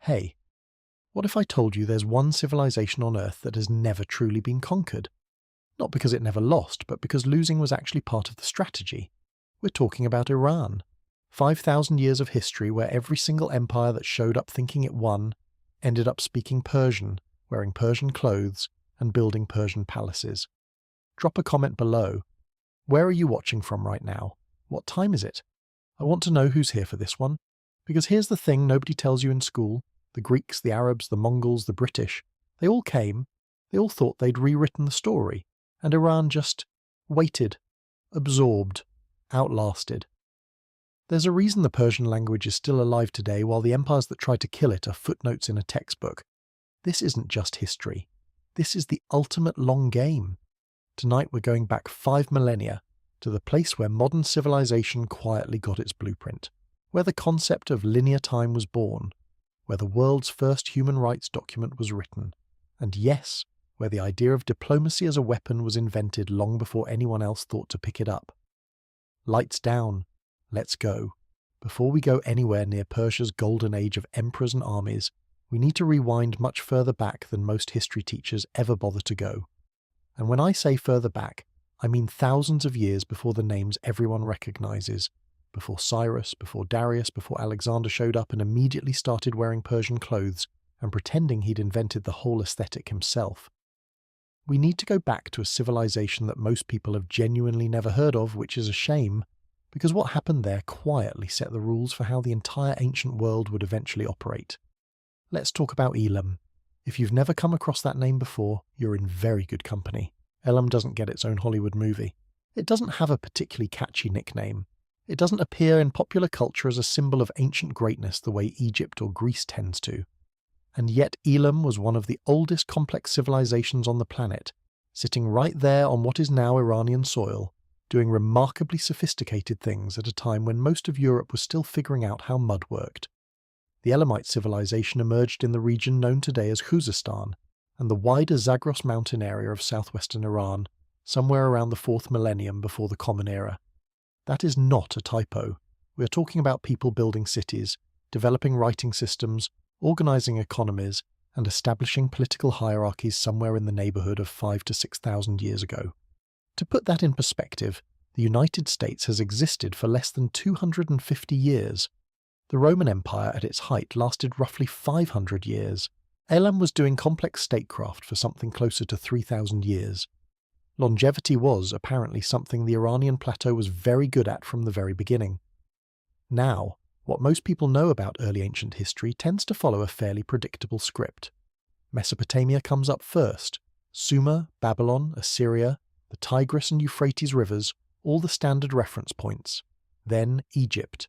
Hey, what if I told you there's one civilization on Earth that has never truly been conquered? Not because it never lost, but because losing was actually part of the strategy. We're talking about Iran. 5,000 years of history where every single empire that showed up thinking it won ended up speaking Persian, wearing Persian clothes, and building Persian palaces. Drop a comment below. Where are you watching from right now? What time is it? I want to know who's here for this one. Because here's the thing nobody tells you in school. The Greeks, the Arabs, the Mongols, the British, they all came. They all thought they'd rewritten the story. And Iran just waited, absorbed, outlasted. There's a reason the Persian language is still alive today while the empires that tried to kill it are footnotes in a textbook. This isn't just history. This is the ultimate long game. Tonight we're going back 5 millennia to the place where modern civilization quietly got its blueprint, where the concept of linear time was born, where the world's first human rights document was written, and yes, where the idea of diplomacy as a weapon was invented long before anyone else thought to pick it up. Lights down. Let's go. Before we go anywhere near Persia's golden age of emperors and armies, we need to rewind much further back than most history teachers ever bother to go. And when I say further back, I mean thousands of years before the names everyone recognizes, before Cyrus, before Darius, before Alexander showed up and immediately started wearing Persian clothes and pretending he'd invented the whole aesthetic himself. We need to go back to a civilization that most people have genuinely never heard of, which is a shame, because what happened there quietly set the rules for how the entire ancient world would eventually operate. Let's talk about Elam. If you've never come across that name before, you're in very good company. Elam doesn't get its own Hollywood movie. It doesn't have a particularly catchy nickname. It doesn't appear in popular culture as a symbol of ancient greatness the way Egypt or Greece tends to. And yet Elam was one of the oldest complex civilizations on the planet, sitting right there on what is now Iranian soil, doing remarkably sophisticated things at a time when most of Europe was still figuring out how mud worked. The Elamite civilization emerged in the region known today as Khuzestan, and the wider Zagros mountain area of southwestern Iran, somewhere around the 4th millennium before the Common Era. That is not a typo. We are talking about people building cities, developing writing systems, organizing economies, and establishing political hierarchies somewhere in the neighborhood of 5,000 to 6,000 years ago. To put that in perspective, the United States has existed for less than 250 years. The Roman Empire at its height lasted roughly 500 years. Elam was doing complex statecraft for something closer to 3,000 years. Longevity was, apparently, something the Iranian plateau was very good at from the very beginning. Now, what most people know about early ancient history tends to follow a fairly predictable script. Mesopotamia comes up first. Sumer, Babylon, Assyria, the Tigris and Euphrates rivers, all the standard reference points. Then Egypt.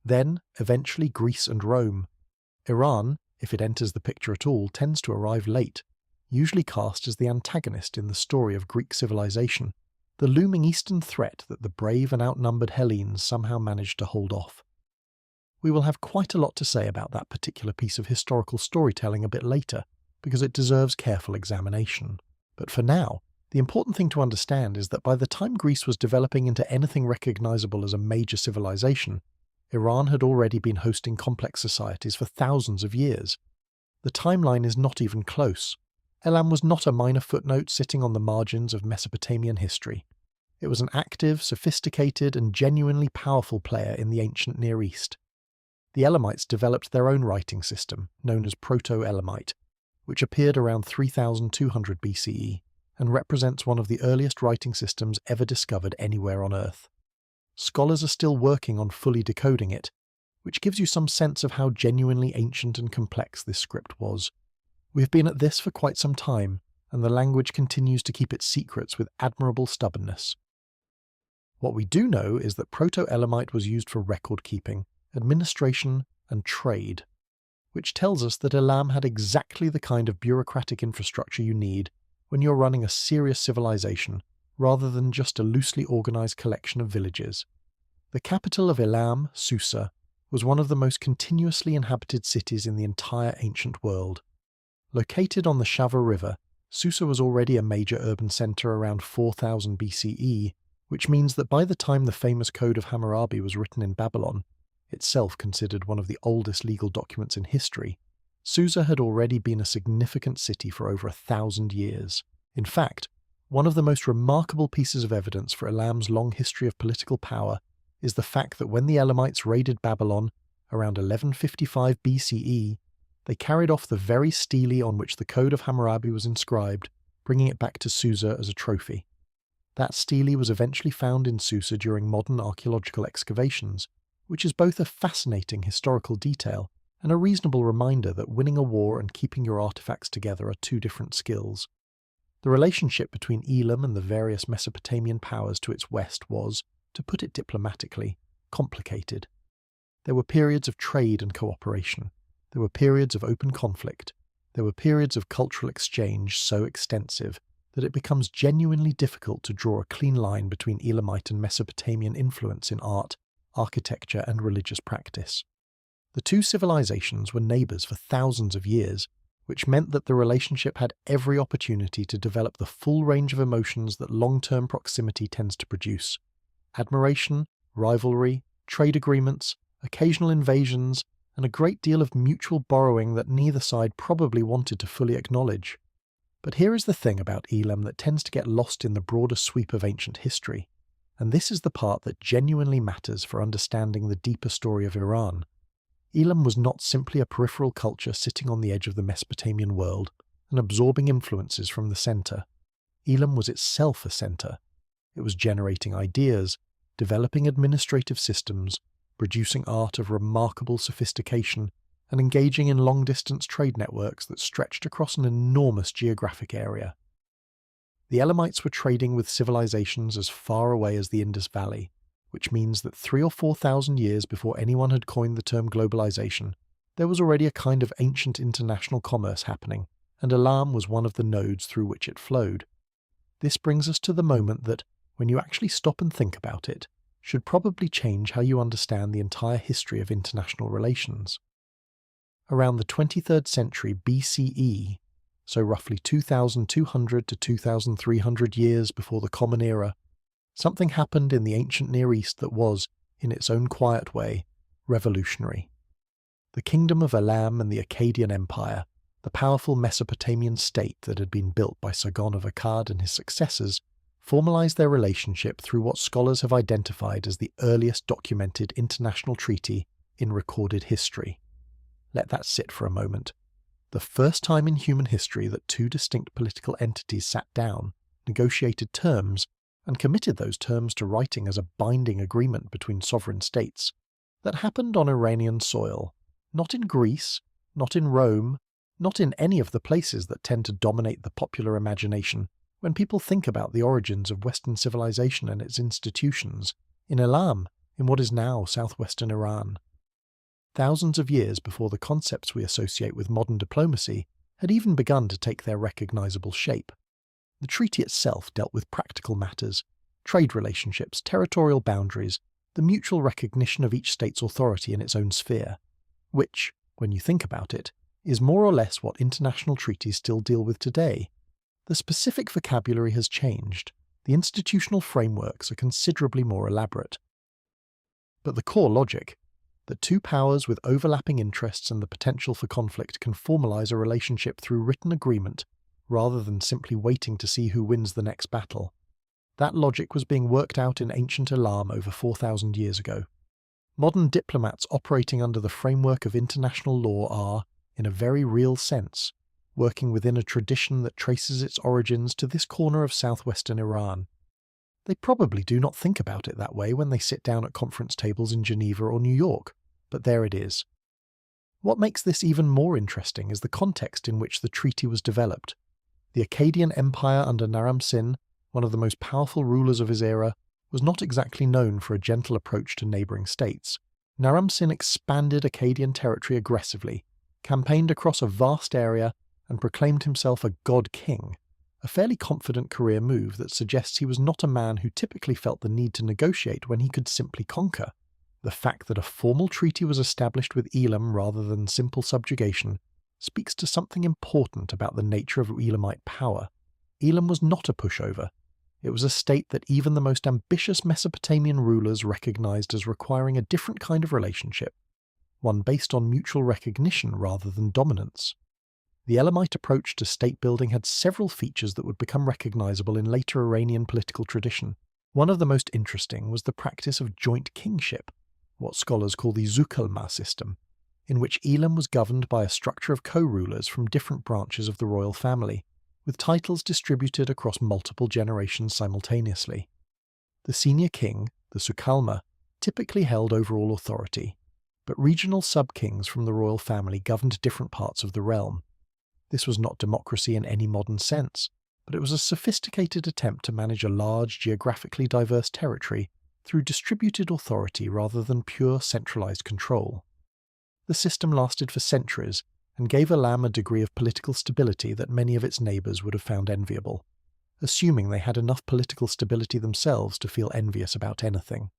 Then, eventually, Greece and Rome. Iran, if it enters the picture at all, tends to arrive late, usually cast as the antagonist in the story of Greek civilization, the looming eastern threat that the brave and outnumbered Hellenes somehow managed to hold off. We will have quite a lot to say about that particular piece of historical storytelling a bit later, because it deserves careful examination. But for now, the important thing to understand is that by the time Greece was developing into anything recognizable as a major civilization, Iran had already been hosting complex societies for thousands of years. The timeline is not even close. Elam was not a minor footnote sitting on the margins of Mesopotamian history. It was an active, sophisticated, and genuinely powerful player in the ancient Near East. The Elamites developed their own writing system, known as Proto-Elamite, which appeared around 3200 BCE, and represents one of the earliest writing systems ever discovered anywhere on Earth. Scholars are still working on fully decoding it, which gives you some sense of how genuinely ancient and complex this script was. We've been at this for quite some time, and the language continues to keep its secrets with admirable stubbornness. What we do know is that Proto-Elamite was used for record-keeping, administration, and trade, which tells us that Elam had exactly the kind of bureaucratic infrastructure you need when you're running a serious civilization, rather than just a loosely organized collection of villages. The capital of Elam, Susa, was one of the most continuously inhabited cities in the entire ancient world. Located on the Shava River, Susa was already a major urban center around 4000 BCE, which means that by the time the famous Code of Hammurabi was written in Babylon, itself considered one of the oldest legal documents in history, Susa had already been a significant city for over 1,000 years. In fact, one of the most remarkable pieces of evidence for Elam's long history of political power is the fact that when the Elamites raided Babylon around 1155 BCE, they carried off the very stele on which the Code of Hammurabi was inscribed, bringing it back to Susa as a trophy. That stele was eventually found in Susa during modern archaeological excavations, which is both a fascinating historical detail and a reasonable reminder that winning a war and keeping your artifacts together are two different skills. The relationship between Elam and the various Mesopotamian powers to its west was, to put it diplomatically, complicated. There were periods of trade and cooperation. There were periods of open conflict. There were periods of cultural exchange so extensive that it becomes genuinely difficult to draw a clean line between Elamite and Mesopotamian influence in art, architecture, and religious practice. The two civilizations were neighbours for thousands of years, which meant that the relationship had every opportunity to develop the full range of emotions that long-term proximity tends to produce: admiration, rivalry, trade agreements, occasional invasions, and a great deal of mutual borrowing that neither side probably wanted to fully acknowledge. But here is the thing about Elam that tends to get lost in the broader sweep of ancient history, and this is the part that genuinely matters for understanding the deeper story of Iran. Elam was not simply a peripheral culture sitting on the edge of the Mesopotamian world and absorbing influences from the centre. Elam was itself a centre. It was generating ideas, developing administrative systems, producing art of remarkable sophistication, and engaging in long-distance trade networks that stretched across an enormous geographic area. The Elamites were trading with civilizations as far away as the Indus Valley, which means that 3,000 or 4,000 years before anyone had coined the term globalization, there was already a kind of ancient international commerce happening, and Elam was one of the nodes through which it flowed. This brings us to the moment that, when you actually stop and think about it, should probably change how you understand the entire history of international relations. Around the 23rd century BCE, so roughly 2,200 to 2,300 years before the Common Era, something happened in the ancient Near East that was, in its own quiet way, revolutionary. The kingdom of Elam and the Akkadian Empire, the powerful Mesopotamian state that had been built by Sargon of Akkad and his successors, formalized their relationship through what scholars have identified as the earliest documented international treaty in recorded history. Let that sit for a moment. The first time in human history that two distinct political entities sat down, negotiated terms, and committed those terms to writing as a binding agreement between sovereign states, that happened on Iranian soil, not in Greece, not in Rome, not in any of the places that tend to dominate the popular imagination when people think about the origins of Western civilization and its institutions, in Elam, in what is now southwestern Iran. Thousands of years before the concepts we associate with modern diplomacy had even begun to take their recognizable shape. The treaty itself dealt with practical matters, trade relationships, territorial boundaries, the mutual recognition of each state's authority in its own sphere, which, when you think about it, is more or less what international treaties still deal with today. The specific vocabulary has changed, the institutional frameworks are considerably more elaborate. But the core logic, that two powers with overlapping interests and the potential for conflict can formalize a relationship through written agreement, rather than simply waiting to see who wins the next battle. That logic was being worked out in ancient Elam over 4,000 years ago. Modern diplomats operating under the framework of international law are, in a very real sense, working within a tradition that traces its origins to this corner of southwestern Iran. They probably do not think about it that way when they sit down at conference tables in Geneva or New York, but there it is. What makes this even more interesting is the context in which the treaty was developed. The Akkadian Empire under Naram Sin, one of the most powerful rulers of his era, was not exactly known for a gentle approach to neighbouring states. Naram Sin expanded Akkadian territory aggressively, campaigned across a vast area, and proclaimed himself a god-king, a fairly confident career move that suggests he was not a man who typically felt the need to negotiate when he could simply conquer. The fact that a formal treaty was established with Elam rather than simple subjugation speaks to something important about the nature of Elamite power. Elam was not a pushover. It was a state that even the most ambitious Mesopotamian rulers recognized as requiring a different kind of relationship. one based on mutual recognition rather than dominance. The Elamite approach to state-building had several features that would become recognizable in later Iranian political tradition. One of the most interesting was the practice of joint kingship, what scholars call the Zukalma system, in which Elam was governed by a structure of co-rulers from different branches of the royal family, with titles distributed across multiple generations simultaneously. The senior king, the Sukalma, typically held overall authority, but regional sub-kings from the royal family governed different parts of the realm. This was not democracy in any modern sense, but it was a sophisticated attempt to manage a large, geographically diverse territory through distributed authority rather than pure centralized control. The system lasted for centuries and gave Elam a degree of political stability that many of its neighbors would have found enviable, assuming they had enough political stability themselves to feel envious about anything.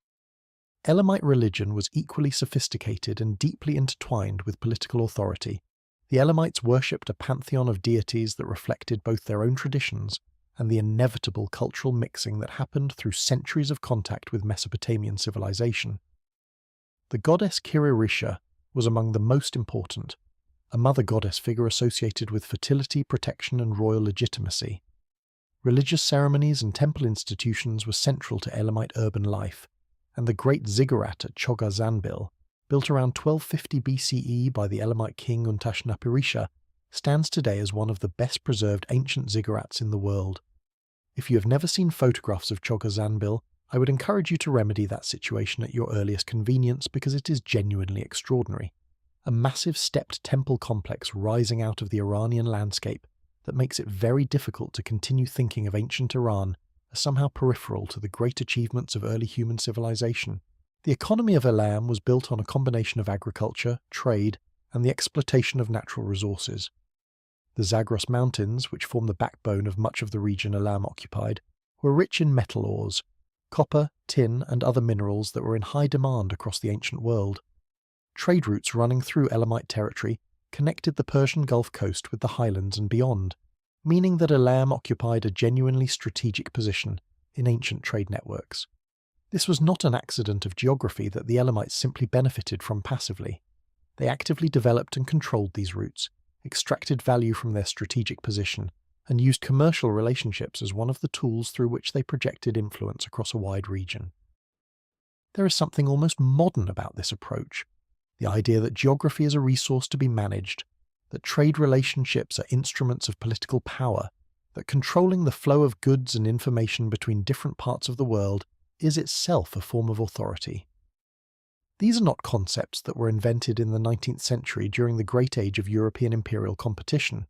Elamite religion was equally sophisticated and deeply intertwined with political authority. The Elamites worshipped a pantheon of deities that reflected both their own traditions and the inevitable cultural mixing that happened through centuries of contact with Mesopotamian civilization. The goddess Kiririsha was among the most important, a mother goddess figure associated with fertility, protection, and royal legitimacy. Religious ceremonies and temple institutions were central to Elamite urban life, and the great ziggurat at Chogha-Zanbil, built around 1250 BCE by the Elamite king Untashnapirisha, stands today as one of the best-preserved ancient ziggurats in the world. If you have never seen photographs of Chogha-Zanbil, I would encourage you to remedy that situation at your earliest convenience because it is genuinely extraordinary. A massive stepped temple complex rising out of the Iranian landscape that makes it very difficult to continue thinking of ancient Iran as somehow peripheral to the great achievements of early human civilization. The economy of Elam was built on a combination of agriculture, trade, and the exploitation of natural resources. The Zagros Mountains, which form the backbone of much of the region Elam occupied, were rich in metal ores, copper, tin, and other minerals that were in high demand across the ancient world. Trade routes running through Elamite territory connected the Persian Gulf Coast with the highlands and beyond, meaning that Elam occupied a genuinely strategic position in ancient trade networks. This was not an accident of geography that the Elamites simply benefited from passively. They actively developed and controlled these routes, extracted value from their strategic position, and used commercial relationships as one of the tools through which they projected influence across a wide region. There is something almost modern about this approach, the idea that geography is a resource to be managed, that trade relationships are instruments of political power, that controlling the flow of goods and information between different parts of the world is itself a form of authority. These are not concepts that were invented in the 19th century during the great age of European imperial competition.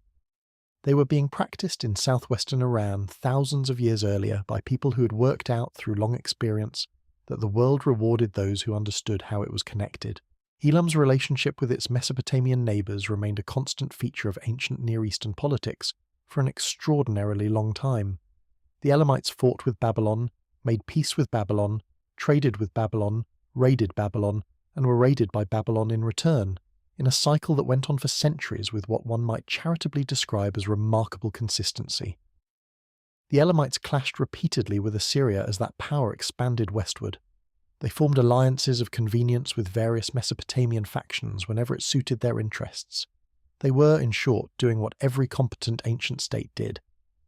They were being practiced in southwestern Iran thousands of years earlier by people who had worked out through long experience that the world rewarded those who understood how it was connected. Elam's relationship with its Mesopotamian neighbors remained a constant feature of ancient Near Eastern politics for an extraordinarily long time. The Elamites fought with Babylon, made peace with Babylon, traded with Babylon, raided Babylon, and were raided by Babylon in return, in a cycle that went on for centuries with what one might charitably describe as remarkable consistency. The Elamites clashed repeatedly with Assyria as that power expanded westward. They formed alliances of convenience with various Mesopotamian factions whenever it suited their interests. They were, in short, doing what every competent ancient state did,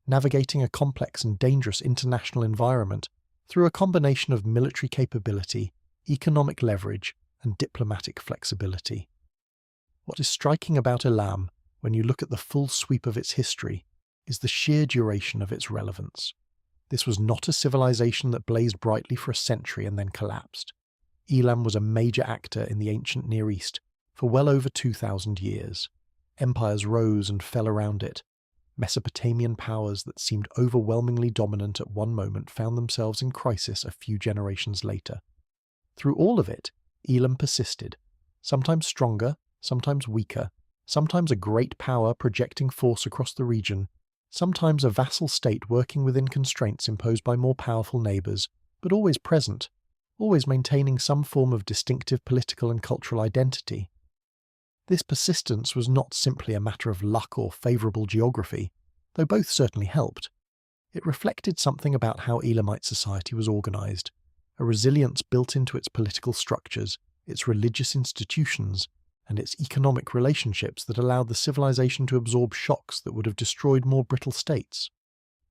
navigating a complex and dangerous international environment through a combination of military capability, economic leverage, and diplomatic flexibility. What is striking about Elam, when you look at the full sweep of its history, is the sheer duration of its relevance. This was not a civilization that blazed brightly for a century and then collapsed. Elam was a major actor in the ancient Near East for well over 2,000 years. Empires rose and fell around it. Mesopotamian powers that seemed overwhelmingly dominant at one moment found themselves in crisis a few generations later. Through all of it, Elam persisted, sometimes stronger, sometimes weaker, sometimes a great power projecting force across the region, sometimes a vassal state working within constraints imposed by more powerful neighbors, but always present, always maintaining some form of distinctive political and cultural identity. This persistence was not simply a matter of luck or favorable geography, though both certainly helped. It reflected something about how Elamite society was organized, a resilience built into its political structures, its religious institutions, and its economic relationships that allowed the civilization to absorb shocks that would have destroyed more brittle states.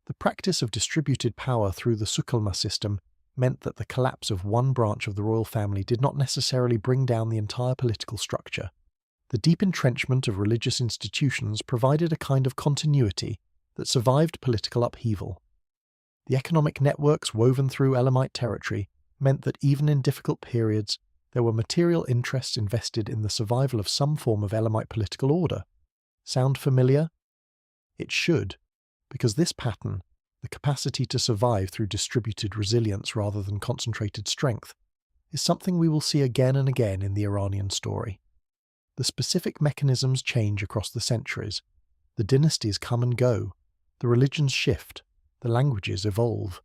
The practice of distributed power through the Sukulma system meant that the collapse of one branch of the royal family did not necessarily bring down the entire political structure. The deep entrenchment of religious institutions provided a kind of continuity that survived political upheaval. The economic networks woven through Elamite territory meant that even in difficult periods, there were material interests invested in the survival of some form of Elamite political order. Sound familiar? It should, because this pattern, the capacity to survive through distributed resilience rather than concentrated strength, is something we will see again and again in the Iranian story. The specific mechanisms change across the centuries, the dynasties come and go, the religions shift, the languages evolve.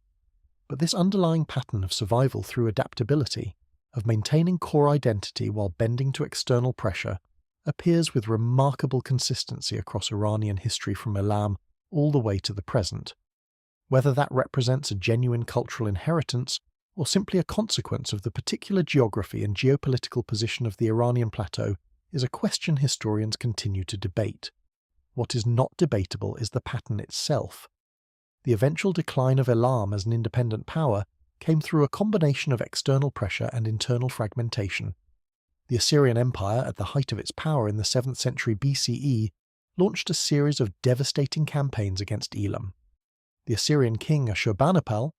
But this underlying pattern of survival through adaptability, of maintaining core identity while bending to external pressure, appears with remarkable consistency across Iranian history from Elam all the way to the present. Whether that represents a genuine cultural inheritance or simply a consequence of the particular geography and geopolitical position of the Iranian plateau is a question historians continue to debate. What is not debatable is the pattern itself. The eventual decline of Elam as an independent power came through a combination of external pressure and internal fragmentation. The Assyrian Empire, at the height of its power in the 7th century BCE, launched a series of devastating campaigns against Elam. The Assyrian king Ashurbanipal,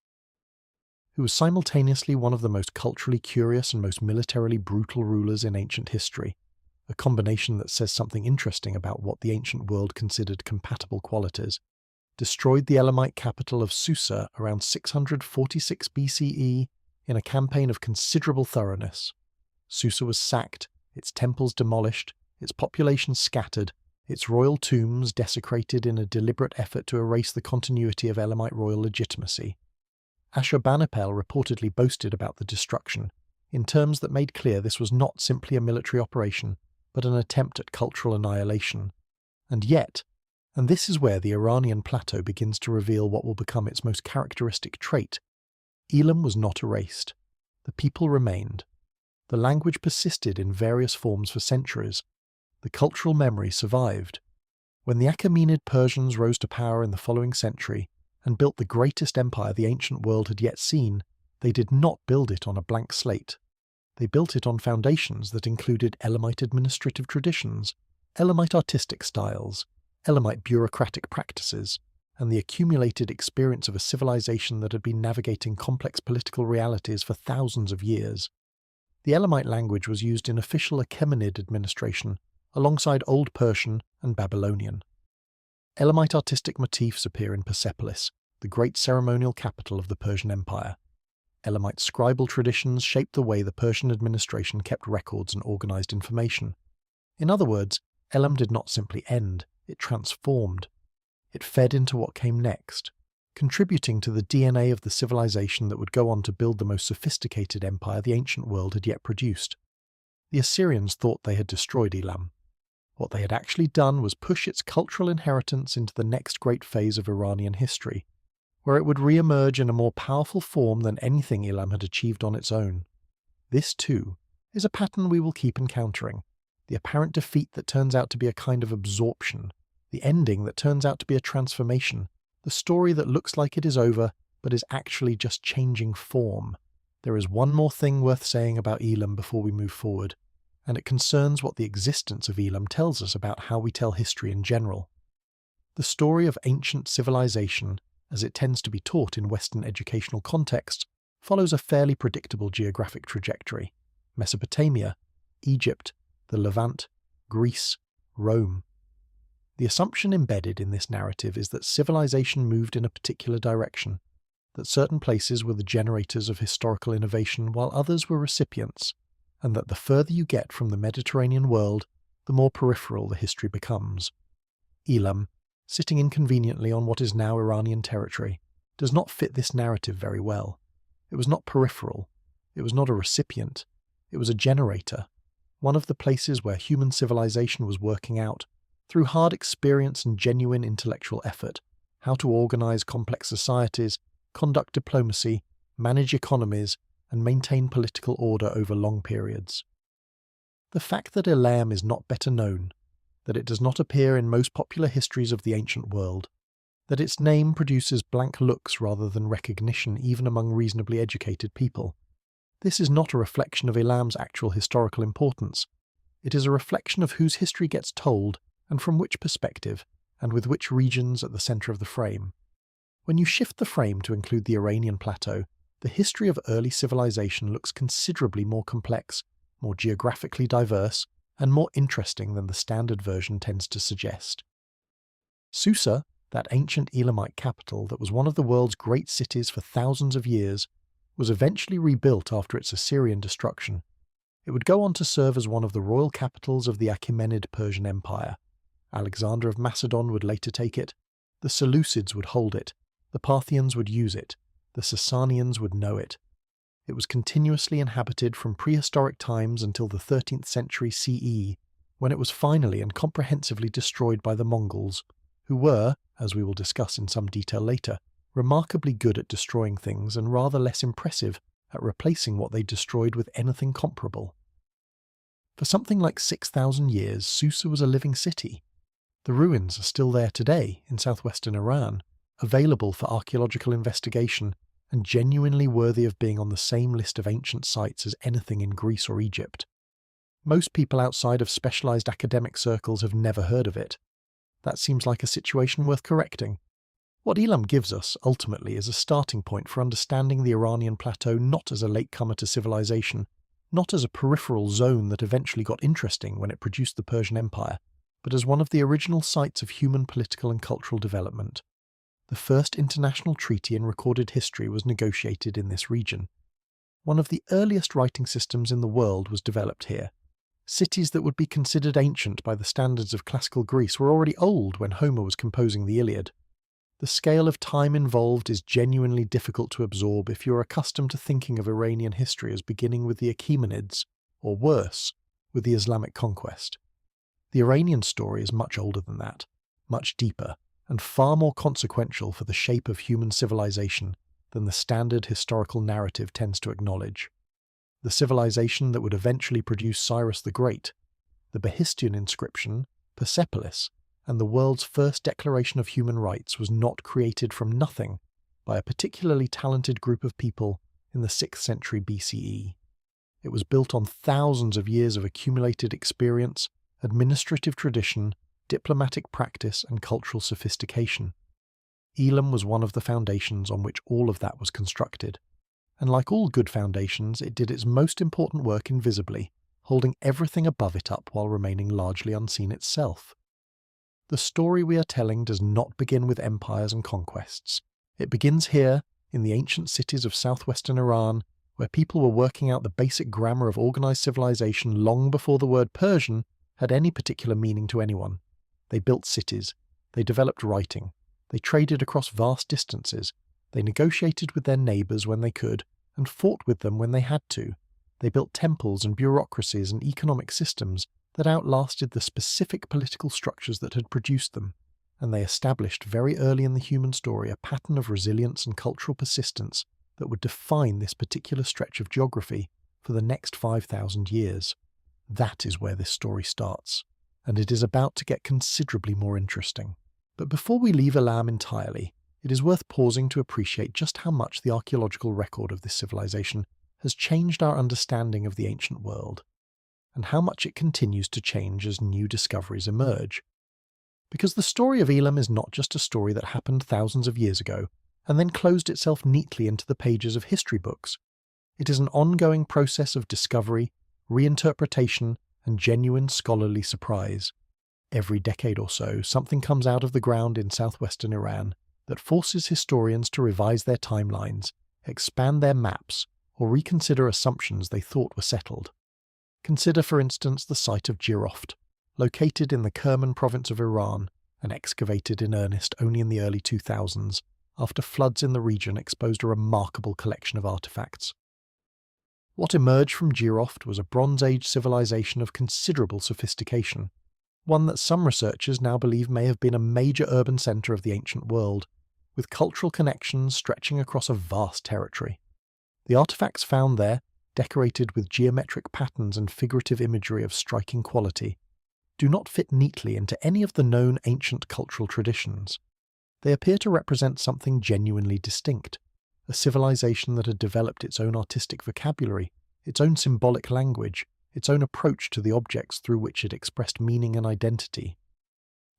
who was simultaneously one of the most culturally curious and most militarily brutal rulers in ancient history, a combination that says something interesting about what the ancient world considered compatible qualities, destroyed the Elamite capital of Susa around 646 BCE in a campaign of considerable thoroughness. Susa was sacked, its temples demolished, its population scattered, its royal tombs desecrated in a deliberate effort to erase the continuity of Elamite royal legitimacy. Ashurbanipal reportedly boasted about the destruction, in terms that made clear this was not simply a military operation, but an attempt at cultural annihilation. And yet, and this is where the Iranian plateau begins to reveal what will become its most characteristic trait, Elam was not erased. The people remained. The language persisted in various forms for centuries. The cultural memory survived. When the Achaemenid Persians rose to power in the following century and built the greatest empire the ancient world had yet seen, they did not build it on a blank slate. They built it on foundations that included Elamite administrative traditions, Elamite artistic styles, Elamite bureaucratic practices, and the accumulated experience of a civilization that had been navigating complex political realities for thousands of years. The Elamite language was used in official Achaemenid administration, alongside Old Persian and Babylonian. Elamite artistic motifs appear in Persepolis, the great ceremonial capital of the Persian Empire. Elamite scribal traditions shaped the way the Persian administration kept records and organized information. In other words, Elam did not simply end, it transformed. It fed into what came next, contributing to the DNA of the civilization that would go on to build the most sophisticated empire the ancient world had yet produced. The Assyrians thought they had destroyed Elam. What they had actually done was push its cultural inheritance into the next great phase of Iranian history, where it would re-emerge in a more powerful form than anything Elam had achieved on its own. This, too, is a pattern we will keep encountering. The apparent defeat that turns out to be a kind of absorption, the ending that turns out to be a transformation, the story that looks like it is over but is actually just changing form. There is one more thing worth saying about Elam before we move forward, and it concerns what the existence of Elam tells us about how we tell history in general. The story of ancient civilization, as it tends to be taught in Western educational contexts, follows a fairly predictable geographic trajectory: Mesopotamia, Egypt, the Levant, Greece, Rome. The assumption embedded in this narrative is that civilization moved in a particular direction, that certain places were the generators of historical innovation while others were recipients, and that the further you get from the Mediterranean world, the more peripheral the history becomes. Elam, sitting inconveniently on what is now Iranian territory, does not fit this narrative very well. It was not peripheral. It was not a recipient. It was a generator, one of the places where human civilization was working out, through hard experience and genuine intellectual effort, how to organize complex societies, conduct diplomacy, manage economies, and maintain political order over long periods. The fact that Elam is not better known, that it does not appear in most popular histories of the ancient world, that its name produces blank looks rather than recognition even among reasonably educated people. This is not a reflection of Elam's actual historical importance. It is a reflection of whose history gets told and from which perspective, and with which regions at the centre of the frame. When you shift the frame to include the Iranian plateau, the history of early civilization looks considerably more complex, more geographically diverse, and more interesting than the standard version tends to suggest. Susa, that ancient Elamite capital that was one of the world's great cities for thousands of years, was eventually rebuilt after its Assyrian destruction. It would go on to serve as one of the royal capitals of the Achaemenid Persian Empire. Alexander of Macedon would later take it, the Seleucids would hold it, the Parthians would use it, the Sasanians would know it. It was continuously inhabited from prehistoric times until the 13th century CE, when it was finally and comprehensively destroyed by the Mongols, who were, as we will discuss in some detail later, remarkably good at destroying things and rather less impressive at replacing what they destroyed with anything comparable. For something like 6,000 years, Susa was a living city. The ruins are still there today in southwestern Iran, available for archaeological investigation and genuinely worthy of being on the same list of ancient sites as anything in Greece or Egypt. Most people outside of specialized academic circles have never heard of it. That seems like a situation worth correcting. What Elam gives us, ultimately, is a starting point for understanding the Iranian plateau not as a latecomer to civilization, not as a peripheral zone that eventually got interesting when it produced the Persian Empire, but as one of the original sites of human political and cultural development. The first international treaty in recorded history was negotiated in this region. One of the earliest writing systems in the world was developed here. Cities that would be considered ancient by the standards of classical Greece were already old when Homer was composing the Iliad. The scale of time involved is genuinely difficult to absorb if you're accustomed to thinking of Iranian history as beginning with the Achaemenids, or worse, with the Islamic conquest. The Iranian story is much older than that, much deeper, and far more consequential for the shape of human civilization than the standard historical narrative tends to acknowledge. The civilization that would eventually produce Cyrus the Great, the Behistun inscription, Persepolis, and the world's first declaration of human rights was not created from nothing by a particularly talented group of people in the 6th century BCE. It was built on thousands of years of accumulated experience, administrative tradition, diplomatic practice, and cultural sophistication. Elam was one of the foundations on which all of that was constructed. And like all good foundations, it did its most important work invisibly, holding everything above it up while remaining largely unseen itself. The story we are telling does not begin with empires and conquests. It begins here, in the ancient cities of southwestern Iran, where people were working out the basic grammar of organized civilization long before the word Persian had any particular meaning to anyone. They built cities, they developed writing, they traded across vast distances, they negotiated with their neighbours when they could, and fought with them when they had to. They built temples and bureaucracies and economic systems that outlasted the specific political structures that had produced them, and they established very early in the human story a pattern of resilience and cultural persistence that would define this particular stretch of geography for the next 5,000 years. That is where this story starts, and it is about to get considerably more interesting. But before we leave Elam entirely, it is worth pausing to appreciate just how much the archaeological record of this civilization has changed our understanding of the ancient world, and how much it continues to change as new discoveries emerge. Because the story of Elam is not just a story that happened thousands of years ago and then closed itself neatly into the pages of history books. It is an ongoing process of discovery, reinterpretation, and genuine scholarly surprise. Every decade or so, something comes out of the ground in southwestern Iran that forces historians to revise their timelines, expand their maps, or reconsider assumptions they thought were settled. Consider, for instance, the site of Jiroft, located in the Kerman province of Iran and excavated in earnest only in the early 2000s, after floods in the region exposed a remarkable collection of artifacts. What emerged from Jiroft was a Bronze Age civilization of considerable sophistication, one that some researchers now believe may have been a major urban centre of the ancient world, with cultural connections stretching across a vast territory. The artifacts found there, decorated with geometric patterns and figurative imagery of striking quality, do not fit neatly into any of the known ancient cultural traditions. They appear to represent something genuinely distinct, a civilization that had developed its own artistic vocabulary, its own symbolic language, its own approach to the objects through which it expressed meaning and identity.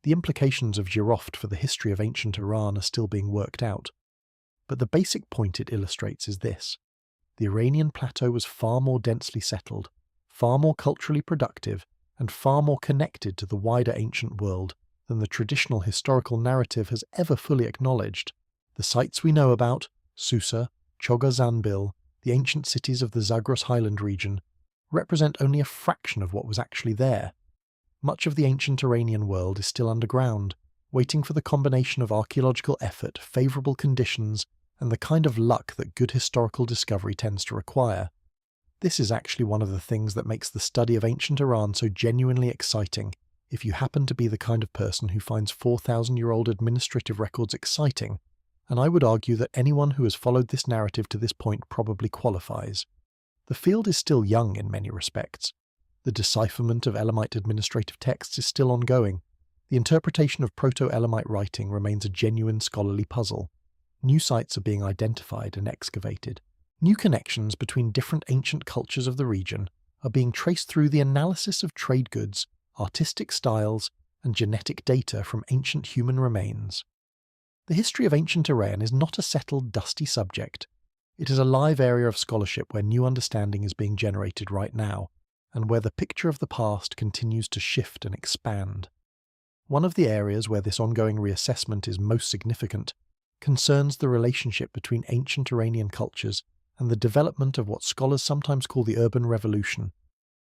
The implications of Giroft for the history of ancient Iran are still being worked out, but the basic point it illustrates is this. The Iranian plateau was far more densely settled, far more culturally productive, and far more connected to the wider ancient world than the traditional historical narrative has ever fully acknowledged. The sites we know about, Susa, Choga Zanbil, the ancient cities of the Zagros Highland region, represent only a fraction of what was actually there. Much of the ancient Iranian world is still underground, waiting for the combination of archaeological effort, favourable conditions, and the kind of luck that good historical discovery tends to require. This is actually one of the things that makes the study of ancient Iran so genuinely exciting, if you happen to be the kind of person who finds 4,000-year-old administrative records exciting, and I would argue that anyone who has followed this narrative to this point probably qualifies. The field is still young in many respects. The decipherment of Elamite administrative texts is still ongoing. The interpretation of Proto-Elamite writing remains a genuine scholarly puzzle. New sites are being identified and excavated. New connections between different ancient cultures of the region are being traced through the analysis of trade goods, artistic styles, and genetic data from ancient human remains. The history of ancient Iran is not a settled, dusty subject. It is a live area of scholarship where new understanding is being generated right now, and where the picture of the past continues to shift and expand. One of the areas where this ongoing reassessment is most significant concerns the relationship between ancient Iranian cultures and the development of what scholars sometimes call the urban revolution,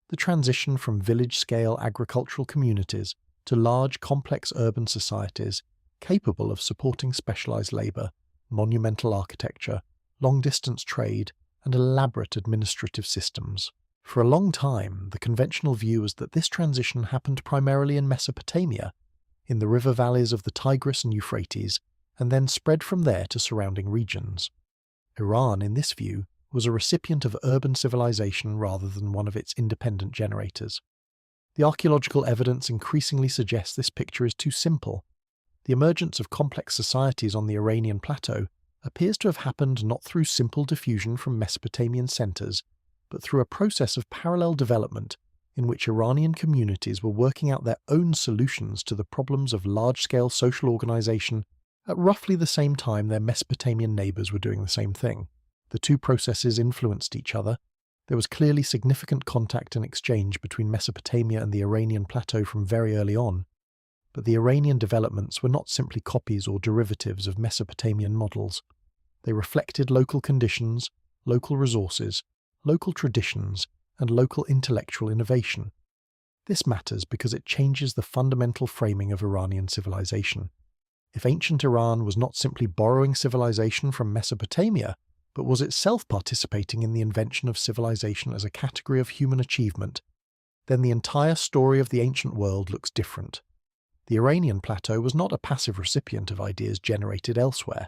the transition from village-scale agricultural communities to large, complex urban societies capable of supporting specialized labor, monumental architecture, long-distance trade, and elaborate administrative systems. For a long time, the conventional view was that this transition happened primarily in Mesopotamia, in the river valleys of the Tigris and Euphrates, and then spread from there to surrounding regions. Iran, in this view, was a recipient of urban civilization rather than one of its independent generators. The archaeological evidence increasingly suggests this picture is too simple. The emergence of complex societies on the Iranian plateau appears to have happened not through simple diffusion from Mesopotamian centers, but through a process of parallel development in which Iranian communities were working out their own solutions to the problems of large-scale social organization at roughly the same time their Mesopotamian neighbors were doing the same thing. The two processes influenced each other. There was clearly significant contact and exchange between Mesopotamia and the Iranian plateau from very early on, but the Iranian developments were not simply copies or derivatives of Mesopotamian models. They reflected local conditions, local resources, local traditions, and local intellectual innovation. This matters because it changes the fundamental framing of Iranian civilization. If ancient Iran was not simply borrowing civilization from Mesopotamia, but was itself participating in the invention of civilization as a category of human achievement, then the entire story of the ancient world looks different. The Iranian plateau was not a passive recipient of ideas generated elsewhere.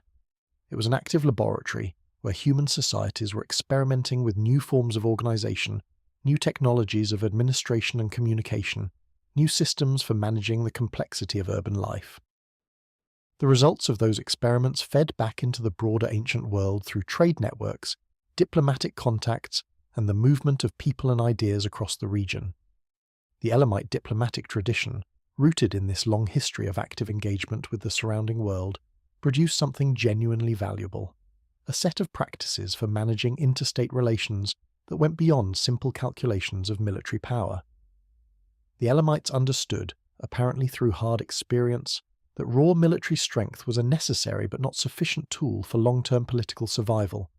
It was an active laboratory where human societies were experimenting with new forms of organization, new technologies of administration and communication, new systems for managing the complexity of urban life. The results of those experiments fed back into the broader ancient world through trade networks, diplomatic contacts, and the movement of people and ideas across the region. The Elamite diplomatic tradition, rooted in this long history of active engagement with the surrounding world, produced something genuinely valuable, a set of practices for managing interstate relations that went beyond simple calculations of military power. The Elamites understood, apparently through hard experience, that raw military strength was a necessary but not sufficient tool for long-term political survival.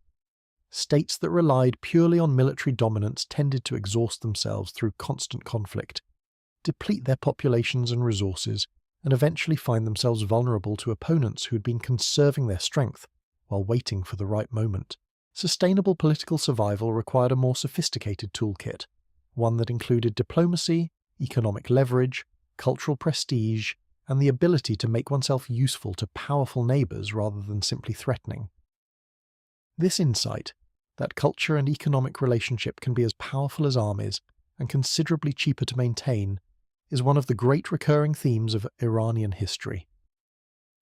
States that relied purely on military dominance tended to exhaust themselves through constant conflict, deplete their populations and resources, and eventually find themselves vulnerable to opponents who had been conserving their strength while waiting for the right moment. Sustainable political survival required a more sophisticated toolkit, one that included diplomacy, economic leverage, cultural prestige, and the ability to make oneself useful to powerful neighbors rather than simply threatening. This insight, that culture and economic relationship can be as powerful as armies and considerably cheaper to maintain, is one of the great recurring themes of Iranian history.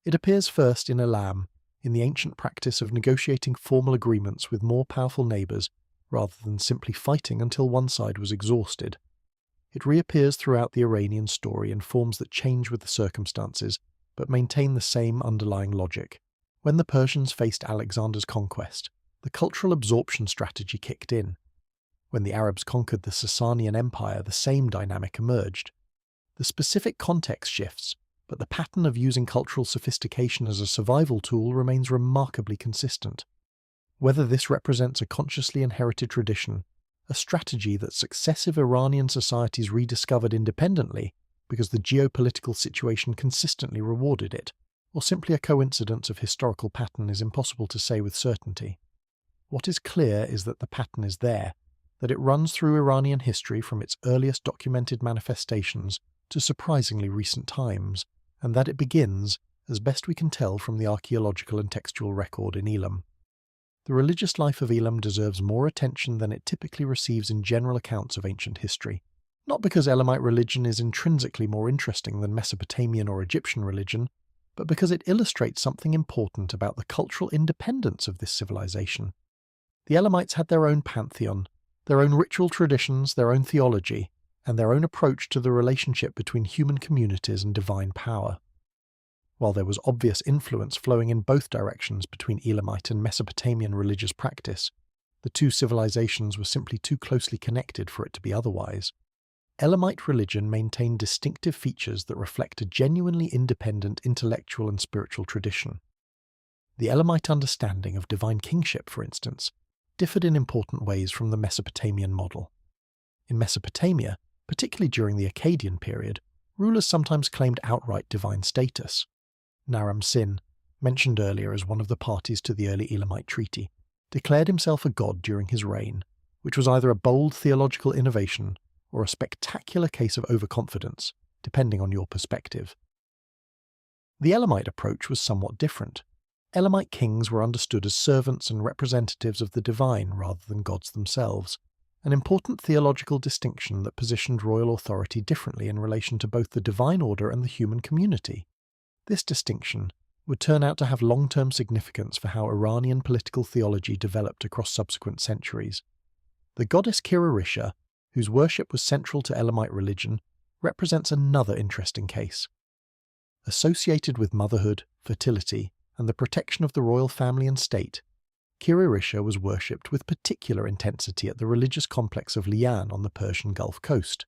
It appears first in Elam, in the ancient practice of negotiating formal agreements with more powerful neighbours rather than simply fighting until one side was exhausted. It reappears throughout the Iranian story in forms that change with the circumstances, but maintain the same underlying logic. When the Persians faced Alexander's conquest, the cultural absorption strategy kicked in. When the Arabs conquered the Sasanian Empire, the same dynamic emerged. The specific context shifts, but the pattern of using cultural sophistication as a survival tool remains remarkably consistent. Whether this represents a consciously inherited tradition, a strategy that successive Iranian societies rediscovered independently because the geopolitical situation consistently rewarded it, or simply a coincidence of historical pattern, is impossible to say with certainty. What is clear is that the pattern is there, that it runs through Iranian history from its earliest documented manifestations to surprisingly recent times, and that it begins, as best we can tell from the archaeological and textual record, in Elam. The religious life of Elam deserves more attention than it typically receives in general accounts of ancient history, not because Elamite religion is intrinsically more interesting than Mesopotamian or Egyptian religion, but because it illustrates something important about the cultural independence of this civilization. The Elamites had their own pantheon, their own ritual traditions, their own theology, and their own approach to the relationship between human communities and divine power. While there was obvious influence flowing in both directions between Elamite and Mesopotamian religious practice, the two civilizations were simply too closely connected for it to be otherwise. Elamite religion maintained distinctive features that reflect a genuinely independent intellectual and spiritual tradition. The Elamite understanding of divine kingship, for instance, differed in important ways from the Mesopotamian model. In Mesopotamia, particularly during the Akkadian period, rulers sometimes claimed outright divine status. Naram-Sin, mentioned earlier as one of the parties to the early Elamite treaty, declared himself a god during his reign, which was either a bold theological innovation or a spectacular case of overconfidence, depending on your perspective. The Elamite approach was somewhat different. Elamite kings were understood as servants and representatives of the divine rather than gods themselves, an important theological distinction that positioned royal authority differently in relation to both the divine order and the human community. This distinction would turn out to have long-term significance for how Iranian political theology developed across subsequent centuries. The goddess Kiririsha, whose worship was central to Elamite religion, represents another interesting case. Associated with motherhood, fertility, and the protection of the royal family and state, Kiririsha was worshipped with particular intensity at the religious complex of Lian on the Persian Gulf Coast,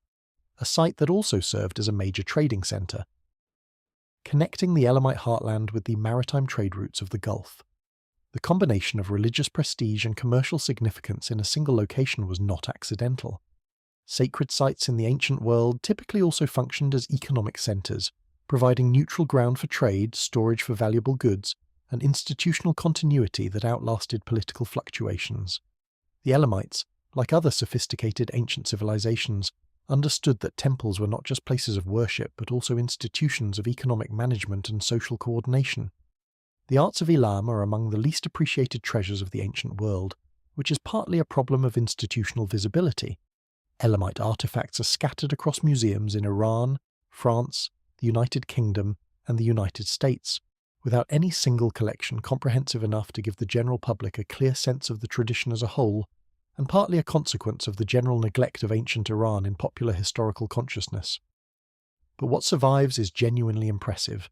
a site that also served as a major trading centre, connecting the Elamite heartland with the maritime trade routes of the Gulf. The combination of religious prestige and commercial significance in a single location was not accidental. Sacred sites in the ancient world typically also functioned as economic centres, providing neutral ground for trade, storage for valuable goods, and institutional continuity that outlasted political fluctuations. The Elamites, like other sophisticated ancient civilizations, understood that temples were not just places of worship but also institutions of economic management and social coordination. The arts of Elam are among the least appreciated treasures of the ancient world, which is partly a problem of institutional visibility. Elamite artifacts are scattered across museums in Iran, France, the United Kingdom, and the United States, without any single collection comprehensive enough to give the general public a clear sense of the tradition as a whole, and partly a consequence of the general neglect of ancient Iran in popular historical consciousness. But what survives is genuinely impressive.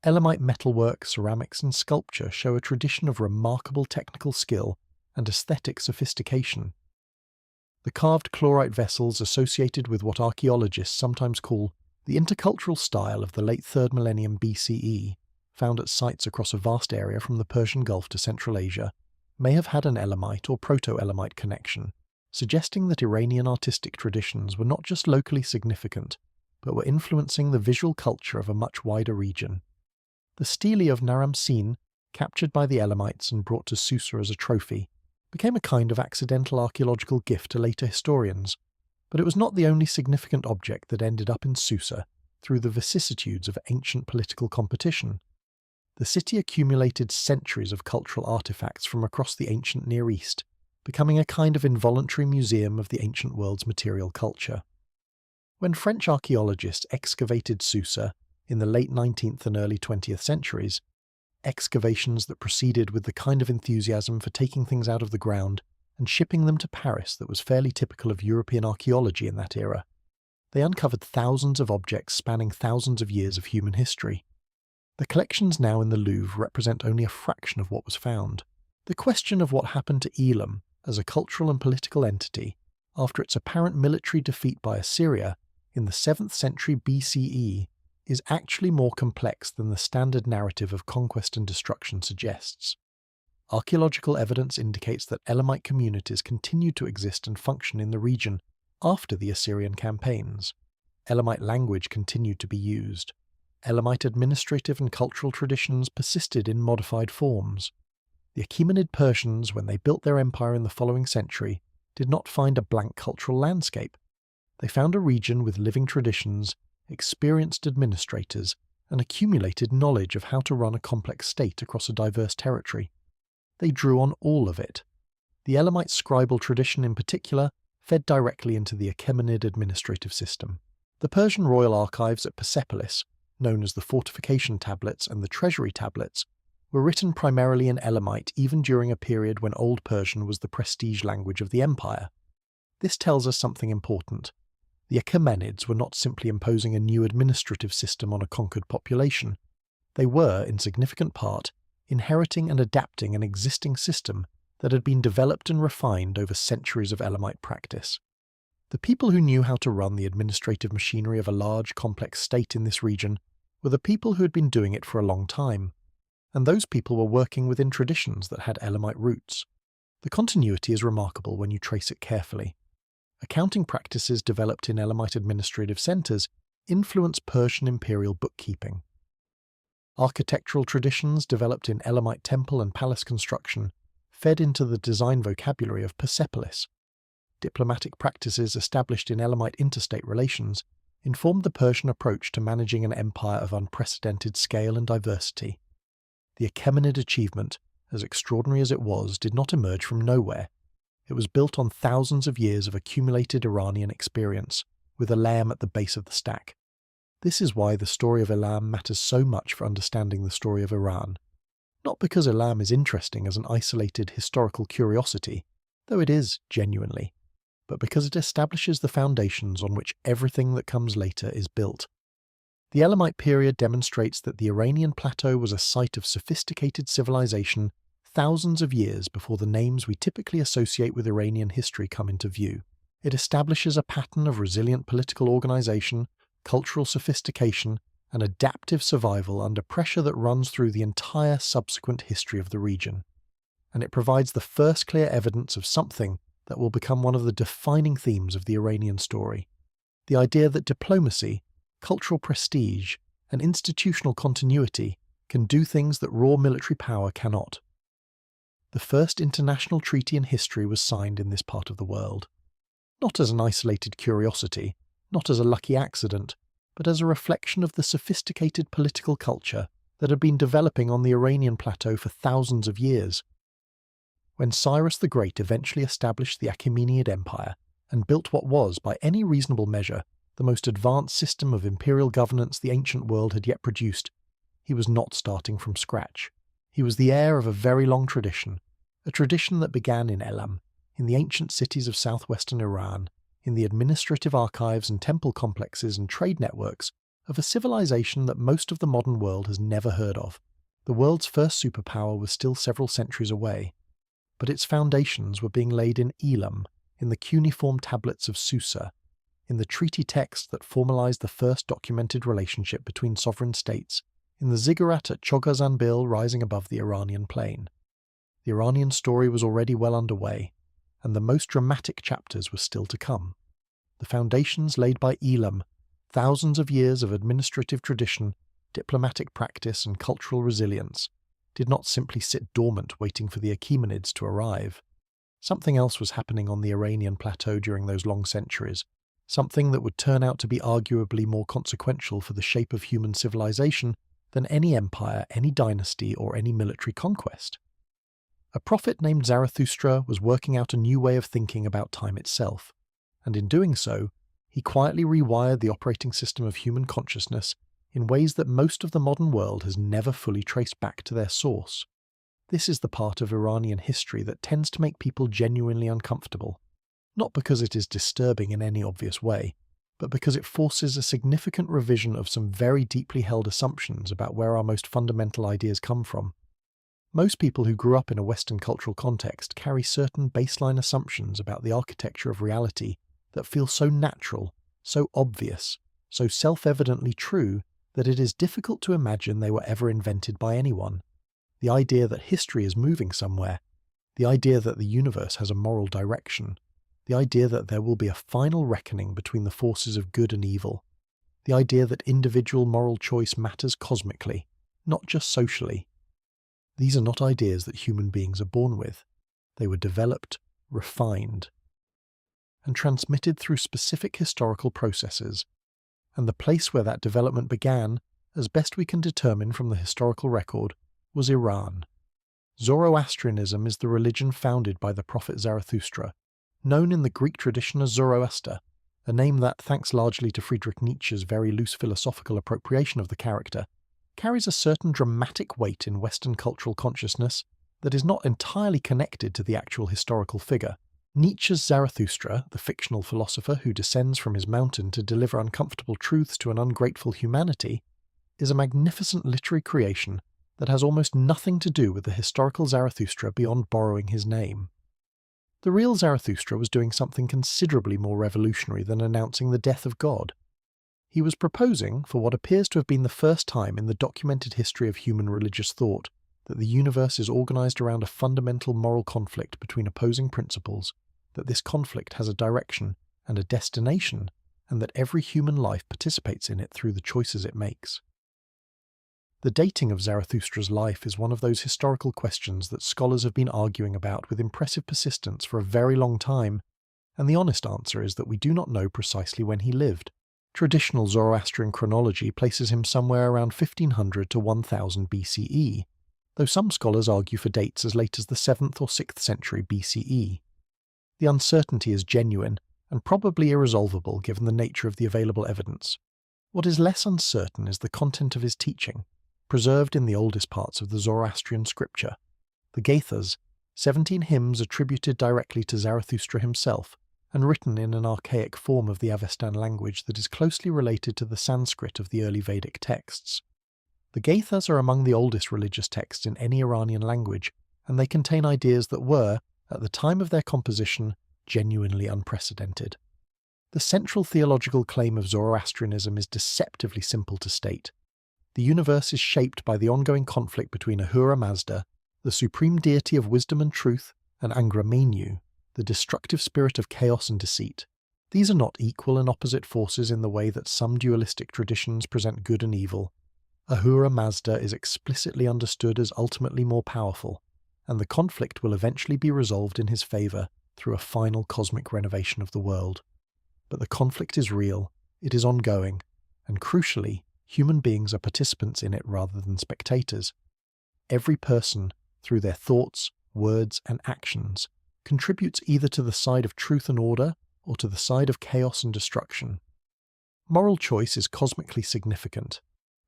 Elamite metalwork, ceramics, and sculpture show a tradition of remarkable technical skill and aesthetic sophistication. The carved chlorite vessels associated with what archaeologists sometimes call the intercultural style of the late 3rd millennium BCE, found at sites across a vast area from the Persian Gulf to Central Asia, may have had an Elamite or Proto-Elamite connection, suggesting that Iranian artistic traditions were not just locally significant, but were influencing the visual culture of a much wider region. The stele of Naram-Sin, captured by the Elamites and brought to Susa as a trophy, became a kind of accidental archaeological gift to later historians, but it was not the only significant object that ended up in Susa through the vicissitudes of ancient political competition. The city accumulated centuries of cultural artifacts from across the ancient Near East, becoming a kind of involuntary museum of the ancient world's material culture. When French archaeologists excavated Susa in the late 19th and early 20th centuries, excavations that proceeded with the kind of enthusiasm for taking things out of the ground and shipping them to Paris that was fairly typical of European archaeology in that era, they uncovered thousands of objects spanning thousands of years of human history. The collections now in the Louvre represent only a fraction of what was found. The question of what happened to Elam as a cultural and political entity after its apparent military defeat by Assyria in the 7th century BCE is actually more complex than the standard narrative of conquest and destruction suggests. Archaeological evidence indicates that Elamite communities continued to exist and function in the region after the Assyrian campaigns. Elamite language continued to be used. Elamite administrative and cultural traditions persisted in modified forms. The Achaemenid Persians, when they built their empire in the following century, did not find a blank cultural landscape. They found a region with living traditions, experienced administrators, and accumulated knowledge of how to run a complex state across a diverse territory. They drew on all of it. The Elamite scribal tradition in particular fed directly into the Achaemenid administrative system. The Persian royal archives at Persepolis, known as the fortification tablets and the treasury tablets, were written primarily in Elamite even during a period when Old Persian was the prestige language of the empire. This tells us something important. The Achaemenids were not simply imposing a new administrative system on a conquered population. They were, in significant part, inheriting and adapting an existing system that had been developed and refined over centuries of Elamite practice. The people who knew how to run the administrative machinery of a large, complex state in this region were the people who had been doing it for a long time, and those people were working within traditions that had Elamite roots. The continuity is remarkable when you trace it carefully. Accounting practices developed in Elamite administrative centers influence Persian imperial bookkeeping. Architectural traditions developed in Elamite temple and palace construction fed into the design vocabulary of Persepolis. Diplomatic practices established in Elamite interstate relations informed the Persian approach to managing an empire of unprecedented scale and diversity. The Achaemenid achievement, as extraordinary as it was, did not emerge from nowhere. It was built on thousands of years of accumulated Iranian experience, with Elam at the base of the stack. This is why the story of Elam matters so much for understanding the story of Iran. Not because Elam is interesting as an isolated historical curiosity, though it is genuinely, but because it establishes the foundations on which everything that comes later is built. The Elamite period demonstrates that the Iranian plateau was a site of sophisticated civilization thousands of years before the names we typically associate with Iranian history come into view. It establishes a pattern of resilient political organization, cultural sophistication, and adaptive survival under pressure that runs through the entire subsequent history of the region. And it provides the first clear evidence of something that will become one of the defining themes of the Iranian story: the idea that diplomacy, cultural prestige, and institutional continuity can do things that raw military power cannot. The first international treaty in history was signed in this part of the world, not as an isolated curiosity, not as a lucky accident, but as a reflection of the sophisticated political culture that had been developing on the Iranian plateau for thousands of years. When Cyrus the Great eventually established the Achaemenid Empire and built what was, by any reasonable measure, the most advanced system of imperial governance the ancient world had yet produced, he was not starting from scratch. He was the heir of a very long tradition, a tradition that began in Elam, in the ancient cities of southwestern Iran, in the administrative archives and temple complexes and trade networks of a civilization that most of the modern world has never heard of. The world's first superpower was still several centuries away, but its foundations were being laid in Elam, in the cuneiform tablets of Susa, in the treaty text that formalized the first documented relationship between sovereign states, in the ziggurat at Chogazanbil rising above the Iranian plain. The Iranian story was already well underway, and the most dramatic chapters were still to come. The foundations laid by Elam, thousands of years of administrative tradition, diplomatic practice, and cultural resilience, did not simply sit dormant waiting for the Achaemenids to arrive. Something else was happening on the Iranian plateau during those long centuries, something that would turn out to be arguably more consequential for the shape of human civilization than any empire, any dynasty, or any military conquest. A prophet named Zarathustra was working out a new way of thinking about time itself, and in doing so, he quietly rewired the operating system of human consciousness in ways that most of the modern world has never fully traced back to their source. This is the part of Iranian history that tends to make people genuinely uncomfortable, not because it is disturbing in any obvious way, but because it forces a significant revision of some very deeply held assumptions about where our most fundamental ideas come from. Most people who grew up in a Western cultural context carry certain baseline assumptions about the architecture of reality that feel so natural, so obvious, so self-evidently true that it is difficult to imagine they were ever invented by anyone. The idea that history is moving somewhere, the idea that the universe has a moral direction, the idea that there will be a final reckoning between the forces of good and evil, the idea that individual moral choice matters cosmically, not just socially. These are not ideas that human beings are born with. They were developed, refined, and transmitted through specific historical processes. And the place where that development began, as best we can determine from the historical record, was Iran. Zoroastrianism is the religion founded by the prophet Zarathustra, known in the Greek tradition as Zoroaster, a name that, thanks largely to Friedrich Nietzsche's very loose philosophical appropriation of the character, carries a certain dramatic weight in Western cultural consciousness that is not entirely connected to the actual historical figure. Nietzsche's Zarathustra, the fictional philosopher who descends from his mountain to deliver uncomfortable truths to an ungrateful humanity, is a magnificent literary creation that has almost nothing to do with the historical Zarathustra beyond borrowing his name. The real Zarathustra was doing something considerably more revolutionary than announcing the death of God. He was proposing, for what appears to have been the first time in the documented history of human religious thought, that the universe is organized around a fundamental moral conflict between opposing principles, that this conflict has a direction and a destination, and that every human life participates in it through the choices it makes. The dating of Zarathustra's life is one of those historical questions that scholars have been arguing about with impressive persistence for a very long time, and the honest answer is that we do not know precisely when he lived. Traditional Zoroastrian chronology places him somewhere around 1500 to 1000 BCE, though some scholars argue for dates as late as the 7th or 6th century BCE. The uncertainty is genuine and probably irresolvable given the nature of the available evidence. What is less uncertain is the content of his teaching, preserved in the oldest parts of the Zoroastrian scripture. The Gathas, 17 hymns attributed directly to Zarathustra himself, and written in an archaic form of the Avestan language that is closely related to the Sanskrit of the early Vedic texts. The Gathas are among the oldest religious texts in any Iranian language, and they contain ideas that were, at the time of their composition, genuinely unprecedented. The central theological claim of Zoroastrianism is deceptively simple to state. The universe is shaped by the ongoing conflict between Ahura Mazda, the supreme deity of wisdom and truth, and Angra Mainyu, the destructive spirit of chaos and deceit. These are not equal and opposite forces in the way that some dualistic traditions present good and evil. Ahura Mazda is explicitly understood as ultimately more powerful, and the conflict will eventually be resolved in his favour through a final cosmic renovation of the world. But the conflict is real, it is ongoing, and crucially, human beings are participants in it rather than spectators. Every person, through their thoughts, words, and actions, contributes either to the side of truth and order or to the side of chaos and destruction. Moral choice is cosmically significant.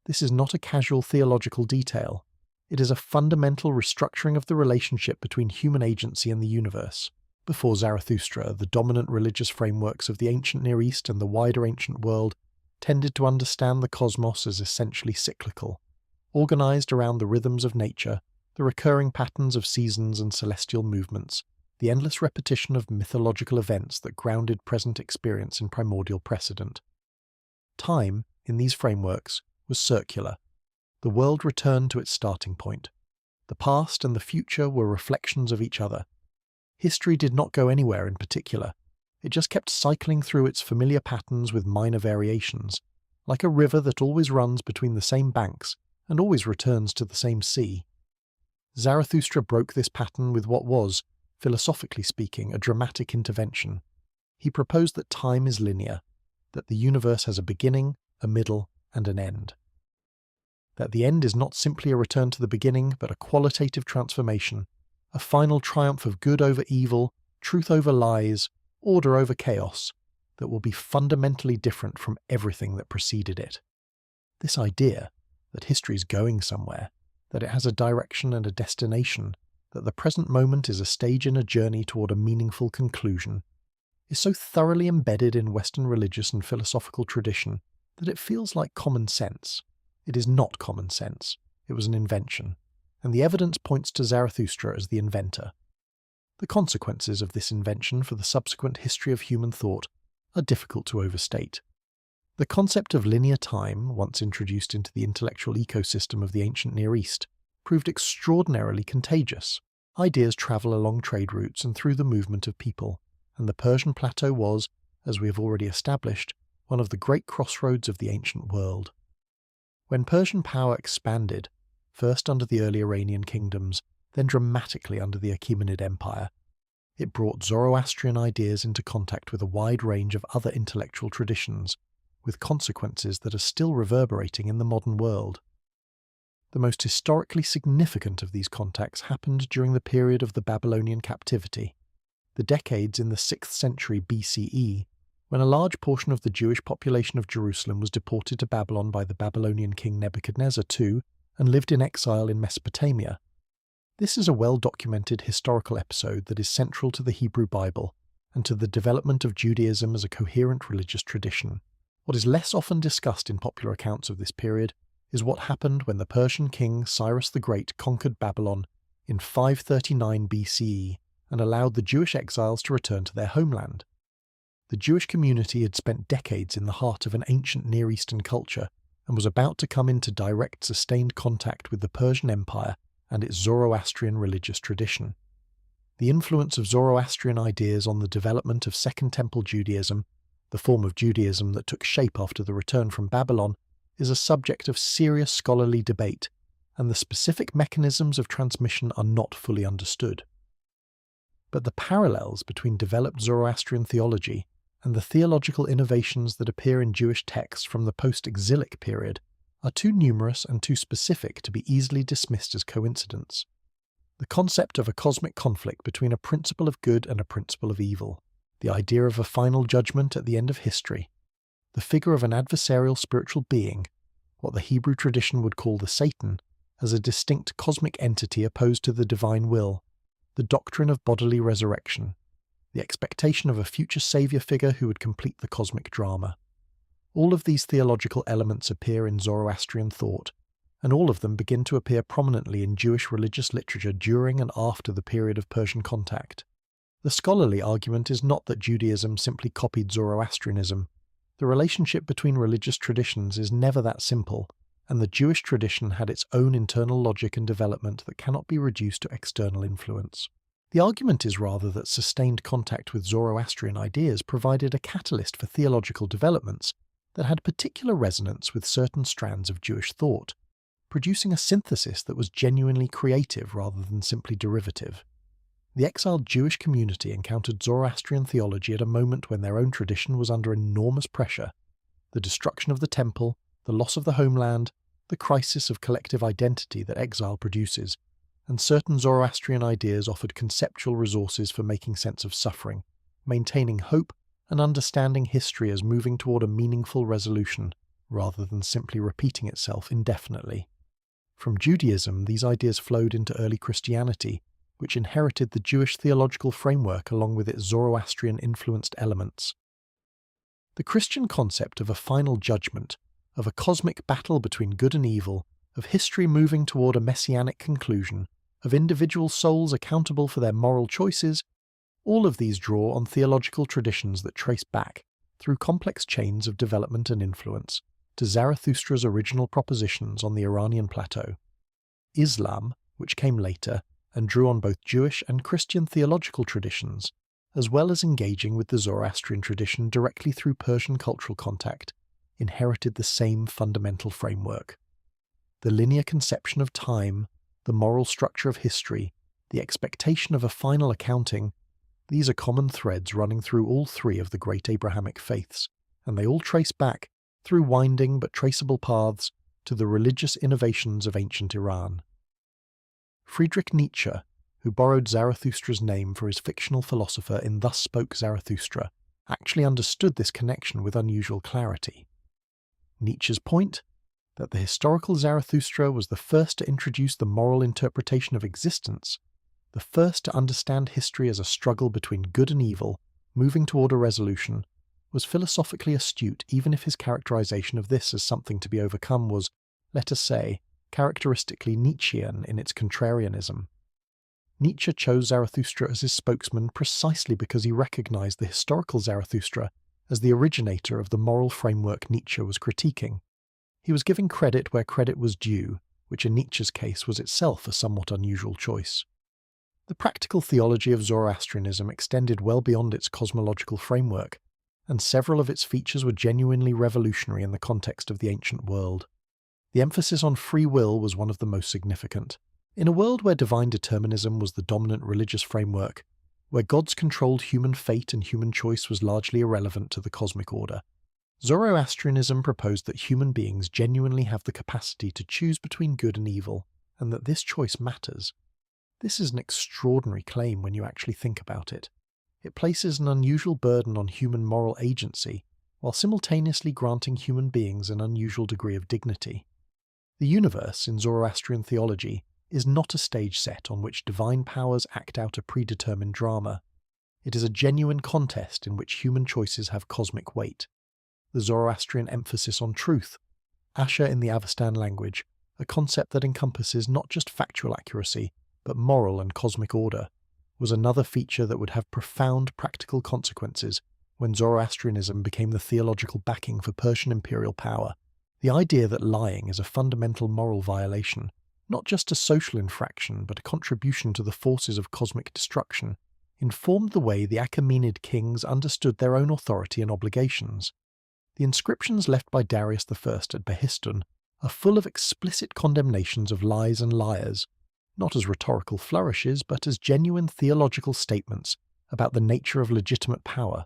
This is not a casual theological detail. It is a fundamental restructuring of the relationship between human agency and the universe. Before Zarathustra, the dominant religious frameworks of the ancient Near East and the wider ancient world tended to understand the cosmos as essentially cyclical, organized around the rhythms of nature, the recurring patterns of seasons and celestial movements, the endless repetition of mythological events that grounded present experience in primordial precedent. Time, in these frameworks, was circular. The world returned to its starting point. The past and the future were reflections of each other. History did not go anywhere in particular. It just kept cycling through its familiar patterns with minor variations, like a river that always runs between the same banks and always returns to the same sea. Zarathustra broke this pattern with what was, philosophically speaking, a dramatic intervention. He proposed that time is linear, that the universe has a beginning, a middle, and an end. That the end is not simply a return to the beginning, but a qualitative transformation, a final triumph of good over evil, truth over lies, order over chaos, that will be fundamentally different from everything that preceded it. This idea that history is going somewhere, that it has a direction and a destination, that the present moment is a stage in a journey toward a meaningful conclusion, is so thoroughly embedded in Western religious and philosophical tradition that it feels like common sense. It is not common sense. It was an invention, and the evidence points to Zarathustra as the inventor. The consequences of this invention for the subsequent history of human thought are difficult to overstate. The concept of linear time, once introduced into the intellectual ecosystem of the ancient Near East, proved extraordinarily contagious. Ideas travel along trade routes and through the movement of people, and the Persian plateau was, as we have already established, one of the great crossroads of the ancient world. When Persian power expanded, first under the early Iranian kingdoms, then dramatically under the Achaemenid Empire, it brought Zoroastrian ideas into contact with a wide range of other intellectual traditions, with consequences that are still reverberating in the modern world. The most historically significant of these contacts happened during the period of the Babylonian captivity, the decades in the 6th century BCE, when a large portion of the Jewish population of Jerusalem was deported to Babylon by the Babylonian king Nebuchadnezzar II and lived in exile in Mesopotamia. This is a well-documented historical episode that is central to the Hebrew Bible and to the development of Judaism as a coherent religious tradition. What is less often discussed in popular accounts of this period is what happened when the Persian king Cyrus the Great conquered Babylon in 539 BCE and allowed the Jewish exiles to return to their homeland. The Jewish community had spent decades in the heart of an ancient Near Eastern culture and was about to come into direct, sustained contact with the Persian Empire and its Zoroastrian religious tradition. The influence of Zoroastrian ideas on the development of Second Temple Judaism, the form of Judaism that took shape after the return from Babylon, is a subject of serious scholarly debate, and the specific mechanisms of transmission are not fully understood. But the parallels between developed Zoroastrian theology and the theological innovations that appear in Jewish texts from the post-exilic period are too numerous and too specific to be easily dismissed as coincidence. The concept of a cosmic conflict between a principle of good and a principle of evil, the idea of a final judgment at the end of history, the figure of an adversarial spiritual being, what the Hebrew tradition would call the Satan, as a distinct cosmic entity opposed to the divine will, the doctrine of bodily resurrection, the expectation of a future saviour figure who would complete the cosmic drama. All of these theological elements appear in Zoroastrian thought, and all of them begin to appear prominently in Jewish religious literature during and after the period of Persian contact. The scholarly argument is not that Judaism simply copied Zoroastrianism. The relationship between religious traditions is never that simple, and the Jewish tradition had its own internal logic and development that cannot be reduced to external influence. The argument is rather that sustained contact with Zoroastrian ideas provided a catalyst for theological developments that had particular resonance with certain strands of Jewish thought, producing a synthesis that was genuinely creative rather than simply derivative. The exiled Jewish community encountered Zoroastrian theology at a moment when their own tradition was under enormous pressure. The destruction of the temple, the loss of the homeland, the crisis of collective identity that exile produces, and certain Zoroastrian ideas offered conceptual resources for making sense of suffering, maintaining hope, and understanding history as moving toward a meaningful resolution, rather than simply repeating itself indefinitely. From Judaism, these ideas flowed into early Christianity, which inherited the Jewish theological framework along with its Zoroastrian-influenced elements. The Christian concept of a final judgment, of a cosmic battle between good and evil, of history moving toward a messianic conclusion, of individual souls accountable for their moral choices, all of these draw on theological traditions that trace back, through complex chains of development and influence, to Zarathustra's original propositions on the Iranian plateau. Islam, which came later, and drew on both Jewish and Christian theological traditions, as well as engaging with the Zoroastrian tradition directly through Persian cultural contact, inherited the same fundamental framework. The linear conception of time, the moral structure of history, the expectation of a final accounting, these are common threads running through all three of the great Abrahamic faiths, and they all trace back, through winding but traceable paths, to the religious innovations of ancient Iran. Friedrich Nietzsche, who borrowed Zarathustra's name for his fictional philosopher in Thus Spoke Zarathustra, actually understood this connection with unusual clarity. Nietzsche's point, that the historical Zarathustra was the first to introduce the moral interpretation of existence, the first to understand history as a struggle between good and evil, moving toward a resolution, was philosophically astute even if his characterization of this as something to be overcome was, let us say, characteristically Nietzschean in its contrarianism. Nietzsche chose Zarathustra as his spokesman precisely because he recognized the historical Zarathustra as the originator of the moral framework Nietzsche was critiquing. He was giving credit where credit was due, which in Nietzsche's case was itself a somewhat unusual choice. The practical theology of Zoroastrianism extended well beyond its cosmological framework, and several of its features were genuinely revolutionary in the context of the ancient world. The emphasis on free will was one of the most significant. In a world where divine determinism was the dominant religious framework, where gods controlled human fate and human choice was largely irrelevant to the cosmic order, Zoroastrianism proposed that human beings genuinely have the capacity to choose between good and evil, and that this choice matters. This is an extraordinary claim when you actually think about it. It places an unusual burden on human moral agency, while simultaneously granting human beings an unusual degree of dignity. The universe, in Zoroastrian theology, is not a stage set on which divine powers act out a predetermined drama. It is a genuine contest in which human choices have cosmic weight. The Zoroastrian emphasis on truth, Asher in the Avestan language, a concept that encompasses not just factual accuracy, but moral and cosmic order, was another feature that would have profound practical consequences when Zoroastrianism became the theological backing for Persian imperial power. The idea that lying is a fundamental moral violation, not just a social infraction but a contribution to the forces of cosmic destruction, informed the way the Achaemenid kings understood their own authority and obligations. The inscriptions left by Darius I at Behistun are full of explicit condemnations of lies and liars, not as rhetorical flourishes but as genuine theological statements about the nature of legitimate power.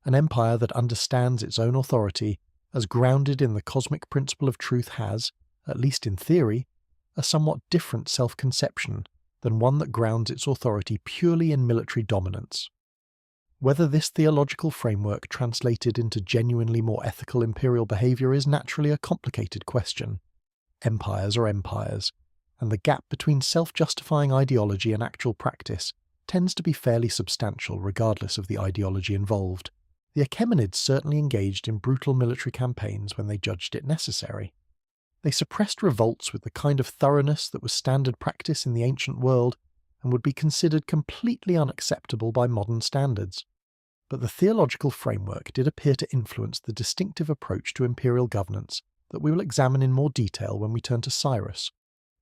An empire that understands its own authority as grounded in the cosmic principle of truth has, at least in theory, a somewhat different self-conception than one that grounds its authority purely in military dominance. Whether this theological framework translated into genuinely more ethical imperial behavior is naturally a complicated question. Empires are empires, and the gap between self-justifying ideology and actual practice tends to be fairly substantial regardless of the ideology involved. The Achaemenids certainly engaged in brutal military campaigns when they judged it necessary. They suppressed revolts with the kind of thoroughness that was standard practice in the ancient world and would be considered completely unacceptable by modern standards. But the theological framework did appear to influence the distinctive approach to imperial governance that we will examine in more detail when we turn to Cyrus,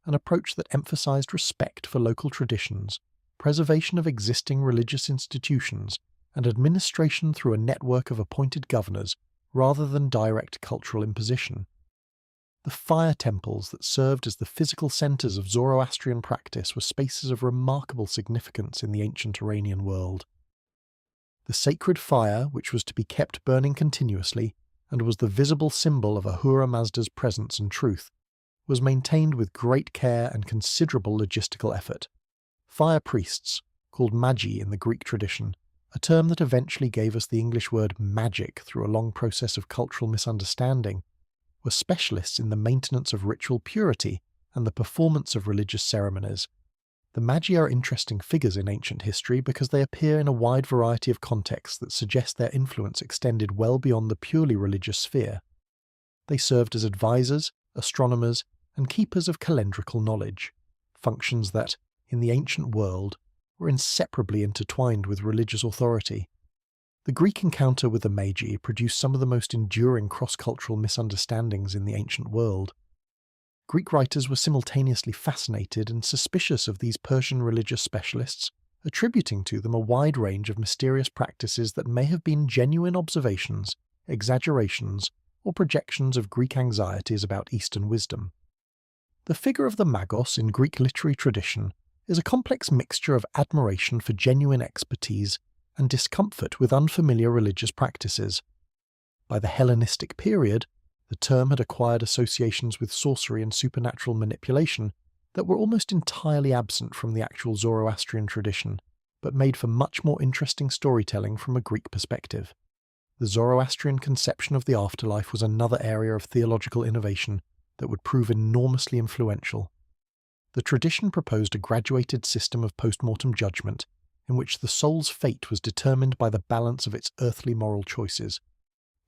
an approach that emphasized respect for local traditions, preservation of existing religious institutions, and administration through a network of appointed governors rather than direct cultural imposition. The fire temples that served as the physical centers of Zoroastrian practice were spaces of remarkable significance in the ancient Iranian world. The sacred fire, which was to be kept burning continuously and was the visible symbol of Ahura Mazda's presence and truth, was maintained with great care and considerable logistical effort. Fire priests, called magi in the Greek tradition, a term that eventually gave us the English word magic through a long process of cultural misunderstanding, were specialists in the maintenance of ritual purity and the performance of religious ceremonies. The magi are interesting figures in ancient history because they appear in a wide variety of contexts that suggest their influence extended well beyond the purely religious sphere. They served as advisors, astronomers, and keepers of calendrical knowledge, functions that, in the ancient world, were inseparably intertwined with religious authority. The Greek encounter with the Magi produced some of the most enduring cross-cultural misunderstandings in the ancient world. Greek writers were simultaneously fascinated and suspicious of these Persian religious specialists, attributing to them a wide range of mysterious practices that may have been genuine observations, exaggerations, or projections of Greek anxieties about Eastern wisdom. The figure of the Magos in Greek literary tradition is a complex mixture of admiration for genuine expertise and discomfort with unfamiliar religious practices. By the Hellenistic period, the term had acquired associations with sorcery and supernatural manipulation that were almost entirely absent from the actual Zoroastrian tradition, but made for much more interesting storytelling from a Greek perspective. The Zoroastrian conception of the afterlife was another area of theological innovation that would prove enormously influential. The tradition proposed a graduated system of post-mortem judgment in which the soul's fate was determined by the balance of its earthly moral choices.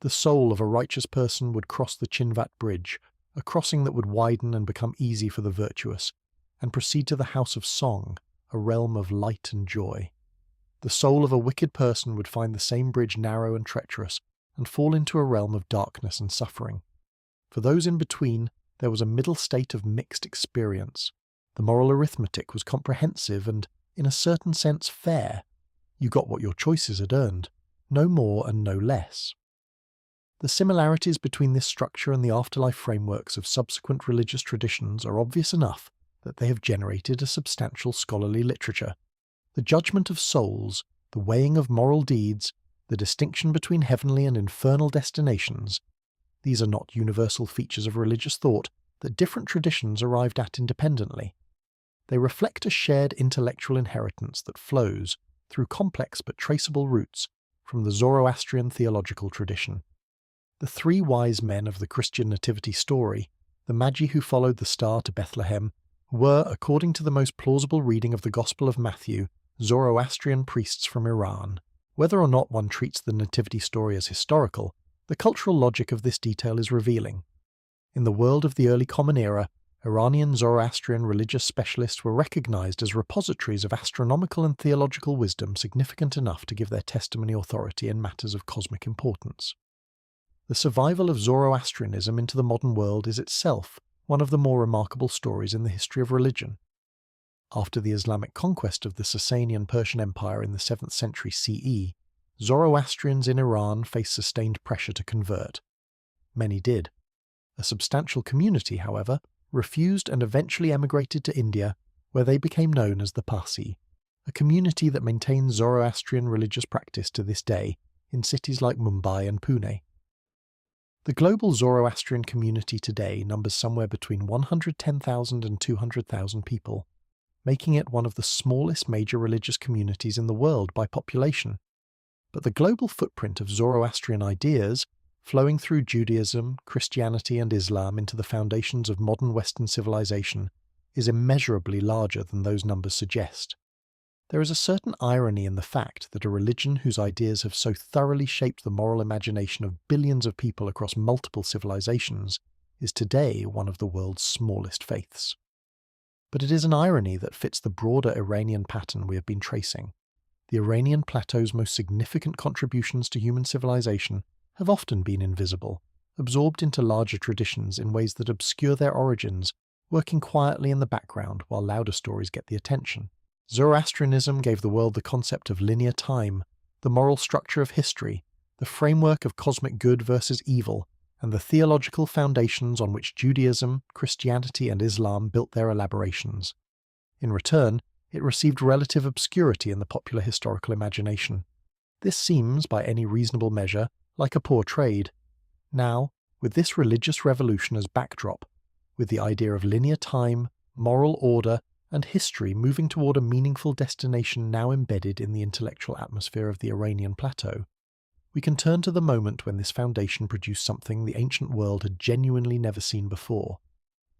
The soul of a righteous person would cross the Chinvat Bridge, a crossing that would widen and become easy for the virtuous, and proceed to the House of Song, a realm of light and joy. The soul of a wicked person would find the same bridge narrow and treacherous, and fall into a realm of darkness and suffering. For those in between, there was a middle state of mixed experience. The moral arithmetic was comprehensive and, in a certain sense, fair. You got what your choices had earned, no more and no less. The similarities between this structure and the afterlife frameworks of subsequent religious traditions are obvious enough that they have generated a substantial scholarly literature. The judgment of souls, the weighing of moral deeds, the distinction between heavenly and infernal destinations, these are not universal features of religious thought that different traditions arrived at independently. They reflect a shared intellectual inheritance that flows, through complex but traceable roots, from the Zoroastrian theological tradition. The three wise men of the Christian nativity story, the Magi who followed the star to Bethlehem, were, according to the most plausible reading of the Gospel of Matthew, Zoroastrian priests from Iran. Whether or not one treats the nativity story as historical, the cultural logic of this detail is revealing. In the world of the early Common Era, Iranian Zoroastrian religious specialists were recognized as repositories of astronomical and theological wisdom significant enough to give their testimony authority in matters of cosmic importance. The survival of Zoroastrianism into the modern world is itself one of the more remarkable stories in the history of religion. After the Islamic conquest of the Sasanian Persian Empire in the 7th century CE, Zoroastrians in Iran faced sustained pressure to convert. Many did. A substantial community, however, refused and eventually emigrated to India, where they became known as the Parsi, a community that maintains Zoroastrian religious practice to this day in cities like Mumbai and Pune. The global Zoroastrian community today numbers somewhere between 110,000 and 200,000 people, making it one of the smallest major religious communities in the world by population. But the global footprint of Zoroastrian ideas, flowing through Judaism, Christianity and Islam into the foundations of modern Western civilization, is immeasurably larger than those numbers suggest. There is a certain irony in the fact that a religion whose ideas have so thoroughly shaped the moral imagination of billions of people across multiple civilizations is today one of the world's smallest faiths. But it is an irony that fits the broader Iranian pattern we have been tracing. The Iranian plateau's most significant contributions to human civilization have often been invisible, absorbed into larger traditions in ways that obscure their origins, working quietly in the background while louder stories get the attention. Zoroastrianism gave the world the concept of linear time, the moral structure of history, the framework of cosmic good versus evil, and the theological foundations on which Judaism, Christianity and Islam built their elaborations. In return, it received relative obscurity in the popular historical imagination. This seems, by any reasonable measure, like a poor trade. Now, with this religious revolution as backdrop, with the idea of linear time, moral order, and history moving toward a meaningful destination now embedded in the intellectual atmosphere of the Iranian plateau, we can turn to the moment when this foundation produced something the ancient world had genuinely never seen before,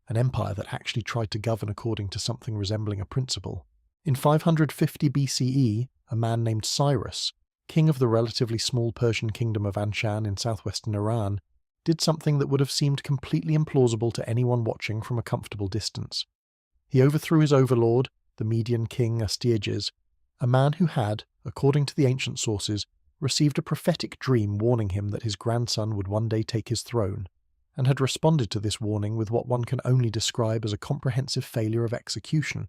an empire that actually tried to govern according to something resembling a principle. In 550 BCE, a man named Cyrus, king of the relatively small Persian kingdom of Anshan in southwestern Iran, did something that would have seemed completely implausible to anyone watching from a comfortable distance. He overthrew his overlord, the Median king Astyages, a man who had, according to the ancient sources, received a prophetic dream warning him that his grandson would one day take his throne, and had responded to this warning with what one can only describe as a comprehensive failure of execution.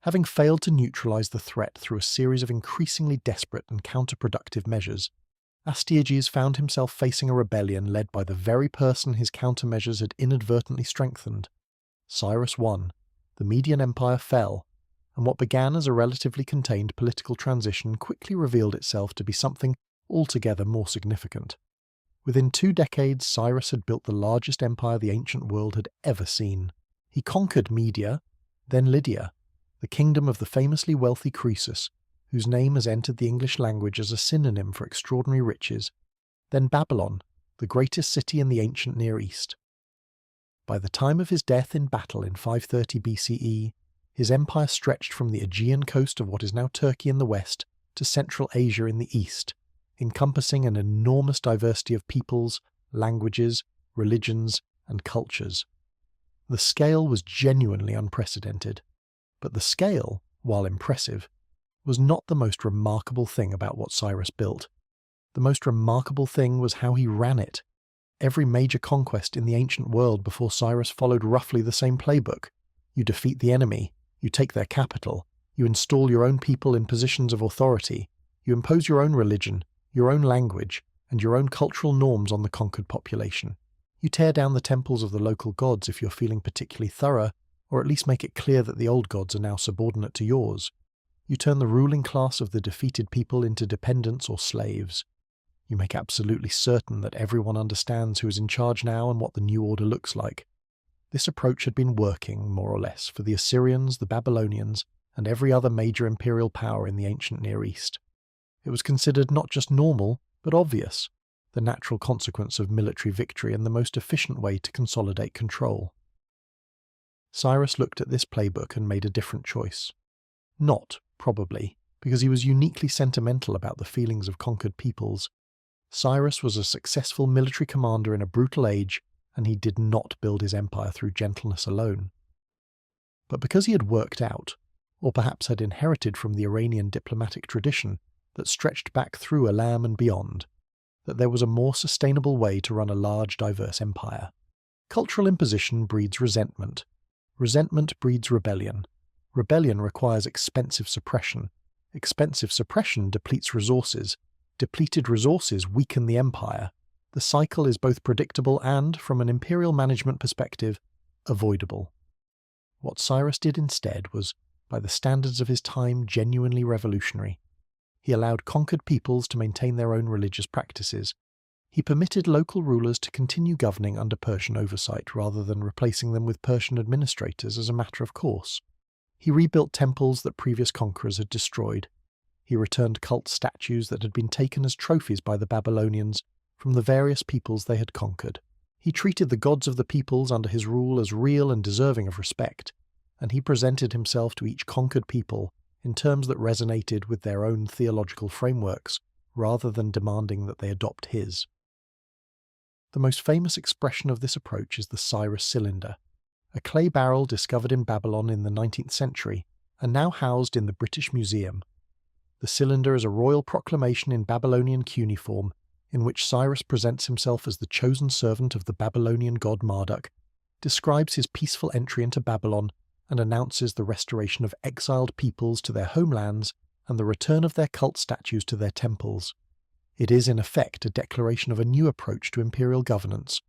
Having failed to neutralize the threat through a series of increasingly desperate and counterproductive measures, Astyages found himself facing a rebellion led by the very person his countermeasures had inadvertently strengthened. Cyrus won, the Median Empire fell, and what began as a relatively contained political transition quickly revealed itself to be something altogether more significant. Within 2 decades, Cyrus had built the largest empire the ancient world had ever seen. He conquered Media, Then Lydia, the kingdom of the famously wealthy Croesus, whose name has entered the English language as a synonym for extraordinary riches. Then Babylon, the greatest city in the ancient Near East. By the time of his death in battle in 530 BCE, his empire stretched from the Aegean coast of what is now Turkey in the west to Central Asia in the east, encompassing an enormous diversity of peoples, languages, religions, and cultures. The scale was genuinely unprecedented, but the scale, while impressive, was not the most remarkable thing about what Cyrus built. The most remarkable thing was how he ran it. Every major conquest in the ancient world before Cyrus followed roughly the same playbook. You defeat the enemy, you take their capital, you install your own people in positions of authority, you impose your own religion, your own language, and your own cultural norms on the conquered population. You tear down the temples of the local gods if you're feeling particularly thorough, or at least make it clear that the old gods are now subordinate to yours. You turn the ruling class of the defeated people into dependents or slaves. You make absolutely certain that everyone understands who is in charge now and what the new order looks like. This approach had been working, more or less, for the Assyrians, the Babylonians, and every other major imperial power in the ancient Near East. It was considered not just normal, but obvious, the natural consequence of military victory and the most efficient way to consolidate control. Cyrus looked at this playbook and made a different choice. Not, probably, because he was uniquely sentimental about the feelings of conquered peoples. Cyrus was a successful military commander in a brutal age, and he did not build his empire through gentleness alone. But because he had worked out, or perhaps had inherited from the Iranian diplomatic tradition that stretched back through Elam and beyond, that there was a more sustainable way to run a large, diverse empire. Cultural imposition breeds resentment. Resentment breeds rebellion. Rebellion requires expensive suppression. Expensive suppression depletes resources. Depleted resources weaken the empire. The cycle is both predictable and, from an imperial management perspective, avoidable. What Cyrus did instead was, by the standards of his time, genuinely revolutionary. He allowed conquered peoples to maintain their own religious practices. He permitted local rulers to continue governing under Persian oversight rather than replacing them with Persian administrators as a matter of course. He rebuilt temples that previous conquerors had destroyed. He returned cult statues that had been taken as trophies by the Babylonians from the various peoples they had conquered. He treated the gods of the peoples under his rule as real and deserving of respect, and he presented himself to each conquered people in terms that resonated with their own theological frameworks, rather than demanding that they adopt his. The most famous expression of this approach is the Cyrus cylinder, a clay barrel discovered in Babylon in the 19th century and now housed in the British Museum. The cylinder is a royal proclamation in Babylonian cuneiform, in which Cyrus presents himself as the chosen servant of the Babylonian god Marduk, describes his peaceful entry into Babylon, and announces the restoration of exiled peoples to their homelands and the return of their cult statues to their temples. It is in effect a declaration of a new approach to imperial governance,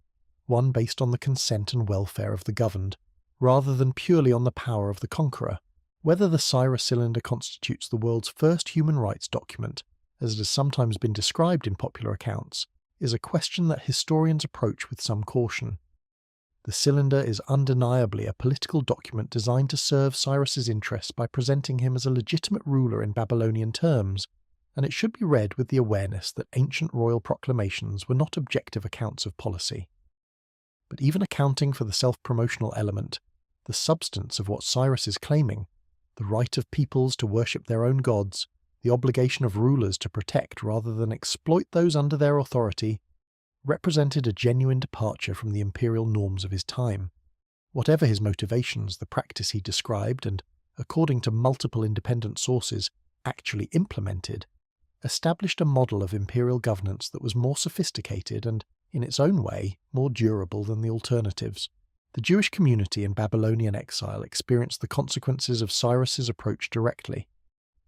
one based on the consent and welfare of the governed, rather than purely on the power of the conqueror. Whether the Cyrus cylinder constitutes the world's first human rights document, as it has sometimes been described in popular accounts, is a question that historians approach with some caution. The cylinder is undeniably a political document designed to serve Cyrus's interests by presenting him as a legitimate ruler in Babylonian terms, and it should be read with the awareness that ancient royal proclamations were not objective accounts of policy. But even accounting for the self-promotional element, the substance of what Cyrus is claiming, the right of peoples to worship their own gods, the obligation of rulers to protect rather than exploit those under their authority, represented a genuine departure from the imperial norms of his time. Whatever his motivations, the practice he described and, according to multiple independent sources, actually implemented, established a model of imperial governance that was more sophisticated and, in its own way, more durable than the alternatives. The Jewish community in Babylonian exile experienced the consequences of Cyrus's approach directly.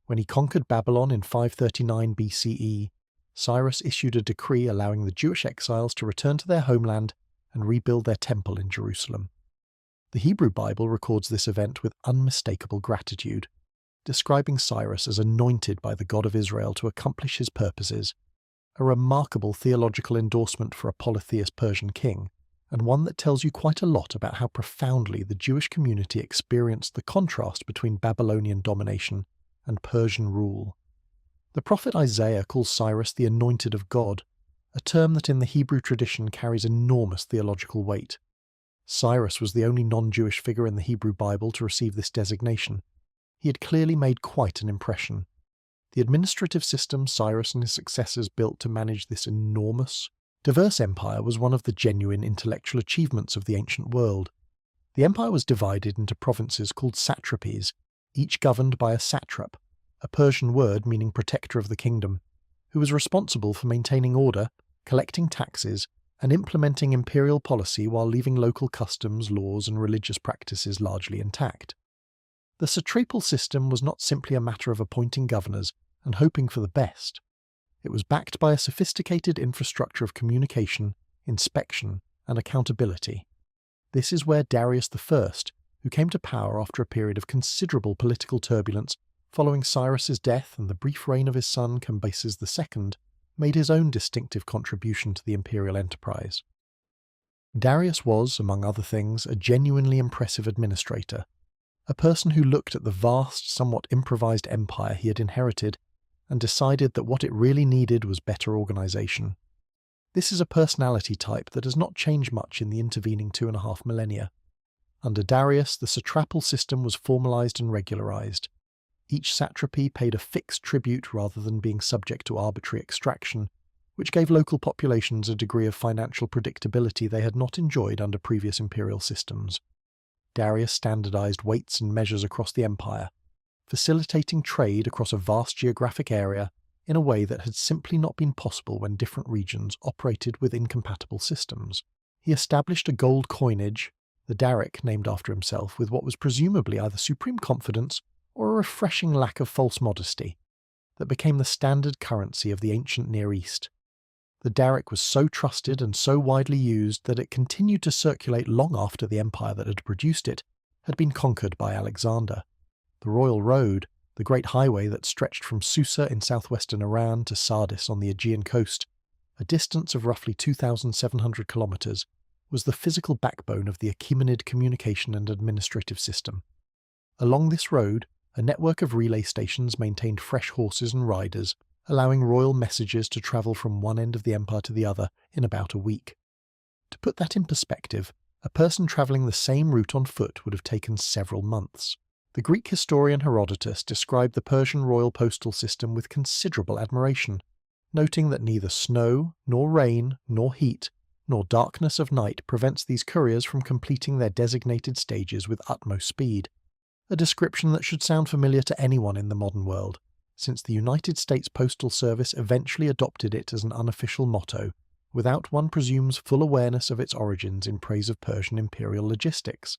When he conquered Babylon in 539 BCE, Cyrus issued a decree allowing the Jewish exiles to return to their homeland and rebuild their temple in Jerusalem. The Hebrew Bible records this event with unmistakable gratitude, describing Cyrus as anointed by the God of Israel to accomplish his purposes, a remarkable theological endorsement for a polytheist Persian king, and one that tells you quite a lot about how profoundly the Jewish community experienced the contrast between Babylonian domination and Persian rule. The prophet Isaiah calls Cyrus the anointed of God, a term that in the Hebrew tradition carries enormous theological weight. Cyrus was the only non-Jewish figure in the Hebrew Bible to receive this designation. He had clearly made quite an impression. The administrative system Cyrus and his successors built to manage this enormous, diverse empire was one of the genuine intellectual achievements of the ancient world. The empire was divided into provinces called satrapies, each governed by a satrap, a Persian word meaning protector of the kingdom, who was responsible for maintaining order, collecting taxes, and implementing imperial policy while leaving local customs, laws, and religious practices largely intact. The satrapal system was not simply a matter of appointing governors and hoping for the best. It was backed by a sophisticated infrastructure of communication, inspection, and accountability. This is where Darius I, who came to power after a period of considerable political turbulence following Cyrus's death and the brief reign of his son Cambyses II, made his own distinctive contribution to the imperial enterprise. Darius was, among other things, a genuinely impressive administrator, a person who looked at the vast, somewhat improvised empire he had inherited and decided that what it really needed was better organization. This is a personality type that has not changed much in the intervening 2.5 millennia. Under Darius, the satrapal system was formalized and regularized. Each satrapy paid a fixed tribute rather than being subject to arbitrary extraction, which gave local populations a degree of financial predictability they had not enjoyed under previous imperial systems. Darius standardized weights and measures across the empire, facilitating trade across a vast geographic area in a way that had simply not been possible when different regions operated with incompatible systems. He established a gold coinage, the daric named after himself, with what was presumably either supreme confidence or a refreshing lack of false modesty, that became the standard currency of the ancient Near East. The daric was so trusted and so widely used that it continued to circulate long after the empire that had produced it had been conquered by Alexander. The Royal Road, the great highway that stretched from Susa in southwestern Iran to Sardis on the Aegean coast, a distance of roughly 2,700 kilometers, was the physical backbone of the Achaemenid communication and administrative system. Along this road, a network of relay stations maintained fresh horses and riders, allowing royal messages to travel from one end of the empire to the other in about a week. To put that in perspective, a person travelling the same route on foot would have taken several months. The Greek historian Herodotus described the Persian royal postal system with considerable admiration, noting that neither snow, nor rain, nor heat, nor darkness of night prevents these couriers from completing their designated stages with utmost speed. A description that should sound familiar to anyone in the modern world, since the United States Postal Service eventually adopted it as an unofficial motto, without one presumes full awareness of its origins in praise of Persian imperial logistics.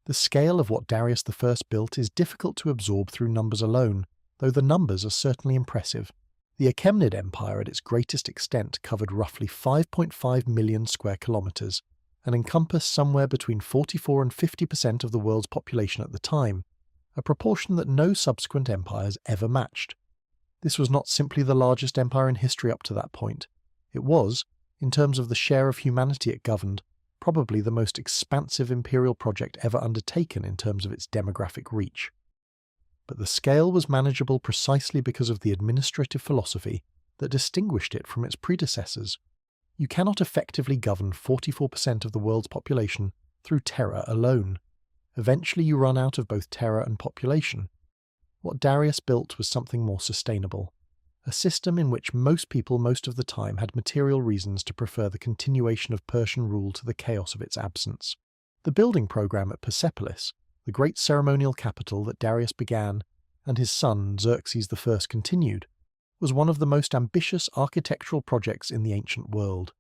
The scale of what Darius I built is difficult to absorb through numbers alone, though the numbers are certainly impressive. The Achaemenid Empire at its greatest extent covered roughly 5.5 million square kilometers, and encompassed somewhere between 44 and 50% of the world's population at the time, a proportion that no subsequent empire has ever matched. This was not simply the largest empire in history up to that point. It was, in terms of the share of humanity it governed, probably the most expansive imperial project ever undertaken in terms of its demographic reach. But the scale was manageable precisely because of the administrative philosophy that distinguished it from its predecessors. You cannot effectively govern 44% of the world's population through terror alone. Eventually you run out of both terror and population. What Darius built was something more sustainable, a system in which most people most of the time had material reasons to prefer the continuation of Persian rule to the chaos of its absence. The building program at Persepolis, the great ceremonial capital that Darius began and his son Xerxes I continued, was one of the most ambitious architectural projects in the ancient world.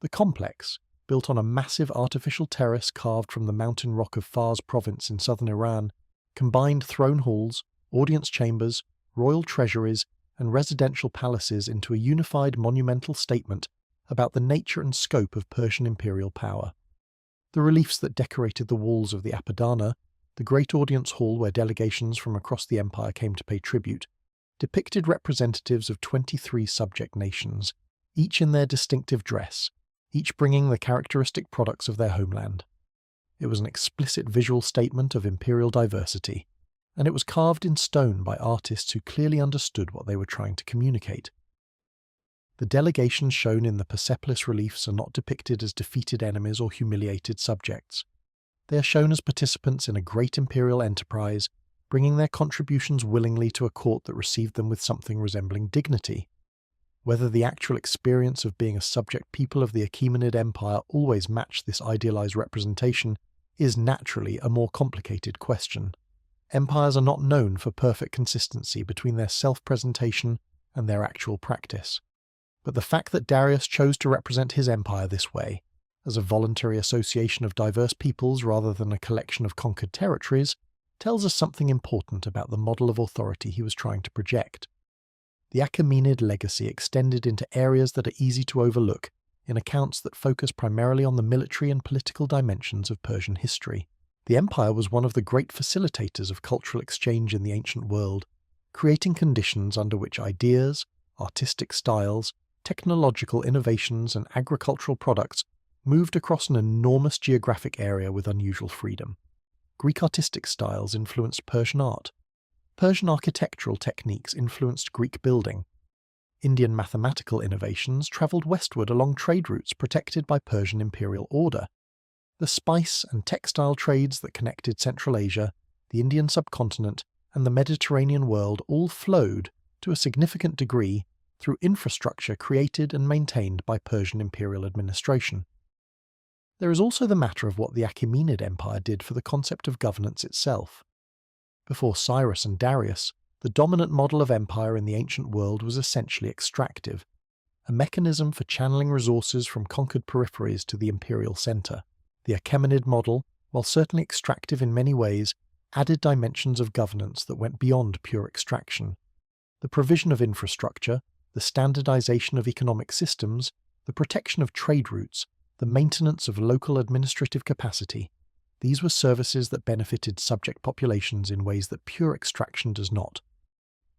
The complex, built on a massive artificial terrace carved from the mountain rock of Fars province in southern Iran, combined throne halls, audience chambers, royal treasuries, and residential palaces into a unified monumental statement about the nature and scope of Persian imperial power. The reliefs that decorated the walls of the Apadana, the great audience hall where delegations from across the empire came to pay tribute, depicted representatives of 23 subject nations, each in their distinctive dress, each bringing the characteristic products of their homeland. It was an explicit visual statement of imperial diversity, and it was carved in stone by artists who clearly understood what they were trying to communicate. The delegations shown in the Persepolis reliefs are not depicted as defeated enemies or humiliated subjects. They are shown as participants in a great imperial enterprise, bringing their contributions willingly to a court that received them with something resembling dignity. Whether the actual experience of being a subject people of the Achaemenid Empire always matched this idealized representation is naturally a more complicated question. Empires are not known for perfect consistency between their self-presentation and their actual practice. But the fact that Darius chose to represent his empire this way, as a voluntary association of diverse peoples rather than a collection of conquered territories, tells us something important about the model of authority he was trying to project. The Achaemenid legacy extended into areas that are easy to overlook in accounts that focus primarily on the military and political dimensions of Persian history. The empire was one of the great facilitators of cultural exchange in the ancient world, creating conditions under which ideas, artistic styles, technological innovations and agricultural products moved across an enormous geographic area with unusual freedom. Greek artistic styles influenced Persian art. Persian architectural techniques influenced Greek building. Indian mathematical innovations travelled westward along trade routes protected by Persian imperial order. The spice and textile trades that connected Central Asia, the Indian subcontinent, and the Mediterranean world all flowed, to a significant degree, through infrastructure created and maintained by Persian imperial administration. There is also the matter of what the Achaemenid Empire did for the concept of governance itself. Before Cyrus and Darius, the dominant model of empire in the ancient world was essentially extractive, a mechanism for channeling resources from conquered peripheries to the imperial centre. The Achaemenid model, while certainly extractive in many ways, added dimensions of governance that went beyond pure extraction. The provision of infrastructure, the standardization of economic systems, the protection of trade routes, the maintenance of local administrative capacity. These were services that benefited subject populations in ways that pure extraction does not.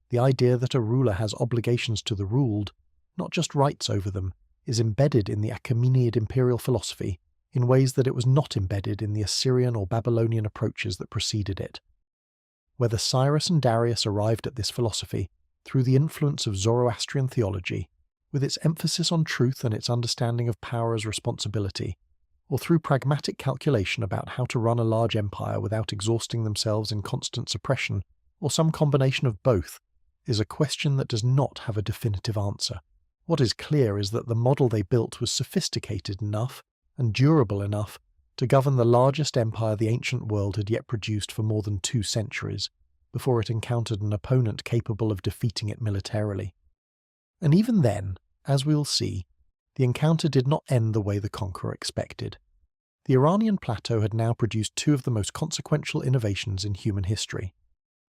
The idea that a ruler has obligations to the ruled, not just rights over them, is embedded in the Achaemenid imperial philosophy in ways that it was not embedded in the Assyrian or Babylonian approaches that preceded it. Whether Cyrus and Darius arrived at this philosophy through the influence of Zoroastrian theology, with its emphasis on truth and its understanding of power as responsibility, or through pragmatic calculation about how to run a large empire without exhausting themselves in constant suppression, or some combination of both, is a question that does not have a definitive answer. What is clear is that the model they built was sophisticated enough and durable enough to govern the largest empire the ancient world had yet produced for more than 2 centuries, before it encountered an opponent capable of defeating it militarily. And even then, as we'll see, the encounter did not end the way the conqueror expected. The Iranian plateau had now produced 2 of the most consequential innovations in human history: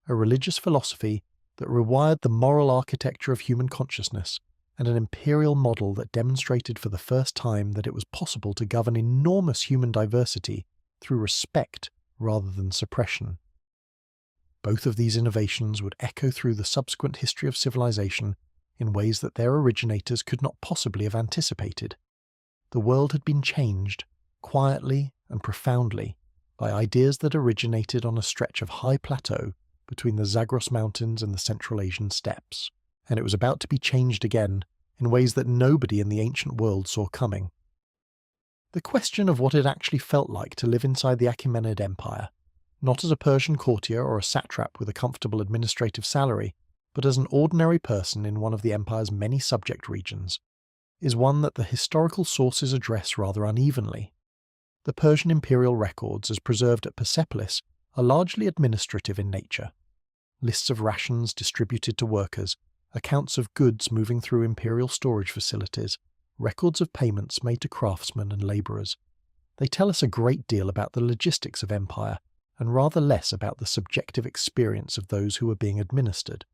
a religious philosophy that rewired the moral architecture of human consciousness, and an imperial model that demonstrated for the first time that it was possible to govern enormous human diversity through respect rather than suppression. Both of these innovations would echo through the subsequent history of civilization in ways that their originators could not possibly have anticipated. The world had been changed, quietly and profoundly, by ideas that originated on a stretch of high plateau between the Zagros Mountains and the Central Asian steppes, and it was about to be changed again in ways that nobody in the ancient world saw coming. The question of what it actually felt like to live inside the Achaemenid Empire, not as a Persian courtier or a satrap with a comfortable administrative salary, but as an ordinary person in one of the empire's many subject regions, is one that the historical sources address rather unevenly. The Persian imperial records, as preserved at Persepolis, are largely administrative in nature. Lists of rations distributed to workers, accounts of goods moving through imperial storage facilities, records of payments made to craftsmen and labourers. They tell us a great deal about the logistics of empire, and rather less about the subjective experience of those who were being administered.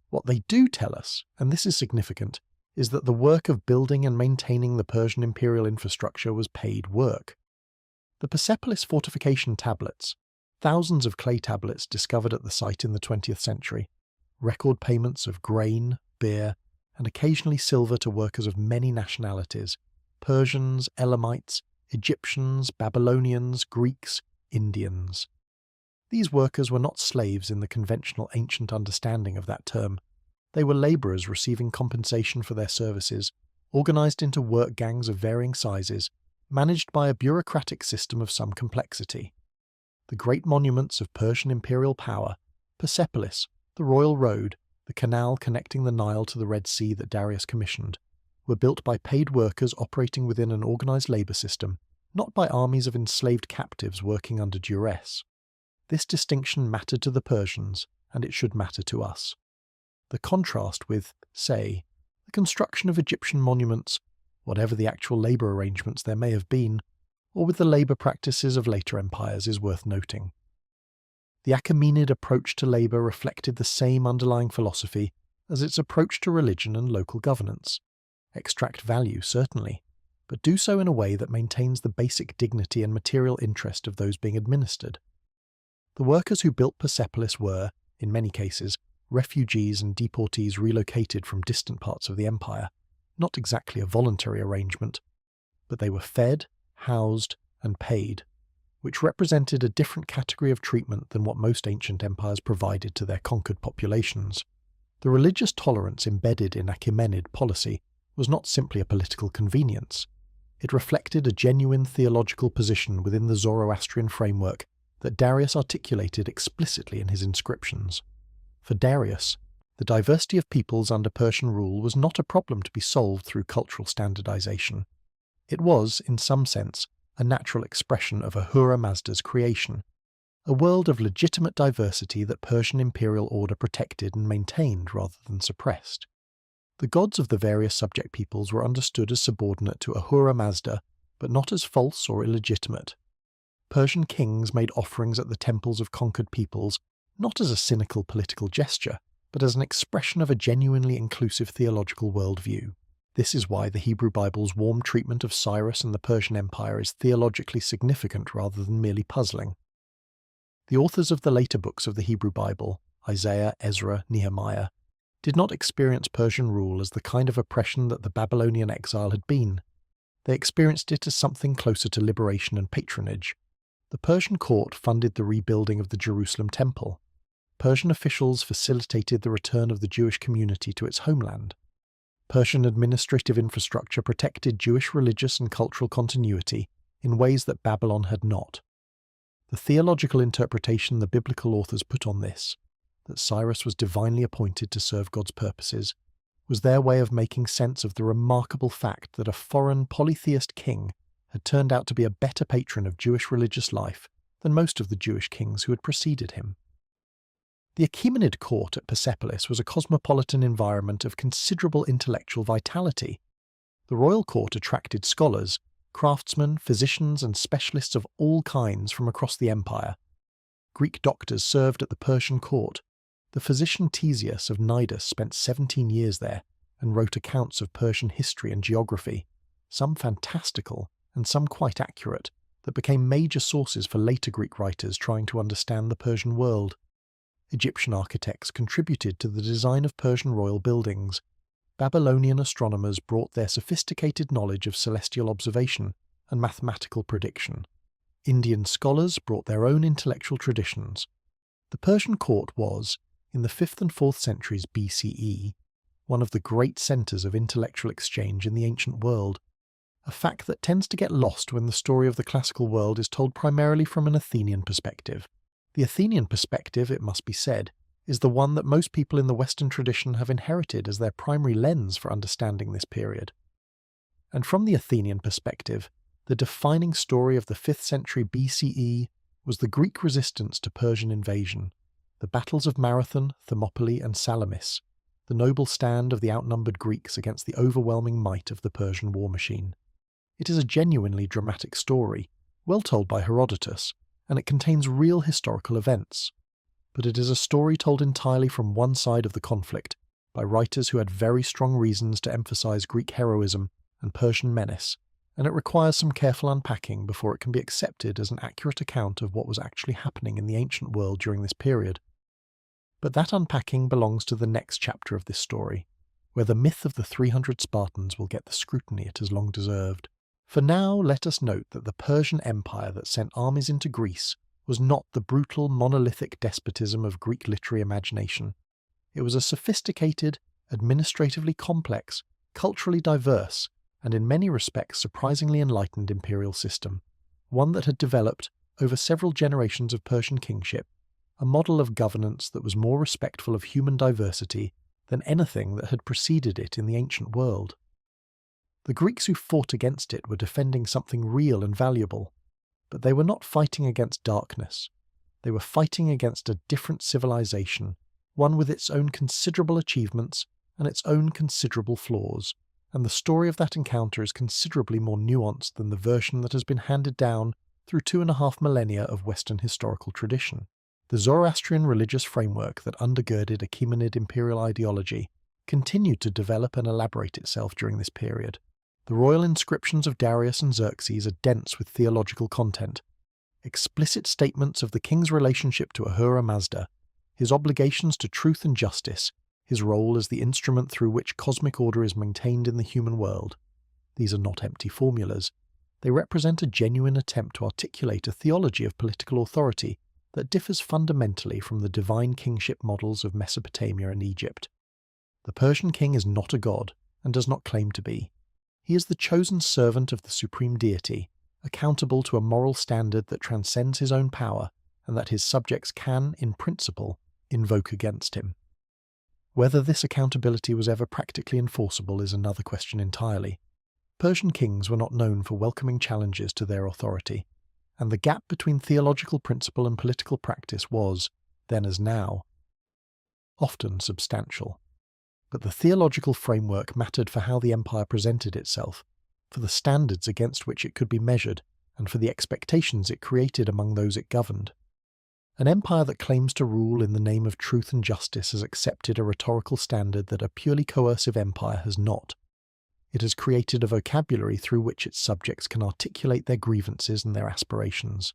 What they do tell us, and this is significant, is that the work of building and maintaining the Persian imperial infrastructure was paid work. The Persepolis fortification tablets, thousands of clay tablets discovered at the site in the 20th century, record payments of grain, beer, and occasionally silver to workers of many nationalities, Persians, Elamites, Egyptians, Babylonians, Greeks, Indians. These workers were not slaves in the conventional ancient understanding of that term. They were labourers receiving compensation for their services, organised into work gangs of varying sizes, managed by a bureaucratic system of some complexity. The great monuments of Persian imperial power, Persepolis, the Royal Road, the canal connecting the Nile to the Red Sea that Darius commissioned, were built by paid workers operating within an organised labour system, not by armies of enslaved captives working under duress. This distinction mattered to the Persians, and it should matter to us. The contrast with, say, the construction of Egyptian monuments, whatever the actual labour arrangements there may have been, or with the labour practices of later empires is worth noting. The Achaemenid approach to labour reflected the same underlying philosophy as its approach to religion and local governance. Extract value, certainly, but do so in a way that maintains the basic dignity and material interest of those being administered. The workers who built Persepolis were, in many cases, refugees and deportees relocated from distant parts of the empire, not exactly a voluntary arrangement, but they were fed, housed, and paid, which represented a different category of treatment than what most ancient empires provided to their conquered populations. The religious tolerance embedded in Achaemenid policy was not simply a political convenience. It reflected a genuine theological position within the Zoroastrian framework that Darius articulated explicitly in his inscriptions. For Darius, the diversity of peoples under Persian rule was not a problem to be solved through cultural standardization. It was, in some sense, a natural expression of Ahura Mazda's creation, a world of legitimate diversity that Persian imperial order protected and maintained rather than suppressed. The gods of the various subject peoples were understood as subordinate to Ahura Mazda, but not as false or illegitimate. Persian kings made offerings at the temples of conquered peoples, not as a cynical political gesture, but as an expression of a genuinely inclusive theological worldview. This is why the Hebrew Bible's warm treatment of Cyrus and the Persian Empire is theologically significant rather than merely puzzling. The authors of the later books of the Hebrew Bible, Isaiah, Ezra, Nehemiah, did not experience Persian rule as the kind of oppression that the Babylonian exile had been. They experienced it as something closer to liberation and patronage. The Persian court funded the rebuilding of the Jerusalem temple. Persian officials facilitated the return of the Jewish community to its homeland. Persian administrative infrastructure protected Jewish religious and cultural continuity in ways that Babylon had not. The theological interpretation the biblical authors put on this, that Cyrus was divinely appointed to serve God's purposes, was their way of making sense of the remarkable fact that a foreign polytheist king had turned out to be a better patron of Jewish religious life than most of the Jewish kings who had preceded him. The Achaemenid court at Persepolis was a cosmopolitan environment of considerable intellectual vitality. The royal court attracted scholars, craftsmen, physicians, and specialists of all kinds from across the empire. Greek doctors served at the Persian court. The physician Ctesias of Cnidus spent 17 years there and wrote accounts of Persian history and geography, some fantastical and some quite accurate, that became major sources for later Greek writers trying to understand the Persian world. Egyptian architects contributed to the design of Persian royal buildings. Babylonian astronomers brought their sophisticated knowledge of celestial observation and mathematical prediction. Indian scholars brought their own intellectual traditions. The Persian court was, in the 5th and 4th centuries BCE, one of the great centres of intellectual exchange in the ancient world, a fact that tends to get lost when the story of the classical world is told primarily from an Athenian perspective. The Athenian perspective, it must be said, is the one that most people in the Western tradition have inherited as their primary lens for understanding this period. And from the Athenian perspective, the defining story of the 5th century BCE was the Greek resistance to Persian invasion, the battles of Marathon, Thermopylae, and Salamis, the noble stand of the outnumbered Greeks against the overwhelming might of the Persian war machine. It is a genuinely dramatic story, well told by Herodotus, and it contains real historical events. But it is a story told entirely from one side of the conflict, by writers who had very strong reasons to emphasize Greek heroism and Persian menace, and it requires some careful unpacking before it can be accepted as an accurate account of what was actually happening in the ancient world during this period. But that unpacking belongs to the next chapter of this story, where the myth of the 300 Spartans will get the scrutiny it has long deserved. For now, let us note that the Persian Empire that sent armies into Greece was not the brutal monolithic despotism of Greek literary imagination. It was a sophisticated, administratively complex, culturally diverse, and in many respects surprisingly enlightened imperial system, one that had developed, over several generations of Persian kingship, a model of governance that was more respectful of human diversity than anything that had preceded it in the ancient world. The Greeks who fought against it were defending something real and valuable, but they were not fighting against darkness. They were fighting against a different civilization, one with its own considerable achievements and its own considerable flaws, and the story of that encounter is considerably more nuanced than the version that has been handed down through 2.5 millennia of Western historical tradition. The Zoroastrian religious framework that undergirded Achaemenid imperial ideology continued to develop and elaborate itself during this period. The royal inscriptions of Darius and Xerxes are dense with theological content. Explicit statements of the king's relationship to Ahura Mazda, his obligations to truth and justice, his role as the instrument through which cosmic order is maintained in the human world. These are not empty formulas. They represent a genuine attempt to articulate a theology of political authority that differs fundamentally from the divine kingship models of Mesopotamia and Egypt. The Persian king is not a god, and does not claim to be. He is the chosen servant of the supreme deity, accountable to a moral standard that transcends his own power and that his subjects can, in principle, invoke against him. Whether this accountability was ever practically enforceable is another question entirely. Persian kings were not known for welcoming challenges to their authority, and the gap between theological principle and political practice was, then as now, often substantial. But the theological framework mattered for how the empire presented itself, for the standards against which it could be measured, and for the expectations it created among those it governed. An empire that claims to rule in the name of truth and justice has accepted a rhetorical standard that a purely coercive empire has not. It has created a vocabulary through which its subjects can articulate their grievances and their aspirations.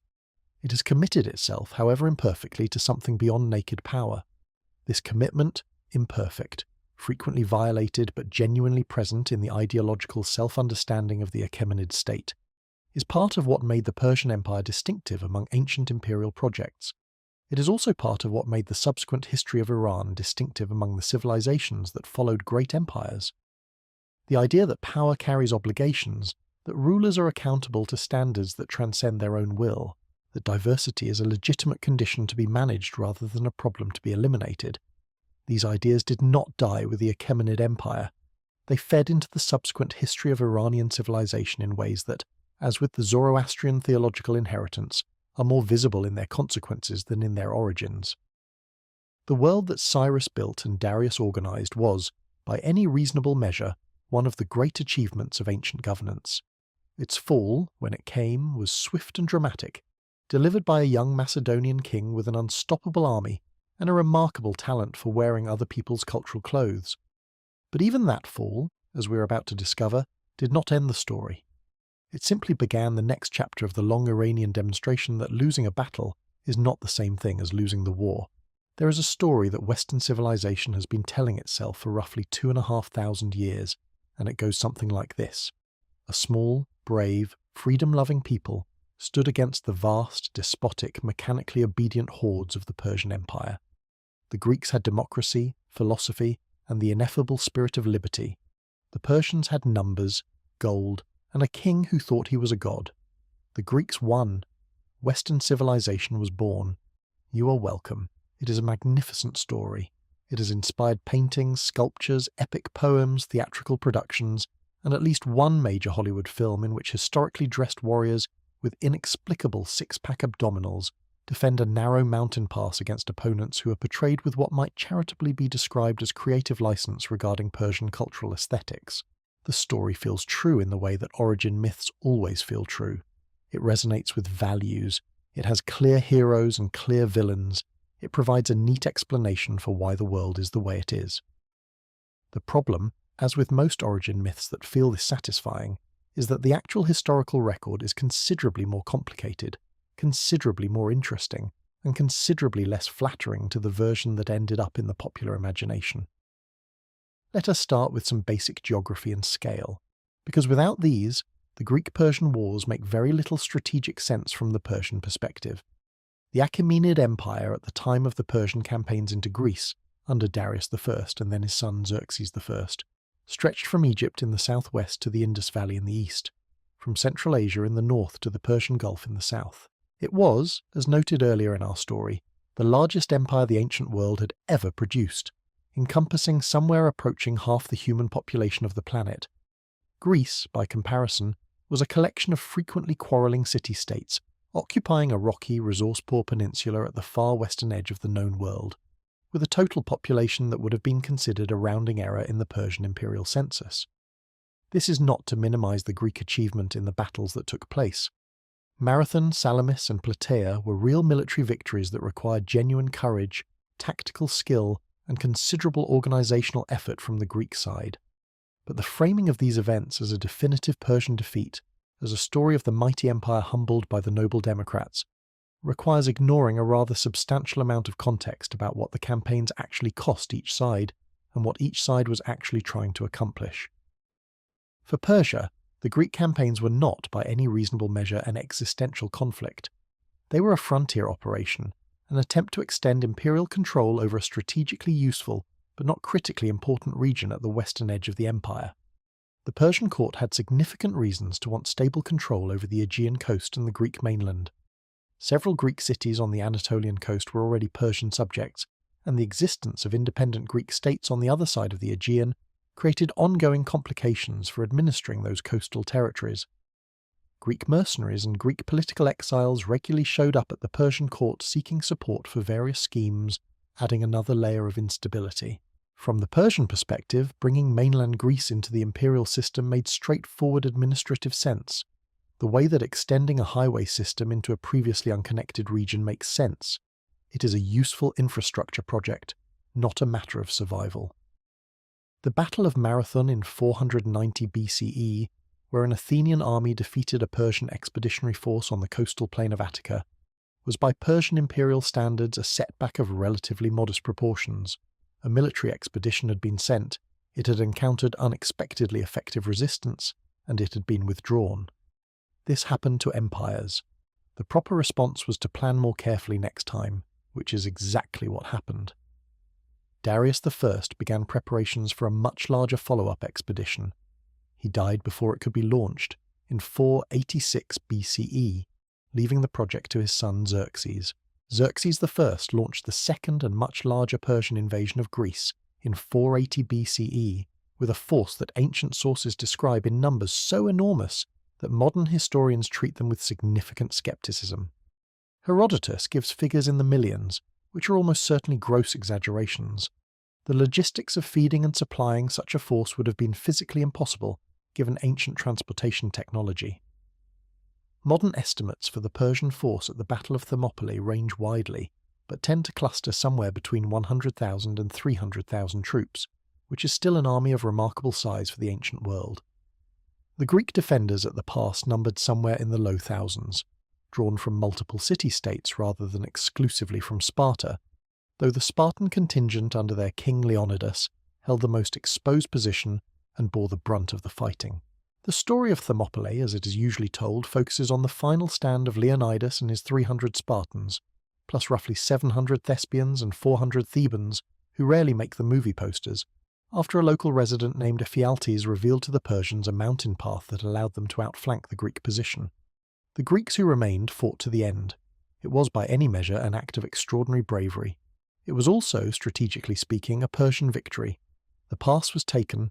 It has committed itself, however imperfectly, to something beyond naked power. This commitment, imperfect, frequently violated but genuinely present in the ideological self-understanding of the Achaemenid state, is part of what made the Persian Empire distinctive among ancient imperial projects. It is also part of what made the subsequent history of Iran distinctive among the civilizations that followed great empires. The idea that power carries obligations, that rulers are accountable to standards that transcend their own will, that diversity is a legitimate condition to be managed rather than a problem to be eliminated. These ideas did not die with the Achaemenid Empire. They fed into the subsequent history of Iranian civilization in ways that, as with the Zoroastrian theological inheritance, are more visible in their consequences than in their origins. The world that Cyrus built and Darius organized was, by any reasonable measure, one of the great achievements of ancient governance. Its fall, when it came, was swift and dramatic, delivered by a young Macedonian king with an unstoppable army and a remarkable talent for wearing other people's cultural clothes. But even that fall, as we are about to discover, did not end the story. It simply began the next chapter of the long Iranian demonstration that losing a battle is not the same thing as losing the war. There is a story that Western civilization has been telling itself for roughly 2,500 years, and it goes something like this. A small, brave, freedom-loving people stood against the vast, despotic, mechanically obedient hordes of the Persian Empire. The Greeks had democracy, philosophy, and the ineffable spirit of liberty. The Persians had numbers, gold, and a king who thought he was a god. The Greeks won. Western civilization was born. You are welcome. It is a magnificent story. It has inspired paintings, sculptures, epic poems, theatrical productions, and at least one major Hollywood film in which historically dressed warriors with inexplicable six-pack abdominals defend a narrow mountain pass against opponents who are portrayed with what might charitably be described as creative license regarding Persian cultural aesthetics. The story feels true in the way that origin myths always feel true. It resonates with values. It has clear heroes and clear villains. It provides a neat explanation for why the world is the way it is. The problem, as with most origin myths that feel this satisfying, is that the actual historical record is considerably more complicated, considerably more interesting, and considerably less flattering to the version that ended up in the popular imagination. Let us start with some basic geography and scale, because without these, the Greek-Persian wars make very little strategic sense from the Persian perspective. The Achaemenid Empire at the time of the Persian campaigns into Greece, under Darius I and then his son Xerxes I, stretched from Egypt in the southwest to the Indus Valley in the east, from Central Asia in the north to the Persian Gulf in the south. It was, as noted earlier in our story, the largest empire the ancient world had ever produced, encompassing somewhere approaching half the human population of the planet. Greece, by comparison, was a collection of frequently quarrelling city-states, occupying a rocky, resource-poor peninsula at the far western edge of the known world, with a total population that would have been considered a rounding error in the Persian imperial census. This is not to minimize the Greek achievement in the battles that took place. Marathon, Salamis, and Plataea were real military victories that required genuine courage, tactical skill, and considerable organizational effort from the Greek side. But the framing of these events as a definitive Persian defeat, as a story of the mighty empire humbled by the noble democrats, requires ignoring a rather substantial amount of context about what the campaigns actually cost each side and what each side was actually trying to accomplish. For Persia, the Greek campaigns were not, by any reasonable measure, an existential conflict. They were a frontier operation, an attempt to extend imperial control over a strategically useful but not critically important region at the western edge of the empire. The Persian court had significant reasons to want stable control over the Aegean coast and the Greek mainland. Several Greek cities on the Anatolian coast were already Persian subjects, and the existence of independent Greek states on the other side of the Aegean created ongoing complications for administering those coastal territories. Greek mercenaries and Greek political exiles regularly showed up at the Persian court seeking support for various schemes, adding another layer of instability. From the Persian perspective, bringing mainland Greece into the imperial system made straightforward administrative sense, the way that extending a highway system into a previously unconnected region makes sense. It is a useful infrastructure project, not a matter of survival. The Battle of Marathon in 490 BCE, where an Athenian army defeated a Persian expeditionary force on the coastal plain of Attica, was by Persian imperial standards a setback of relatively modest proportions. A military expedition had been sent, it had encountered unexpectedly effective resistance, and it had been withdrawn. This happened to empires. The proper response was to plan more carefully next time, which is exactly what happened. Darius I began preparations for a much larger follow-up expedition. He died before it could be launched, in 486 BCE, leaving the project to his son Xerxes. Xerxes I launched the second and much larger Persian invasion of Greece in 480 BCE, with a force that ancient sources describe in numbers so enormous that modern historians treat them with significant skepticism. Herodotus gives figures in the millions, which are almost certainly gross exaggerations. The logistics of feeding and supplying such a force would have been physically impossible, given ancient transportation technology. Modern estimates for the Persian force at the Battle of Thermopylae range widely, but tend to cluster somewhere between 100,000 and 300,000 troops, which is still an army of remarkable size for the ancient world. The Greek defenders at the pass numbered somewhere in the low thousands, drawn from multiple city-states rather than exclusively from Sparta, though the Spartan contingent under their king Leonidas held the most exposed position and bore the brunt of the fighting. The story of Thermopylae, as it is usually told, focuses on the final stand of Leonidas and his 300 Spartans, plus roughly 700 Thespians and 400 Thebans, who rarely make the movie posters, after a local resident named Ephialtes revealed to the Persians a mountain path that allowed them to outflank the Greek position. The Greeks who remained fought to the end. It was by any measure an act of extraordinary bravery. It was also, strategically speaking, a Persian victory. The pass was taken.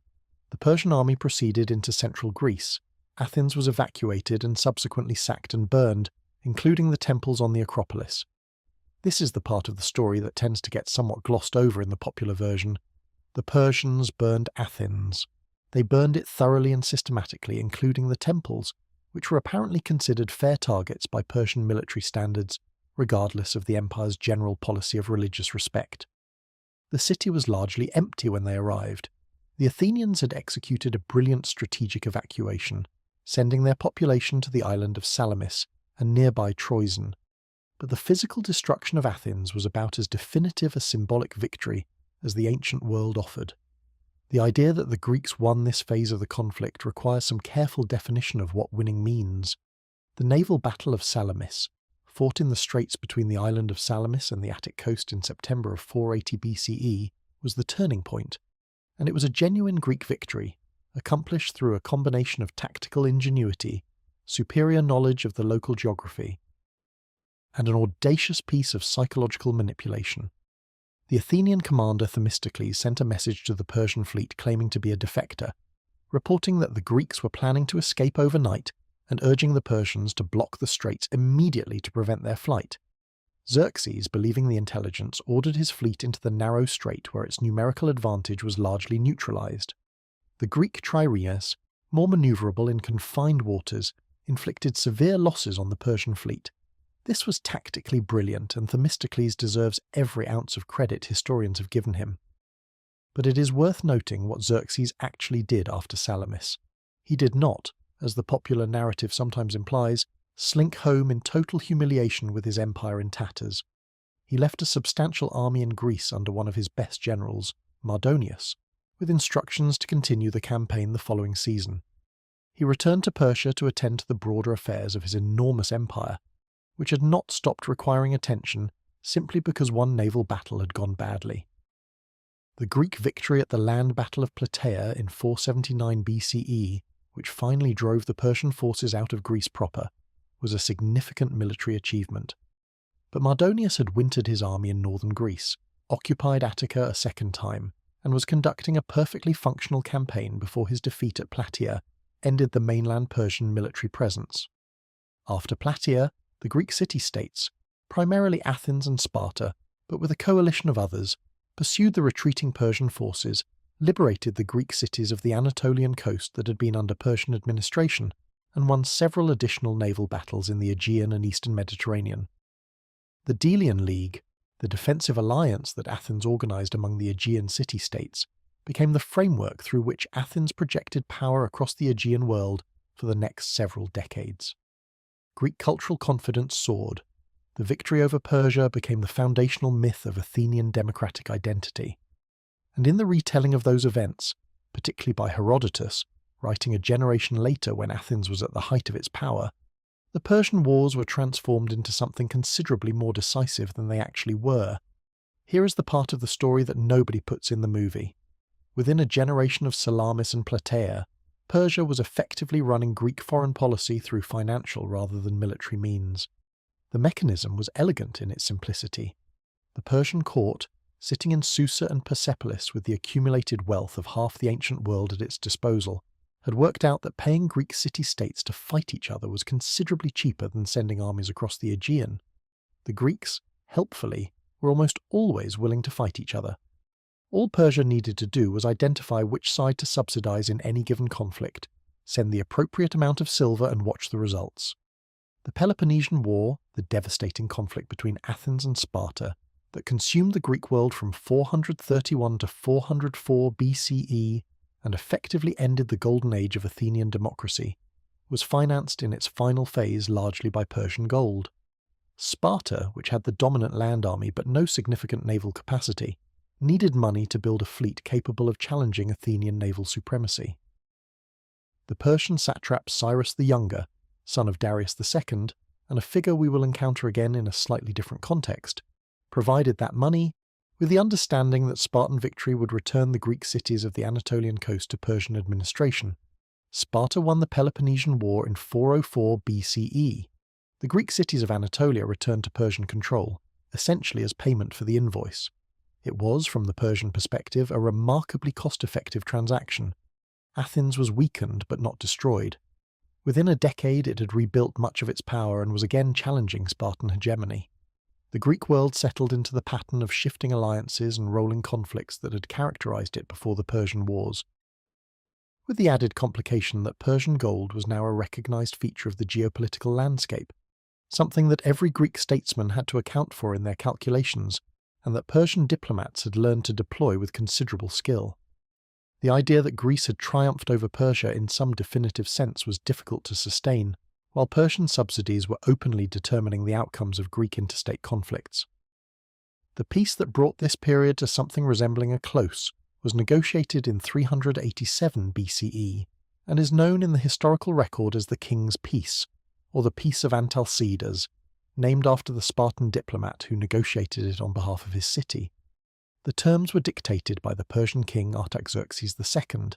The Persian army proceeded into central Greece. Athens was evacuated and subsequently sacked and burned, including the temples on the Acropolis. This is the part of the story that tends to get somewhat glossed over in the popular version. The Persians burned Athens. They burned it thoroughly and systematically, including the temples, which were apparently considered fair targets by Persian military standards, regardless of the empire's general policy of religious respect. The city was largely empty when they arrived. The Athenians had executed a brilliant strategic evacuation, sending their population to the island of Salamis and nearby Troezen. But the physical destruction of Athens was about as definitive a symbolic victory as the ancient world offered. The idea that the Greeks won this phase of the conflict requires some careful definition of what winning means. The naval battle of Salamis, fought in the straits between the island of Salamis and the Attic coast in September of 480 BCE, was the turning point, and it was a genuine Greek victory, accomplished through a combination of tactical ingenuity, superior knowledge of the local geography, and an audacious piece of psychological manipulation. The Athenian commander Themistocles sent a message to the Persian fleet claiming to be a defector, reporting that the Greeks were planning to escape overnight and urging the Persians to block the straits immediately to prevent their flight. Xerxes, believing the intelligence, ordered his fleet into the narrow strait where its numerical advantage was largely neutralized. The Greek trireme, more maneuverable in confined waters, inflicted severe losses on the Persian fleet. This was tactically brilliant, and Themistocles deserves every ounce of credit historians have given him. But it is worth noting what Xerxes actually did after Salamis. He did not, as the popular narrative sometimes implies, slink home in total humiliation with his empire in tatters. He left a substantial army in Greece under one of his best generals, Mardonius, with instructions to continue the campaign the following season. He returned to Persia to attend to the broader affairs of his enormous empire, which had not stopped requiring attention simply because one naval battle had gone badly. The Greek victory at the land battle of Plataea in 479 BCE, which finally drove the Persian forces out of Greece proper, was a significant military achievement. But Mardonius had wintered his army in northern Greece, occupied Attica a second time, and was conducting a perfectly functional campaign before his defeat at Plataea ended the mainland Persian military presence. After Plataea, the Greek city-states, primarily Athens and Sparta, but with a coalition of others, pursued the retreating Persian forces, liberated the Greek cities of the Anatolian coast that had been under Persian administration, and won several additional naval battles in the Aegean and eastern Mediterranean. The Delian League, the defensive alliance that Athens organized among the Aegean city-states, became the framework through which Athens projected power across the Aegean world for the next several decades. Greek cultural confidence soared. The victory over Persia became the foundational myth of Athenian democratic identity. And in the retelling of those events, particularly by Herodotus, writing a generation later when Athens was at the height of its power, the Persian wars were transformed into something considerably more decisive than they actually were. Here is the part of the story that nobody puts in the movie. Within a generation of Salamis and Plataea, Persia was effectively running Greek foreign policy through financial rather than military means. The mechanism was elegant in its simplicity. The Persian court, sitting in Susa and Persepolis with the accumulated wealth of half the ancient world at its disposal, had worked out that paying Greek city-states to fight each other was considerably cheaper than sending armies across the Aegean. The Greeks, helpfully, were almost always willing to fight each other. All Persia needed to do was identify which side to subsidize in any given conflict, send the appropriate amount of silver and watch the results. The Peloponnesian War, the devastating conflict between Athens and Sparta, that consumed the Greek world from 431 to 404 BCE and effectively ended the golden age of Athenian democracy, was financed in its final phase largely by Persian gold. Sparta, which had the dominant land army but no significant naval capacity, needed money to build a fleet capable of challenging Athenian naval supremacy. The Persian satrap Cyrus the Younger, son of Darius II, and a figure we will encounter again in a slightly different context, provided that money, with the understanding that Spartan victory would return the Greek cities of the Anatolian coast to Persian administration. Sparta won the Peloponnesian War in 404 BCE. The Greek cities of Anatolia returned to Persian control, essentially as payment for the invoice. It was, from the Persian perspective, a remarkably cost-effective transaction. Athens was weakened but not destroyed. Within a decade it had rebuilt much of its power and was again challenging Spartan hegemony. The Greek world settled into the pattern of shifting alliances and rolling conflicts that had characterized it before the Persian Wars, with the added complication that Persian gold was now a recognized feature of the geopolitical landscape, something that every Greek statesman had to account for in their calculations, and that Persian diplomats had learned to deploy with considerable skill. The idea that Greece had triumphed over Persia in some definitive sense was difficult to sustain, while Persian subsidies were openly determining the outcomes of Greek interstate conflicts. The piece that brought this period to something resembling a close was negotiated in 387 BCE and is known in the historical record as the King's Peace, or the Peace of Antalcidas, named after the Spartan diplomat who negotiated it on behalf of his city. The terms were dictated by the Persian king Artaxerxes II,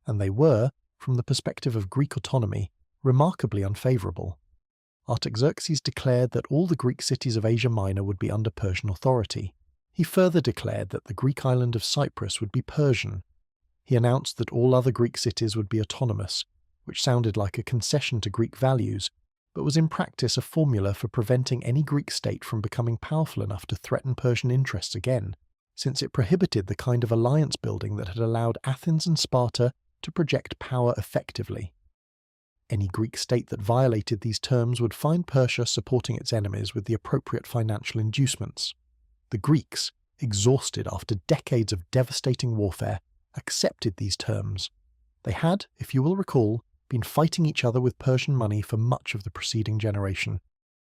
and they were, from the perspective of Greek autonomy, remarkably unfavourable. Artaxerxes declared that all the Greek cities of Asia Minor would be under Persian authority. He further declared that the Greek island of Cyprus would be Persian. He announced that all other Greek cities would be autonomous, which sounded like a concession to Greek values, but was in practice a formula for preventing any Greek state from becoming powerful enough to threaten Persian interests again, since it prohibited the kind of alliance building that had allowed Athens and Sparta to project power effectively. Any Greek state that violated these terms would find Persia supporting its enemies with the appropriate financial inducements. The Greeks, exhausted after decades of devastating warfare, accepted these terms. They had, if you will recall, been fighting each other with Persian money for much of the preceding generation.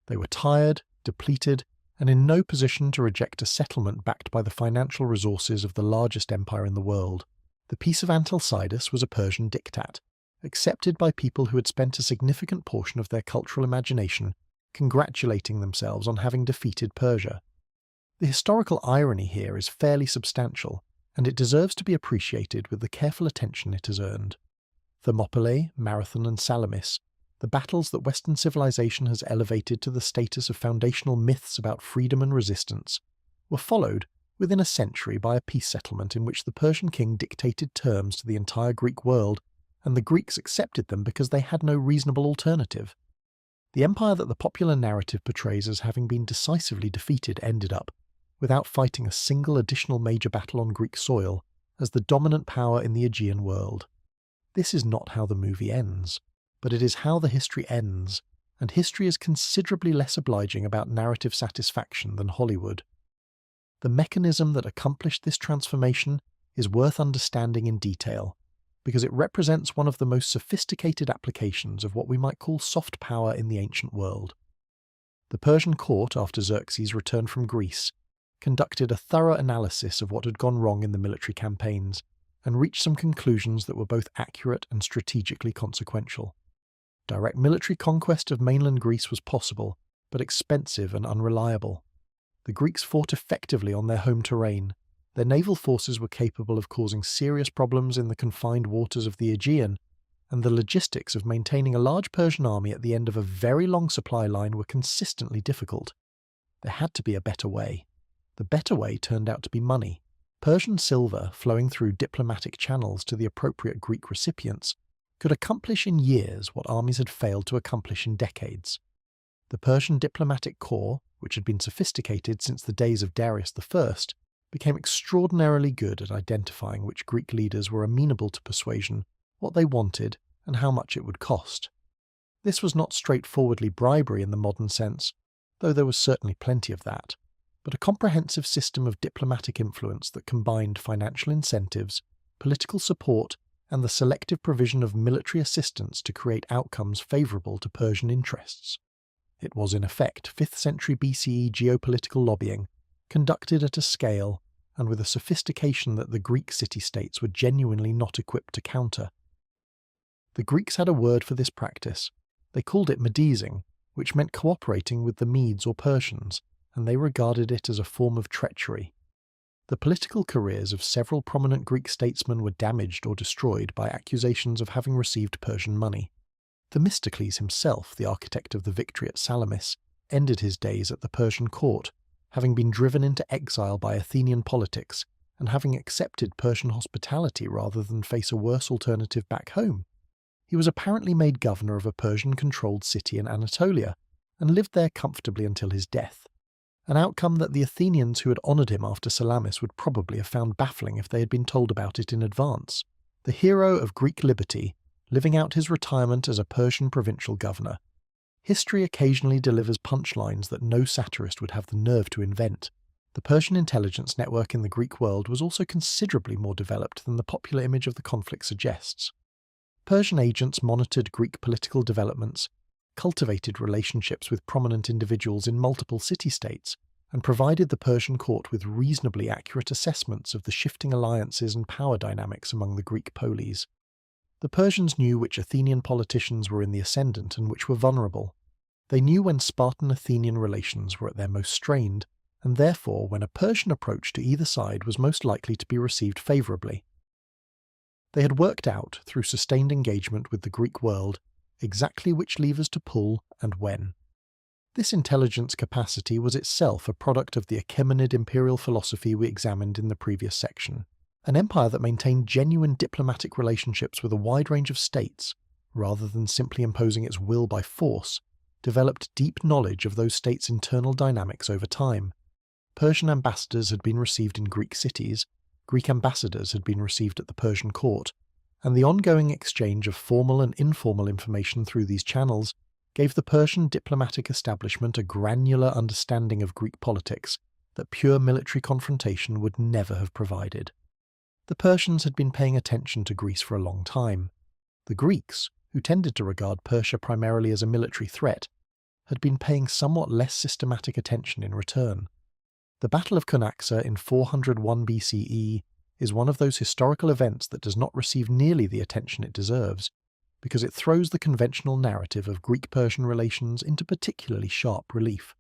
They were tired, depleted, and in no position to reject a settlement backed by the financial resources of the largest empire in the world. The Peace of Antalcidas was a Persian diktat, accepted by people who had spent a significant portion of their cultural imagination congratulating themselves on having defeated Persia. The historical irony here is fairly substantial, and it deserves to be appreciated with the careful attention it has earned. Thermopylae, Marathon, and Salamis, the battles that Western civilization has elevated to the status of foundational myths about freedom and resistance, were followed within a century by a peace settlement in which the Persian king dictated terms to the entire Greek world, and the Greeks accepted them because they had no reasonable alternative. The empire that the popular narrative portrays as having been decisively defeated ended up, without fighting a single additional major battle on Greek soil, as the dominant power in the Aegean world. This is not how the movie ends, but it is how the history ends, and history is considerably less obliging about narrative satisfaction than Hollywood. The mechanism that accomplished this transformation is worth understanding in detail, because it represents one of the most sophisticated applications of what we might call soft power in the ancient world. The Persian court, after Xerxes returned from Greece, conducted a thorough analysis of what had gone wrong in the military campaigns, and reached some conclusions that were both accurate and strategically consequential. Direct military conquest of mainland Greece was possible, but expensive and unreliable. The Greeks fought effectively on their home terrain. Their naval forces were capable of causing serious problems in the confined waters of the Aegean, and the logistics of maintaining a large Persian army at the end of a very long supply line were consistently difficult. There had to be a better way. The better way turned out to be money. Persian silver, flowing through diplomatic channels to the appropriate Greek recipients, could accomplish in years what armies had failed to accomplish in decades. The Persian diplomatic corps, which had been sophisticated since the days of Darius I, became extraordinarily good at identifying which Greek leaders were amenable to persuasion, what they wanted, and how much it would cost. This was not straightforwardly bribery in the modern sense, though there was certainly plenty of that, but a comprehensive system of diplomatic influence that combined financial incentives, political support, and the selective provision of military assistance to create outcomes favourable to Persian interests. It was in effect 5th century BCE geopolitical lobbying, conducted at a scale and with a sophistication that the Greek city-states were genuinely not equipped to counter. The Greeks had a word for this practice. They called it Medising, which meant cooperating with the Medes or Persians, and they regarded it as a form of treachery. The political careers of several prominent Greek statesmen were damaged or destroyed by accusations of having received Persian money. Themistocles himself, the architect of the victory at Salamis, ended his days at the Persian court, having been driven into exile by Athenian politics and having accepted Persian hospitality rather than face a worse alternative back home. He was apparently made governor of a Persian-controlled city in Anatolia and lived there comfortably until his death, an outcome that the Athenians who had honoured him after Salamis would probably have found baffling if they had been told about it in advance. The hero of Greek liberty, living out his retirement as a Persian provincial governor. History occasionally delivers punchlines that no satirist would have the nerve to invent. The Persian intelligence network in the Greek world was also considerably more developed than the popular image of the conflict suggests. Persian agents monitored Greek political developments, cultivated relationships with prominent individuals in multiple city-states, and provided the Persian court with reasonably accurate assessments of the shifting alliances and power dynamics among the Greek polis. The Persians knew which Athenian politicians were in the ascendant and which were vulnerable. They knew when Spartan-Athenian relations were at their most strained, and therefore when a Persian approach to either side was most likely to be received favourably. They had worked out, through sustained engagement with the Greek world, exactly which levers to pull and when. This intelligence capacity was itself a product of the Achaemenid imperial philosophy we examined in the previous section. An empire that maintained genuine diplomatic relationships with a wide range of states, rather than simply imposing its will by force, developed deep knowledge of those states' internal dynamics over time. Persian ambassadors had been received in Greek cities, Greek ambassadors had been received at the Persian court, and the ongoing exchange of formal and informal information through these channels gave the Persian diplomatic establishment a granular understanding of Greek politics that pure military confrontation would never have provided. The Persians had been paying attention to Greece for a long time. The Greeks, who tended to regard Persia primarily as a military threat, had been paying somewhat less systematic attention in return. The Battle of Cunaxa in 401 BCE is one of those historical events that does not receive nearly the attention it deserves, because it throws the conventional narrative of Greek-Persian relations into particularly sharp relief.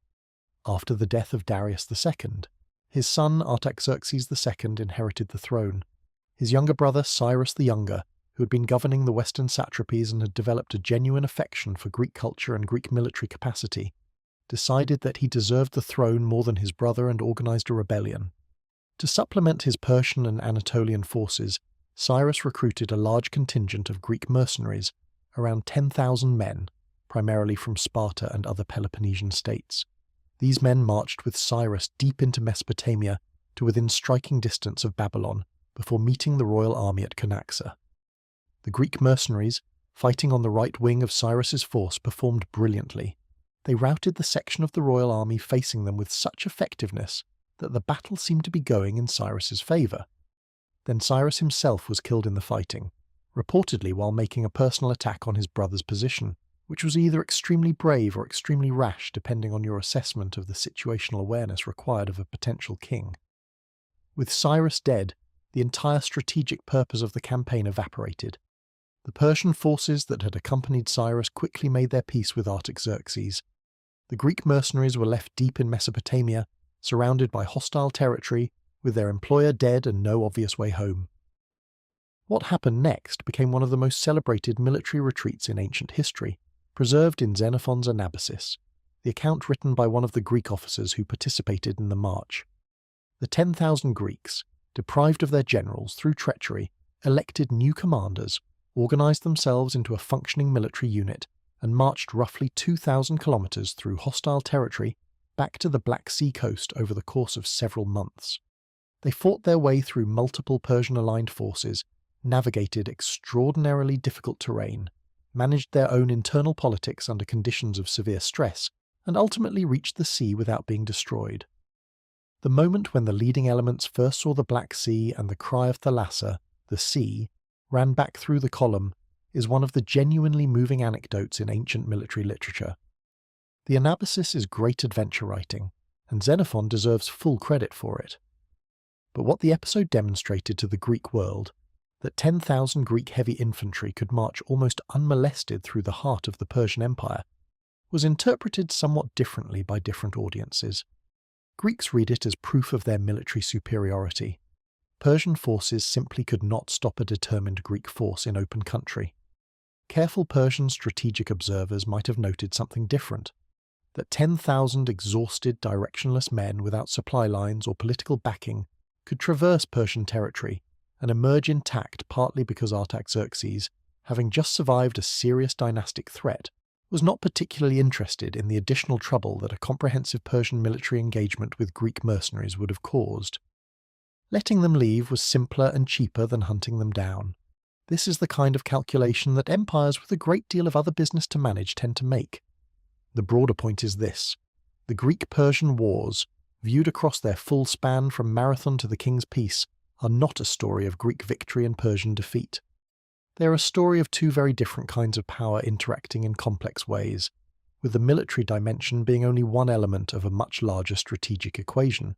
After the death of Darius II, his son Artaxerxes II inherited the throne. His younger brother Cyrus the Younger, who had been governing the western satrapies and had developed a genuine affection for Greek culture and Greek military capacity, decided that he deserved the throne more than his brother and organized a rebellion. To supplement his Persian and Anatolian forces, Cyrus recruited a large contingent of Greek mercenaries, around 10,000 men, primarily from Sparta and other Peloponnesian states. These men marched with Cyrus deep into Mesopotamia to within striking distance of Babylon before meeting the royal army at Cunaxa. The Greek mercenaries, fighting on the right wing of Cyrus's force, performed brilliantly. They routed the section of the royal army facing them with such effectiveness that the battle seemed to be going in Cyrus's favour. Then Cyrus himself was killed in the fighting, reportedly while making a personal attack on his brother's position, which was either extremely brave or extremely rash depending on your assessment of the situational awareness required of a potential king. With Cyrus dead, the entire strategic purpose of the campaign evaporated. The Persian forces that had accompanied Cyrus quickly made their peace with Artaxerxes. The Greek mercenaries were left deep in Mesopotamia, surrounded by hostile territory, with their employer dead and no obvious way home. What happened next became one of the most celebrated military retreats in ancient history, preserved in Xenophon's Anabasis, the account written by one of the Greek officers who participated in the march. The 10,000 Greeks, deprived of their generals through treachery, elected new commanders, organized themselves into a functioning military unit, and marched roughly 2,000 kilometers through hostile territory back to the Black Sea coast over the course of several months. They fought their way through multiple Persian-aligned forces, navigated extraordinarily difficult terrain, managed their own internal politics under conditions of severe stress, and ultimately reached the sea without being destroyed. The moment when the leading elements first saw the Black Sea and the cry of Thalassa, the sea, ran back through the column, is one of the genuinely moving anecdotes in ancient military literature. The Anabasis is great adventure writing, and Xenophon deserves full credit for it. But what the episode demonstrated to the Greek world, that 10,000 Greek heavy infantry could march almost unmolested through the heart of the Persian Empire, was interpreted somewhat differently by different audiences. Greeks read it as proof of their military superiority. Persian forces simply could not stop a determined Greek force in open country. Careful Persian strategic observers might have noted something different, that 10,000 exhausted, directionless men without supply lines or political backing could traverse Persian territory and emerge intact partly because Artaxerxes, having just survived a serious dynastic threat, was not particularly interested in the additional trouble that a comprehensive Persian military engagement with Greek mercenaries would have caused. Letting them leave was simpler and cheaper than hunting them down. This is the kind of calculation that empires with a great deal of other business to manage tend to make. The broader point is this: the Greek-Persian wars, viewed across their full span from Marathon to the King's Peace, are not a story of Greek victory and Persian defeat. They are a story of two very different kinds of power interacting in complex ways, with the military dimension being only one element of a much larger strategic equation.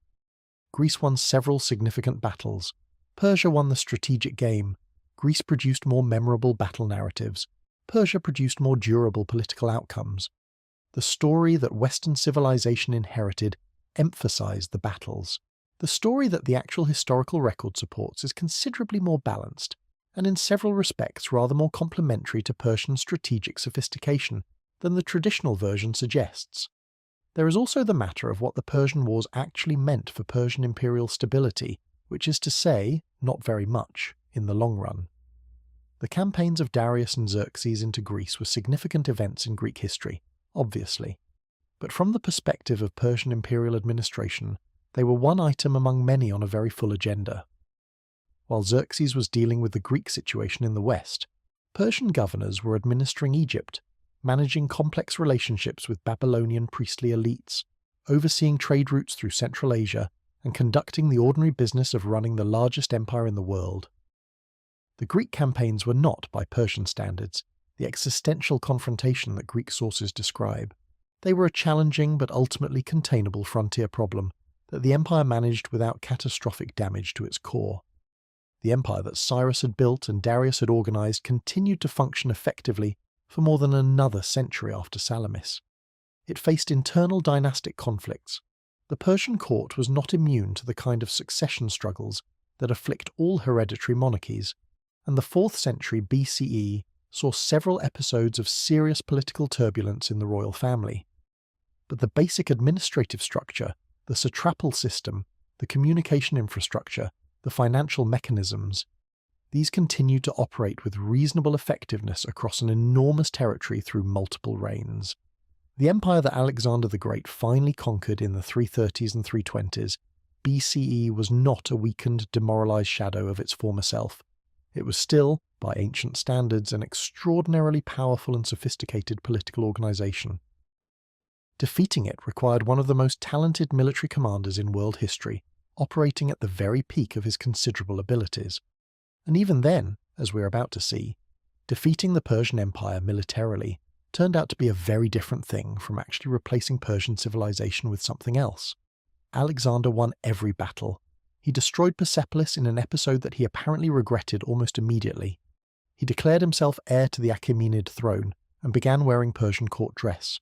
Greece won several significant battles. Persia won the strategic game. Greece produced more memorable battle narratives. Persia produced more durable political outcomes. The story that Western civilization inherited emphasized the battles. The story that the actual historical record supports is considerably more balanced, and in several respects rather more complementary to Persian strategic sophistication than the traditional version suggests. There is also the matter of what the Persian Wars actually meant for Persian imperial stability, which is to say, not very much, in the long run. The campaigns of Darius and Xerxes into Greece were significant events in Greek history, obviously, but from the perspective of Persian imperial administration, they were one item among many on a very full agenda. While Xerxes was dealing with the Greek situation in the west, Persian governors were administering Egypt, managing complex relationships with Babylonian priestly elites, overseeing trade routes through Central Asia, and conducting the ordinary business of running the largest empire in the world. The Greek campaigns were not, by Persian standards, the existential confrontation that Greek sources describe. They were a challenging but ultimately containable frontier problem that the empire managed without catastrophic damage to its core. The empire that Cyrus had built and Darius had organized continued to function effectively for more than another century after Salamis. It faced internal dynastic conflicts. The Persian court was not immune to the kind of succession struggles that afflict all hereditary monarchies, and the 4th century BCE saw several episodes of serious political turbulence in the royal family. But the basic administrative structure, the satrapal system, the communication infrastructure, the financial mechanisms, these continued to operate with reasonable effectiveness across an enormous territory through multiple reigns. The empire that Alexander the Great finally conquered in the 330s and 320s, BCE, was not a weakened, demoralized shadow of its former self. It was still, by ancient standards, an extraordinarily powerful and sophisticated political organization. Defeating it required one of the most talented military commanders in world history, operating at the very peak of his considerable abilities. And even then, as we're about to see, defeating the Persian Empire militarily turned out to be a very different thing from actually replacing Persian civilization with something else. Alexander won every battle. He destroyed Persepolis in an episode that he apparently regretted almost immediately. He declared himself heir to the Achaemenid throne and began wearing Persian court dress.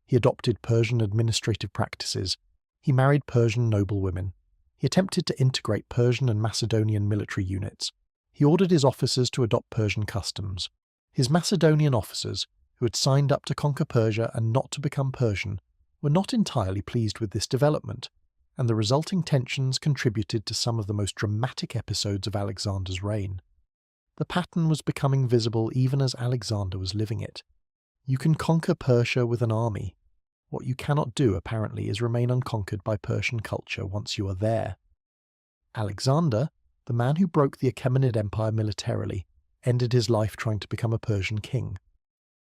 He adopted Persian administrative practices. He married Persian noblewomen. He attempted to integrate Persian and Macedonian military units. He ordered his officers to adopt Persian customs. His Macedonian officers, who had signed up to conquer Persia and not to become Persian, were not entirely pleased with this development, and the resulting tensions contributed to some of the most dramatic episodes of Alexander's reign. The pattern was becoming visible even as Alexander was living it. You can conquer Persia with an army. What you cannot do, apparently, is remain unconquered by Persian culture once you are there. Alexander, the man who broke the Achaemenid Empire militarily, ended his life trying to become a Persian king.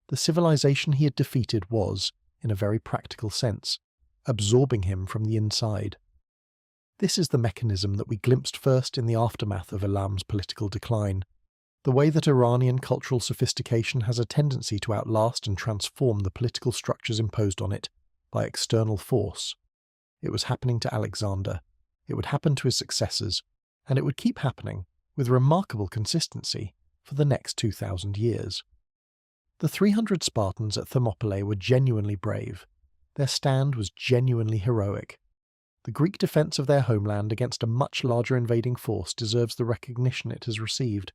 The civilization he had defeated was, in a very practical sense, absorbing him from the inside. This is the mechanism that we glimpsed first in the aftermath of Elam's political decline, the way that Iranian cultural sophistication has a tendency to outlast and transform the political structures imposed on it by external force. It was happening to Alexander, it would happen to his successors, and it would keep happening, with remarkable consistency, for the next 2,000 years. The 300 Spartans at Thermopylae were genuinely brave. Their stand was genuinely heroic. The Greek defense of their homeland against a much larger invading force deserves the recognition it has received.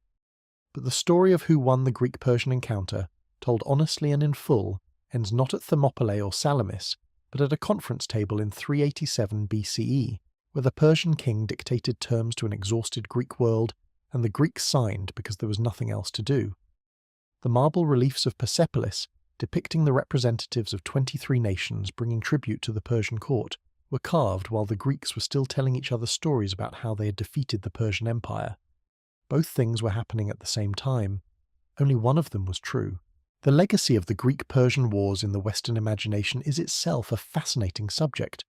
But the story of who won the Greek-Persian encounter, told honestly and in full, ends not at Thermopylae or Salamis, but at a conference table in 387 BCE, where the Persian king dictated terms to an exhausted Greek world, and the Greeks signed because there was nothing else to do. The marble reliefs of Persepolis, depicting the representatives of 23 nations bringing tribute to the Persian court, were carved while the Greeks were still telling each other stories about how they had defeated the Persian Empire. Both things were happening at the same time. Only one of them was true. The legacy of the Greek-Persian Wars in the Western imagination is itself a fascinating subject,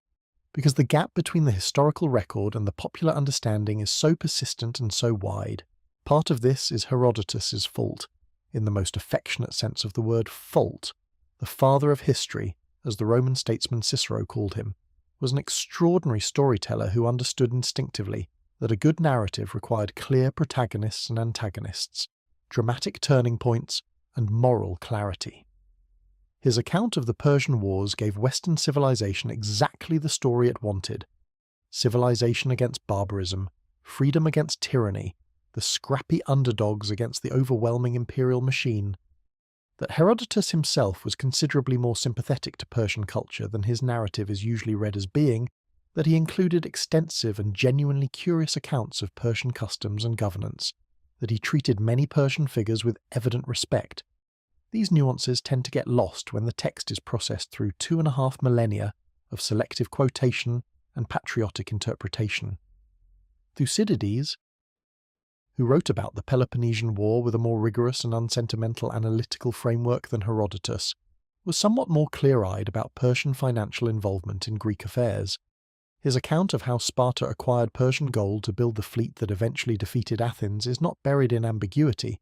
because the gap between the historical record and the popular understanding is so persistent and so wide. Part of this is Herodotus's fault, in the most affectionate sense of the word fault, the father of history, as the Roman statesman Cicero called him, was an extraordinary storyteller who understood instinctively that a good narrative required clear protagonists and antagonists, dramatic turning points, and moral clarity. His account of the Persian Wars gave Western civilization exactly the story it wanted: civilization against barbarism, freedom against tyranny, the scrappy underdogs against the overwhelming imperial machine. That Herodotus himself was considerably more sympathetic to Persian culture than his narrative is usually read as being, that he included extensive and genuinely curious accounts of Persian customs and governance, that he treated many Persian figures with evident respect. These nuances tend to get lost when the text is processed through 2.5 millennia of selective quotation and patriotic interpretation. Thucydides, who wrote about the Peloponnesian War with a more rigorous and unsentimental analytical framework than Herodotus, was somewhat more clear-eyed about Persian financial involvement in Greek affairs. His account of how Sparta acquired Persian gold to build the fleet that eventually defeated Athens is not buried in ambiguity.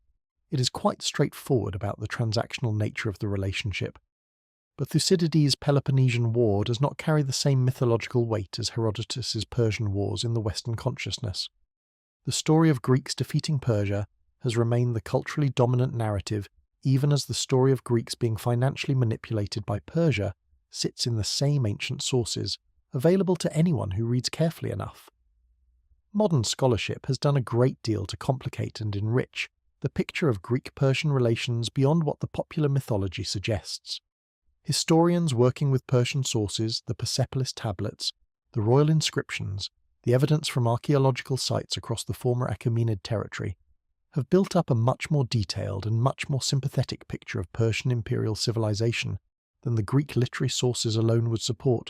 It is quite straightforward about the transactional nature of the relationship. But Thucydides' Peloponnesian War does not carry the same mythological weight as Herodotus's Persian wars in the Western consciousness. The story of Greeks defeating Persia has remained the culturally dominant narrative, even as the story of Greeks being financially manipulated by Persia sits in the same ancient sources, available to anyone who reads carefully enough. Modern scholarship has done a great deal to complicate and enrich the picture of Greek-Persian relations beyond what the popular mythology suggests. Historians working with Persian sources, the Persepolis tablets, the royal inscriptions, the evidence from archaeological sites across the former Achaemenid territory, have built up a much more detailed and much more sympathetic picture of Persian imperial civilization than the Greek literary sources alone would support.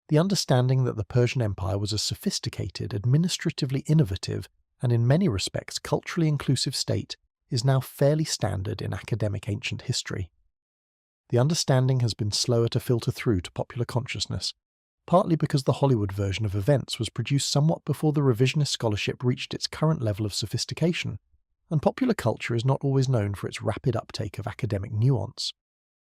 The understanding that the Persian Empire was a sophisticated, administratively innovative, and in many respects culturally inclusive state is now fairly standard in academic ancient history. The understanding has been slower to filter through to popular consciousness, partly because the Hollywood version of events was produced somewhat before the revisionist scholarship reached its current level of sophistication, and popular culture is not always known for its rapid uptake of academic nuance.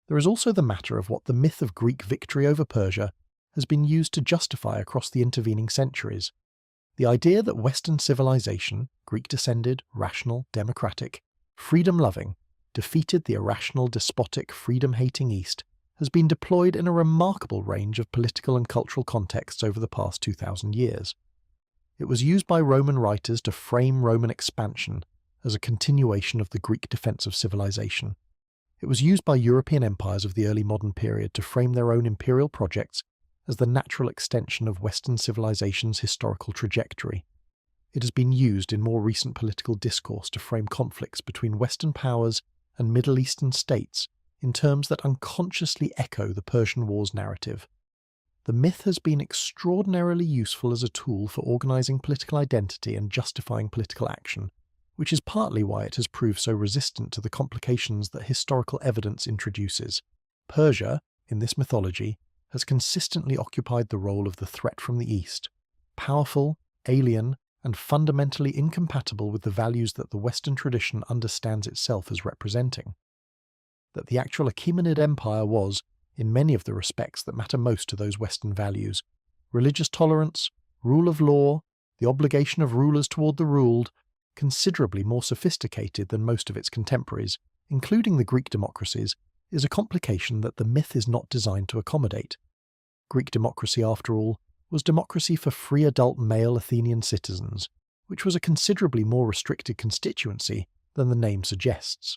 There is also the matter of what the myth of Greek victory over Persia has been used to justify across the intervening centuries. The idea that Western civilization, Greek-descended, rational, democratic, freedom-loving, defeated the irrational, despotic, freedom-hating East has been deployed in a remarkable range of political and cultural contexts over the past 2,000 years. It was used by Roman writers to frame Roman expansion as a continuation of the Greek defense of civilization. It was used by European empires of the early modern period to frame their own imperial projects as the natural extension of Western civilization's historical trajectory. It has been used in more recent political discourse to frame conflicts between Western powers and Middle Eastern states in terms that unconsciously echo the Persian Wars narrative. The myth has been extraordinarily useful as a tool for organizing political identity and justifying political action, which is partly why it has proved so resistant to the complications that historical evidence introduces. Persia, in this mythology, has consistently occupied the role of the threat from the East, powerful, alien, and fundamentally incompatible with the values that the Western tradition understands itself as representing. That the actual Achaemenid Empire was, in many of the respects that matter most to those Western values, religious tolerance, rule of law, the obligation of rulers toward the ruled, considerably more sophisticated than most of its contemporaries, including the Greek democracies, is a complication that the myth is not designed to accommodate. Greek democracy, after all, was democracy for free adult male Athenian citizens, which was a considerably more restricted constituency than the name suggests.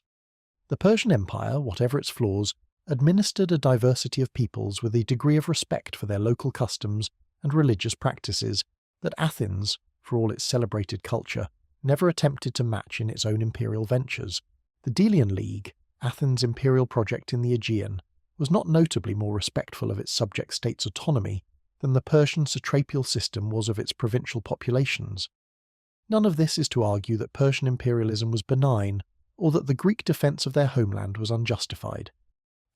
The Persian Empire, whatever its flaws, administered a diversity of peoples with a degree of respect for their local customs and religious practices that Athens, for all its celebrated culture, never attempted to match in its own imperial ventures. The Delian League, Athens' imperial project in the Aegean, was not notably more respectful of its subject states' autonomy than the Persian satrapial system was of its provincial populations. None of this is to argue that Persian imperialism was benign, or that the Greek defence of their homeland was unjustified.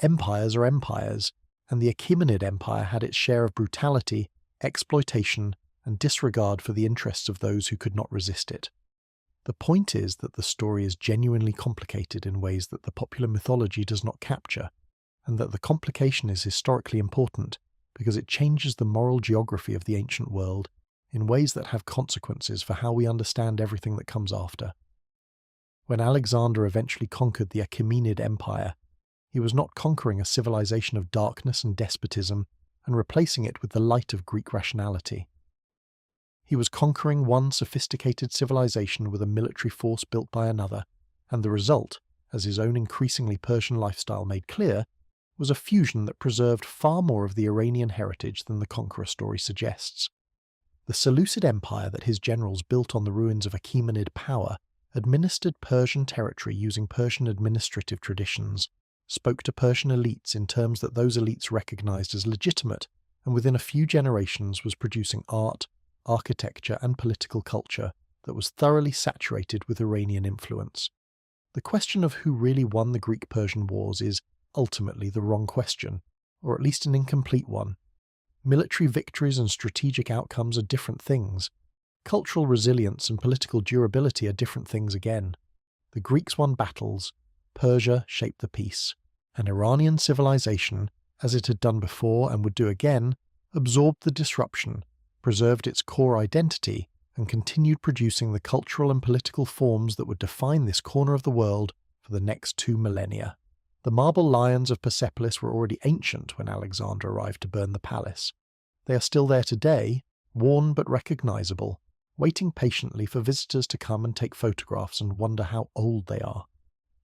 Empires are empires, and the Achaemenid Empire had its share of brutality, exploitation, and disregard for the interests of those who could not resist it. The point is that the story is genuinely complicated in ways that the popular mythology does not capture, and that the complication is historically important because it changes the moral geography of the ancient world in ways that have consequences for how we understand everything that comes after. When Alexander eventually conquered the Achaemenid Empire, he was not conquering a civilization of darkness and despotism and replacing it with the light of Greek rationality. He was conquering one sophisticated civilization with a military force built by another, and the result, as his own increasingly Persian lifestyle made clear, was a fusion that preserved far more of the Iranian heritage than the conqueror story suggests. The Seleucid Empire that his generals built on the ruins of Achaemenid power administered Persian territory using Persian administrative traditions, spoke to Persian elites in terms that those elites recognized as legitimate, and within a few generations was producing art, architecture, and political culture that was thoroughly saturated with Iranian influence. The question of who really won the Greek-Persian wars is ultimately the wrong question, or at least an incomplete one. Military victories and strategic outcomes are different things. Cultural resilience and political durability are different things again. The Greeks won battles, Persia shaped the peace, and Iranian civilization, as it had done before and would do again, absorbed the disruption, preserved its core identity, and continued producing the cultural and political forms that would define this corner of the world for the next 2 millennia. The marble lions of Persepolis were already ancient when Alexander arrived to burn the palace. They are still there today, worn but recognizable, waiting patiently for visitors to come and take photographs and wonder how old they are.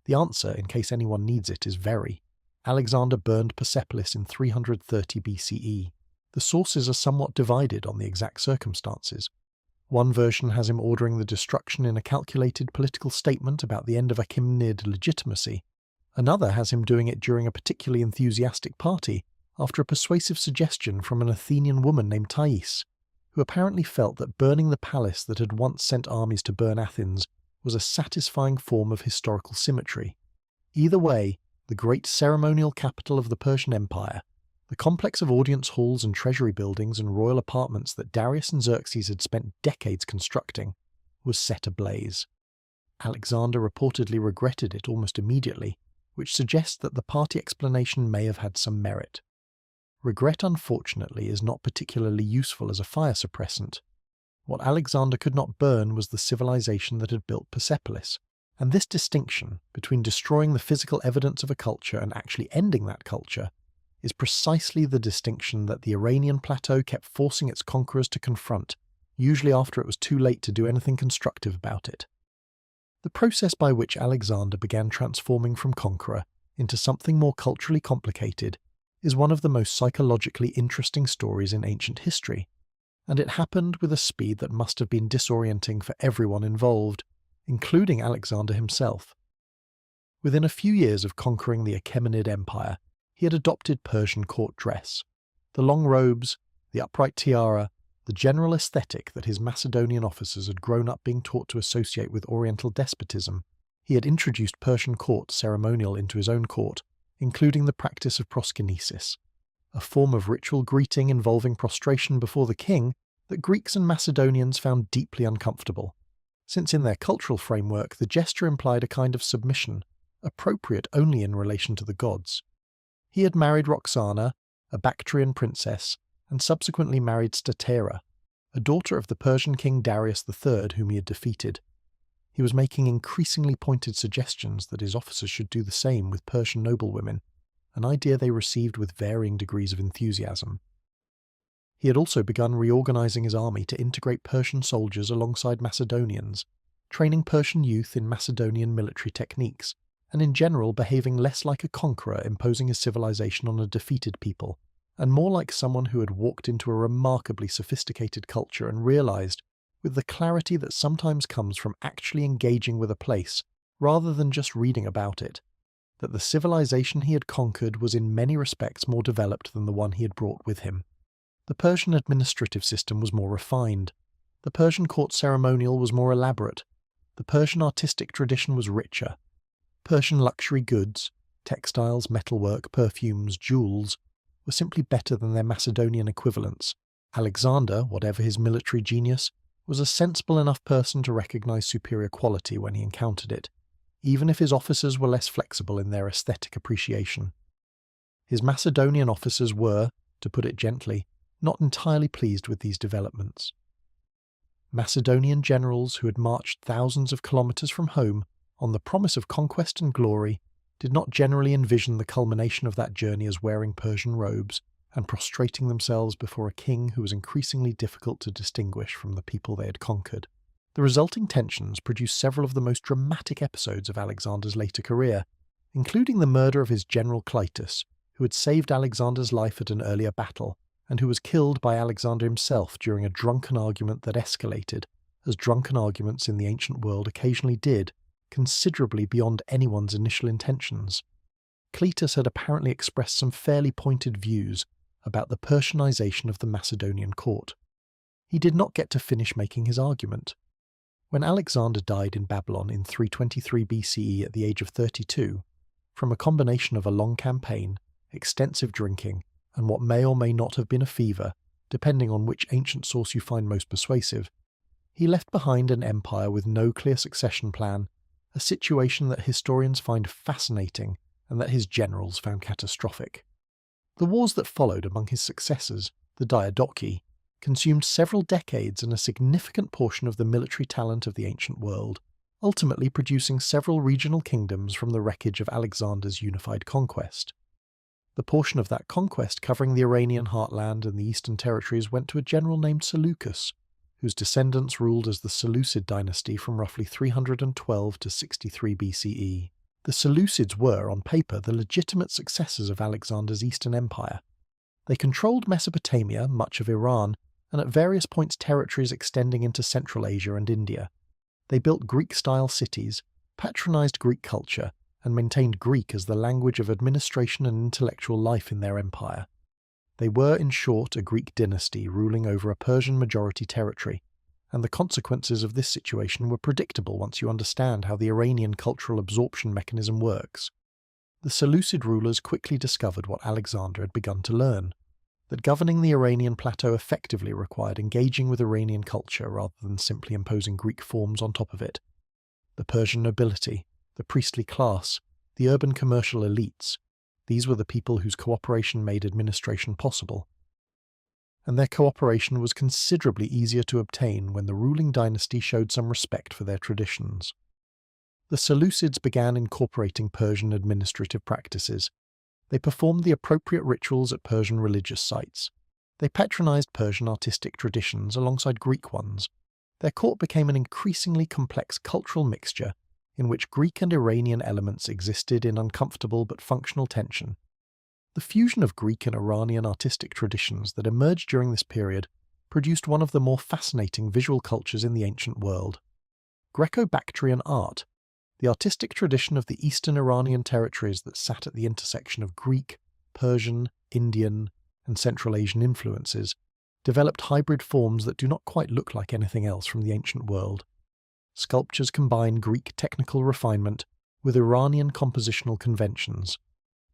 The answer, in case anyone needs it, is very. Alexander burned Persepolis in 330 BCE. The sources are somewhat divided on the exact circumstances. One version has him ordering the destruction in a calculated political statement about the end of Achaemenid legitimacy. Another has him doing it during a particularly enthusiastic party after a persuasive suggestion from an Athenian woman named Thais, who apparently felt that burning the palace that had once sent armies to burn Athens was a satisfying form of historical symmetry. Either way, the great ceremonial capital of the Persian Empire, the complex of audience halls and treasury buildings and royal apartments that Darius and Xerxes had spent decades constructing, was set ablaze. Alexander reportedly regretted it almost immediately, which suggests that the party explanation may have had some merit. Regret, unfortunately, is not particularly useful as a fire suppressant. What Alexander could not burn was the civilization that had built Persepolis, and this distinction between destroying the physical evidence of a culture and actually ending that culture is precisely the distinction that the Iranian plateau kept forcing its conquerors to confront, usually after it was too late to do anything constructive about it. The process by which Alexander began transforming from conqueror into something more culturally complicated is one of the most psychologically interesting stories in ancient history, and it happened with a speed that must have been disorienting for everyone involved, including Alexander himself. Within a few years of conquering the Achaemenid Empire, he had adopted Persian court dress. The long robes, the upright tiara, the general aesthetic that his Macedonian officers had grown up being taught to associate with Oriental despotism. He had introduced Persian court ceremonial into his own court, including the practice of proskynesis, a form of ritual greeting involving prostration before the king that Greeks and Macedonians found deeply uncomfortable, since in their cultural framework the gesture implied a kind of submission, appropriate only in relation to the gods. He had married Roxana, a Bactrian princess, and subsequently married Statera, a daughter of the Persian king Darius III whom he had defeated. He was making increasingly pointed suggestions that his officers should do the same with Persian noblewomen, an idea they received with varying degrees of enthusiasm. He had also begun reorganizing his army to integrate Persian soldiers alongside Macedonians, training Persian youth in Macedonian military techniques, and in general behaving less like a conqueror imposing his civilization on a defeated people, and more like someone who had walked into a remarkably sophisticated culture and realized, with the clarity that sometimes comes from actually engaging with a place rather than just reading about it, that the civilization he had conquered was in many respects more developed than the one he had brought with him. The Persian administrative system was more refined. The Persian court ceremonial was more elaborate. The Persian artistic tradition was richer. Persian luxury goods, textiles, metalwork, perfumes, jewels, were simply better than their Macedonian equivalents. Alexander, whatever his military genius, was a sensible enough person to recognize superior quality when he encountered it, even if his officers were less flexible in their aesthetic appreciation. His Macedonian officers were, to put it gently, not entirely pleased with these developments. Macedonian generals who had marched thousands of kilometers from home on the promise of conquest and glory did not generally envision the culmination of that journey as wearing Persian robes and prostrating themselves before a king who was increasingly difficult to distinguish from the people they had conquered. The resulting tensions produced several of the most dramatic episodes of Alexander's later career, including the murder of his general Clytus, who had saved Alexander's life at an earlier battle, and who was killed by Alexander himself during a drunken argument that escalated, as drunken arguments in the ancient world occasionally did, considerably beyond anyone's initial intentions. Clytus had apparently expressed some fairly pointed views about the Persianization of the Macedonian court. He did not get to finish making his argument. When Alexander died in Babylon in 323 BCE at the age of 32, from a combination of a long campaign, extensive drinking, and what may or may not have been a fever, depending on which ancient source you find most persuasive, he left behind an empire with no clear succession plan, a situation that historians find fascinating and that his generals found catastrophic. The wars that followed among his successors, the Diadochi, consumed several decades and a significant portion of the military talent of the ancient world, ultimately producing several regional kingdoms from the wreckage of Alexander's unified conquest. The portion of that conquest covering the Iranian heartland and the eastern territories went to a general named Seleucus, whose descendants ruled as the Seleucid dynasty from roughly 312 to 63 BCE. The Seleucids were, on paper, the legitimate successors of Alexander's Eastern Empire. They controlled Mesopotamia, much of Iran, and at various points territories extending into Central Asia and India. They built Greek-style cities, patronized Greek culture, and maintained Greek as the language of administration and intellectual life in their empire. They were, in short, a Greek dynasty ruling over a Persian-majority territory, and the consequences of this situation were predictable once you understand how the Iranian cultural absorption mechanism works. The Seleucid rulers quickly discovered what Alexander had begun to learn, that governing the Iranian plateau effectively required engaging with Iranian culture rather than simply imposing Greek forms on top of it. The Persian nobility, the priestly class, the urban commercial elites, these were the people whose cooperation made administration possible. And their cooperation was considerably easier to obtain when the ruling dynasty showed some respect for their traditions. The Seleucids began incorporating Persian administrative practices. They performed the appropriate rituals at Persian religious sites. They patronized Persian artistic traditions alongside Greek ones. Their court became an increasingly complex cultural mixture in which Greek and Iranian elements existed in uncomfortable but functional tension. The fusion of Greek and Iranian artistic traditions that emerged during this period produced one of the more fascinating visual cultures in the ancient world. Greco-Bactrian art, the artistic tradition of the eastern Iranian territories that sat at the intersection of Greek, Persian, Indian, and Central Asian influences, developed hybrid forms that do not quite look like anything else from the ancient world. Sculptures combine Greek technical refinement with Iranian compositional conventions.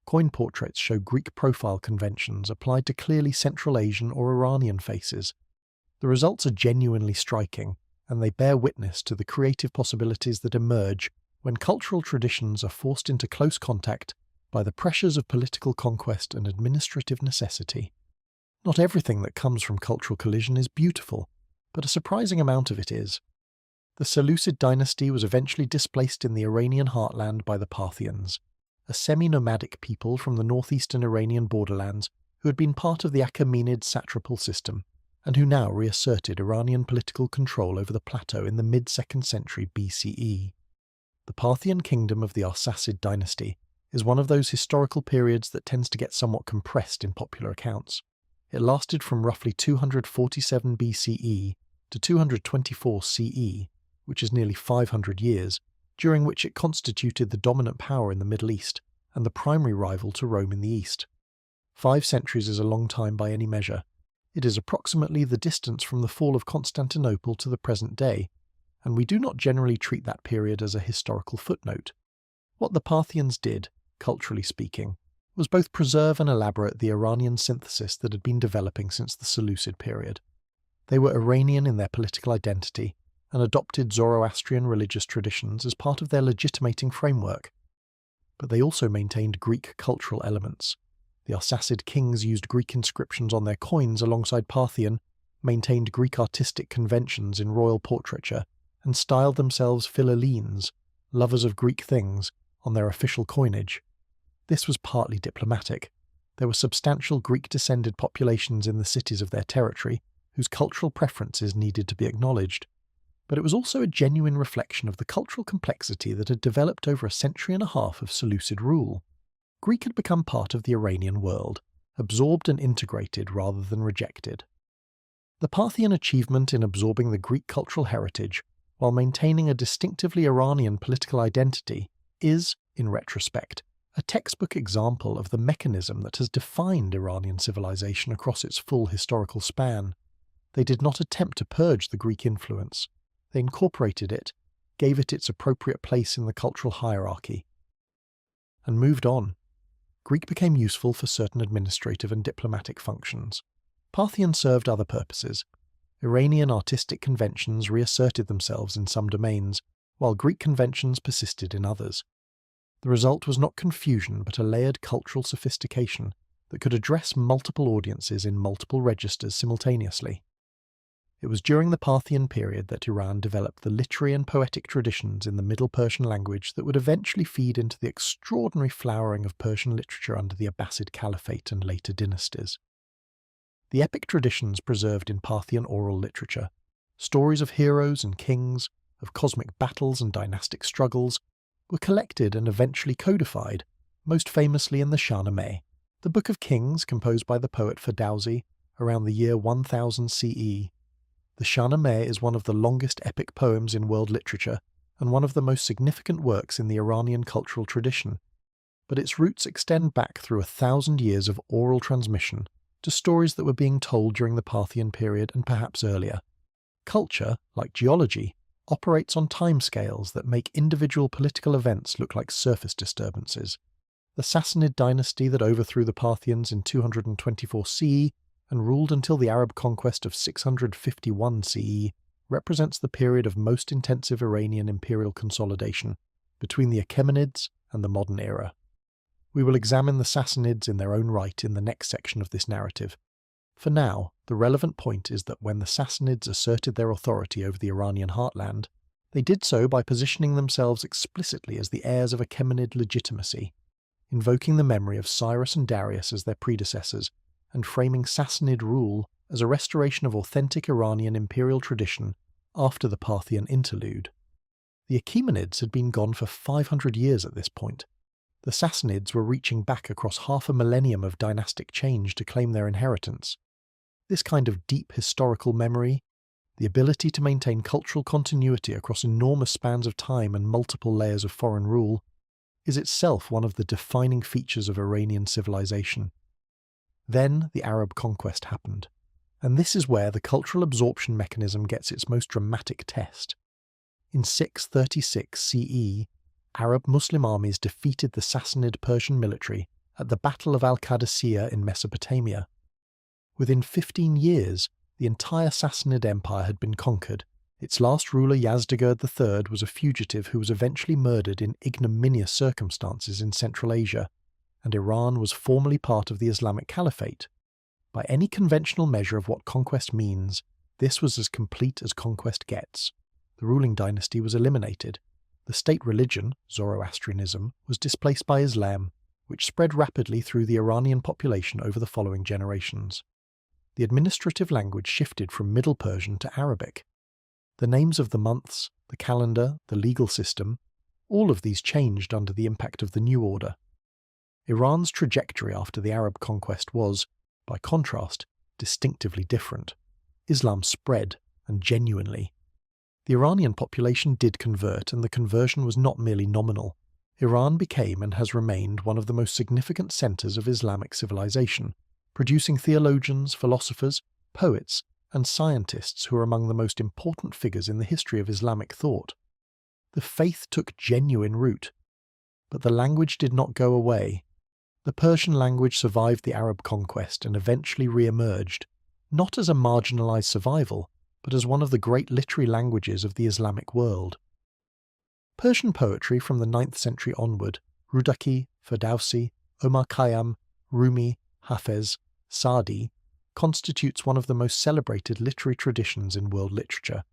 Coin portraits show Greek profile conventions applied to clearly Central Asian or Iranian faces. The results are genuinely striking, and they bear witness to the creative possibilities that emerge when cultural traditions are forced into close contact by the pressures of political conquest and administrative necessity. Not everything that comes from cultural collision is beautiful, but a surprising amount of it is. The Seleucid dynasty was eventually displaced in the Iranian heartland by the Parthians, a semi-nomadic people from the northeastern Iranian borderlands who had been part of the Achaemenid satrapal system, and who now reasserted Iranian political control over the plateau in the mid-2nd century BCE. The Parthian kingdom of the Arsacid dynasty is one of those historical periods that tends to get somewhat compressed in popular accounts. It lasted from roughly 247 BCE to 224 CE, which is nearly 500 years, during which it constituted the dominant power in the Middle East and the primary rival to Rome in the East. 5 centuries is a long time by any measure. It is approximately the distance from the fall of Constantinople to the present day, and we do not generally treat that period as a historical footnote. What the Parthians did, culturally speaking, was both preserve and elaborate the Iranian synthesis that had been developing since the Seleucid period. They were Iranian in their political identity and adopted Zoroastrian religious traditions as part of their legitimating framework. But they also maintained Greek cultural elements. The Arsacid kings used Greek inscriptions on their coins alongside Parthian, maintained Greek artistic conventions in royal portraiture, and styled themselves Philhellenes, lovers of Greek things, on their official coinage. This was partly diplomatic. There were substantial Greek-descended populations in the cities of their territory, whose cultural preferences needed to be acknowledged. But it was also a genuine reflection of the cultural complexity that had developed over a century and a half of Seleucid rule. Greek had become part of the Iranian world, absorbed and integrated rather than rejected. The Parthian achievement in absorbing the Greek cultural heritage while maintaining a distinctively Iranian political identity is, in retrospect, a textbook example of the mechanism that has defined Iranian civilization across its full historical span. They did not attempt to purge the Greek influence. They incorporated it, gave it its appropriate place in the cultural hierarchy, and moved on. Greek became useful for certain administrative and diplomatic functions. Parthian served other purposes. Iranian artistic conventions reasserted themselves in some domains, while Greek conventions persisted in others. The result was not confusion but a layered cultural sophistication that could address multiple audiences in multiple registers simultaneously. It was during the Parthian period that Iran developed the literary and poetic traditions in the Middle Persian language that would eventually feed into the extraordinary flowering of Persian literature under the Abbasid Caliphate and later dynasties. The epic traditions preserved in Parthian oral literature, stories of heroes and kings, of cosmic battles and dynastic struggles, were collected and eventually codified, most famously in the Shahnameh, the Book of Kings composed by the poet Ferdowsi around the year 1000 CE. The Shahnameh is one of the longest epic poems in world literature and one of the most significant works in the Iranian cultural tradition, but its roots extend back through 1,000 years of oral transmission to stories that were being told during the Parthian period and perhaps earlier. Culture, like geology, operates on timescales that make individual political events look like surface disturbances. The Sassanid dynasty that overthrew the Parthians in 224 CE and ruled until the Arab conquest of 651 CE represents the period of most intensive Iranian imperial consolidation between the Achaemenids and the modern era. We will examine the Sassanids in their own right in the next section of this narrative. For now, the relevant point is that when the Sassanids asserted their authority over the Iranian heartland, they did so by positioning themselves explicitly as the heirs of Achaemenid legitimacy, invoking the memory of Cyrus and Darius as their predecessors, and framing Sassanid rule as a restoration of authentic Iranian imperial tradition after the Parthian interlude. The Achaemenids had been gone for 500 years at this point. The Sassanids were reaching back across half a millennium of dynastic change to claim their inheritance. This kind of deep historical memory, the ability to maintain cultural continuity across enormous spans of time and multiple layers of foreign rule, is itself one of the defining features of Iranian civilization. Then the Arab conquest happened, and this is where the cultural absorption mechanism gets its most dramatic test. In 636 CE, Arab Muslim armies defeated the Sassanid Persian military at the Battle of Al-Qadisiyah in Mesopotamia. Within 15 years, the entire Sassanid Empire had been conquered. Its last ruler, Yazdegerd III, was a fugitive who was eventually murdered in ignominious circumstances in Central Asia, and Iran was formally part of the Islamic Caliphate. By any conventional measure of what conquest means, this was as complete as conquest gets. The ruling dynasty was eliminated. The state religion, Zoroastrianism, was displaced by Islam, which spread rapidly through the Iranian population over the following generations. The administrative language shifted from Middle Persian to Arabic. The names of the months, the calendar, the legal system, all of these changed under the impact of the new order. Iran's trajectory after the Arab conquest was, by contrast, distinctively different. Islam spread, and genuinely. The Iranian population did convert, and the conversion was not merely nominal. Iran became and has remained one of the most significant centers of Islamic civilization, producing theologians, philosophers, poets, and scientists who are among the most important figures in the history of Islamic thought. The faith took genuine root, but the language did not go away. The Persian language survived the Arab conquest and eventually re-emerged, not as a marginalized survival, but as one of the great literary languages of the Islamic world. Persian poetry from the 9th century onward, Rudaki, Ferdowsi, Omar Khayyam, Rumi, Hafez, Sa'di, constitutes one of the most celebrated literary traditions in world literature,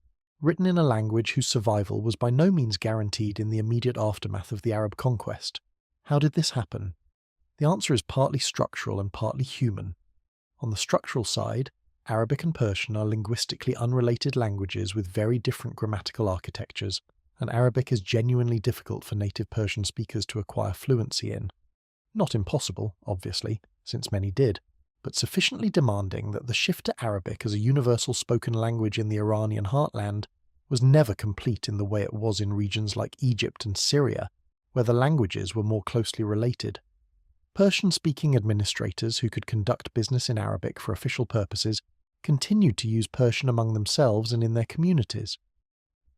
written in a language whose survival was by no means guaranteed in the immediate aftermath of the Arab conquest. How did this happen? The answer is partly structural and partly human. On the structural side, Arabic and Persian are linguistically unrelated languages with very different grammatical architectures, and Arabic is genuinely difficult for native Persian speakers to acquire fluency in. Not impossible, obviously, since many did, but sufficiently demanding that the shift to Arabic as a universal spoken language in the Iranian heartland was never complete in the way it was in regions like Egypt and Syria, where the languages were more closely related. Persian-speaking administrators who could conduct business in Arabic for official purposes continued to use Persian among themselves and in their communities.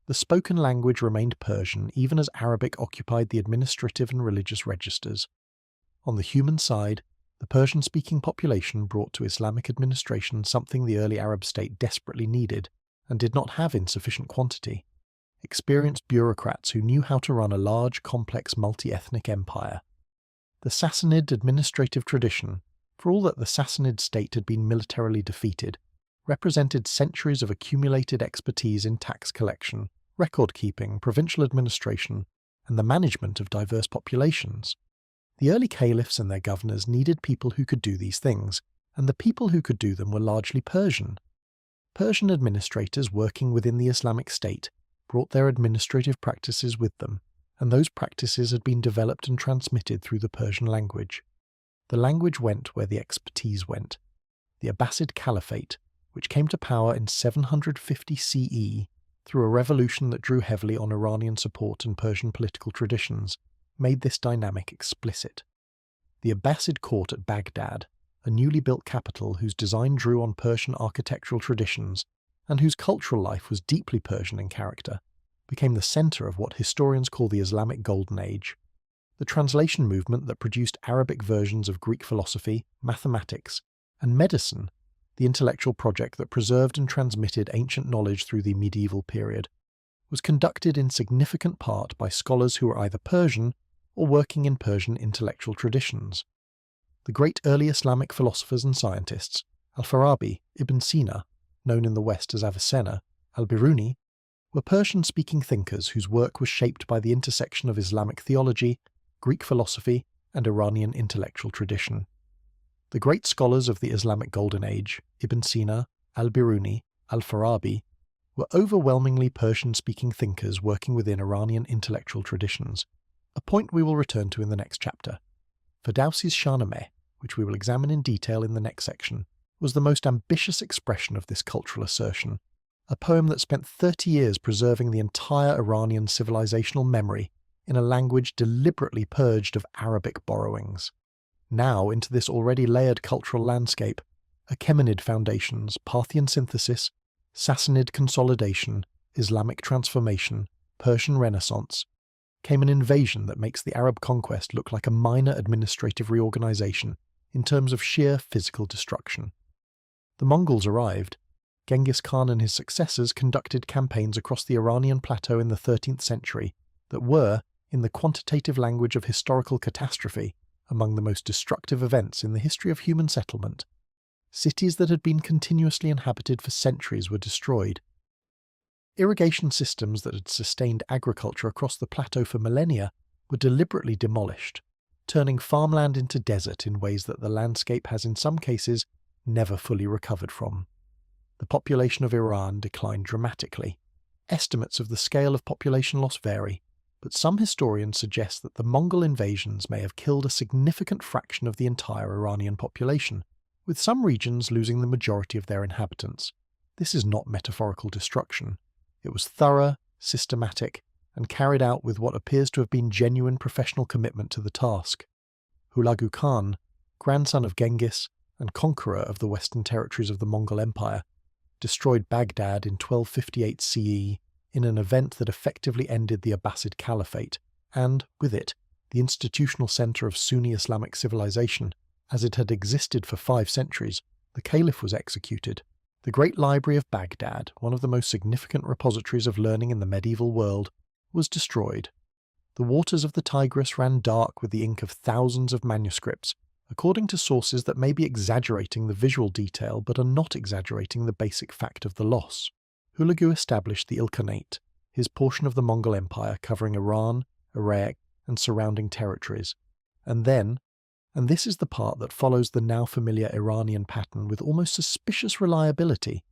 The spoken language remained Persian even as Arabic occupied the administrative and religious registers. On the human side, the Persian-speaking population brought to Islamic administration something the early Arab state desperately needed and did not have in sufficient quantity: experienced bureaucrats who knew how to run a large, complex, multi-ethnic empire. The Sassanid administrative tradition, for all that the Sassanid state had been militarily defeated, represented centuries of accumulated expertise in tax collection, record-keeping, provincial administration, and the management of diverse populations. The early caliphs and their governors needed people who could do these things, and the people who could do them were largely Persian. Persian administrators working within the Islamic State brought their administrative practices with them, and those practices had been developed and transmitted through the Persian language. The language went where the expertise went. The Abbasid Caliphate, which came to power in 750 CE through a revolution that drew heavily on Iranian support and Persian political traditions, made this dynamic explicit. The Abbasid court at Baghdad, a newly built capital whose design drew on Persian architectural traditions and whose cultural life was deeply Persian in character, became the center of what historians call the Islamic Golden Age. The translation movement that produced Arabic versions of Greek philosophy, mathematics, and medicine, the intellectual project that preserved and transmitted ancient knowledge through the medieval period, was conducted in significant part by scholars who were either Persian or working in Persian intellectual traditions. The great early Islamic philosophers and scientists, Al-Farabi, Ibn Sina, known in the West as Avicenna, Al-Biruni, were Persian-speaking thinkers whose work was shaped by the intersection of Islamic theology, Greek philosophy, and Iranian intellectual tradition. The great scholars of the Islamic Golden Age, Ibn Sina, Al-Biruni, Al-Farabi, were overwhelmingly Persian-speaking thinkers working within Iranian intellectual traditions, a point we will return to in the next chapter. Ferdowsi's Shahnameh, which we will examine in detail in the next section, was the most ambitious expression of this cultural assertion, a poem that spent 30 years preserving the entire Iranian civilizational memory in a language deliberately purged of Arabic borrowings. Now, into this already layered cultural landscape, Achaemenid foundations, Parthian synthesis, Sassanid consolidation, Islamic transformation, Persian Renaissance, came an invasion that makes the Arab conquest look like a minor administrative reorganization in terms of sheer physical destruction. The Mongols arrived. Genghis Khan and his successors conducted campaigns across the Iranian plateau in the 13th century that were, in the quantitative language of historical catastrophe, among the most destructive events in the history of human settlement. Cities that had been continuously inhabited for centuries were destroyed. Irrigation systems that had sustained agriculture across the plateau for millennia were deliberately demolished, turning farmland into desert in ways that the landscape has in some cases never fully recovered from. The population of Iran declined dramatically. Estimates of the scale of population loss vary, but some historians suggest that the Mongol invasions may have killed a significant fraction of the entire Iranian population, with some regions losing the majority of their inhabitants. This is not metaphorical destruction. It was thorough, systematic, and carried out with what appears to have been genuine professional commitment to the task. Hulagu Khan, grandson of Genghis and conqueror of the western territories of the Mongol Empire, destroyed Baghdad in 1258 CE in an event that effectively ended the Abbasid Caliphate and, with it, the institutional center of Sunni Islamic civilization. As it had existed for 5 centuries, the caliph was executed. The Great Library of Baghdad, one of the most significant repositories of learning in the medieval world, was destroyed. The waters of the Tigris ran dark with the ink of thousands of manuscripts, according to sources that may be exaggerating the visual detail but are not exaggerating the basic fact of the loss. Hulagu established the Ilkhanate, his portion of the Mongol Empire covering Iran, Iraq, and surrounding territories, and then, and this is the part that follows the now familiar Iranian pattern with almost suspicious reliability,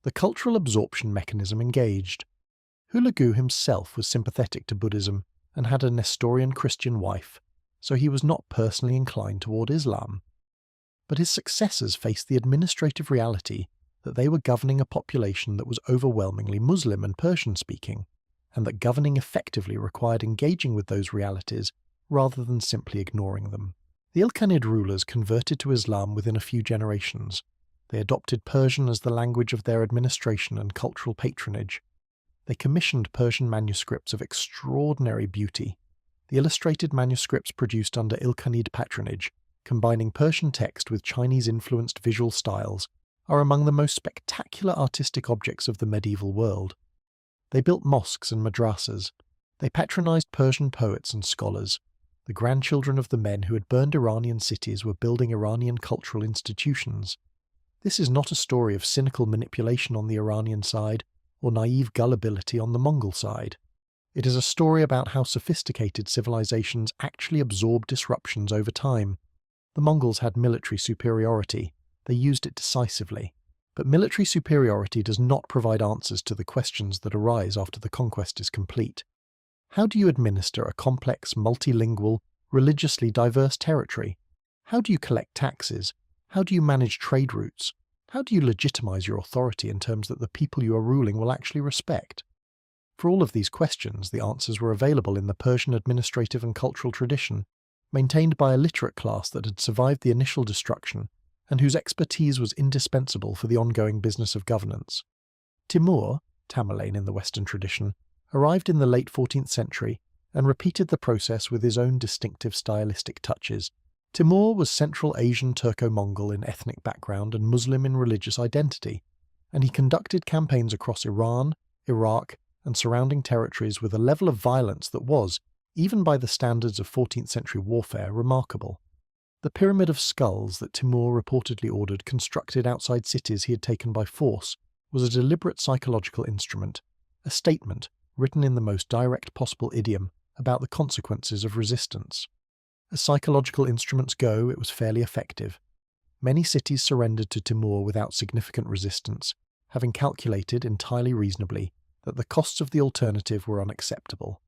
the cultural absorption mechanism engaged. Hulagu himself was sympathetic to Buddhism and had a Nestorian Christian wife, so he was not personally inclined toward Islam. But his successors faced the administrative reality that they were governing a population that was overwhelmingly Muslim and Persian-speaking, and that governing effectively required engaging with those realities rather than simply ignoring them. The Ilkhanid rulers converted to Islam within a few generations. They adopted Persian as the language of their administration and cultural patronage. They commissioned Persian manuscripts of extraordinary beauty. The illustrated manuscripts produced under Ilkhanid patronage, combining Persian text with Chinese-influenced visual styles, are among the most spectacular artistic objects of the medieval world. They built mosques and madrasas. They patronized Persian poets and scholars. The grandchildren of the men who had burned Iranian cities were building Iranian cultural institutions. This is not a story of cynical manipulation on the Iranian side or naive gullibility on the Mongol side. It is a story about how sophisticated civilizations actually absorb disruptions over time. The Mongols had military superiority. They used it decisively. But military superiority does not provide answers to the questions that arise after the conquest is complete. How do you administer a complex, multilingual, religiously diverse territory? How do you collect taxes? How do you manage trade routes? How do you legitimize your authority in terms that the people you are ruling will actually respect? For all of these questions, the answers were available in the Persian administrative and cultural tradition, maintained by a literate class that had survived the initial destruction and whose expertise was indispensable for the ongoing business of governance. Timur, Tamerlane in the Western tradition, arrived in the late 14th century and repeated the process with his own distinctive stylistic touches. Timur was Central Asian Turco-Mongol in ethnic background and Muslim in religious identity, and he conducted campaigns across Iran, Iraq, and surrounding territories with a level of violence that was, even by the standards of 14th century warfare, remarkable. The pyramid of skulls that Timur reportedly ordered constructed outside cities he had taken by force was a deliberate psychological instrument, a statement written in the most direct possible idiom about the consequences of resistance. As psychological instruments go, it was fairly effective. Many cities surrendered to Timur without significant resistance, having calculated entirely reasonably that the costs of the alternative were unacceptable.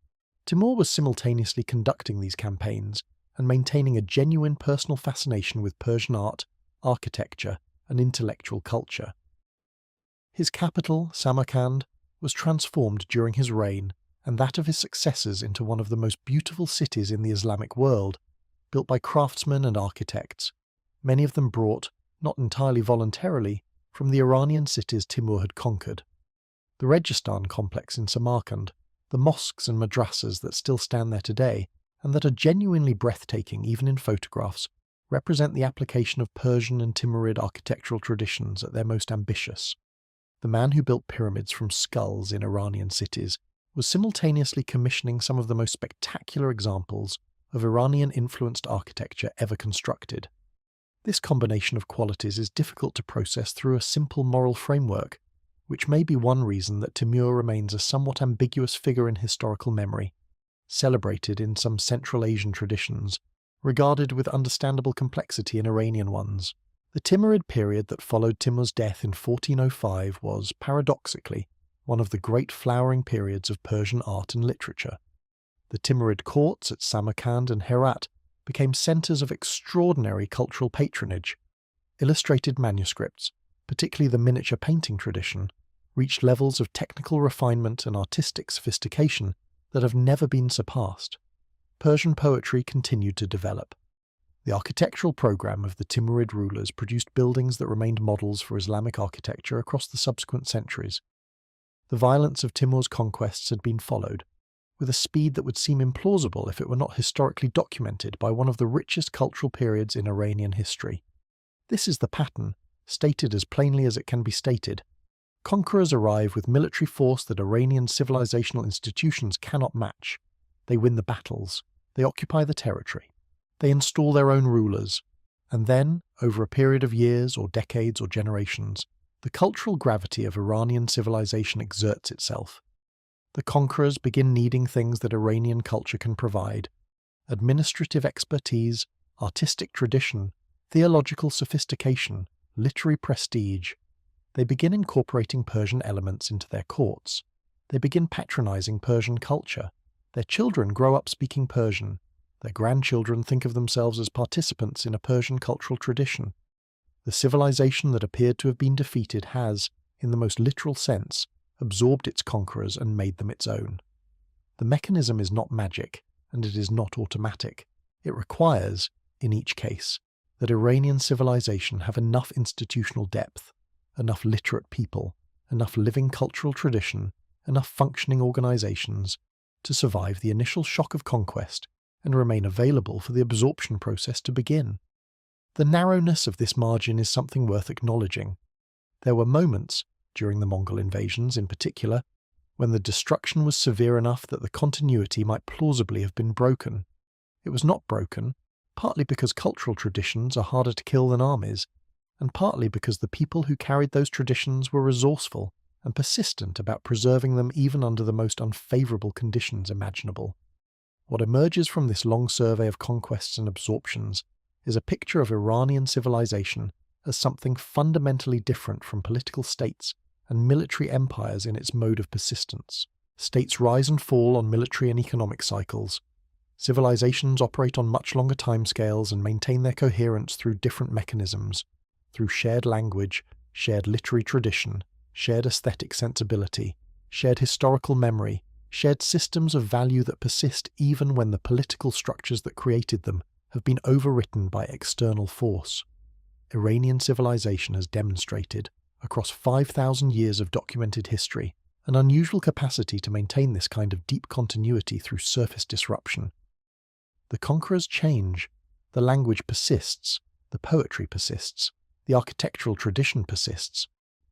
Timur was simultaneously conducting these campaigns and maintaining a genuine personal fascination with Persian art, architecture, and intellectual culture. His capital, Samarkand, was transformed during his reign and that of his successors into one of the most beautiful cities in the Islamic world, built by craftsmen and architects, many of them brought, not entirely voluntarily, from the Iranian cities Timur had conquered. The Registan complex in Samarkand, the mosques and madrasas that still stand there today, and that are genuinely breathtaking even in photographs, represent the application of Persian and Timurid architectural traditions at their most ambitious. The man who built pyramids from skulls in Iranian cities was simultaneously commissioning some of the most spectacular examples of Iranian-influenced architecture ever constructed. This combination of qualities is difficult to process through a simple moral framework, which may be one reason that Timur remains a somewhat ambiguous figure in historical memory, celebrated in some Central Asian traditions, regarded with understandable complexity in Iranian ones. The Timurid period that followed Timur's death in 1405 was, paradoxically, one of the great flowering periods of Persian art and literature. The Timurid courts at Samarkand and Herat became centers of extraordinary cultural patronage. Illustrated manuscripts, particularly the miniature painting tradition, reached levels of technical refinement and artistic sophistication that have never been surpassed. Persian poetry continued to develop. The architectural program of the Timurid rulers produced buildings that remained models for Islamic architecture across the subsequent centuries. The violence of Timur's conquests had been followed, with a speed that would seem implausible if it were not historically documented by one of the richest cultural periods in Iranian history. This is the pattern, stated as plainly as it can be stated. Conquerors arrive with military force that Iranian civilizational institutions cannot match. They win the battles. They occupy the territory. They install their own rulers. And then, over a period of years or decades or generations, the cultural gravity of Iranian civilization exerts itself. The conquerors begin needing things that Iranian culture can provide: administrative expertise, artistic tradition, theological sophistication, literary prestige. They begin incorporating Persian elements into their courts. They begin patronizing Persian culture. Their children grow up speaking Persian. Their grandchildren think of themselves as participants in a Persian cultural tradition. The civilization that appeared to have been defeated has, in the most literal sense, absorbed its conquerors and made them its own. The mechanism is not magic, and it is not automatic. It requires, in each case, that Iranian civilization have enough institutional depth, enough literate people, enough living cultural tradition, enough functioning organizations to survive the initial shock of conquest and remain available for the absorption process to begin. The narrowness of this margin is something worth acknowledging. There were moments, during the Mongol invasions in particular, when the destruction was severe enough that the continuity might plausibly have been broken. It was not broken, partly because cultural traditions are harder to kill than armies, and partly because the people who carried those traditions were resourceful and persistent about preserving them even under the most unfavourable conditions imaginable. What emerges from this long survey of conquests and absorptions is a picture of Iranian civilization as something fundamentally different from political states and military empires in its mode of persistence. States rise and fall on military and economic cycles. Civilizations operate on much longer timescales and maintain their coherence through different mechanisms, through shared language, shared literary tradition, shared aesthetic sensibility, shared historical memory, shared systems of value that persist even when the political structures that created them have been overwritten by external force. Iranian civilization has demonstrated, across 5,000 years of documented history, an unusual capacity to maintain this kind of deep continuity through surface disruption. The conquerors change, the language persists, the poetry persists, the architectural tradition persists.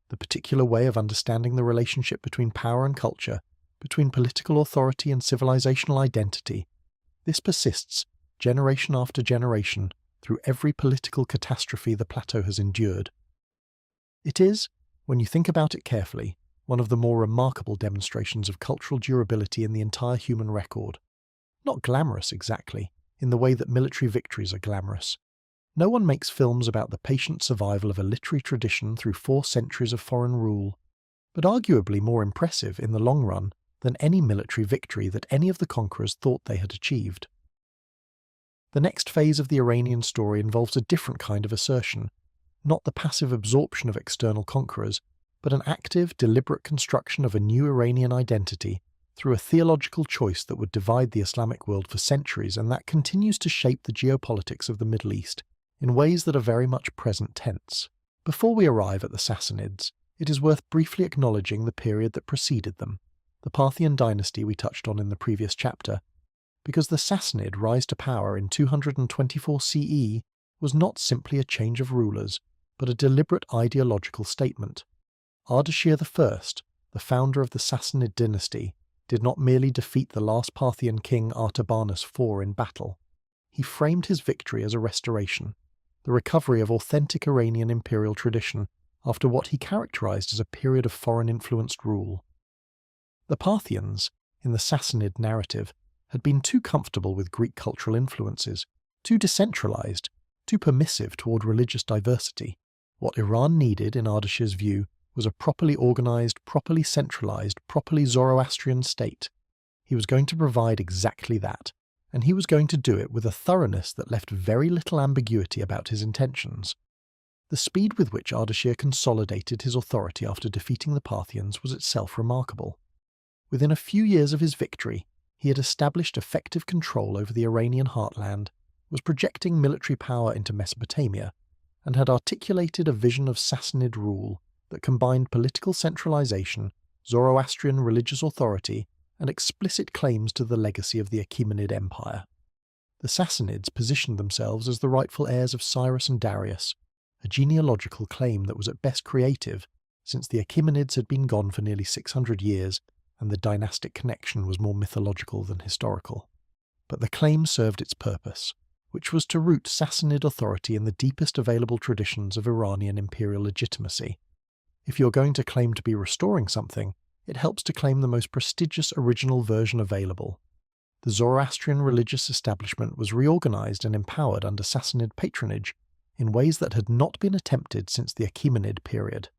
The particular way of understanding the relationship between power and culture, between political authority and civilizational identity, this persists, generation after generation, through every political catastrophe the plateau has endured. It is, when you think about it carefully, one of the more remarkable demonstrations of cultural durability in the entire human record. Not glamorous exactly, in the way that military victories are glamorous. No one makes films about the patient survival of a literary tradition through 4 centuries of foreign rule, but arguably more impressive in the long run than any military victory that any of the conquerors thought they had achieved. The next phase of the Iranian story involves a different kind of assertion, not the passive absorption of external conquerors, but an active, deliberate construction of a new Iranian identity through a theological choice that would divide the Islamic world for centuries and that continues to shape the geopolitics of the Middle East in ways that are very much present tense. Before we arrive at the Sassanids, it is worth briefly acknowledging the period that preceded them, the Parthian dynasty we touched on in the previous chapter, because the Sassanid rise to power in 224 CE was not simply a change of rulers, but a deliberate ideological statement. Ardashir I, the founder of the Sassanid dynasty, did not merely defeat the last Parthian king Artabanus IV in battle. He framed his victory as a restoration, the recovery of authentic Iranian imperial tradition after what he characterized as a period of foreign-influenced rule. The Parthians, in the Sassanid narrative, had been too comfortable with Greek cultural influences, too decentralized, too permissive toward religious diversity. What Iran needed, in Ardashir's view, was a properly organized, properly centralized, properly Zoroastrian state. He was going to provide exactly that, and he was going to do it with a thoroughness that left very little ambiguity about his intentions. The speed with which Ardashir consolidated his authority after defeating the Parthians was itself remarkable. Within a few years of his victory, he had established effective control over the Iranian heartland, was projecting military power into Mesopotamia, and had articulated a vision of Sassanid rule that combined political centralization, Zoroastrian religious authority, and explicit claims to the legacy of the Achaemenid Empire. The Sassanids positioned themselves as the rightful heirs of Cyrus and Darius, a genealogical claim that was at best creative, since the Achaemenids had been gone for nearly 600 years and the dynastic connection was more mythological than historical. But the claim served its purpose. which was to root Sassanid authority in the deepest available traditions of Iranian imperial legitimacy. If you're going to claim to be restoring something, it helps to claim the most prestigious original version available. The Zoroastrian religious establishment was reorganized and empowered under Sassanid patronage in ways that had not been attempted since the Achaemenid period.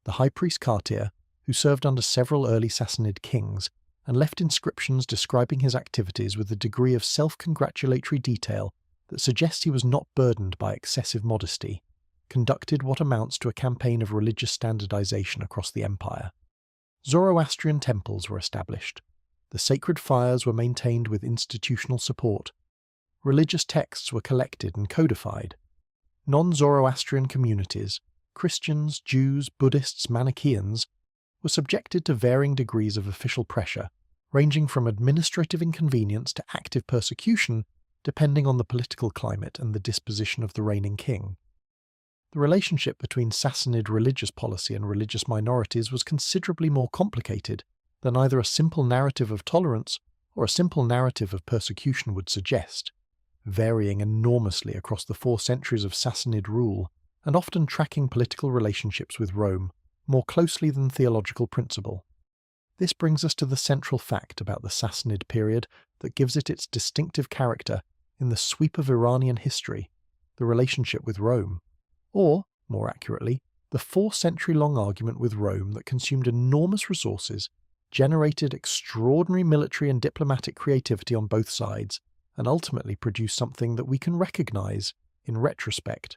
The high priest Kartir, who served under several early Sassanid kings and left inscriptions describing his activities with a degree of self-congratulatory detail that suggests he was not burdened by excessive modesty, conducted what amounts to a campaign of religious standardization across the empire. Zoroastrian temples were established. The sacred fires were maintained with institutional support. Religious texts were collected and codified. Non-Zoroastrian communities, Christians, Jews, Buddhists, Manichaeans, were subjected to varying degrees of official pressure, ranging from administrative inconvenience to active persecution, depending on the political climate and the disposition of the reigning king. The relationship between Sassanid religious policy and religious minorities was considerably more complicated than either a simple narrative of tolerance or a simple narrative of persecution would suggest, varying enormously across the 4 centuries of Sassanid rule and often tracking political relationships with Rome more closely than theological principle. This brings us to the central fact about the Sassanid period that gives it its distinctive character in the sweep of Iranian history, the relationship with Rome. Or, more accurately, the 4-century-long argument with Rome that consumed enormous resources, generated extraordinary military and diplomatic creativity on both sides, and ultimately produced something that we can recognize, in retrospect,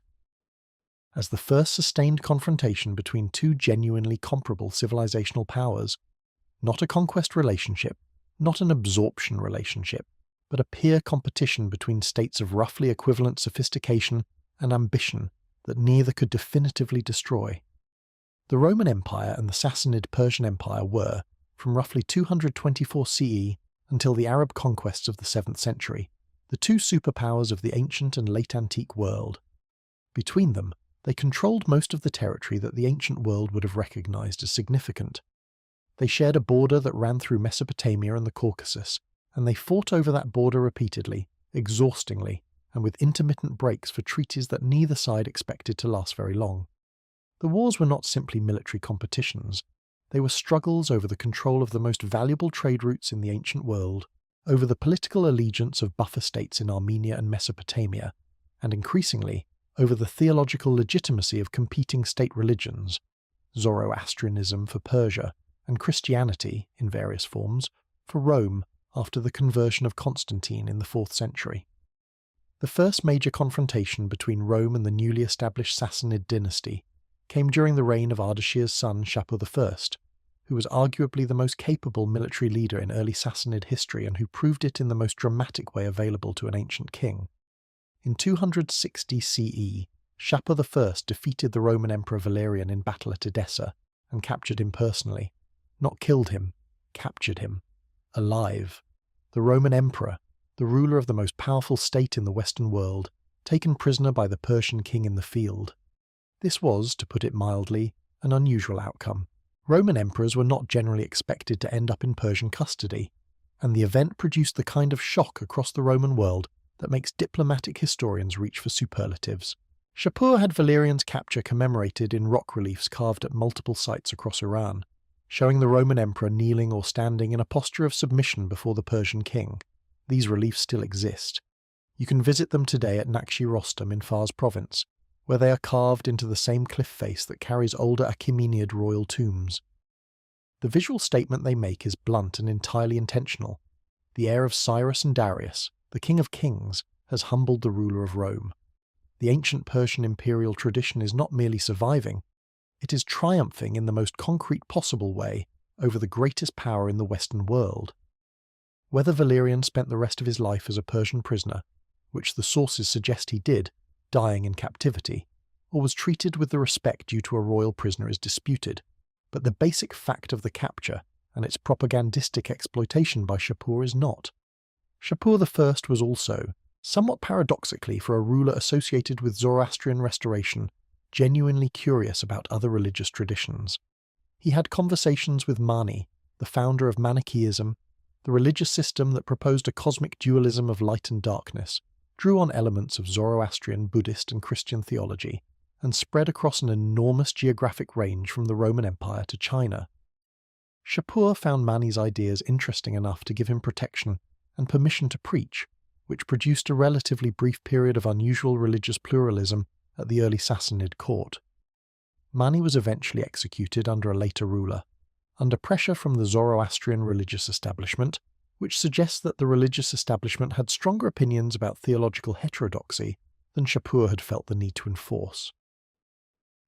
as the first sustained confrontation between 2 genuinely comparable civilizational powers. Not a conquest relationship, not an absorption relationship, but a peer competition between states of roughly equivalent sophistication and ambition that neither could definitively destroy. The Roman Empire and the Sassanid Persian Empire were, from roughly 224 CE until the Arab conquests of the 7th century, the 2 superpowers of the ancient and late antique world. Between them, they controlled most of the territory that the ancient world would have recognized as significant. They shared a border that ran through Mesopotamia and the Caucasus, and they fought over that border repeatedly, exhaustingly, and with intermittent breaks for treaties that neither side expected to last very long. The wars were not simply military competitions. They were struggles over the control of the most valuable trade routes in the ancient world, over the political allegiance of buffer states in Armenia and Mesopotamia, and increasingly, over the theological legitimacy of competing state religions, Zoroastrianism for Persia, and Christianity, in various forms, for Rome after the conversion of Constantine in the 4th century. The first major confrontation between Rome and the newly established Sassanid dynasty came during the reign of Ardashir's son Shapur I, who was arguably the most capable military leader in early Sassanid history and who proved it in the most dramatic way available to an ancient king. In 260 CE, Shapur I defeated the Roman Emperor Valerian in battle at Edessa and captured him personally. Not killed him, captured him. Alive. The Roman Emperor, the ruler of the most powerful state in the Western world, taken prisoner by the Persian king in the field. This was, to put it mildly, an unusual outcome. Roman emperors were not generally expected to end up in Persian custody, and the event produced the kind of shock across the Roman world that makes diplomatic historians reach for superlatives. Shapur had Valerian's capture commemorated in rock reliefs carved at multiple sites across Iran, showing the Roman emperor kneeling or standing in a posture of submission before the Persian king. These reliefs still exist. You can visit them today at Nakshi Rostam in Fars province, where they are carved into the same cliff face that carries older Achaemenid royal tombs. The visual statement they make is blunt and entirely intentional. The heir of Cyrus and Darius, the king of kings, has humbled the ruler of Rome. The ancient Persian imperial tradition is not merely surviving, it is triumphing in the most concrete possible way over the greatest power in the Western world. Whether Valerian spent the rest of his life as a Persian prisoner, which the sources suggest he did, dying in captivity, or was treated with the respect due to a royal prisoner is disputed, but the basic fact of the capture and its propagandistic exploitation by Shapur is not. Shapur I was also, somewhat paradoxically for a ruler associated with Zoroastrian restoration, genuinely curious about other religious traditions. He had conversations with Mani, the founder of Manichaeism, the religious system that proposed a cosmic dualism of light and darkness, drew on elements of Zoroastrian, Buddhist, and Christian theology, and spread across an enormous geographic range from the Roman Empire to China. Shapur found Mani's ideas interesting enough to give him protection and permission to preach, which produced a relatively brief period of unusual religious pluralism at the early Sassanid court. Mani was eventually executed under a later ruler, under pressure from the Zoroastrian religious establishment, which suggests that the religious establishment had stronger opinions about theological heterodoxy than Shapur had felt the need to enforce.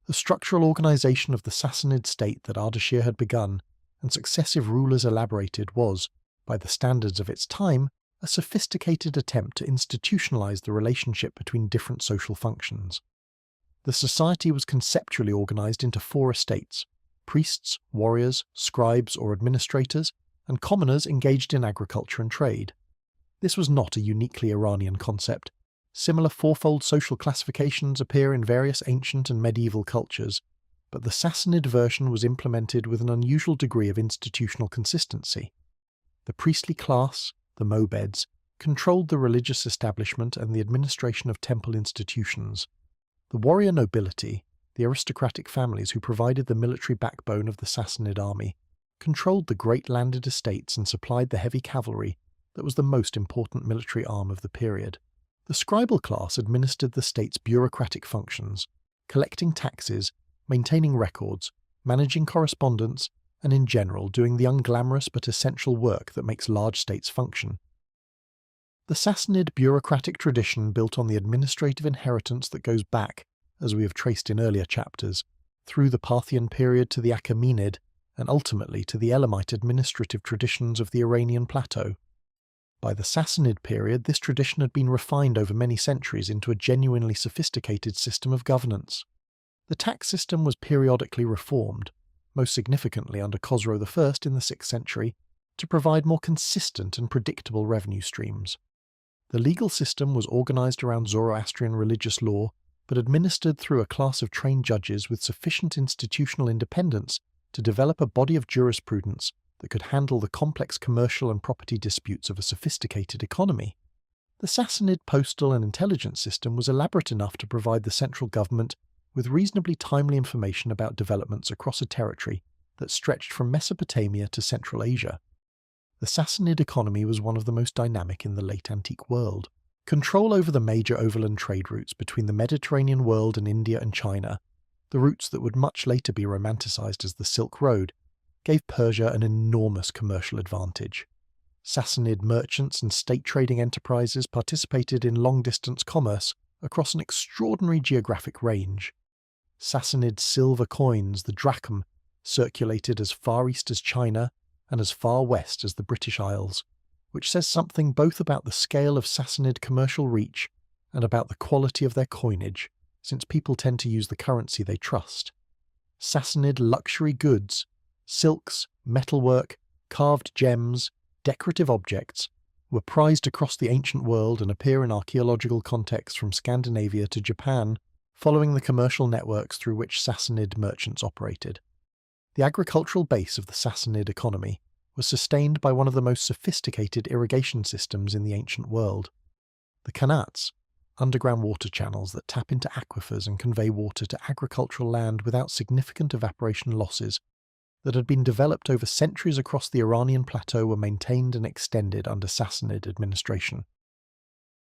The structural organization of the Sassanid state that Ardashir had begun and successive rulers elaborated was, by the standards of its time, a sophisticated attempt to institutionalize the relationship between different social functions. The society was conceptually organized into 4 estates: priests, warriors, scribes or administrators, and commoners engaged in agriculture and trade. This was not a uniquely Iranian concept. Similar fourfold social classifications appear in various ancient and medieval cultures, but the Sassanid version was implemented with an unusual degree of institutional consistency. The priestly class, the mobeds, controlled the religious establishment and the administration of temple institutions. The warrior nobility, the aristocratic families who provided the military backbone of the Sassanid army, controlled the great landed estates and supplied the heavy cavalry that was the most important military arm of the period. The scribal class administered the state's bureaucratic functions, collecting taxes, maintaining records, managing correspondence, and in general doing the unglamorous but essential work that makes large states function. The Sassanid bureaucratic tradition built on the administrative inheritance that goes back, as we have traced in earlier chapters, through the Parthian period to the Achaemenid, and ultimately to the Elamite administrative traditions of the Iranian plateau. By the Sassanid period, this tradition had been refined over many centuries into a genuinely sophisticated system of governance. The tax system was periodically reformed, most significantly under Khosrow I in the 6th century, to provide more consistent and predictable revenue streams. The legal system was organized around Zoroastrian religious law, but administered through a class of trained judges with sufficient institutional independence to develop a body of jurisprudence that could handle the complex commercial and property disputes of a sophisticated economy. The Sassanid postal and intelligence system was elaborate enough to provide the central government with reasonably timely information about developments across a territory that stretched from Mesopotamia to Central Asia. The Sassanid economy was one of the most dynamic in the late antique world. Control over the major overland trade routes between the Mediterranean world and India and China, the routes that would much later be romanticized as the Silk Road, gave Persia an enormous commercial advantage. Sassanid merchants and state trading enterprises participated in long-distance commerce across an extraordinary geographic range. Sassanid silver coins, the drachm, circulated as far east as China and as far west as the British Isles, which says something both about the scale of Sassanid commercial reach and about the quality of their coinage, since people tend to use the currency they trust. Sassanid luxury goods, silks, metalwork, carved gems, decorative objects, were prized across the ancient world and appear in archaeological contexts from Scandinavia to Japan, following the commercial networks through which Sassanid merchants operated. The agricultural base of the Sassanid economy was sustained by one of the most sophisticated irrigation systems in the ancient world. The qanats, underground water channels that tap into aquifers and convey water to agricultural land without significant evaporation losses, that had been developed over centuries across the Iranian plateau, were maintained and extended under Sassanid administration.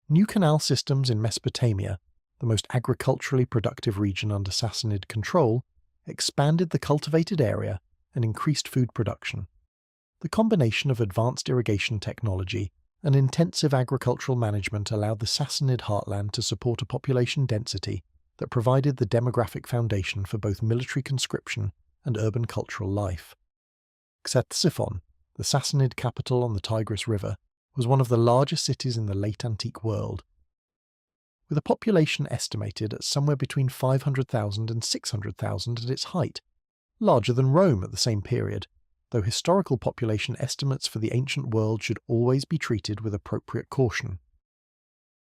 New canal systems in Mesopotamia, the most agriculturally productive region under Sassanid control, expanded the cultivated area and increased food production. The combination of advanced irrigation technology and intensive agricultural management allowed the Sassanid heartland to support a population density that provided the demographic foundation for both military conscription and urban cultural life. Ctesiphon, the Sassanid capital on the Tigris River, was one of the largest cities in the late antique world. With a population estimated at somewhere between 500,000 and 600,000 at its height, larger than Rome at the same period, though historical population estimates for the ancient world should always be treated with appropriate caution.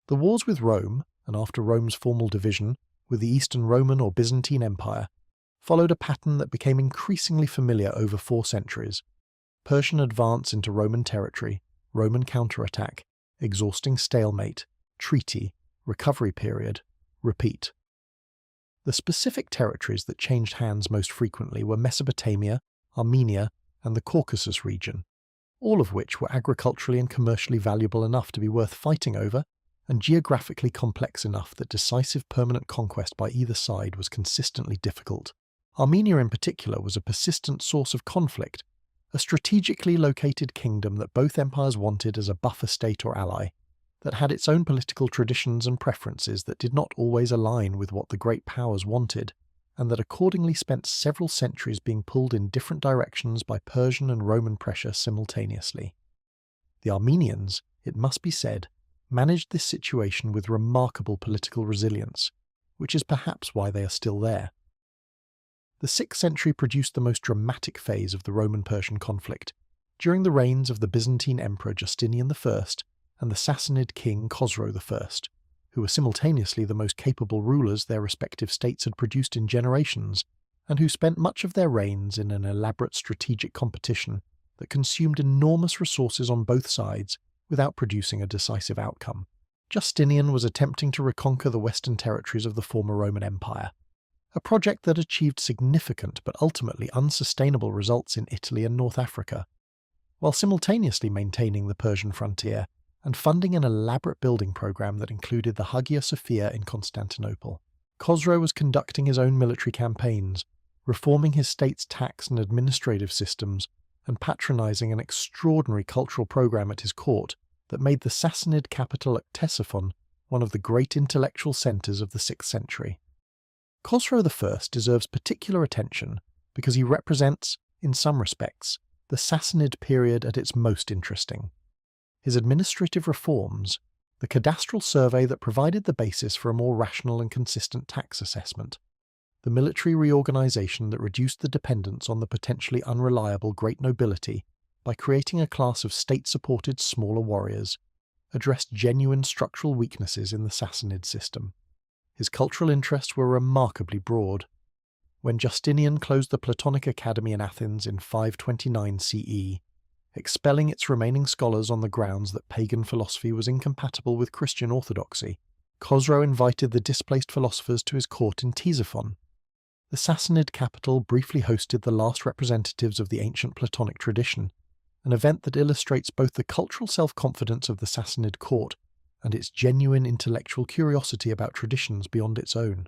The wars with Rome, and after Rome's formal division, with the Eastern Roman or Byzantine Empire, followed a pattern that became increasingly familiar over 4 centuries: Persian advance into Roman territory, Roman counterattack, exhausting stalemate, treaty, recovery period, repeat. The specific territories that changed hands most frequently were Mesopotamia, Armenia, and the Caucasus region, all of which were agriculturally and commercially valuable enough to be worth fighting over, and geographically complex enough that decisive permanent conquest by either side was consistently difficult. Armenia in particular was a persistent source of conflict, a strategically located kingdom that both empires wanted as a buffer state or ally, that had its own political traditions and preferences that did not always align with what the great powers wanted, and that accordingly spent several centuries being pulled in different directions by Persian and Roman pressure simultaneously. The Armenians, it must be said, managed this situation with remarkable political resilience, which is perhaps why they are still there. The 6th century produced the most dramatic phase of the Roman-Persian conflict, during the reigns of the Byzantine Emperor Justinian I and the Sassanid king Khosrow I, who were simultaneously the most capable rulers their respective states had produced in generations, and who spent much of their reigns in an elaborate strategic competition that consumed enormous resources on both sides without producing a decisive outcome. Justinian was attempting to reconquer the western territories of the former Roman Empire, a project that achieved significant but ultimately unsustainable results in Italy and North Africa, while simultaneously maintaining the Persian frontier and funding an elaborate building program that included the Hagia Sophia in Constantinople. Khosrow was conducting his own military campaigns, reforming his state's tax and administrative systems, and patronizing an extraordinary cultural program at his court that made the Sassanid capital at Ctesiphon one of the great intellectual centers of the 6th century. Khosrow I deserves particular attention because he represents, in some respects, the Sassanid period at its most interesting. His administrative reforms, the cadastral survey that provided the basis for a more rational and consistent tax assessment, the military reorganization that reduced the dependence on the potentially unreliable great nobility by creating a class of state-supported smaller warriors, addressed genuine structural weaknesses in the Sassanid system. His cultural interests were remarkably broad. When Justinian closed the Platonic Academy in Athens in 529 CE, expelling its remaining scholars on the grounds that pagan philosophy was incompatible with Christian orthodoxy, Khosrow invited the displaced philosophers to his court in Ctesiphon. The Sassanid capital briefly hosted the last representatives of the ancient Platonic tradition, an event that illustrates both the cultural self-confidence of the Sassanid court and its genuine intellectual curiosity about traditions beyond its own.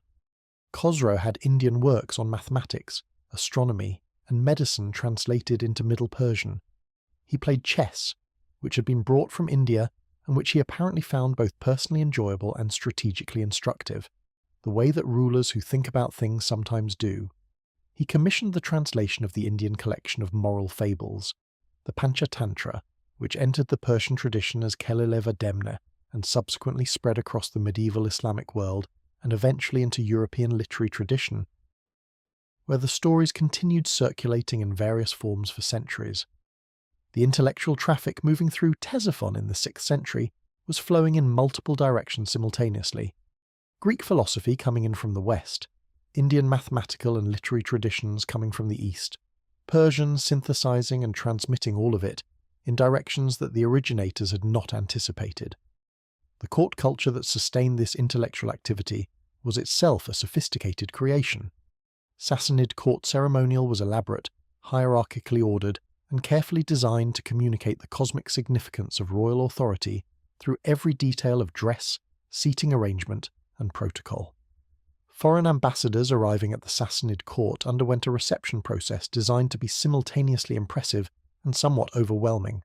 Khosrow had Indian works on mathematics, astronomy, and medicine translated into Middle Persian. He played chess, which had been brought from India and which he apparently found both personally enjoyable and strategically instructive, the way that rulers who think about things sometimes do. He commissioned the translation of the Indian collection of moral fables, the Panchatantra, which entered the Persian tradition as Kelileva Demne and subsequently spread across the medieval Islamic world and eventually into European literary tradition, where the stories continued circulating in various forms for centuries. The intellectual traffic moving through Ctesiphon in the 6th century was flowing in multiple directions simultaneously. Greek philosophy coming in from the west, Indian mathematical and literary traditions coming from the east, Persian synthesizing and transmitting all of it in directions that the originators had not anticipated. The court culture that sustained this intellectual activity was itself a sophisticated creation. Sassanid court ceremonial was elaborate, hierarchically ordered, and carefully designed to communicate the cosmic significance of royal authority through every detail of dress, seating arrangement, and protocol. Foreign ambassadors arriving at the Sassanid court underwent a reception process designed to be simultaneously impressive and somewhat overwhelming.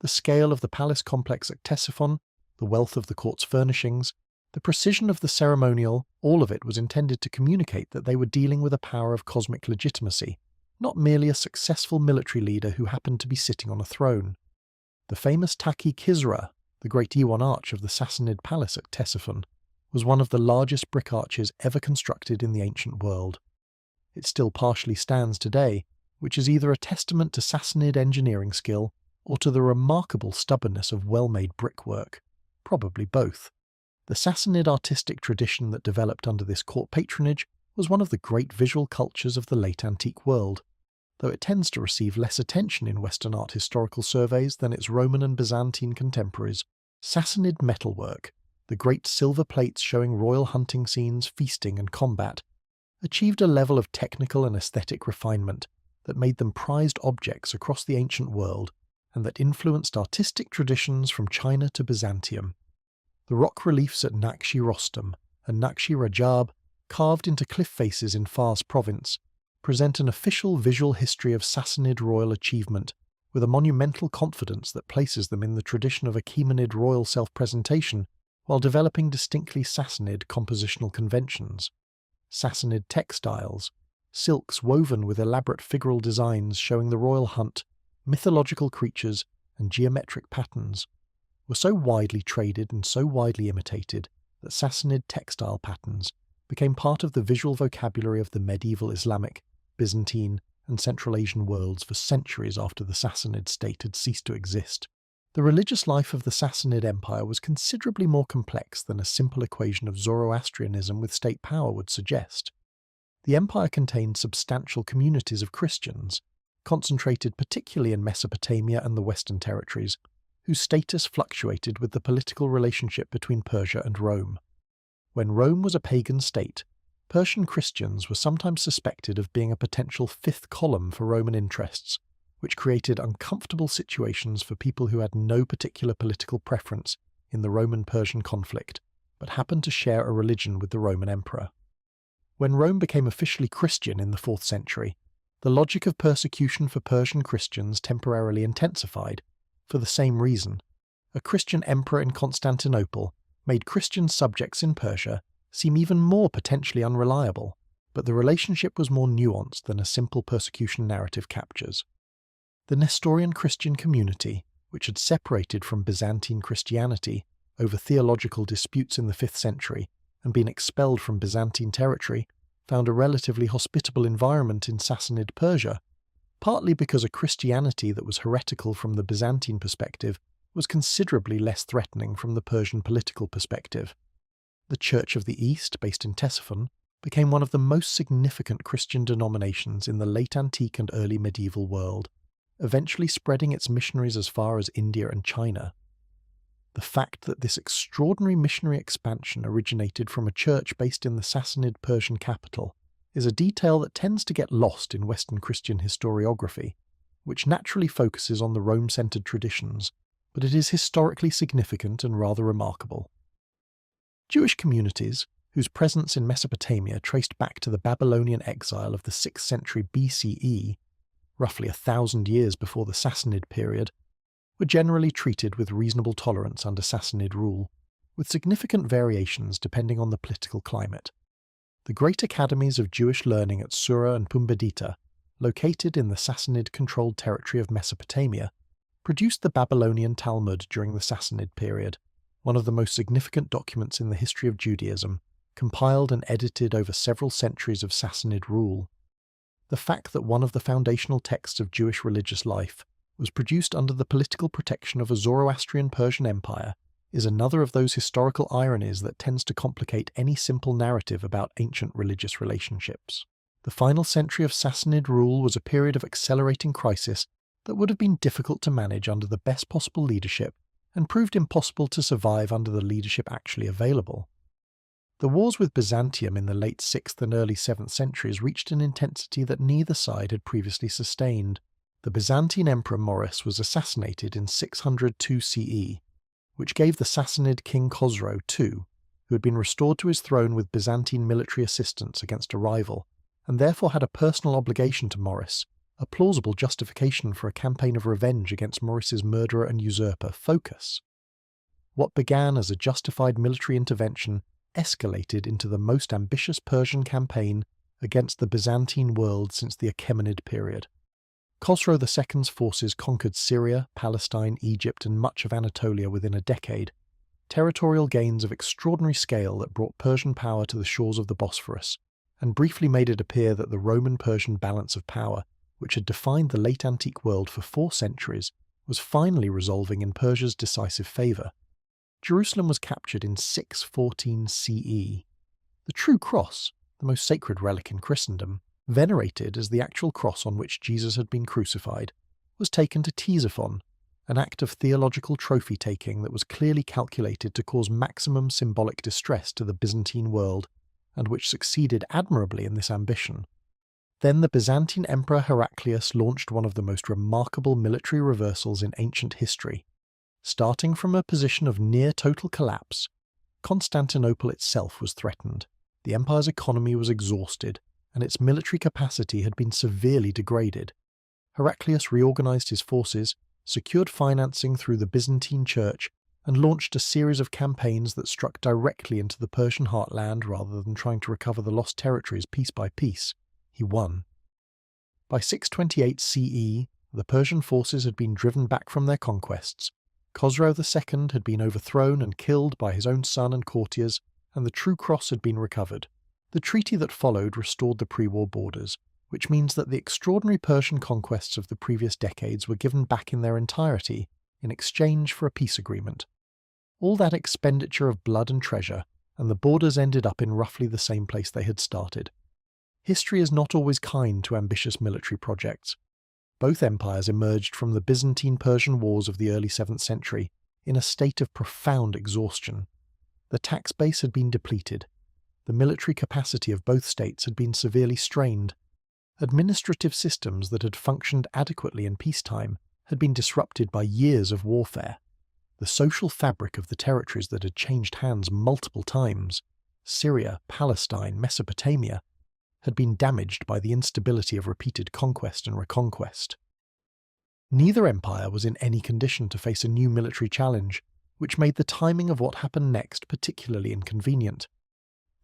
The scale of the palace complex at Ctesiphon, the wealth of the court's furnishings, the precision of the ceremonial, all of it was intended to communicate that they were dealing with a power of cosmic legitimacy, not merely a successful military leader who happened to be sitting on a throne. The famous Taki Kisra, the great Iwan arch of the Sassanid palace at Ctesiphon, was one of the largest brick arches ever constructed in the ancient world. It still partially stands today, which is either a testament to Sassanid engineering skill or to the remarkable stubbornness of well-made brickwork, probably both. The Sassanid artistic tradition that developed under this court patronage was one of the great visual cultures of the late antique world, though it tends to receive less attention in Western art historical surveys than its Roman and Byzantine contemporaries. Sassanid metalwork, the great silver plates showing royal hunting scenes, feasting and combat, achieved a level of technical and aesthetic refinement that made them prized objects across the ancient world and that influenced artistic traditions from China to Byzantium. The rock reliefs at Nakshi Rostam and Nakshi Rajab, carved into cliff faces in Fars province, present an official visual history of Sassanid royal achievement with a monumental confidence that places them in the tradition of Achaemenid royal self-presentation while developing distinctly Sassanid compositional conventions. Sassanid textiles, silks woven with elaborate figural designs showing the royal hunt, mythological creatures, and geometric patterns, were so widely traded and so widely imitated that Sassanid textile patterns became part of the visual vocabulary of the medieval Islamic, Byzantine, and Central Asian worlds for centuries after the Sassanid state had ceased to exist. The religious life of the Sassanid Empire was considerably more complex than a simple equation of Zoroastrianism with state power would suggest. The empire contained substantial communities of Christians, concentrated particularly in Mesopotamia and the Western territories, whose status fluctuated with the political relationship between Persia and Rome. When Rome was a pagan state, Persian Christians were sometimes suspected of being a potential fifth column for Roman interests, which created uncomfortable situations for people who had no particular political preference in the Roman-Persian conflict, but happened to share a religion with the Roman emperor. When Rome became officially Christian in the 4th century, the logic of persecution for Persian Christians temporarily intensified. For the same reason, a Christian emperor in Constantinople made Christian subjects in Persia seem even more potentially unreliable, but the relationship was more nuanced than a simple persecution narrative captures. The Nestorian Christian community, which had separated from Byzantine Christianity over theological disputes in the 5th century and been expelled from Byzantine territory, found a relatively hospitable environment in Sassanid Persia, partly because a Christianity that was heretical from the Byzantine perspective was considerably less threatening from the Persian political perspective. The Church of the East, based in Ctesiphon, became one of the most significant Christian denominations in the late antique and early medieval world, eventually spreading its missionaries as far as India and China. The fact that this extraordinary missionary expansion originated from a church based in the Sassanid Persian capital is a detail that tends to get lost in Western Christian historiography, which naturally focuses on the Rome-centered traditions, but it is historically significant and rather remarkable. Jewish communities, whose presence in Mesopotamia traced back to the Babylonian exile of the 6th century BCE, roughly 1,000 years before the Sassanid period, were generally treated with reasonable tolerance under Sassanid rule, with significant variations depending on the political climate. The great academies of Jewish learning at Sura and Pumbedita, located in the Sassanid-controlled territory of Mesopotamia, produced the Babylonian Talmud during the Sassanid period, one of the most significant documents in the history of Judaism, compiled and edited over several centuries of Sassanid rule. The fact that one of the foundational texts of Jewish religious life was produced under the political protection of a Zoroastrian Persian empire is another of those historical ironies that tends to complicate any simple narrative about ancient religious relationships. The final century of Sassanid rule was a period of accelerating crisis that would have been difficult to manage under the best possible leadership and proved impossible to survive under the leadership actually available. The wars with Byzantium in the late 6th and early 7th centuries reached an intensity that neither side had previously sustained. The Byzantine Emperor Maurice was assassinated in 602 CE, which gave the Sassanid king Khosrow II, who had been restored to his throne with Byzantine military assistance against a rival, and therefore had a personal obligation to Maurice, a plausible justification for a campaign of revenge against Maurice's murderer and usurper, Phocas. What began as a justified military intervention escalated into the most ambitious Persian campaign against the Byzantine world since the Achaemenid period. Khosrow II's forces conquered Syria, Palestine, Egypt, and much of Anatolia within a decade, territorial gains of extraordinary scale that brought Persian power to the shores of the Bosphorus, and briefly made it appear that the Roman-Persian balance of power, which had defined the late antique world for 4 centuries, was finally resolving in Persia's decisive favour. Jerusalem was captured in 614 CE. The true cross, the most sacred relic in Christendom, venerated as the actual cross on which Jesus had been crucified, was taken to Ctesiphon, an act of theological trophy-taking that was clearly calculated to cause maximum symbolic distress to the Byzantine world, and which succeeded admirably in this ambition. Then the Byzantine Emperor Heraclius launched one of the most remarkable military reversals in ancient history. Starting from a position of near total collapse, Constantinople itself was threatened, the empire's economy was exhausted, and its military capacity had been severely degraded. Heraclius reorganized his forces, secured financing through the Byzantine Church, and launched a series of campaigns that struck directly into the Persian heartland rather than trying to recover the lost territories piece by piece. He won. By 628 CE, the Persian forces had been driven back from their conquests, Khosrow II had been overthrown and killed by his own son and courtiers, and the True Cross had been recovered. The treaty that followed restored the pre-war borders, which means that the extraordinary Persian conquests of the previous decades were given back in their entirety in exchange for a peace agreement. All that expenditure of blood and treasure, and the borders ended up in roughly the same place they had started. History is not always kind to ambitious military projects. Both empires emerged from the Byzantine-Persian wars of the early 7th century in a state of profound exhaustion. The tax base had been depleted. The military capacity of both states had been severely strained. Administrative systems that had functioned adequately in peacetime had been disrupted by years of warfare. The social fabric of the territories that had changed hands multiple times, Syria, Palestine, Mesopotamia, had been damaged by the instability of repeated conquest and reconquest. Neither empire was in any condition to face a new military challenge, which made the timing of what happened next particularly inconvenient.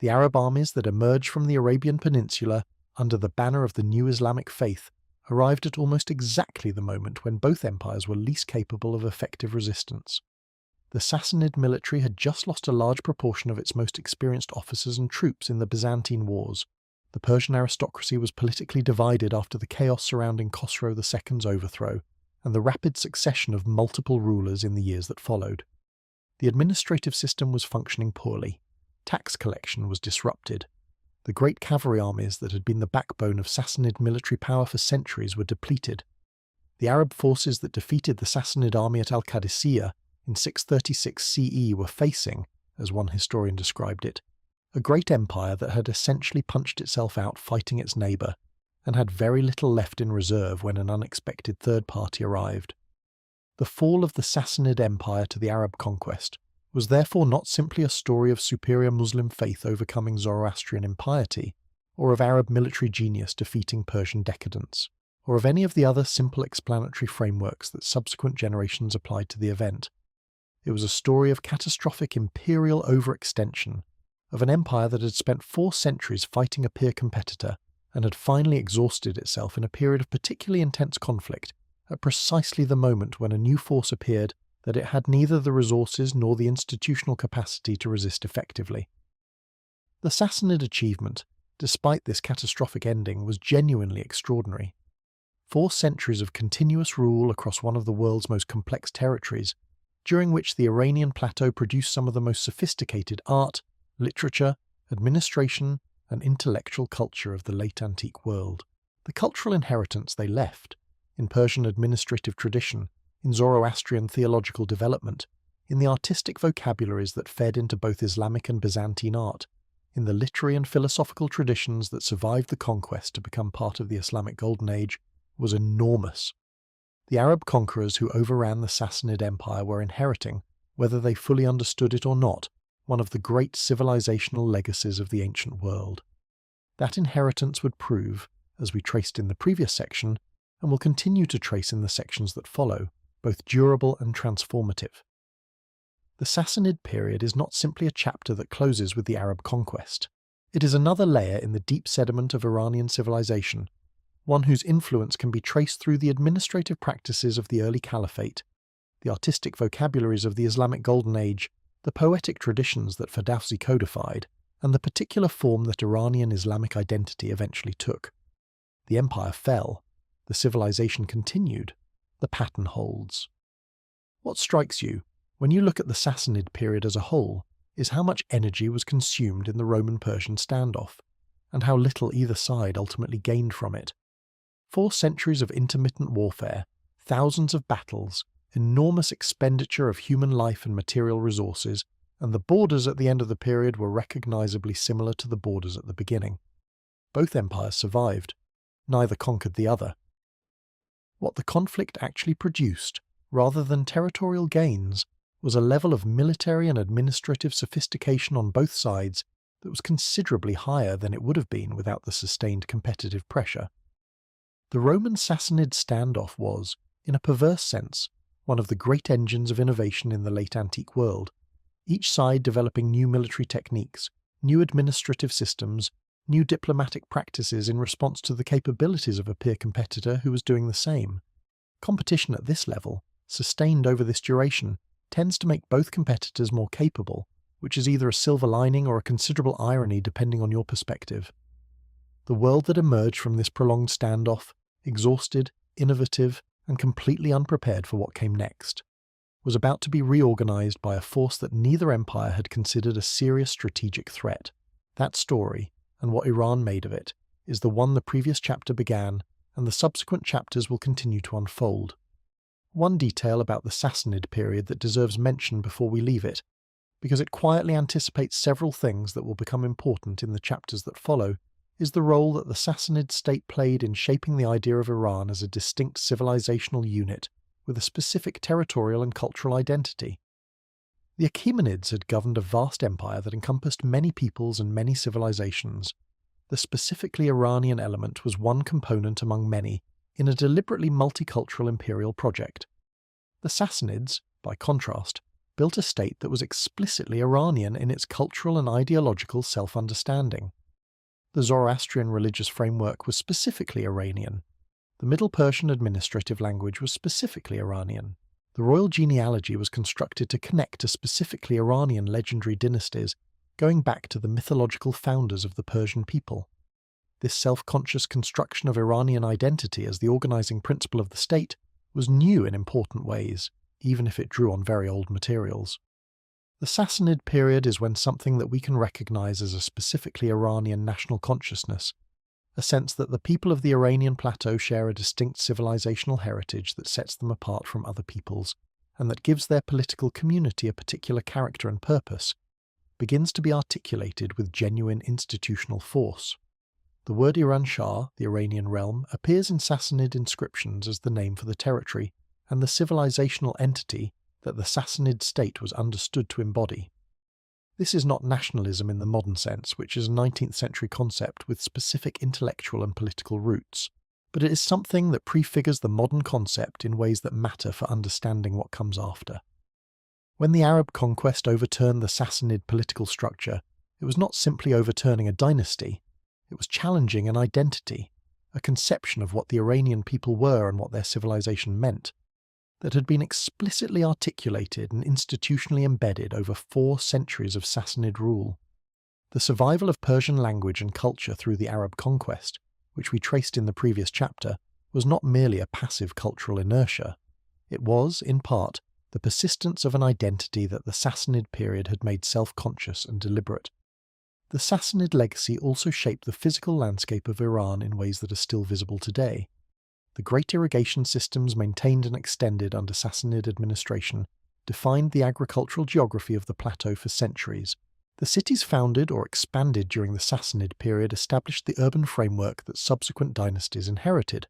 The Arab armies that emerged from the Arabian Peninsula under the banner of the new Islamic faith arrived at almost exactly the moment when both empires were least capable of effective resistance. The Sassanid military had just lost a large proportion of its most experienced officers and troops in the Byzantine Wars. The Persian aristocracy was politically divided after the chaos surrounding Khosrow II's overthrow and the rapid succession of multiple rulers in the years that followed. The administrative system was functioning poorly. Tax collection was disrupted. The great cavalry armies that had been the backbone of Sassanid military power for centuries were depleted. The Arab forces that defeated the Sassanid army at Al-Qadisiyah in 636 CE were facing, as one historian described it, a great empire that had essentially punched itself out fighting its neighbour, and had very little left in reserve when an unexpected third party arrived. The fall of the Sassanid Empire to the Arab conquest was therefore not simply a story of superior Muslim faith overcoming Zoroastrian impiety, or of Arab military genius defeating Persian decadence, or of any of the other simple explanatory frameworks that subsequent generations applied to the event. It was a story of catastrophic imperial overextension, of an empire that had spent 4 centuries fighting a peer competitor and had finally exhausted itself in a period of particularly intense conflict at precisely the moment when a new force appeared that it had neither the resources nor the institutional capacity to resist effectively. The Sassanid achievement, despite this catastrophic ending, was genuinely extraordinary. 4 centuries of continuous rule across one of the world's most complex territories, during which the Iranian plateau produced some of the most sophisticated art, literature, administration, and intellectual culture of the late antique world. The cultural inheritance they left, in Persian administrative tradition, in Zoroastrian theological development, in the artistic vocabularies that fed into both Islamic and Byzantine art, in the literary and philosophical traditions that survived the conquest to become part of the Islamic Golden Age, was enormous. The Arab conquerors who overran the Sassanid Empire were inheriting, whether they fully understood it or not, one of the great civilizational legacies of the ancient world. That inheritance would prove, as we traced in the previous section, and will continue to trace in the sections that follow, both durable and transformative. The Sassanid period is not simply a chapter that closes with the Arab conquest. It is another layer in the deep sediment of Iranian civilization, one whose influence can be traced through the administrative practices of the early caliphate, the artistic vocabularies of the Islamic Golden Age, the poetic traditions that Ferdowsi codified, and the particular form that Iranian Islamic identity eventually took. The empire fell. The civilization continued. The pattern holds. What strikes you, when you look at the Sassanid period as a whole, is how much energy was consumed in the Roman-Persian standoff, and how little either side ultimately gained from it. 4 centuries of intermittent warfare, thousands of battles, enormous expenditure of human life and material resources, and the borders at the end of the period were recognizably similar to the borders at the beginning. Both empires survived. Neither conquered the other. What the conflict actually produced, rather than territorial gains, was a level of military and administrative sophistication on both sides that was considerably higher than it would have been without the sustained competitive pressure. The Roman-Sassanid standoff was, in a perverse sense, one of the great engines of innovation in the late antique world, each side developing new military techniques, new administrative systems, new diplomatic practices in response to the capabilities of a peer competitor who was doing the same. Competition at this level, sustained over this duration, tends to make both competitors more capable, which is either a silver lining or a considerable irony depending on your perspective. The world that emerged from this prolonged standoff, exhausted, innovative, and completely unprepared for what came next, was about to be reorganized by a force that neither empire had considered a serious strategic threat. That story, and what Iran made of it, is the one the previous chapter began, and the subsequent chapters will continue to unfold. One detail about the Sassanid period that deserves mention before we leave it, because it quietly anticipates several things that will become important in the chapters that follow, is the role that the Sassanid state played in shaping the idea of Iran as a distinct civilizational unit with a specific territorial and cultural identity. The Achaemenids had governed a vast empire that encompassed many peoples and many civilizations. The specifically Iranian element was one component among many in a deliberately multicultural imperial project. The Sassanids, by contrast, built a state that was explicitly Iranian in its cultural and ideological self-understanding. The Zoroastrian religious framework was specifically Iranian. The Middle Persian administrative language was specifically Iranian. The royal genealogy was constructed to connect to specifically Iranian legendary dynasties, going back to the mythological founders of the Persian people. This self-conscious construction of Iranian identity as the organizing principle of the state was new in important ways, even if it drew on very old materials. The Sassanid period is when something that we can recognize as a specifically Iranian national consciousness, a sense that the people of the Iranian plateau share a distinct civilizational heritage that sets them apart from other peoples, and that gives their political community a particular character and purpose, begins to be articulated with genuine institutional force. The word Iran Shah, the Iranian realm, appears in Sassanid inscriptions as the name for the territory, and the civilizational entity that the Sassanid state was understood to embody. This is not nationalism in the modern sense, which is a 19th century concept with specific intellectual and political roots, but it is something that prefigures the modern concept in ways that matter for understanding what comes after. When the Arab conquest overturned the Sassanid political structure, it was not simply overturning a dynasty, it was challenging an identity, a conception of what the Iranian people were and what their civilization meant, that had been explicitly articulated and institutionally embedded over 4 centuries of Sassanid rule. The survival of Persian language and culture through the Arab conquest, which we traced in the previous chapter, was not merely a passive cultural inertia. It was, in part, the persistence of an identity that the Sassanid period had made self-conscious and deliberate. The Sassanid legacy also shaped the physical landscape of Iran in ways that are still visible today. The great irrigation systems maintained and extended under Sassanid administration defined the agricultural geography of the plateau for centuries. The cities founded or expanded during the Sassanid period established the urban framework that subsequent dynasties inherited.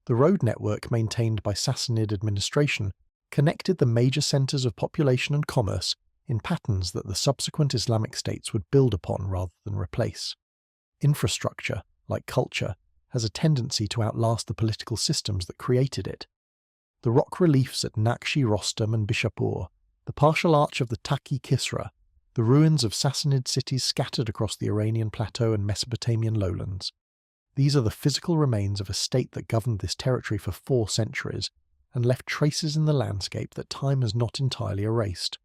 The road network maintained by Sassanid administration connected the major centers of population and commerce in patterns that the subsequent Islamic states would build upon rather than replace. Infrastructure, like culture, has a tendency to outlast the political systems that created it. The rock reliefs at Naqshi Rostam and Bishapur, the partial arch of the Taki Kisra, the ruins of Sassanid cities scattered across the Iranian plateau and Mesopotamian lowlands. These are the physical remains of a state that governed this territory for 4 centuries and left traces in the landscape that time has not entirely erased.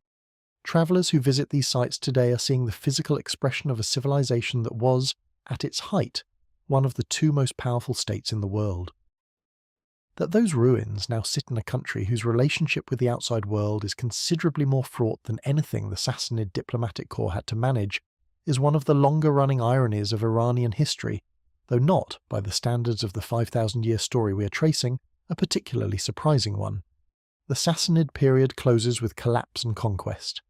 Travelers who visit these sites today are seeing the physical expression of a civilization that was, at its height, one of the 2 most powerful states in the world. That those ruins now sit in a country whose relationship with the outside world is considerably more fraught than anything the Sassanid diplomatic corps had to manage is one of the longer-running ironies of Iranian history, though not, by the standards of the 5,000-year story we are tracing, a particularly surprising one. The Sassanid period closes with collapse and conquest.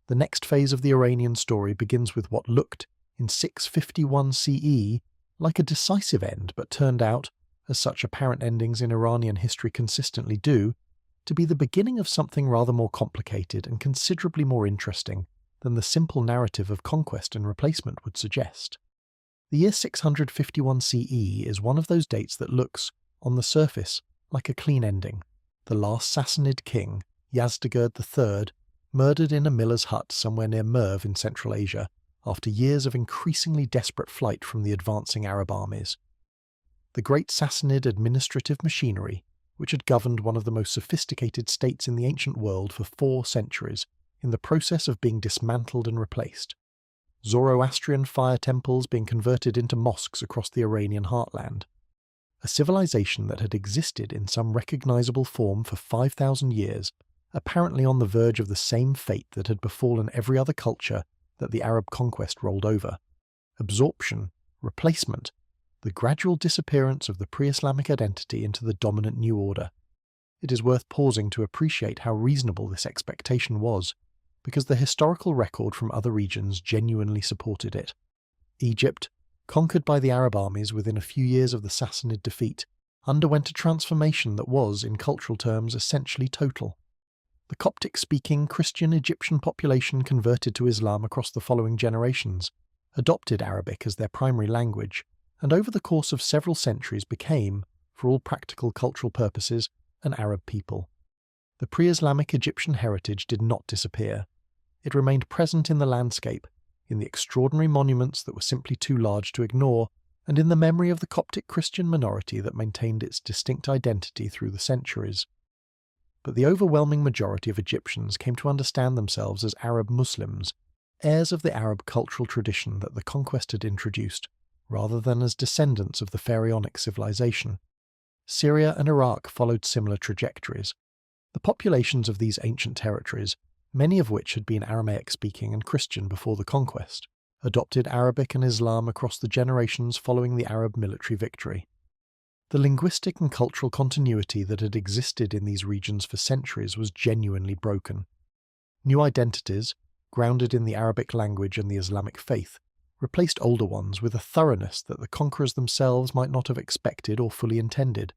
The next phase of the Iranian story begins with what looked, in 651 CE, like a decisive end, but turned out, as such apparent endings in Iranian history consistently do, to be the beginning of something rather more complicated and considerably more interesting than the simple narrative of conquest and replacement would suggest. The year 651 CE is one of those dates that looks, on the surface, like a clean ending. The last Sassanid king, Yazdegerd III, murdered in a miller's hut somewhere near Merv in Central Asia after years of increasingly desperate flight from the advancing Arab armies. The great Sassanid administrative machinery, which had governed one of the most sophisticated states in the ancient world for 4 centuries, in the process of being dismantled and replaced. Zoroastrian fire temples being converted into mosques across the Iranian heartland. A civilization that had existed in some recognizable form for 5,000 years, apparently on the verge of the same fate that had befallen every other culture that the Arab conquest rolled over. Absorption, replacement, the gradual disappearance of the pre-Islamic identity into the dominant new order. It is worth pausing to appreciate how reasonable this expectation was, because the historical record from other regions genuinely supported it. Egypt, conquered by the Arab armies within a few years of the Sassanid defeat, underwent a transformation that was, in cultural terms, essentially total. The Coptic-speaking Christian Egyptian population converted to Islam across the following generations, adopted Arabic as their primary language, and over the course of several centuries became, for all practical cultural purposes, an Arab people. The pre-Islamic Egyptian heritage did not disappear. It remained present in the landscape, in the extraordinary monuments that were simply too large to ignore, and in the memory of the Coptic Christian minority that maintained its distinct identity through the centuries. But the overwhelming majority of Egyptians came to understand themselves as Arab Muslims, heirs of the Arab cultural tradition that the conquest had introduced, rather than as descendants of the pharaonic civilization. Syria and Iraq followed similar trajectories. The populations of these ancient territories, many of which had been Aramaic-speaking and Christian before the conquest, adopted Arabic and Islam across the generations following the Arab military victory. The linguistic and cultural continuity that had existed in these regions for centuries was genuinely broken. New identities, grounded in the Arabic language and the Islamic faith, replaced older ones with a thoroughness that the conquerors themselves might not have expected or fully intended.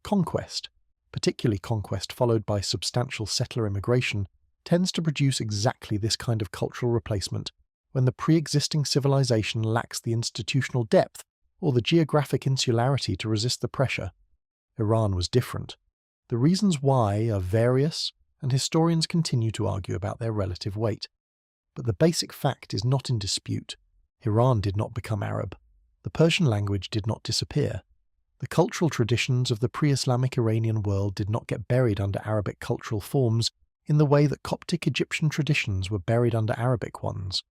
Conquest, particularly conquest followed by substantial settler immigration, tends to produce exactly this kind of cultural replacement when the pre-existing civilization lacks the institutional depth or the geographic insularity to resist the pressure. Iran was different. The reasons why are various, and historians continue to argue about their relative weight. But the basic fact is not in dispute. Iran did not become Arab. The Persian language did not disappear. The cultural traditions of the pre-Islamic Iranian world did not get buried under Arabic cultural forms in the way that Coptic Egyptian traditions were buried under Arabic ones.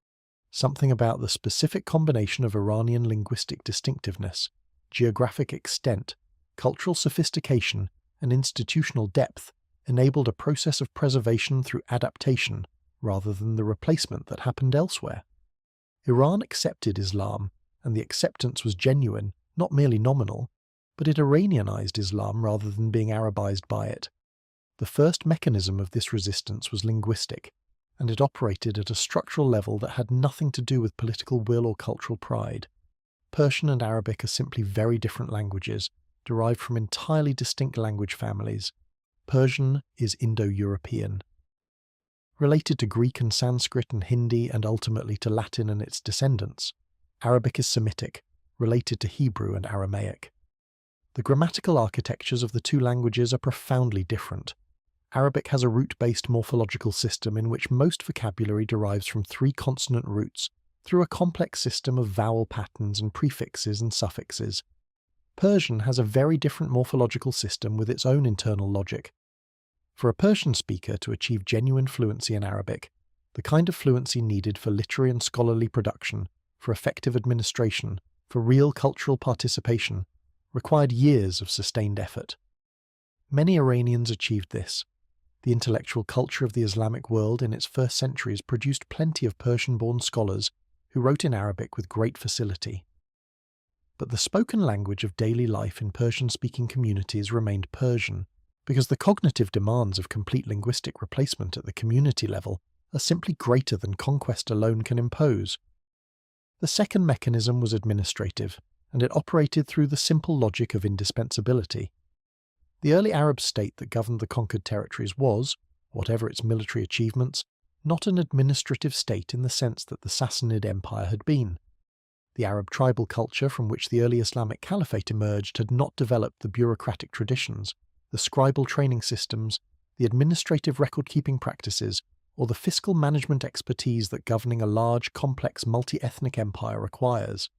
Something about the specific combination of Iranian linguistic distinctiveness, geographic extent, cultural sophistication, and institutional depth enabled a process of preservation through adaptation rather than the replacement that happened elsewhere. Iran accepted Islam, and the acceptance was genuine, not merely nominal, but it Iranianized Islam rather than being Arabized by it. The first mechanism of this resistance was linguistic, and it operated at a structural level that had nothing to do with political will or cultural pride. Persian and Arabic are simply very different languages, derived from entirely distinct language families. Persian is Indo-European. Related to Greek and Sanskrit and Hindi and ultimately to Latin and its descendants, Arabic is Semitic, related to Hebrew and Aramaic. The grammatical architectures of the two languages are profoundly different. Arabic has a root-based morphological system in which most vocabulary derives from 3 consonant roots through a complex system of vowel patterns and prefixes and suffixes. Persian has a very different morphological system with its own internal logic. For a Persian speaker to achieve genuine fluency in Arabic, the kind of fluency needed for literary and scholarly production, for effective administration, for real cultural participation, required years of sustained effort. Many Iranians achieved this. The intellectual culture of the Islamic world in its first centuries produced plenty of Persian-born scholars who wrote in Arabic with great facility. But the spoken language of daily life in Persian-speaking communities remained Persian, because the cognitive demands of complete linguistic replacement at the community level are simply greater than conquest alone can impose. The second mechanism was administrative, and it operated through the simple logic of indispensability. The early Arab state that governed the conquered territories was, whatever its military achievements, not an administrative state in the sense that the Sassanid Empire had been. The Arab tribal culture from which the early Islamic Caliphate emerged had not developed the bureaucratic traditions, the scribal training systems, the administrative record-keeping practices, or the fiscal management expertise that governing a large, complex, multi-ethnic empire requires.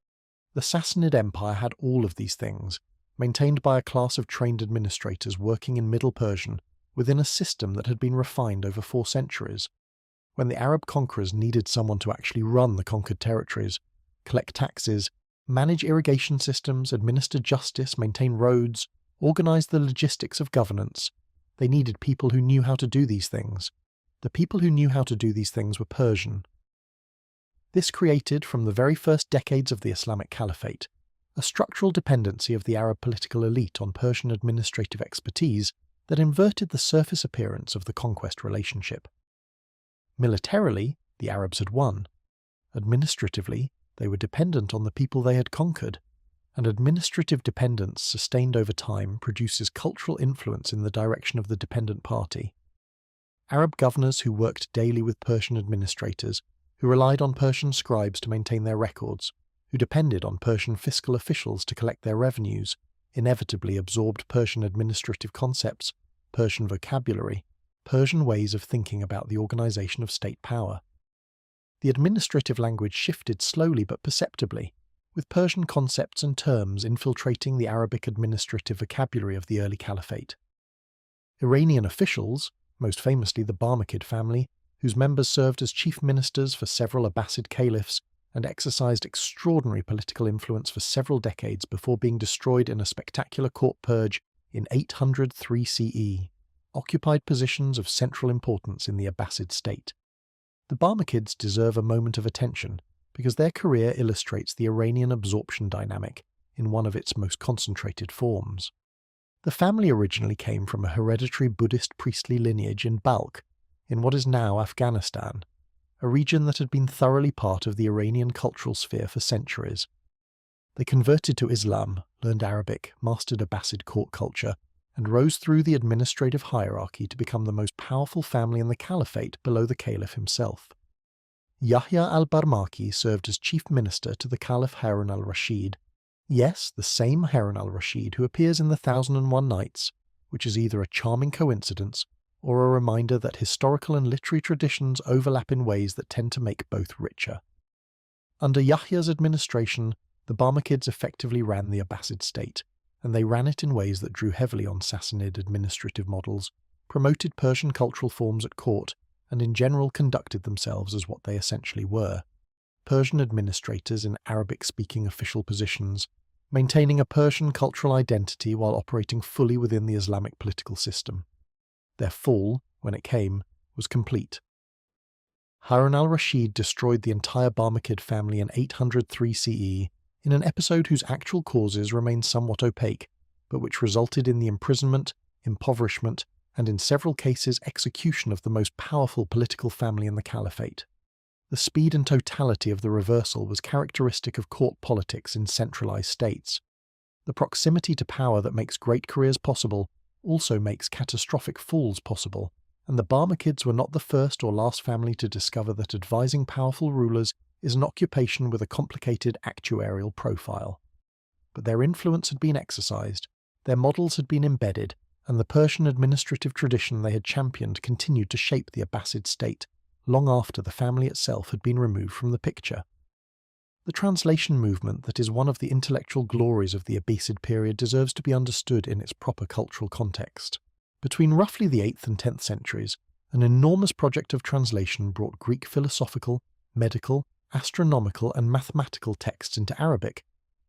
The Sassanid Empire had all of these things, maintained by a class of trained administrators working in Middle Persian within a system that had been refined over 4 centuries. When the Arab conquerors needed someone to actually run the conquered territories, collect taxes, manage irrigation systems, administer justice, maintain roads, organize the logistics of governance, they needed people who knew how to do these things. The people who knew how to do these things were Persian. This created, from the very first decades of the Islamic Caliphate, a structural dependency of the Arab political elite on Persian administrative expertise that inverted the surface appearance of the conquest relationship. Militarily, the Arabs had won. Administratively, they were dependent on the people they had conquered, and administrative dependence sustained over time produces cultural influence in the direction of the dependent party. Arab governors who worked daily with Persian administrators, who relied on Persian scribes to maintain their records, who depended on Persian fiscal officials to collect their revenues, inevitably absorbed Persian administrative concepts, Persian vocabulary, Persian ways of thinking about the organization of state power. The administrative language shifted slowly but perceptibly, with Persian concepts and terms infiltrating the Arabic administrative vocabulary of the early caliphate. Iranian officials, most famously the Barmakid family, whose members served as chief ministers for several Abbasid caliphs and exercised extraordinary political influence for several decades before being destroyed in a spectacular court purge in 803 CE, occupied positions of central importance in the Abbasid state. The Barmakids deserve a moment of attention because their career illustrates the Iranian absorption dynamic in one of its most concentrated forms. The family originally came from a hereditary Buddhist priestly lineage in Balkh, in what is now Afghanistan, a region that had been thoroughly part of the Iranian cultural sphere for centuries. They converted to Islam, learned Arabic, mastered Abbasid court culture, and rose through the administrative hierarchy to become the most powerful family in the caliphate below the caliph himself. Yahya al-Barmaki served as chief minister to the Caliph Harun al-Rashid. Yes, the same Harun al-Rashid who appears in the 1001 Nights, which is either a charming coincidence or a reminder that historical and literary traditions overlap in ways that tend to make both richer. Under Yahya's administration, the Barmakids effectively ran the Abbasid state, and they ran it in ways that drew heavily on Sassanid administrative models, promoted Persian cultural forms at court, and in general conducted themselves as what they essentially were: Persian administrators in Arabic-speaking official positions, maintaining a Persian cultural identity while operating fully within the Islamic political system. Their fall, when it came, was complete. Harun al-Rashid destroyed the entire Barmakid family in 803 CE in an episode whose actual causes remain somewhat opaque, but which resulted in the imprisonment, impoverishment, and in several cases execution of the most powerful political family in the caliphate. The speed and totality of the reversal was characteristic of court politics in centralized states. The proximity to power that makes great careers possible also makes catastrophic falls possible, and the Barmakids were not the first or last family to discover that advising powerful rulers is an occupation with a complicated actuarial profile. But their influence had been exercised, their models had been embedded, and the Persian administrative tradition they had championed continued to shape the Abbasid state long after the family itself had been removed from the picture. The translation movement that is one of the intellectual glories of the Abbasid period deserves to be understood in its proper cultural context. Between roughly the 8th and 10th centuries, an enormous project of translation brought Greek philosophical, medical, astronomical and mathematical texts into Arabic,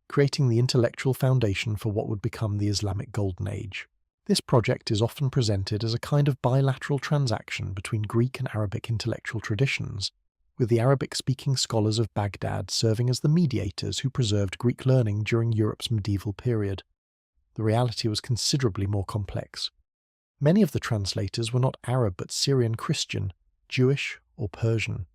creating the intellectual foundation for what would become the Islamic Golden Age. This project is often presented as a kind of bilateral transaction between Greek and Arabic intellectual traditions, with the Arabic-speaking scholars of Baghdad serving as the mediators who preserved Greek learning during Europe's medieval period. The reality was considerably more complex. Many of the translators were not Arab but Syrian Christian, Jewish, or Persian.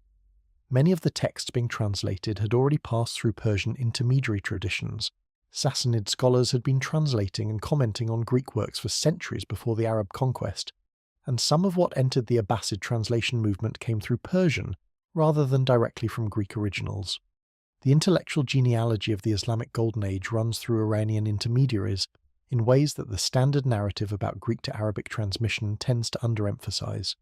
Many of the texts being translated had already passed through Persian intermediary traditions. Sassanid scholars had been translating and commenting on Greek works for centuries before the Arab conquest, and some of what entered the Abbasid translation movement came through Persian rather than directly from Greek originals. The intellectual genealogy of the Islamic Golden Age runs through Iranian intermediaries in ways that the standard narrative about Greek to Arabic transmission tends to underemphasize.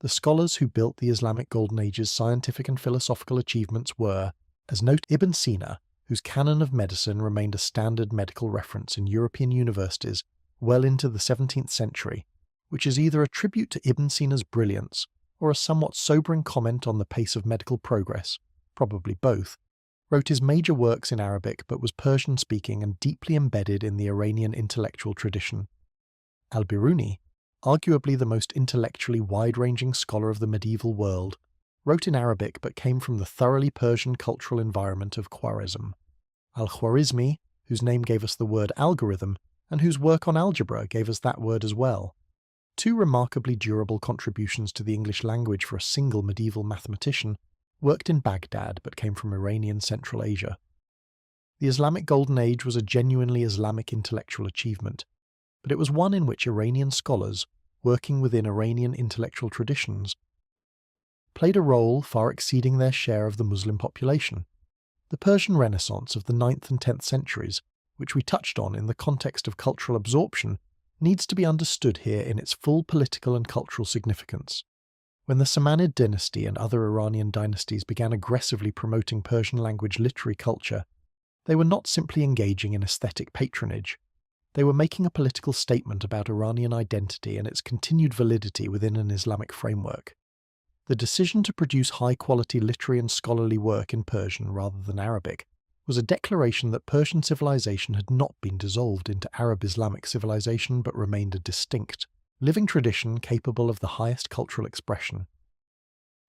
The scholars who built the Islamic Golden Age's scientific and philosophical achievements were, as noted, Ibn Sina, whose canon of medicine remained a standard medical reference in European universities well into the 17th century, which is either a tribute to Ibn Sina's brilliance or a somewhat sobering comment on the pace of medical progress, probably both, wrote his major works in Arabic but was Persian-speaking and deeply embedded in the Iranian intellectual tradition. Al-Biruni, arguably the most intellectually wide-ranging scholar of the medieval world, wrote in Arabic but came from the thoroughly Persian cultural environment of Khwarizm. Al-Khwarizmi, whose name gave us the word algorithm, and whose work on algebra gave us that word as well. Two remarkably durable contributions to the English language for a single medieval mathematician, worked in Baghdad but came from Iranian Central Asia. The Islamic Golden Age was a genuinely Islamic intellectual achievement, but it was one in which Iranian scholars, working within Iranian intellectual traditions, played a role far exceeding their share of the Muslim population. The Persian Renaissance of the 9th and 10th centuries, which we touched on in the context of cultural absorption, needs to be understood here in its full political and cultural significance. When the Safavid dynasty and other Iranian dynasties began aggressively promoting Persian language literary culture, they were not simply engaging in aesthetic patronage. They were making a political statement about Iranian identity and its continued validity within an Islamic framework. The decision to produce high-quality literary and scholarly work in Persian rather than Arabic was a declaration that Persian civilization had not been dissolved into Arab-Islamic civilization but remained a distinct, living tradition capable of the highest cultural expression.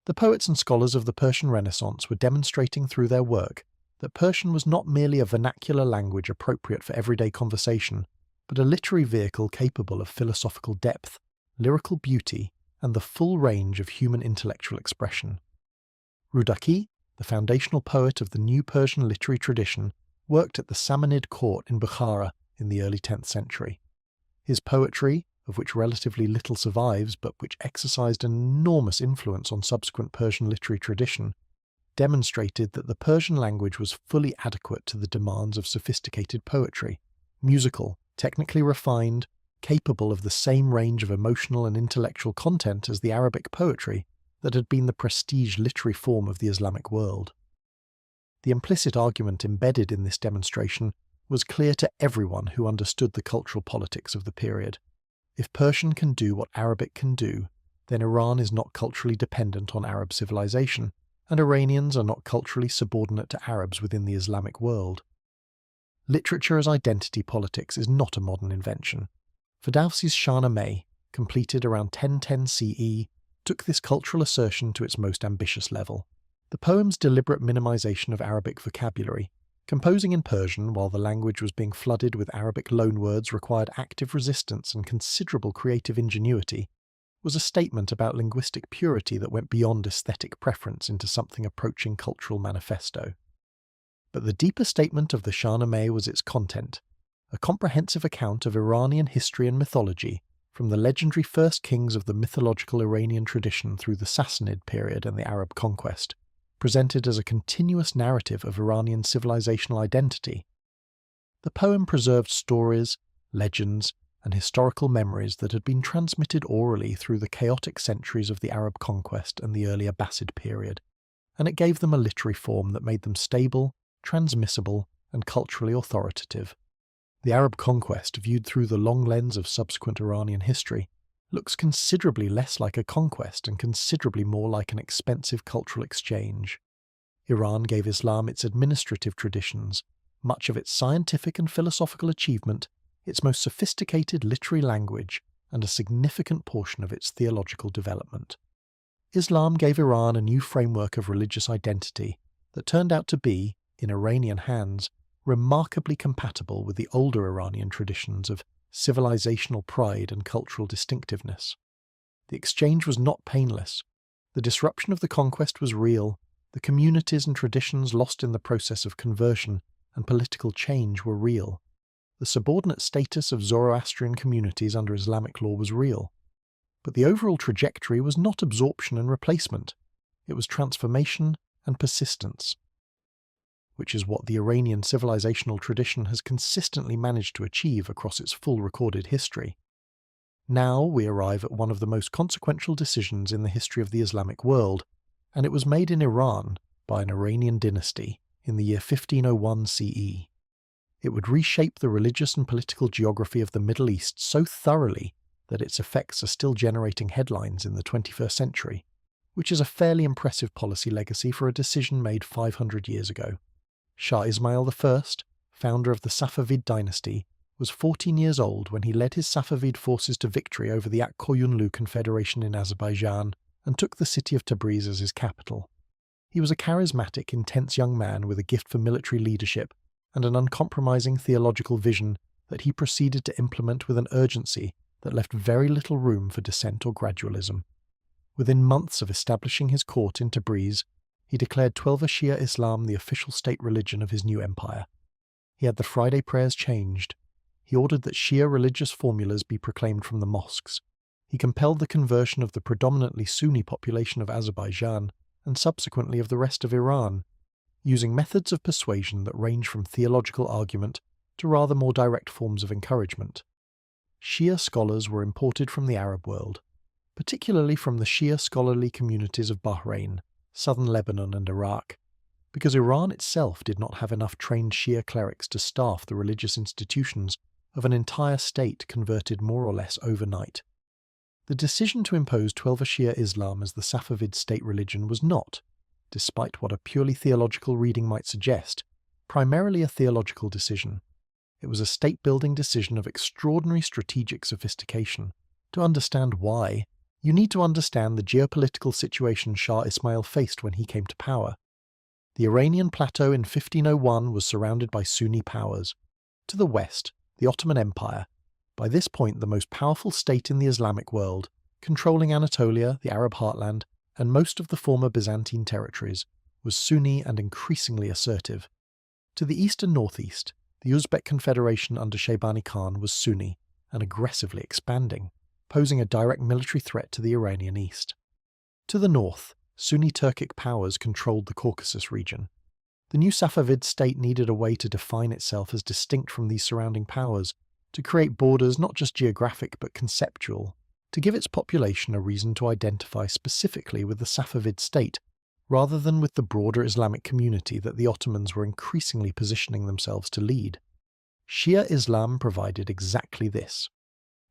The poets and scholars of the Persian Renaissance were demonstrating through their work that Persian was not merely a vernacular language appropriate for everyday conversation, but a literary vehicle capable of philosophical depth, lyrical beauty, and the full range of human intellectual expression. Rudaki, the foundational poet of the new Persian literary tradition, worked at the Samanid court in Bukhara in the early 10th century. His poetry, of which relatively little survives but which exercised an enormous influence on subsequent Persian literary tradition, demonstrated that the Persian language was fully adequate to the demands of sophisticated poetry, musical, technically refined, capable of the same range of emotional and intellectual content as the Arabic poetry that had been the prestige literary form of the Islamic world. The implicit argument embedded in this demonstration was clear to everyone who understood the cultural politics of the period. If Persian can do what Arabic can do, then Iran is not culturally dependent on Arab civilization, and Iranians are not culturally subordinate to Arabs within the Islamic world. Literature as identity politics is not a modern invention. Ferdowsi's Shahnameh, completed around 1010 CE, took this cultural assertion to its most ambitious level. The poem's deliberate minimization of Arabic vocabulary, composing in Persian while the language was being flooded with Arabic loanwords required active resistance and considerable creative ingenuity, was a statement about linguistic purity that went beyond aesthetic preference into something approaching cultural manifesto. But the deeper statement of the Shahnameh was its content, a comprehensive account of Iranian history and mythology, from the legendary first kings of the mythological Iranian tradition through the Sassanid period and the Arab conquest, presented as a continuous narrative of Iranian civilizational identity. The poem preserved stories, legends, and historical memories that had been transmitted orally through the chaotic centuries of the Arab conquest and the early Abbasid period, and it gave them a literary form that made them stable, transmissible, and culturally authoritative. The Arab conquest, viewed through the long lens of subsequent Iranian history, looks considerably less like a conquest and considerably more like an expensive cultural exchange. Iran gave Islam its administrative traditions, much of its scientific and philosophical achievement, its most sophisticated literary language, and a significant portion of its theological development. Islam gave Iran a new framework of religious identity that turned out to be, in Iranian hands, remarkably compatible with the older Iranian traditions of civilizational pride and cultural distinctiveness. The exchange was not painless. The disruption of the conquest was real. The communities and traditions lost in the process of conversion and political change were real. The subordinate status of Zoroastrian communities under Islamic law was real. But the overall trajectory was not absorption and replacement. It was transformation and persistence, which is what the Iranian civilizational tradition has consistently managed to achieve across its full recorded history. Now we arrive at one of the most consequential decisions in the history of the Islamic world, and it was made in Iran by an Iranian dynasty in the year 1501 CE. It would reshape the religious and political geography of the Middle East so thoroughly that its effects are still generating headlines in the 21st century, which is a fairly impressive policy legacy for a decision made 500 years ago. Shah Ismail I, founder of the Safavid dynasty, was 14 years old when he led his Safavid forces to victory over the Ak-Koyunlu Confederation in Azerbaijan and took the city of Tabriz as his capital. He was a charismatic, intense young man with a gift for military leadership and an uncompromising theological vision that he proceeded to implement with an urgency that left very little room for dissent or gradualism. Within months of establishing his court in Tabriz, he declared Twelver Shia Islam the official state religion of his new empire. He had the Friday prayers changed. He ordered that Shia religious formulas be proclaimed from the mosques. He compelled the conversion of the predominantly Sunni population of Azerbaijan and subsequently of the rest of Iran, using methods of persuasion that range from theological argument to rather more direct forms of encouragement. Shia scholars were imported from the Arab world, particularly from the Shia scholarly communities of Bahrain, southern Lebanon and Iraq, because Iran itself did not have enough trained Shia clerics to staff the religious institutions of an entire state converted more or less overnight. The decision to impose Twelver Shia Islam as the Safavid state religion was not, despite what a purely theological reading might suggest, primarily a theological decision. It was a state-building decision of extraordinary strategic sophistication. To understand why, you need to understand the geopolitical situation Shah Ismail faced when he came to power. The Iranian plateau in 1501 was surrounded by Sunni powers. To the west, the Ottoman Empire, by this point the most powerful state in the Islamic world, controlling Anatolia, the Arab heartland, and most of the former Byzantine territories, was Sunni and increasingly assertive. To the east and northeast, the Uzbek Confederation under Shaybani Khan was Sunni and aggressively expanding, posing a direct military threat to the Iranian east. To the north, Sunni Turkic powers controlled the Caucasus region. The new Safavid state needed a way to define itself as distinct from these surrounding powers, to create borders not just geographic but conceptual, to give its population a reason to identify specifically with the Safavid state, rather than with the broader Islamic community that the Ottomans were increasingly positioning themselves to lead. Shia Islam provided exactly this.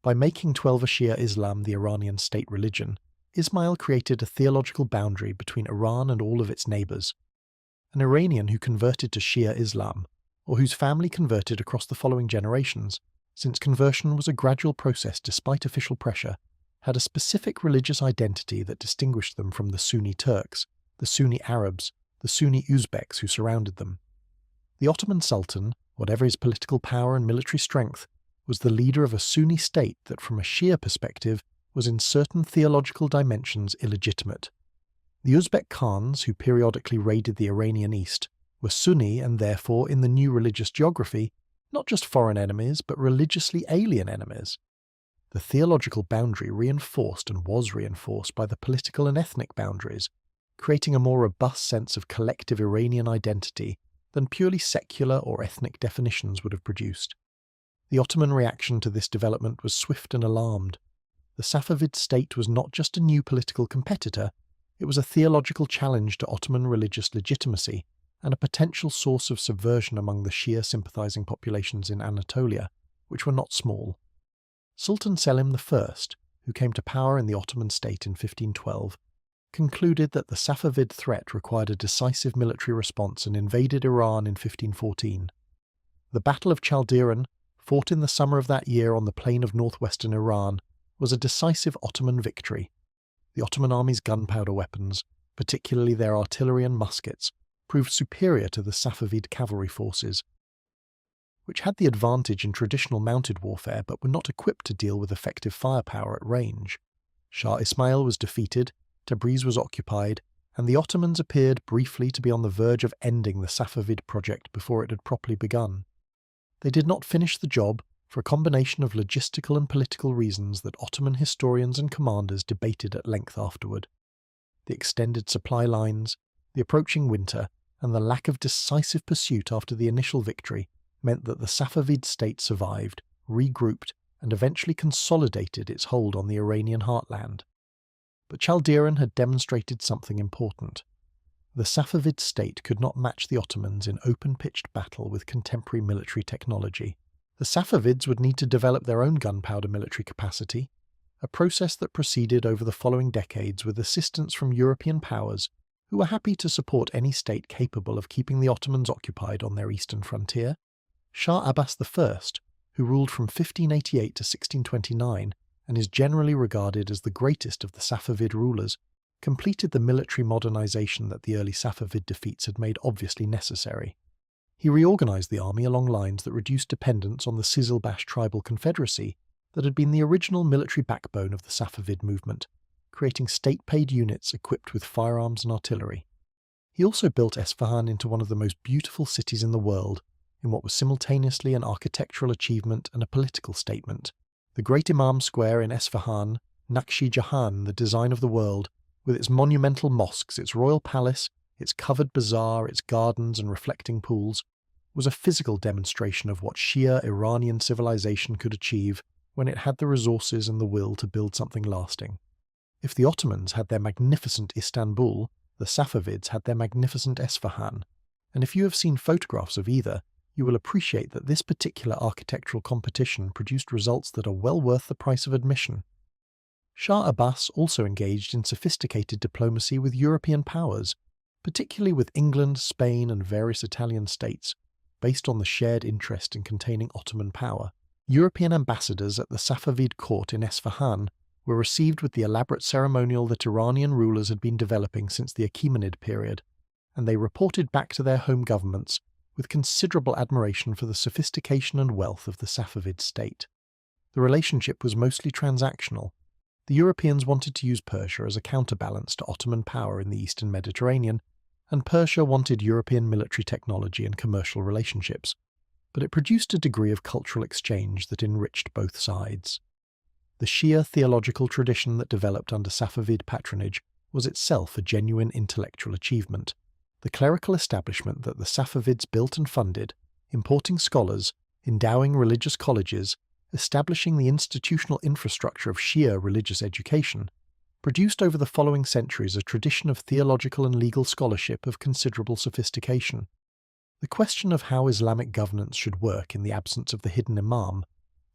By making Twelver Shia Islam the Iranian state religion, Ismail created a theological boundary between Iran and all of its neighbours. An Iranian who converted to Shia Islam, or whose family converted across the following generations, since conversion was a gradual process despite official pressure, had a specific religious identity that distinguished them from the Sunni Turks, the Sunni Arabs, the Sunni Uzbeks who surrounded them. The Ottoman Sultan, whatever his political power and military strength, was the leader of a Sunni state that from a Shia perspective was in certain theological dimensions illegitimate. The Uzbek Khans, who periodically raided the Iranian east, were Sunni and therefore, in the new religious geography, not just foreign enemies but religiously alien enemies. The theological boundary reinforced and was reinforced by the political and ethnic boundaries, creating a more robust sense of collective Iranian identity than purely secular or ethnic definitions would have produced. The Ottoman reaction to this development was swift and alarmed. The Safavid state was not just a new political competitor, it was a theological challenge to Ottoman religious legitimacy and a potential source of subversion among the Shia-sympathizing populations in Anatolia, which were not small. Sultan Selim I, who came to power in the Ottoman state in 1512, concluded that the Safavid threat required a decisive military response and invaded Iran in 1514. The Battle of Chaldiran, fought in the summer of that year on the plain of northwestern Iran, was a decisive Ottoman victory. The Ottoman army's gunpowder weapons, particularly their artillery and muskets, proved superior to the Safavid cavalry forces, which had the advantage in traditional mounted warfare but were not equipped to deal with effective firepower at range. Shah Ismail was defeated, Tabriz was occupied, and the Ottomans appeared briefly to be on the verge of ending the Safavid project before it had properly begun. They did not finish the job for a combination of logistical and political reasons that Ottoman historians and commanders debated at length afterward. The extended supply lines, the approaching winter, and the lack of decisive pursuit after the initial victory meant that the Safavid state survived, regrouped, and eventually consolidated its hold on the Iranian heartland. But Chaldiran had demonstrated something important. The Safavid state could not match the Ottomans in open-pitched battle with contemporary military technology. The Safavids would need to develop their own gunpowder military capacity, a process that proceeded over the following decades with assistance from European powers who were happy to support any state capable of keeping the Ottomans occupied on their eastern frontier. Shah Abbas I, who ruled from 1588 to 1629 and is generally regarded as the greatest of the Safavid rulers, completed the military modernization that the early Safavid defeats had made obviously necessary. He reorganized the army along lines that reduced dependence on the Sizilbash tribal confederacy that had been the original military backbone of the Safavid movement, creating state-paid units equipped with firearms and artillery. He also built Esfahan into one of the most beautiful cities in the world, in what was simultaneously an architectural achievement and a political statement. The Great Imam Square in Esfahan, Naqshi Jahan, the design of the world, with its monumental mosques, its royal palace, its covered bazaar, its gardens and reflecting pools, was a physical demonstration of what Shia Iranian civilization could achieve when it had the resources and the will to build something lasting. If the Ottomans had their magnificent Istanbul, the Safavids had their magnificent Esfahan, and if you have seen photographs of either, you will appreciate that this particular architectural competition produced results that are well worth the price of admission. Shah Abbas also engaged in sophisticated diplomacy with European powers, particularly with England, Spain, and various Italian states, based on the shared interest in containing Ottoman power. European ambassadors at the Safavid court in Esfahan were received with the elaborate ceremonial that Iranian rulers had been developing since the Achaemenid period, and they reported back to their home governments with considerable admiration for the sophistication and wealth of the Safavid state. The relationship was mostly transactional. The Europeans wanted to use Persia as a counterbalance to Ottoman power in the eastern Mediterranean, and Persia wanted European military technology and commercial relationships, but it produced a degree of cultural exchange that enriched both sides. The Shia theological tradition that developed under Safavid patronage was itself a genuine intellectual achievement. The clerical establishment that the Safavids built and funded, importing scholars, endowing religious colleges, establishing the institutional infrastructure of Shia religious education, produced over the following centuries a tradition of theological and legal scholarship of considerable sophistication. The question of how Islamic governance should work in the absence of the hidden imam,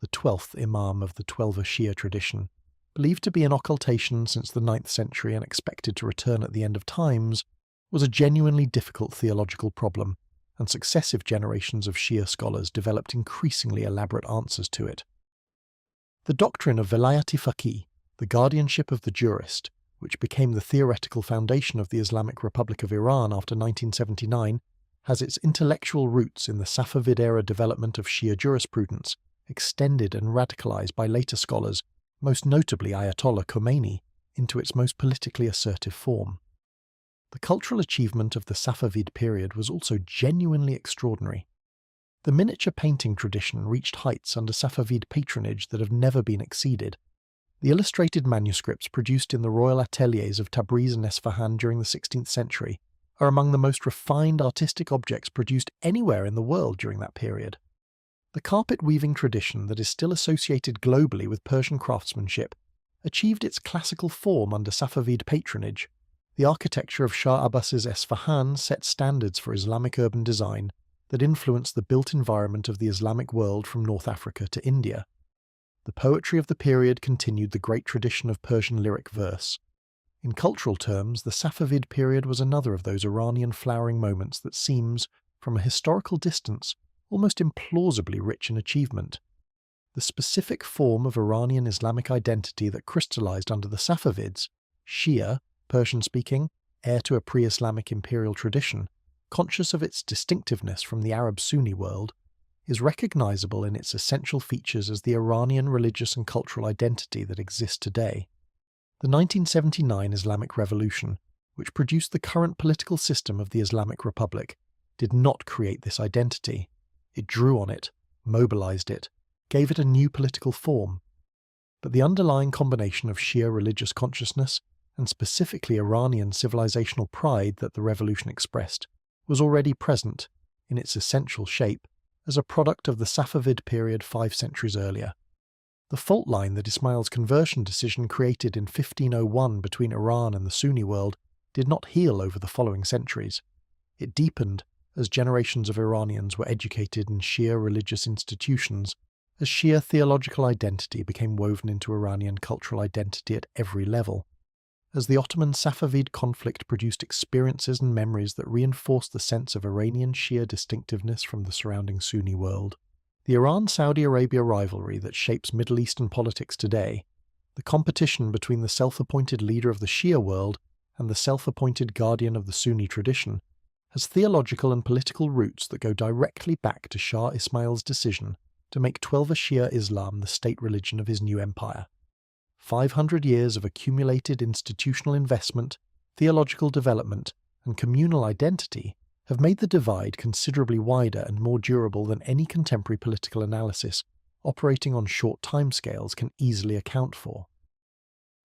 the 12th imam of the Twelver Shia tradition, believed to be an occultation since the 9th century and expected to return at the end of times, was a genuinely difficult theological problem, and successive generations of Shia scholars developed increasingly elaborate answers to it. The doctrine of Velayat-i Faqih, the guardianship of the jurist, which became the theoretical foundation of the Islamic Republic of Iran after 1979, has its intellectual roots in the Safavid-era development of Shia jurisprudence, extended and radicalized by later scholars, most notably Ayatollah Khomeini, into its most politically assertive form. The cultural achievement of the Safavid period was also genuinely extraordinary. The miniature painting tradition reached heights under Safavid patronage that have never been exceeded. The illustrated manuscripts produced in the royal ateliers of Tabriz and Esfahan during the 16th century are among the most refined artistic objects produced anywhere in the world during that period. The carpet-weaving tradition that is still associated globally with Persian craftsmanship achieved its classical form under Safavid patronage. The architecture of Shah Abbas's Esfahan set standards for Islamic urban design that influenced the built environment of the Islamic world from North Africa to India. The poetry of the period continued the great tradition of Persian lyric verse. In cultural terms, the Safavid period was another of those Iranian flowering moments that seems, from a historical distance, almost implausibly rich in achievement. The specific form of Iranian Islamic identity that crystallized under the Safavids, Shia, Persian-speaking, heir to a pre-Islamic imperial tradition, conscious of its distinctiveness from the Arab Sunni world, is recognizable in its essential features as the Iranian religious and cultural identity that exists today. The 1979 Islamic Revolution, which produced the current political system of the Islamic Republic, did not create this identity. It drew on it, mobilized it, gave it a new political form. But the underlying combination of Shia religious consciousness and specifically Iranian civilizational pride that the revolution expressed was already present, in its essential shape, as a product of the Safavid period 5 centuries earlier. The fault line that Ismail's conversion decision created in 1501 between Iran and the Sunni world did not heal over the following centuries. It deepened as generations of Iranians were educated in Shia religious institutions, as Shia theological identity became woven into Iranian cultural identity at every level. As the Ottoman-Safavid conflict produced experiences and memories that reinforced the sense of Iranian Shia distinctiveness from the surrounding Sunni world, the Iran-Saudi Arabia rivalry that shapes Middle Eastern politics today, the competition between the self-appointed leader of the Shia world and the self-appointed guardian of the Sunni tradition, has theological and political roots that go directly back to Shah Ismail's decision to make Twelver Shia Islam the state religion of his new empire. 500 years of accumulated institutional investment, theological development, and communal identity have made the divide considerably wider and more durable than any contemporary political analysis operating on short timescales can easily account for.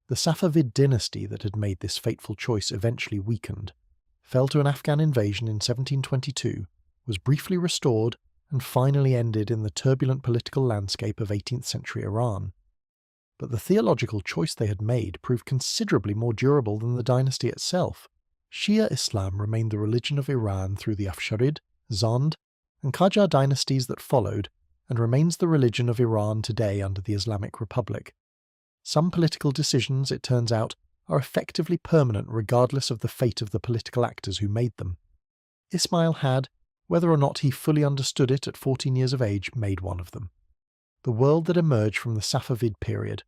The Safavid dynasty that had made this fateful choice eventually weakened, fell to an Afghan invasion in 1722, was briefly restored, and finally ended in the turbulent political landscape of 18th century Iran. But the theological choice they had made proved considerably more durable than the dynasty itself. Shia Islam remained the religion of Iran through the Afsharid, Zand, and Qajar dynasties that followed, and remains the religion of Iran today under the Islamic Republic. Some political decisions, it turns out, are effectively permanent regardless of the fate of the political actors who made them. Ismail had, whether or not he fully understood it at 14 years of age, made one of them. The world that emerged from the Safavid period,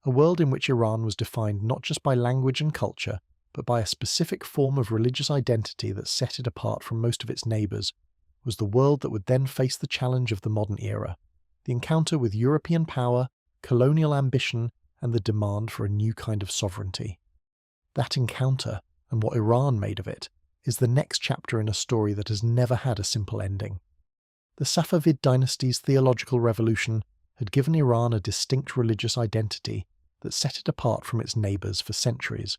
a world in which Iran was defined not just by language and culture, but by a specific form of religious identity that set it apart from most of its neighbours, was the world that would then face the challenge of the modern era, the encounter with European power, colonial ambition, and the demand for a new kind of sovereignty. That encounter, and what Iran made of it, is the next chapter in a story that has never had a simple ending. The Safavid dynasty's theological revolution had given Iran a distinct religious identity that set it apart from its neighbours for centuries.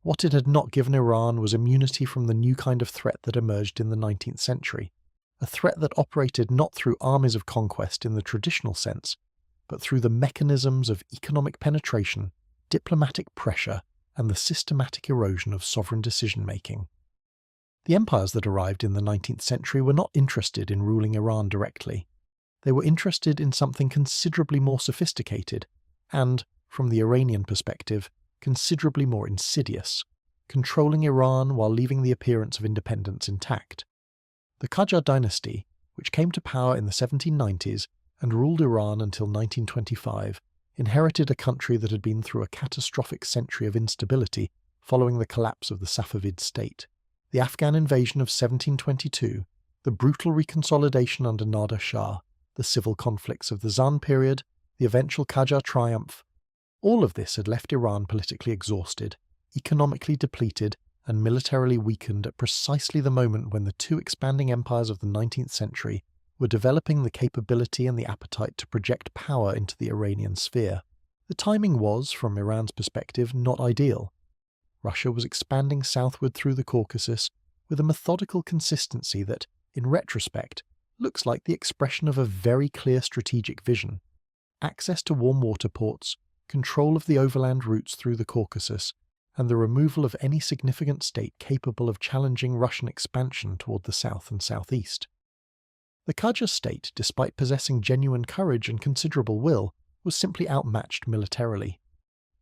What it had not given Iran was immunity from the new kind of threat that emerged in the 19th century, a threat that operated not through armies of conquest in the traditional sense, but through the mechanisms of economic penetration, diplomatic pressure, and the systematic erosion of sovereign decision-making. The empires that arrived in the 19th century were not interested in ruling Iran directly. They were interested in something considerably more sophisticated and, from the Iranian perspective, considerably more insidious, controlling Iran while leaving the appearance of independence intact. The Qajar dynasty, which came to power in the 1790s and ruled Iran until 1925, inherited a country that had been through a catastrophic century of instability following the collapse of the Safavid state. The Afghan invasion of 1722, the brutal reconsolidation under Nader Shah, the civil conflicts of the Zand period, the eventual Qajar triumph, all of this had left Iran politically exhausted, economically depleted, and militarily weakened at precisely the moment when the two expanding empires of the 19th century were developing the capability and the appetite to project power into the Iranian sphere. The timing was, from Iran's perspective, not ideal. Russia was expanding southward through the Caucasus with a methodical consistency that, in retrospect, looks like the expression of a very clear strategic vision. Access to warm water ports, control of the overland routes through the Caucasus, and the removal of any significant state capable of challenging Russian expansion toward the south and southeast. The Qajar state, despite possessing genuine courage and considerable will, was simply outmatched militarily.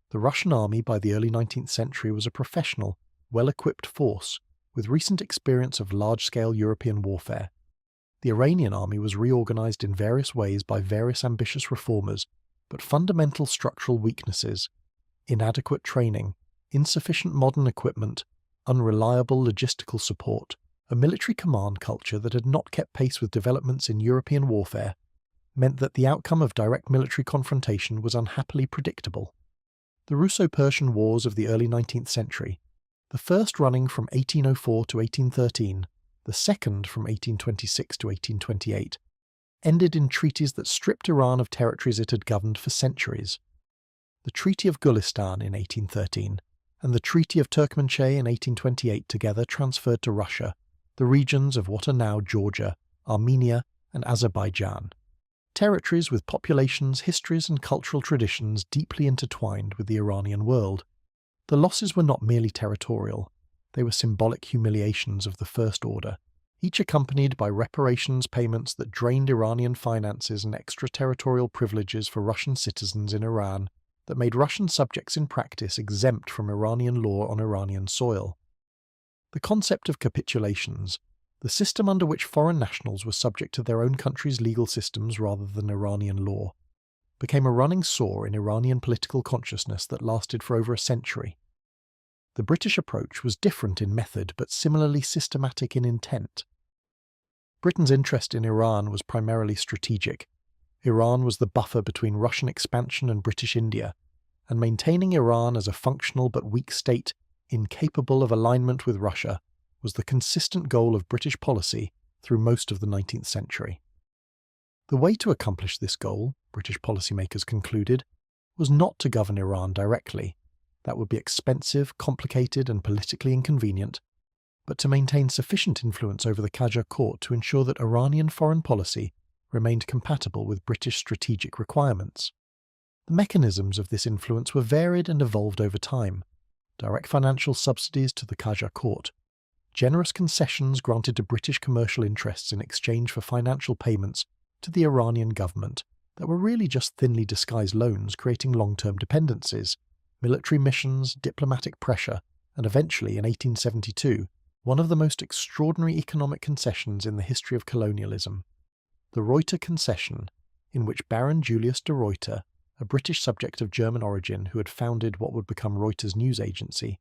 The Russian army by the early 19th century was a professional, well-equipped force, with recent experience of large-scale European warfare. The Iranian army was reorganized in various ways by various ambitious reformers, but fundamental structural weaknesses, inadequate training, insufficient modern equipment, unreliable logistical support, A military command culture that had not kept pace with developments in European warfare meant that the outcome of direct military confrontation was unhappily predictable. The Russo-Persian Wars of the early 19th century, the first running from 1804 to 1813, the second from 1826 to 1828, ended in treaties that stripped Iran of territories it had governed for centuries. The Treaty of Gulistan in 1813 and the Treaty of Turkmenchay in 1828 together transferred to Russia the regions of what are now Georgia, Armenia, and Azerbaijan. Territories with populations, histories, and cultural traditions deeply intertwined with the Iranian world. The losses were not merely territorial, they were symbolic humiliations of the first order, each accompanied by reparations payments that drained Iranian finances and extraterritorial privileges for Russian citizens in Iran that made Russian subjects in practice exempt from Iranian law on Iranian soil. The concept of capitulations, the system under which foreign nationals were subject to their own country's legal systems rather than Iranian law, became a running sore in Iranian political consciousness that lasted for over a century. The British approach was different in method but similarly systematic in intent. Britain's interest in Iran was primarily strategic. Iran was the buffer between Russian expansion and British India, and maintaining Iran as a functional but weak state, incapable of alignment with Russia, was the consistent goal of British policy through most of the 19th century. The way to accomplish this goal, British policymakers concluded, was not to govern Iran directly. That would be expensive, complicated, and politically inconvenient, but to maintain sufficient influence over the Qajar court to ensure that Iranian foreign policy remained compatible with British strategic requirements. The mechanisms of this influence were varied and evolved over time. Direct financial subsidies to the Qajar court, generous concessions granted to British commercial interests in exchange for financial payments to the Iranian government that were really just thinly disguised loans creating long-term dependencies, military missions, diplomatic pressure, and eventually, in 1872, one of the most extraordinary economic concessions in the history of colonialism, the Reuter concession, in which Baron Julius de Ruyter, a British subject of German origin who had founded what would become Reuters news agency,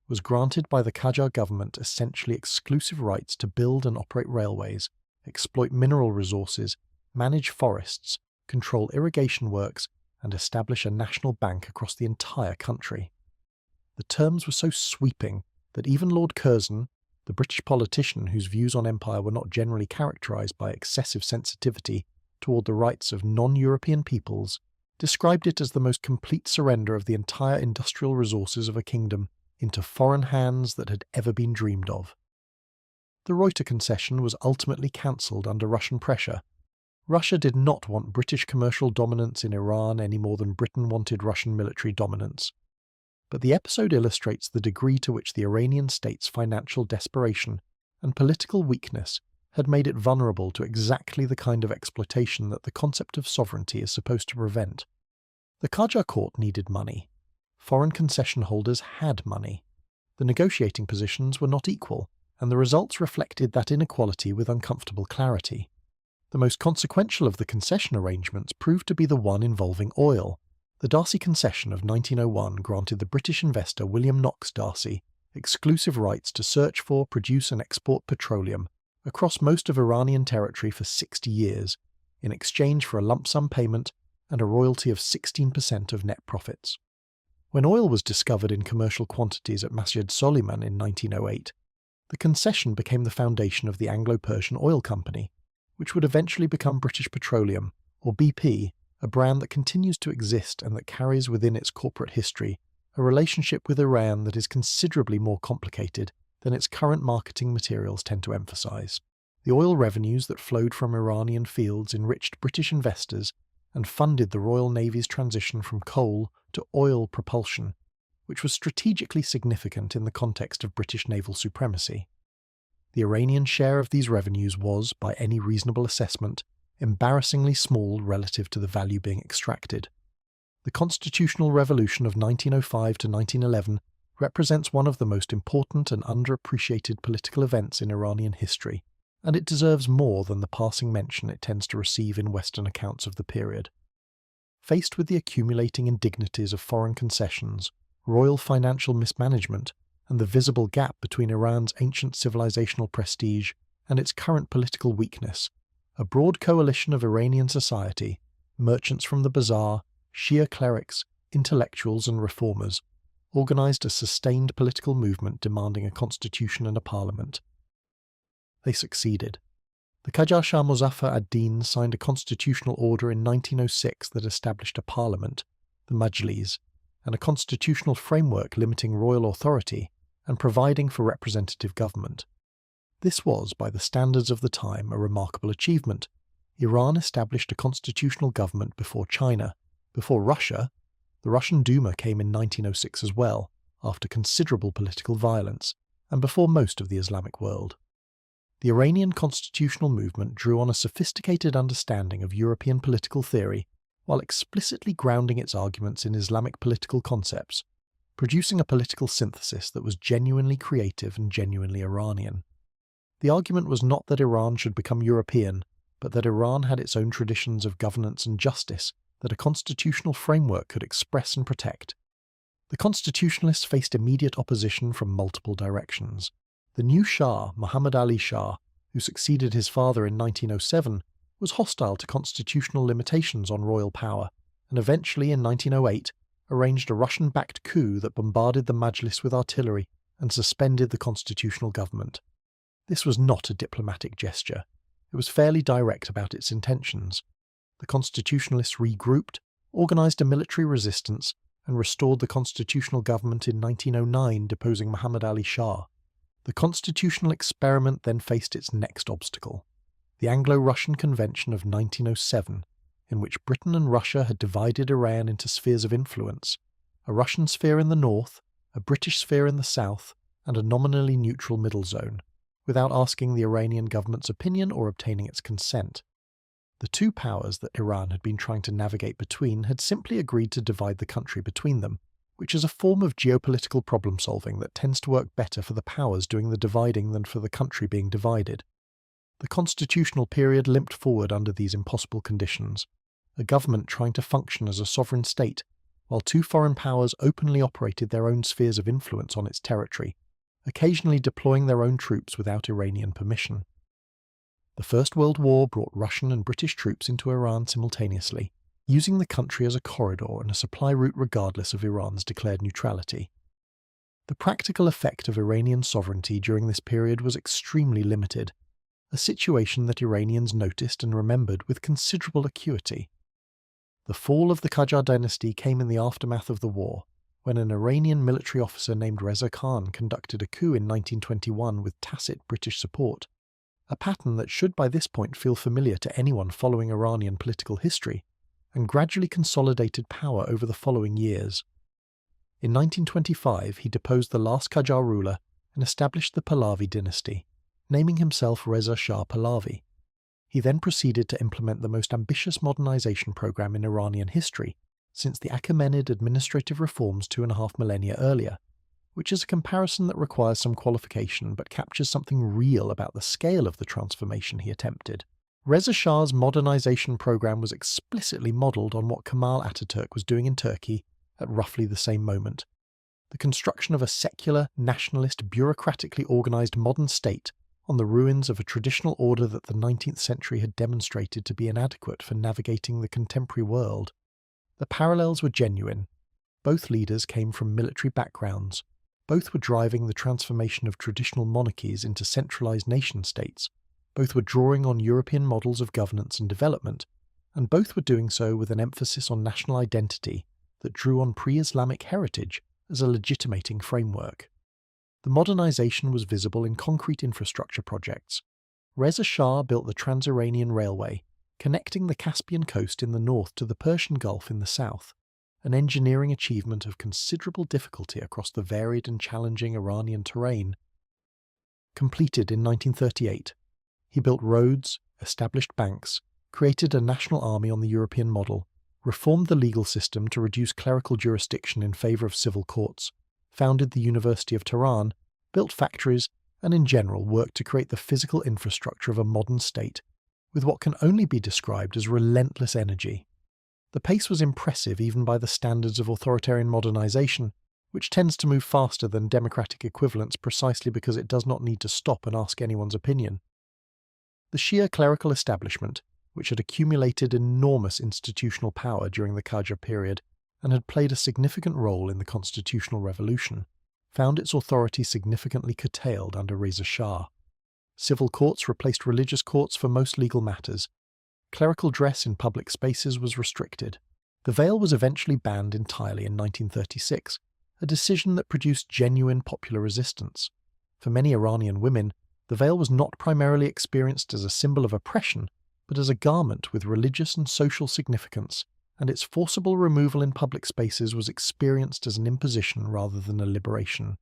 was granted by the Qajar government essentially exclusive rights to build and operate railways, exploit mineral resources, manage forests, control irrigation works, and establish a national bank across the entire country. The terms were so sweeping that even Lord Curzon, the British politician whose views on empire were not generally characterised by excessive sensitivity toward the rights of non-European peoples, described it as the most complete surrender of the entire industrial resources of a kingdom into foreign hands that had ever been dreamed of. The Reuter concession was ultimately cancelled under Russian pressure. Russia did not want British commercial dominance in Iran any more than Britain wanted Russian military dominance. But the episode illustrates the degree to which the Iranian state's financial desperation and political weakness had made it vulnerable to exactly the kind of exploitation that the concept of sovereignty is supposed to prevent. The Qajar court needed money. Foreign concession holders had money. The negotiating positions were not equal, and the results reflected that inequality with uncomfortable clarity. The most consequential of the concession arrangements proved to be the one involving oil. The Darcy Concession of 1901 granted the British investor William Knox Darcy exclusive rights to search for, produce and export petroleum across most of Iranian territory for 60 years, in exchange for a lump sum payment and a royalty of 16% of net profits. When oil was discovered in commercial quantities at Masjid Soliman in 1908, the concession became the foundation of the Anglo-Persian Oil Company, which would eventually become British Petroleum, or BP, a brand that continues to exist and that carries within its corporate history a relationship with Iran that is considerably more complicated than its current marketing materials tend to emphasize. The oil revenues that flowed from Iranian fields enriched British investors and funded the Royal Navy's transition from coal to oil propulsion, which was strategically significant in the context of British naval supremacy. The Iranian share of these revenues was, by any reasonable assessment, embarrassingly small relative to the value being extracted. The constitutional revolution of 1905 to 1911 represents one of the most important and underappreciated political events in Iranian history, and it deserves more than the passing mention it tends to receive in Western accounts of the period. Faced with the accumulating indignities of foreign concessions, royal financial mismanagement, and the visible gap between Iran's ancient civilizational prestige and its current political weakness, a broad coalition of Iranian society, merchants from the bazaar, Shia clerics, intellectuals and reformers, organized a sustained political movement demanding a constitution and a parliament. They succeeded. The Qajar Shah Muzaffar ad-Din signed a constitutional order in 1906 that established a parliament, the Majlis, and a constitutional framework limiting royal authority and providing for representative government. This was, by the standards of the time, a remarkable achievement. Iran established a constitutional government before China. Before Russia, the Russian Duma came in 1906 as well, after considerable political violence, and before most of the Islamic world. The Iranian constitutional movement drew on a sophisticated understanding of European political theory while explicitly grounding its arguments in Islamic political concepts, producing a political synthesis that was genuinely creative and genuinely Iranian. The argument was not that Iran should become European, but that Iran had its own traditions of governance and justice that a constitutional framework could express and protect. The constitutionalists faced immediate opposition from multiple directions. The new Shah, Muhammad Ali Shah, who succeeded his father in 1907, was hostile to constitutional limitations on royal power, and eventually in 1908 arranged a Russian-backed coup that bombarded the Majlis with artillery and suspended the constitutional government. This was not a diplomatic gesture. It was fairly direct about its intentions. The constitutionalists regrouped, organized a military resistance, and restored the constitutional government in 1909, deposing Muhammad Ali Shah. The constitutional experiment then faced its next obstacle, the Anglo-Russian Convention of 1907, in which Britain and Russia had divided Iran into spheres of influence, a Russian sphere in the north, a British sphere in the south, and a nominally neutral middle zone, without asking the Iranian government's opinion or obtaining its consent. The two powers that Iran had been trying to navigate between had simply agreed to divide the country between them, which is a form of geopolitical problem-solving that tends to work better for the powers doing the dividing than for the country being divided. The constitutional period limped forward under these impossible conditions, a government trying to function as a sovereign state, while two foreign powers openly operated their own spheres of influence on its territory, occasionally deploying their own troops without Iranian permission. The First World War brought Russian and British troops into Iran simultaneously, using the country as a corridor and a supply route regardless of Iran's declared neutrality. The practical effect of Iranian sovereignty during this period was extremely limited, a situation that Iranians noticed and remembered with considerable acuity. The fall of the Qajar dynasty came in the aftermath of the war, when an Iranian military officer named Reza Khan conducted a coup in 1921 with tacit British support, a pattern that should by this point feel familiar to anyone following Iranian political history, and gradually consolidated power over the following years. In 1925 he deposed the last Qajar ruler and established the Pahlavi dynasty, naming himself Reza Shah Pahlavi. He then proceeded to implement the most ambitious modernization program in Iranian history since the Achaemenid administrative reforms 2.5 millennia earlier, which is a comparison that requires some qualification but captures something real about the scale of the transformation he attempted. Reza Shah's modernization program was explicitly modelled on what Kemal Ataturk was doing in Turkey at roughly the same moment. The construction of a secular, nationalist, bureaucratically organised modern state on the ruins of a traditional order that the 19th century had demonstrated to be inadequate for navigating the contemporary world. The parallels were genuine. Both leaders came from military backgrounds. Both were driving the transformation of traditional monarchies into centralised nation-states. Both were drawing on European models of governance and development, and both were doing so with an emphasis on national identity that drew on pre-Islamic heritage as a legitimating framework. The modernization was visible in concrete infrastructure projects. Reza Shah built the Trans-Iranian Railway, connecting the Caspian coast in the north to the Persian Gulf in the south, an engineering achievement of considerable difficulty across the varied and challenging Iranian terrain. Completed in 1938, he built roads, established banks, created a national army on the European model, reformed the legal system to reduce clerical jurisdiction in favour of civil courts, founded the University of Tehran, built factories, and in general worked to create the physical infrastructure of a modern state, with what can only be described as relentless energy. The pace was impressive even by the standards of authoritarian modernization, which tends to move faster than democratic equivalents precisely because it does not need to stop and ask anyone's opinion. The Shia clerical establishment, which had accumulated enormous institutional power during the Qajar period and had played a significant role in the constitutional revolution, found its authority significantly curtailed under Reza Shah. Civil courts replaced religious courts for most legal matters. Clerical dress in public spaces was restricted. The veil was eventually banned entirely in 1936, a decision that produced genuine popular resistance. For many Iranian women, the veil was not primarily experienced as a symbol of oppression, but as a garment with religious and social significance, and its forcible removal in public spaces was experienced as an imposition rather than a liberation.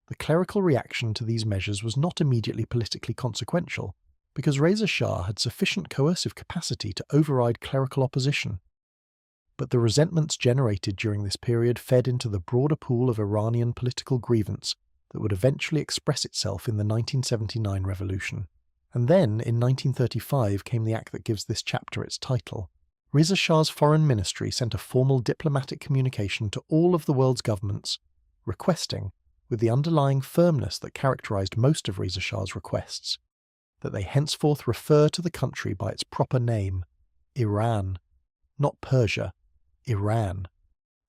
The clerical reaction to these measures was not immediately politically consequential, because Reza Shah had sufficient coercive capacity to override clerical opposition. But the resentments generated during this period fed into the broader pool of Iranian political grievance that would eventually express itself in the 1979 revolution. And then, in 1935, came the act that gives this chapter its title. Reza Shah's foreign ministry sent a formal diplomatic communication to all of the world's governments, requesting, with the underlying firmness that characterized most of Reza Shah's requests, that they henceforth refer to the country by its proper name, Iran, not Persia, Iran.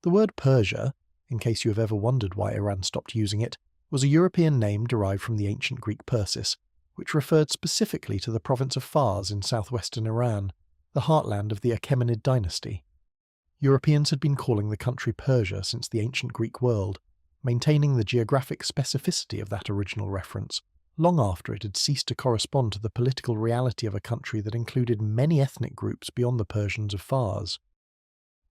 The word Persia, in case you have ever wondered why Iran stopped using it, was a European name derived from the ancient Greek Persis, which referred specifically to the province of Fars in southwestern Iran, the heartland of the Achaemenid dynasty. Europeans had been calling the country Persia since the ancient Greek world, maintaining the geographic specificity of that original reference, long after it had ceased to correspond to the political reality of a country that included many ethnic groups beyond the Persians of Fars.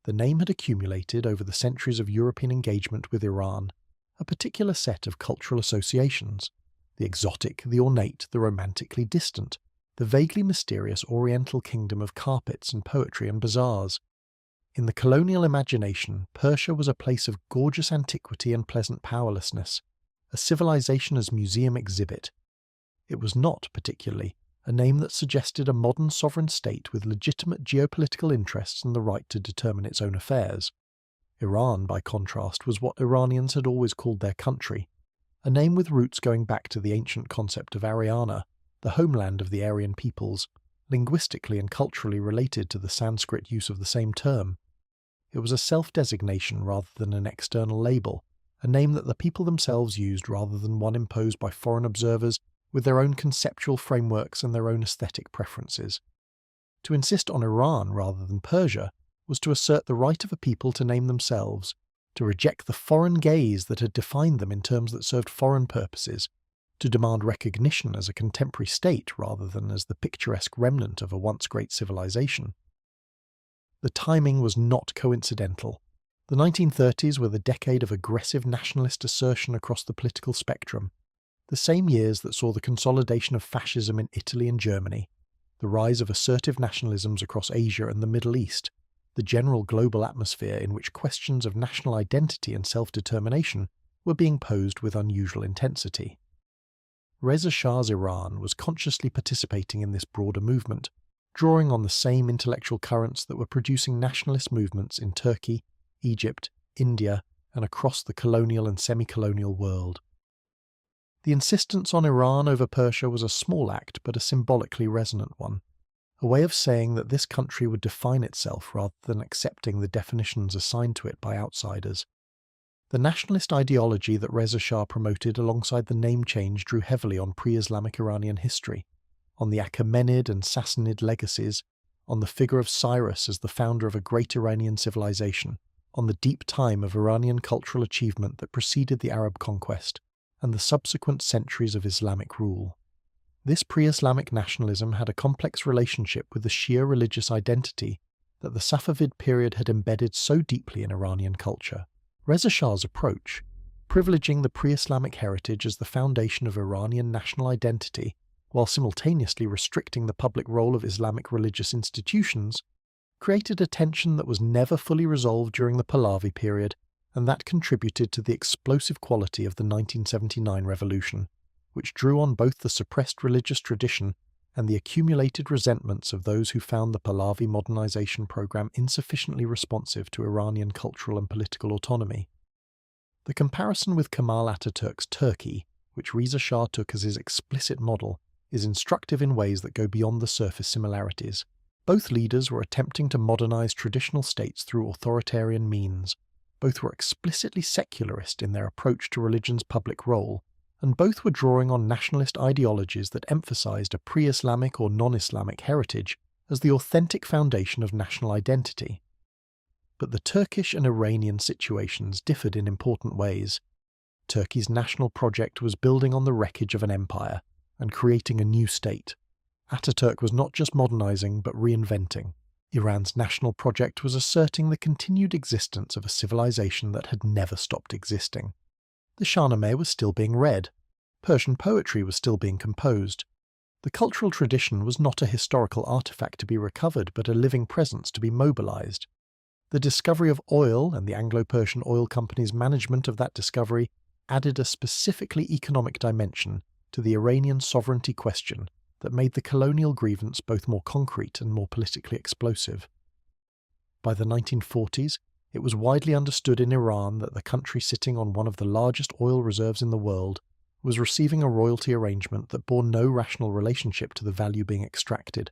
The name had accumulated over the centuries of European engagement with Iran a particular set of cultural associations: the exotic, the ornate, the romantically distant, the vaguely mysterious Oriental kingdom of carpets and poetry and bazaars. In the colonial imagination, Persia was a place of gorgeous antiquity and pleasant powerlessness, a civilization as museum exhibit. It was not, particularly, a name that suggested a modern sovereign state with legitimate geopolitical interests and the right to determine its own affairs. Iran, by contrast, was what Iranians had always called their country, a name with roots going back to the ancient concept of Ariana, the homeland of the Aryan peoples, linguistically and culturally related to the Sanskrit use of the same term. It was a self-designation rather than an external label, a name that the people themselves used rather than one imposed by foreign observers with their own conceptual frameworks and their own aesthetic preferences. To insist on Iran rather than Persia was to assert the right of a people to name themselves, to reject the foreign gaze that had defined them in terms that served foreign purposes, to demand recognition as a contemporary state rather than as the picturesque remnant of a once great civilization. The timing was not coincidental. The 1930s were the decade of aggressive nationalist assertion across the political spectrum, the same years that saw the consolidation of fascism in Italy and Germany, the rise of assertive nationalisms across Asia and the Middle East, the general global atmosphere in which questions of national identity and self-determination were being posed with unusual intensity. Reza Shah's Iran was consciously participating in this broader movement, drawing on the same intellectual currents that were producing nationalist movements in Turkey, Egypt, India, and across the colonial and semi-colonial world. The insistence on Iran over Persia was a small act but a symbolically resonant one, a way of saying that this country would define itself rather than accepting the definitions assigned to it by outsiders. The nationalist ideology that Reza Shah promoted alongside the name change drew heavily on pre-Islamic Iranian history, on the Achaemenid and Sassanid legacies, on the figure of Cyrus as the founder of a great Iranian civilization, on the deep time of Iranian cultural achievement that preceded the Arab conquest, and the subsequent centuries of Islamic rule. This pre-Islamic nationalism had a complex relationship with the Shia religious identity that the Safavid period had embedded so deeply in Iranian culture. Reza Shah's approach, privileging the pre-Islamic heritage as the foundation of Iranian national identity while simultaneously restricting the public role of Islamic religious institutions, created a tension that was never fully resolved during the Pahlavi period, and that contributed to the explosive quality of the 1979 revolution, which drew on both the suppressed religious tradition and the accumulated resentments of those who found the Pahlavi modernization program insufficiently responsive to Iranian cultural and political autonomy. The comparison with Kemal Ataturk's Turkey, which Reza Shah took as his explicit model, is instructive in ways that go beyond the surface similarities. Both leaders were attempting to modernize traditional states through authoritarian means. Both were explicitly secularist in their approach to religion's public role, and both were drawing on nationalist ideologies that emphasized a pre-Islamic or non-Islamic heritage as the authentic foundation of national identity. But the Turkish and Iranian situations differed in important ways. Turkey's national project was building on the wreckage of an empire and creating a new state. Ataturk was not just modernizing but reinventing. Iran's national project was asserting the continued existence of a civilization that had never stopped existing. The Shahnameh was still being read. Persian poetry was still being composed. The cultural tradition was not a historical artifact to be recovered but a living presence to be mobilized. The discovery of oil and the Anglo-Persian oil company's management of that discovery added a specifically economic dimension to the Iranian sovereignty question that made the colonial grievance both more concrete and more politically explosive. By the 1940s, it was widely understood in Iran that the country sitting on one of the largest oil reserves in the world was receiving a royalty arrangement that bore no rational relationship to the value being extracted.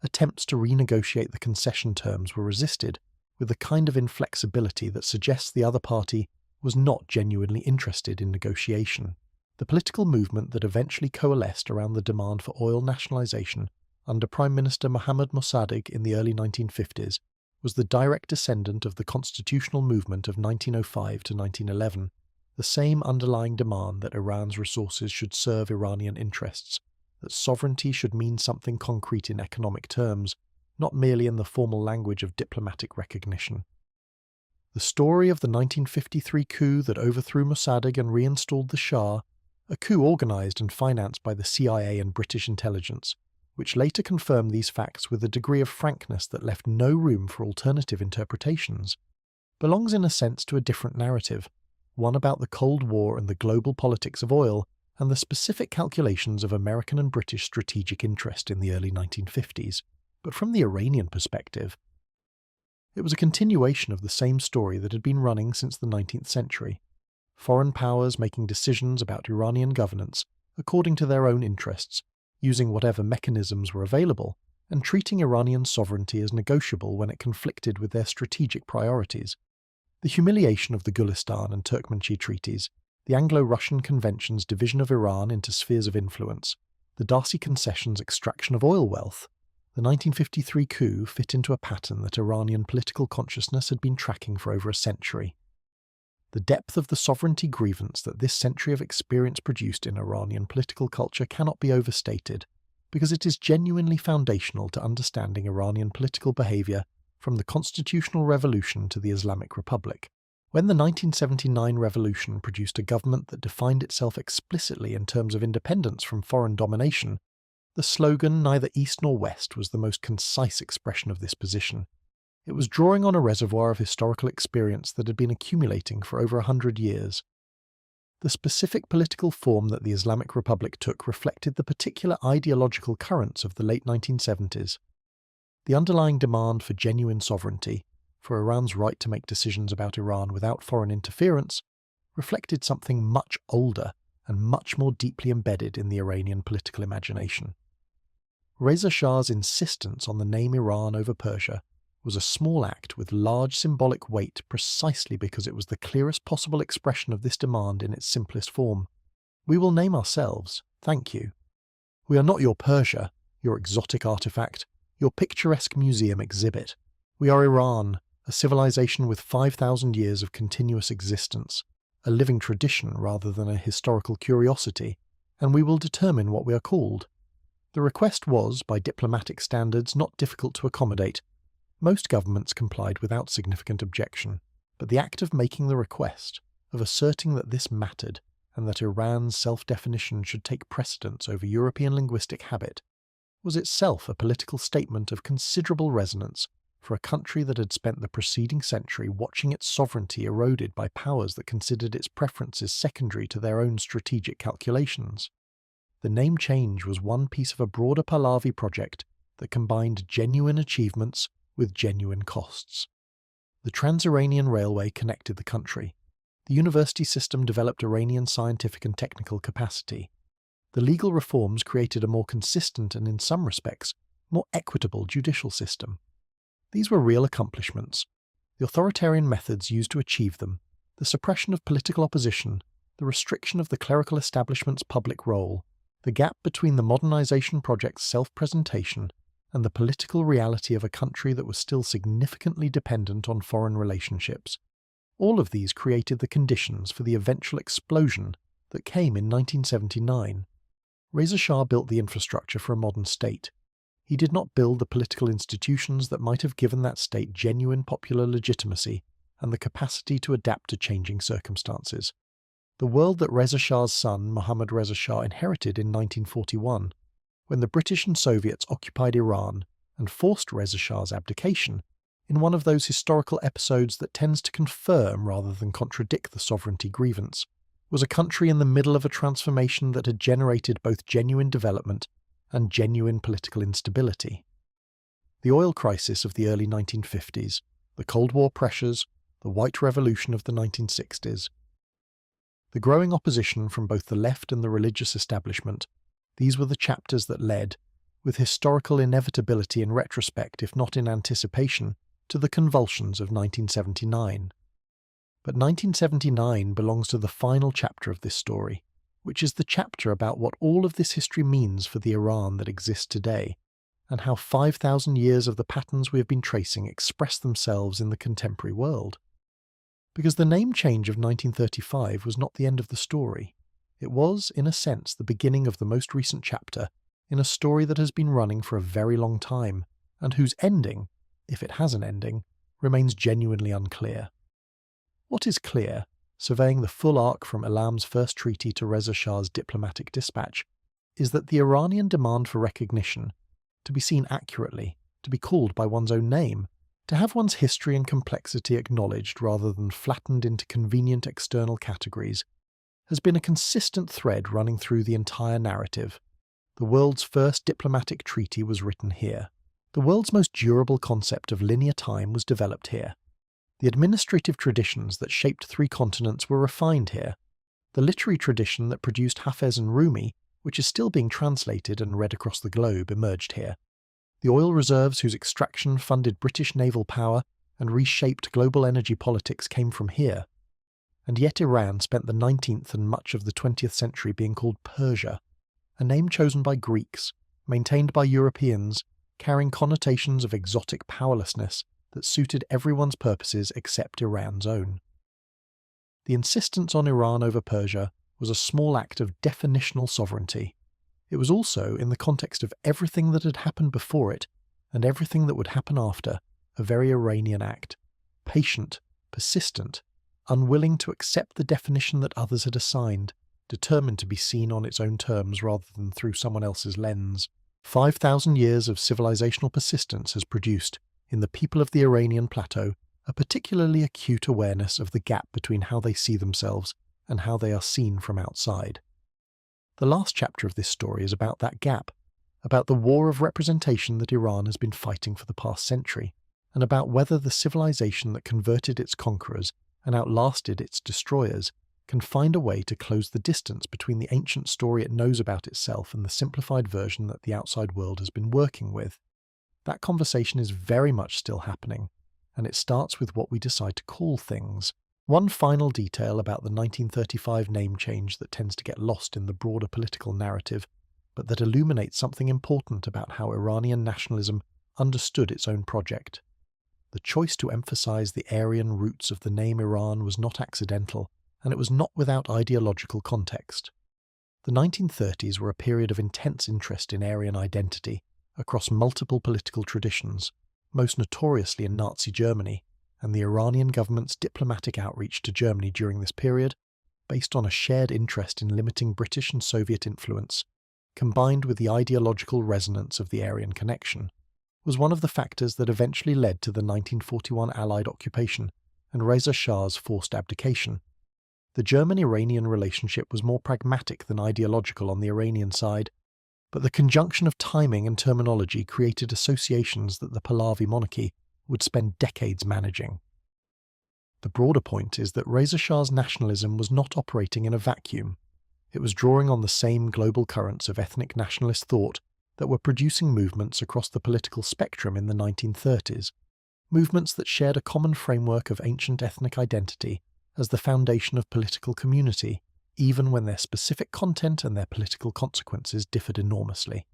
Attempts to renegotiate the concession terms were resisted with the kind of inflexibility that suggests the other party was not genuinely interested in negotiation. The political movement that eventually coalesced around the demand for oil nationalization under Prime Minister Mohammad Mossadegh in the early 1950s was the direct descendant of the constitutional movement of 1905 to 1911, the same underlying demand that Iran's resources should serve Iranian interests, that sovereignty should mean something concrete in economic terms, not merely in the formal language of diplomatic recognition. The story of the 1953 coup that overthrew Mossadegh and reinstalled the Shah, a coup organized and financed by the CIA and British intelligence, which later confirmed these facts with a degree of frankness that left no room for alternative interpretations, belongs in a sense to a different narrative, one about the Cold War and the global politics of oil and the specific calculations of American and British strategic interest in the early 1950s. But from the Iranian perspective, it was a continuation of the same story that had been running since the 19th century. Foreign powers making decisions about Iranian governance according to their own interests, using whatever mechanisms were available, and treating Iranian sovereignty as negotiable when it conflicted with their strategic priorities. The humiliation of the Gulistan and Turkmenchi treaties, the Anglo-Russian Convention's division of Iran into spheres of influence, the Darcy Concession's extraction of oil wealth, the 1953 coup fit into a pattern that Iranian political consciousness had been tracking for over a century. The depth of the sovereignty grievance that this century of experience produced in Iranian political culture cannot be overstated, because it is genuinely foundational to understanding Iranian political behavior from the constitutional revolution to the Islamic Republic. When the 1979 revolution produced a government that defined itself explicitly in terms of independence from foreign domination, the slogan "neither East nor West" was the most concise expression of this position. It was drawing on a reservoir of historical experience that had been accumulating for over 100 years. The specific political form that the Islamic Republic took reflected the particular ideological currents of the late 1970s. The underlying demand for genuine sovereignty, for Iran's right to make decisions about Iran without foreign interference, reflected something much older and much more deeply embedded in the Iranian political imagination. Reza Shah's insistence on the name Iran over Persia was a small act with large symbolic weight precisely because it was the clearest possible expression of this demand in its simplest form. We will name ourselves, thank you. We are not your Persia, your exotic artifact, your picturesque museum exhibit. We are Iran, a civilization with 5,000 years of continuous existence, a living tradition rather than a historical curiosity, and we will determine what we are called. The request was, by diplomatic standards, not difficult to accommodate. Most governments complied without significant objection, but the act of making the request, of asserting that this mattered and that Iran's self-definition should take precedence over European linguistic habit, was itself a political statement of considerable resonance for a country that had spent the preceding century watching its sovereignty eroded by powers that considered its preferences secondary to their own strategic calculations. The name change was one piece of a broader Pahlavi project that combined genuine achievements with genuine costs. The Trans-Iranian Railway connected the country. The university system developed Iranian scientific and technical capacity. The legal reforms created a more consistent and, in some respects, more equitable judicial system. These were real accomplishments. The authoritarian methods used to achieve them, the suppression of political opposition, the restriction of the clerical establishment's public role, the gap between the modernization project's self-presentation and the political reality of a country that was still significantly dependent on foreign relationships. All of these created the conditions for the eventual explosion that came in 1979. Reza Shah built the infrastructure for a modern state. He did not build the political institutions that might have given that state genuine popular legitimacy and the capacity to adapt to changing circumstances. The world that Reza Shah's son, Mohammad Reza Shah, inherited in 1941, when the British and Soviets occupied Iran and forced Reza Shah's abdication, in one of those historical episodes that tends to confirm rather than contradict the sovereignty grievance, was a country in the middle of a transformation that had generated both genuine development and genuine political instability. The oil crisis of the early 1950s, the Cold War pressures, the White Revolution of the 1960s, the growing opposition from both the left and the religious establishment, these were the chapters that led, with historical inevitability in retrospect if not in anticipation, to the convulsions of 1979. But 1979 belongs to the final chapter of this story, which is the chapter about what all of this history means for the Iran that exists today, and how 5,000 years of the patterns we have been tracing express themselves in the contemporary world. Because the name change of 1935 was not the end of the story. It was, in a sense, the beginning of the most recent chapter in a story that has been running for a very long time, and whose ending, if it has an ending, remains genuinely unclear. What is clear, surveying the full arc from Elam's first treaty to Reza Shah's diplomatic dispatch, is that the Iranian demand for recognition, to be seen accurately, to be called by one's own name, to have one's history and complexity acknowledged rather than flattened into convenient external categories, has been a consistent thread running through the entire narrative. The world's first diplomatic treaty was written here. The world's most durable concept of linear time was developed here. The administrative traditions that shaped 3 continents were refined here. The literary tradition that produced Hafez and Rumi, which is still being translated and read across the globe, emerged here. The oil reserves whose extraction funded British naval power and reshaped global energy politics came from here. And yet Iran spent the 19th and much of the 20th century being called Persia, a name chosen by Greeks, maintained by Europeans, carrying connotations of exotic powerlessness that suited everyone's purposes except Iran's own. The insistence on Iran over Persia was a small act of definitional sovereignty. It was also, in the context of everything that had happened before it and everything that would happen after, a very Iranian act, patient, persistent, unwilling to accept the definition that others had assigned, determined to be seen on its own terms rather than through someone else's lens. 5,000 years of civilizational persistence has produced, in the people of the Iranian plateau, a particularly acute awareness of the gap between how they see themselves and how they are seen from outside. The last chapter of this story is about that gap, about the war of representation that Iran has been fighting for the past century, and about whether the civilization that converted its conquerors and outlasted its destroyers can find a way to close the distance between the ancient story it knows about itself and the simplified version that the outside world has been working with. That conversation is very much still happening, and it starts with what we decide to call things. One final detail about the 1935 name change that tends to get lost in the broader political narrative, but that illuminates something important about how Iranian nationalism understood its own project. The choice to emphasize the Aryan roots of the name Iran was not accidental, and it was not without ideological context. The 1930s were a period of intense interest in Aryan identity across multiple political traditions, most notoriously in Nazi Germany, and the Iranian government's diplomatic outreach to Germany during this period, based on a shared interest in limiting British and Soviet influence, combined with the ideological resonance of the Aryan connection, was one of the factors that eventually led to the 1941 Allied occupation and Reza Shah's forced abdication. The German-Iranian relationship was more pragmatic than ideological on the Iranian side, but the conjunction of timing and terminology created associations that the Pahlavi monarchy would spend decades managing. The broader point is that Reza Shah's nationalism was not operating in a vacuum. It was drawing on the same global currents of ethnic nationalist thought that were producing movements across the political spectrum in the 1930s, movements that shared a common framework of ancient ethnic identity as the foundation of political community, even when their specific content and their political consequences differed enormously.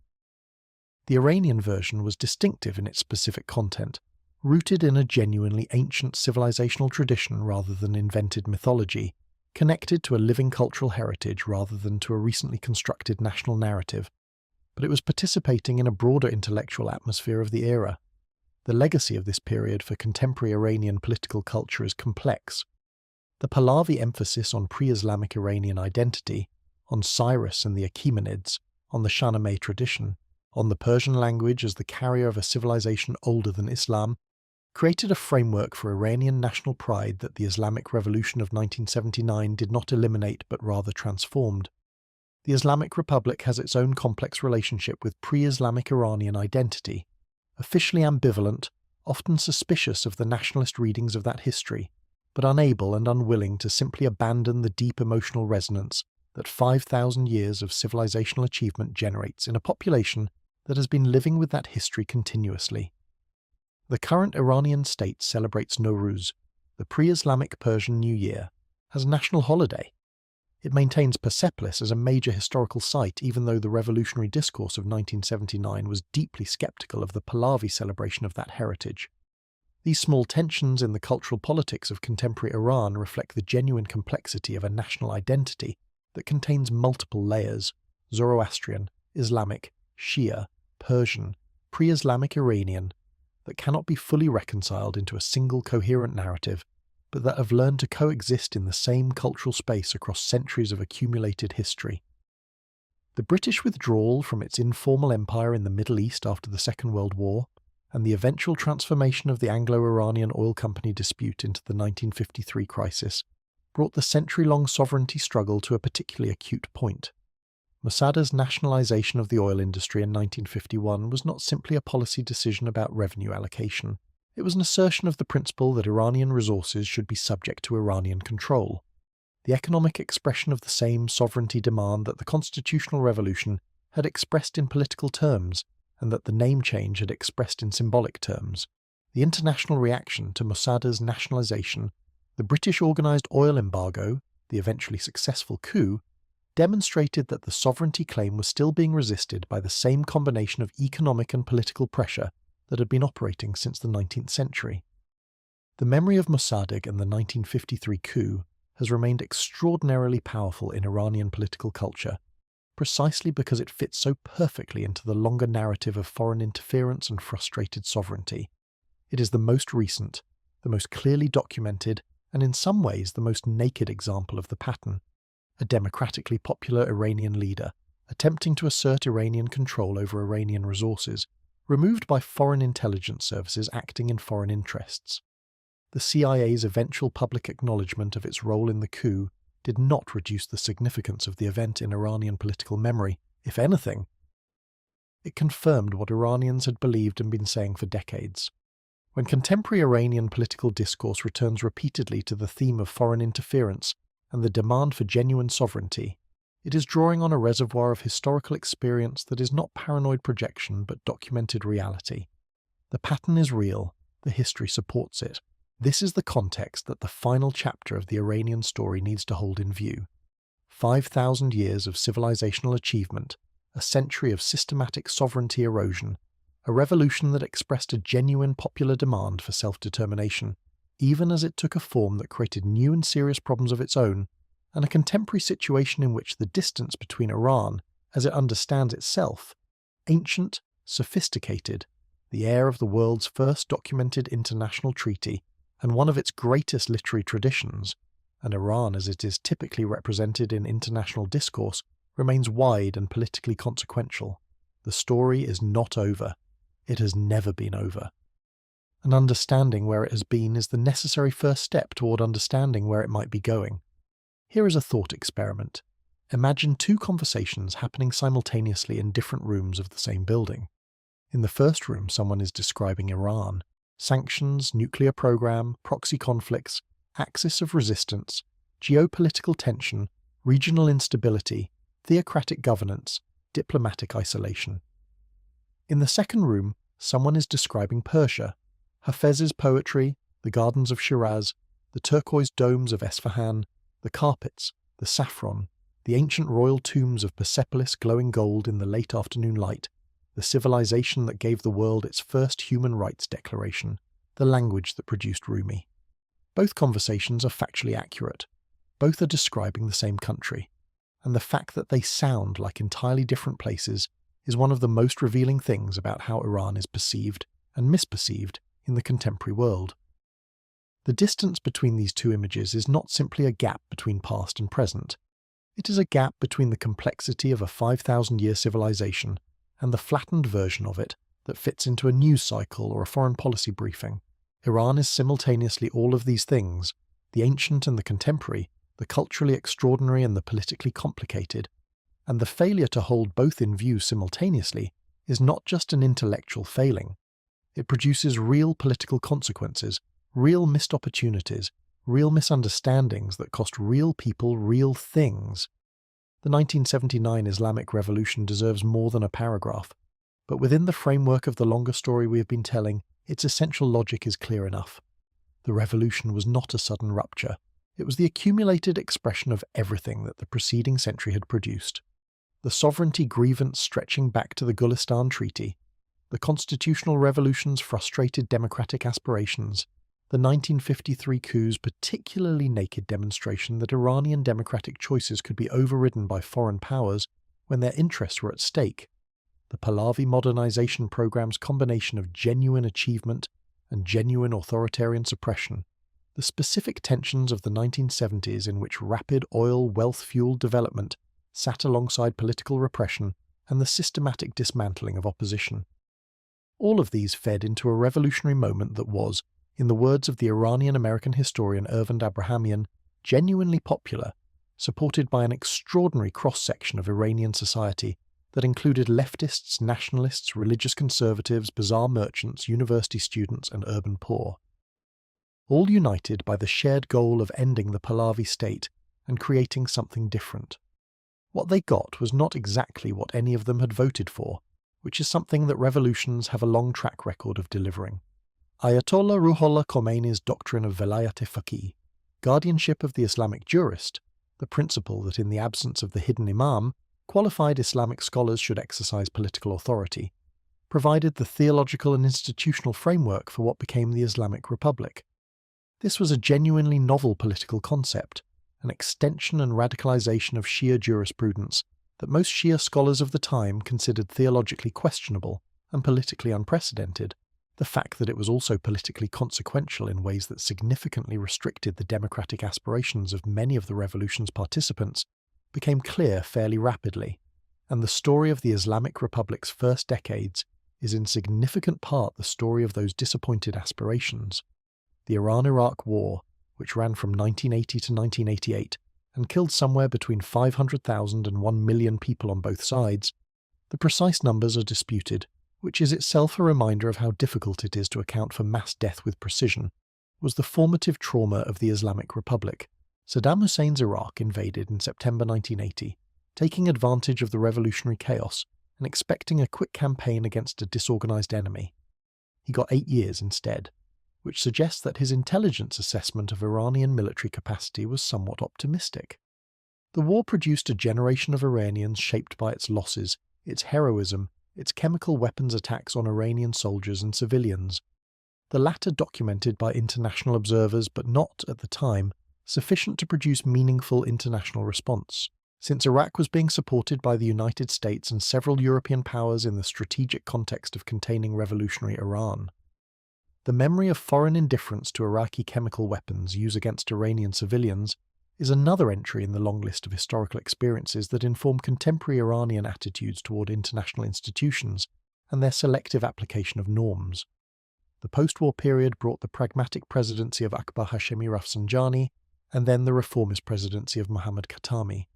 The Iranian version was distinctive in its specific content, rooted in a genuinely ancient civilizational tradition rather than invented mythology, connected to a living cultural heritage rather than to a recently constructed national narrative, but it was participating in a broader intellectual atmosphere of the era. The legacy of this period for contemporary Iranian political culture is complex. The Pahlavi emphasis on pre-Islamic Iranian identity, on Cyrus and the Achaemenids, on the Shahnameh tradition, on the Persian language as the carrier of a civilization older than Islam, created a framework for Iranian national pride that the Islamic Revolution of 1979 did not eliminate but rather transformed. The Islamic Republic has its own complex relationship with pre-Islamic Iranian identity, officially ambivalent, often suspicious of the nationalist readings of that history, but unable and unwilling to simply abandon the deep emotional resonance that 5,000 years of civilizational achievement generates in a population that has been living with that history continuously. The current Iranian state celebrates Nowruz, the pre-Islamic Persian New Year, as a national holiday. It maintains Persepolis as a major historical site even though the revolutionary discourse of 1979 was deeply skeptical of the Pahlavi celebration of that heritage. These small tensions in the cultural politics of contemporary Iran reflect the genuine complexity of a national identity that contains multiple layers: Zoroastrian, Islamic, Shia, Persian, pre-Islamic Iranian, that cannot be fully reconciled into a single coherent narrative, but that have learned to coexist in the same cultural space across centuries of accumulated history. The British withdrawal from its informal empire in the Middle East after the Second World War, and the eventual transformation of the Anglo-Iranian oil company dispute into the 1953 crisis, brought the century-long sovereignty struggle to a particularly acute point. Mosaddegh's nationalization of the oil industry in 1951 was not simply a policy decision about revenue allocation. It was an assertion of the principle that Iranian resources should be subject to Iranian control, the economic expression of the same sovereignty demand that the constitutional revolution had expressed in political terms and that the name change had expressed in symbolic terms. The international reaction to Mossaddegh's nationalization, the British organized oil embargo, the eventually successful coup, demonstrated that the sovereignty claim was still being resisted by the same combination of economic and political pressure that had been operating since the 19th century. The memory of Mossadegh and the 1953 coup has remained extraordinarily powerful in Iranian political culture, precisely because it fits so perfectly into the longer narrative of foreign interference and frustrated sovereignty. It is the most recent, the most clearly documented, and in some ways the most naked example of the pattern. A democratically popular Iranian leader, attempting to assert Iranian control over Iranian resources, removed by foreign intelligence services acting in foreign interests. The CIA's eventual public acknowledgement of its role in the coup did not reduce the significance of the event in Iranian political memory. If anything, it confirmed what Iranians had believed and been saying for decades. When contemporary Iranian political discourse returns repeatedly to the theme of foreign interference and the demand for genuine sovereignty, it is drawing on a reservoir of historical experience that is not paranoid projection but documented reality. The pattern is real, the history supports it. This is the context that the final chapter of the Iranian story needs to hold in view. 5,000 years of civilizational achievement, a century of systematic sovereignty erosion, a revolution that expressed a genuine popular demand for self-determination, even as it took a form that created new and serious problems of its own, and a contemporary situation in which the distance between Iran, as it understands itself, ancient, sophisticated, the heir of the world's first documented international treaty, and one of its greatest literary traditions, and Iran as it is typically represented in international discourse, remains wide and politically consequential. The story is not over. It has never been over. And understanding where it has been is the necessary first step toward understanding where it might be going. Here is a thought experiment. Imagine two conversations happening simultaneously in different rooms of the same building. In the first room, someone is describing Iran, sanctions, nuclear program, proxy conflicts, axis of resistance, geopolitical tension, regional instability, theocratic governance, diplomatic isolation. In the second room, someone is describing Persia, Hafez's poetry, the gardens of Shiraz, the turquoise domes of Esfahan, the carpets, the saffron, the ancient royal tombs of Persepolis glowing gold in the late afternoon light, the civilization that gave the world its first human rights declaration, the language that produced Rumi. Both conversations are factually accurate. Both are describing the same country. And the fact that they sound like entirely different places is one of the most revealing things about how Iran is perceived and misperceived in the contemporary world. The distance between these two images is not simply a gap between past and present. It is a gap between the complexity of a 5,000-year civilization and the flattened version of it that fits into a news cycle or a foreign policy briefing. Iran is simultaneously all of these things, the ancient and the contemporary, the culturally extraordinary and the politically complicated, and the failure to hold both in view simultaneously is not just an intellectual failing. It produces real political consequences, real missed opportunities, real misunderstandings that cost real people real things. The 1979 Islamic Revolution deserves more than a paragraph, but within the framework of the longer story we have been telling, its essential logic is clear enough. The revolution was not a sudden rupture. It was the accumulated expression of everything that the preceding century had produced. The sovereignty grievance stretching back to the Gulistan Treaty, the constitutional revolution's frustrated democratic aspirations, the 1953 coup's particularly naked demonstration that Iranian democratic choices could be overridden by foreign powers when their interests were at stake, the Pahlavi modernization program's combination of genuine achievement and genuine authoritarian suppression, the specific tensions of the 1970s in which rapid oil wealth-fueled development sat alongside political repression and the systematic dismantling of opposition. All of these fed into a revolutionary moment that was, in the words of the Iranian-American historian Ervand Abrahamian, genuinely popular, supported by an extraordinary cross-section of Iranian society that included leftists, nationalists, religious conservatives, bazaar merchants, university students, and urban poor. All united by the shared goal of ending the Pahlavi state and creating something different. What they got was not exactly what any of them had voted for, which is something that revolutions have a long track record of delivering. Ayatollah Ruhollah Khomeini's doctrine of velayat-e-faqih, guardianship of the Islamic jurist, the principle that in the absence of the hidden imam, qualified Islamic scholars should exercise political authority, provided the theological and institutional framework for what became the Islamic Republic. This was a genuinely novel political concept, an extension and radicalization of Shia jurisprudence that most Shia scholars of the time considered theologically questionable and politically unprecedented. The fact that it was also politically consequential in ways that significantly restricted the democratic aspirations of many of the revolution's participants became clear fairly rapidly, and the story of the Islamic Republic's first decades is in significant part the story of those disappointed aspirations. The Iran-Iraq War, which ran from 1980 to 1988 and killed somewhere between 500,000 and 1 million people on both sides, the precise numbers are disputed, which is itself a reminder of how difficult it is to account for mass death with precision, was the formative trauma of the Islamic Republic. Saddam Hussein's Iraq invaded in September 1980, taking advantage of the revolutionary chaos and expecting a quick campaign against a disorganized enemy. He got 8 years instead, which suggests that his intelligence assessment of Iranian military capacity was somewhat optimistic. The war produced a generation of Iranians shaped by its losses, its heroism, its chemical weapons attacks on Iranian soldiers and civilians, the latter documented by international observers but not, at the time, sufficient to produce meaningful international response. Since Iraq was being supported by the United States and several European powers in the strategic context of containing revolutionary Iran. The memory of foreign indifference to Iraqi chemical weapons used against Iranian civilians is another entry in the long list of historical experiences that inform contemporary Iranian attitudes toward international institutions and their selective application of norms. The post-war period brought the pragmatic presidency of Akbar Hashemi Rafsanjani and then the reformist presidency of Mohammad Khatami,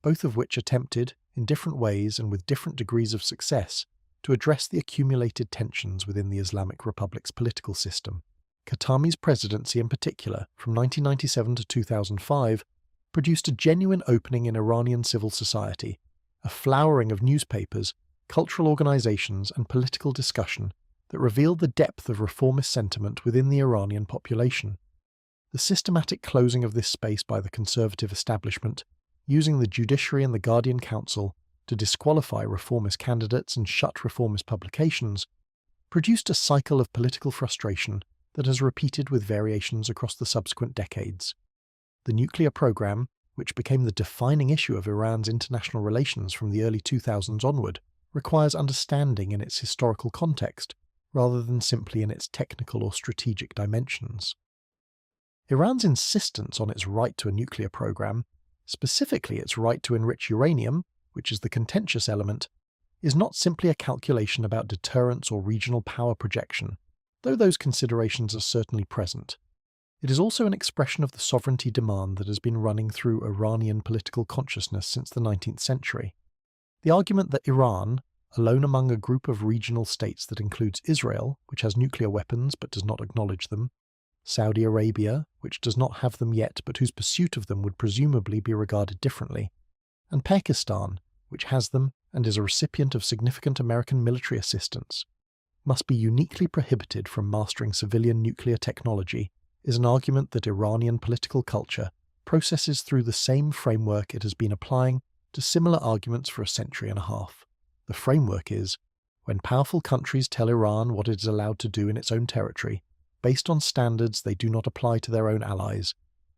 both of which attempted, in different ways and with different degrees of success, to address the accumulated tensions within the Islamic Republic's political system. Khatami's presidency in particular, from 1997 to 2005, produced a genuine opening in Iranian civil society, a flowering of newspapers, cultural organizations, and political discussion that revealed the depth of reformist sentiment within the Iranian population. The systematic closing of this space by the conservative establishment, using the judiciary and the Guardian Council to disqualify reformist candidates and shut reformist publications, produced a cycle of political frustration that has repeated with variations across the subsequent decades. The nuclear program, which became the defining issue of Iran's international relations from the early 2000s onward, requires understanding in its historical context rather than simply in its technical or strategic dimensions. Iran's insistence on its right to a nuclear program, specifically its right to enrich uranium, which is the contentious element, is not simply a calculation about deterrence or regional power projection, though those considerations are certainly present. It is also an expression of the sovereignty demand that has been running through Iranian political consciousness since the 19th century. The argument that Iran, alone among a group of regional states that includes Israel, which has nuclear weapons but does not acknowledge them, Saudi Arabia, which does not have them yet but whose pursuit of them would presumably be regarded differently, and Pakistan, which has them and is a recipient of significant American military assistance, must be uniquely prohibited from mastering civilian nuclear technology, is an argument that Iranian political culture processes through the same framework it has been applying to similar arguments for a century and a half. The framework is, when powerful countries tell Iran what it is allowed to do in its own territory, based on standards they do not apply to their own allies,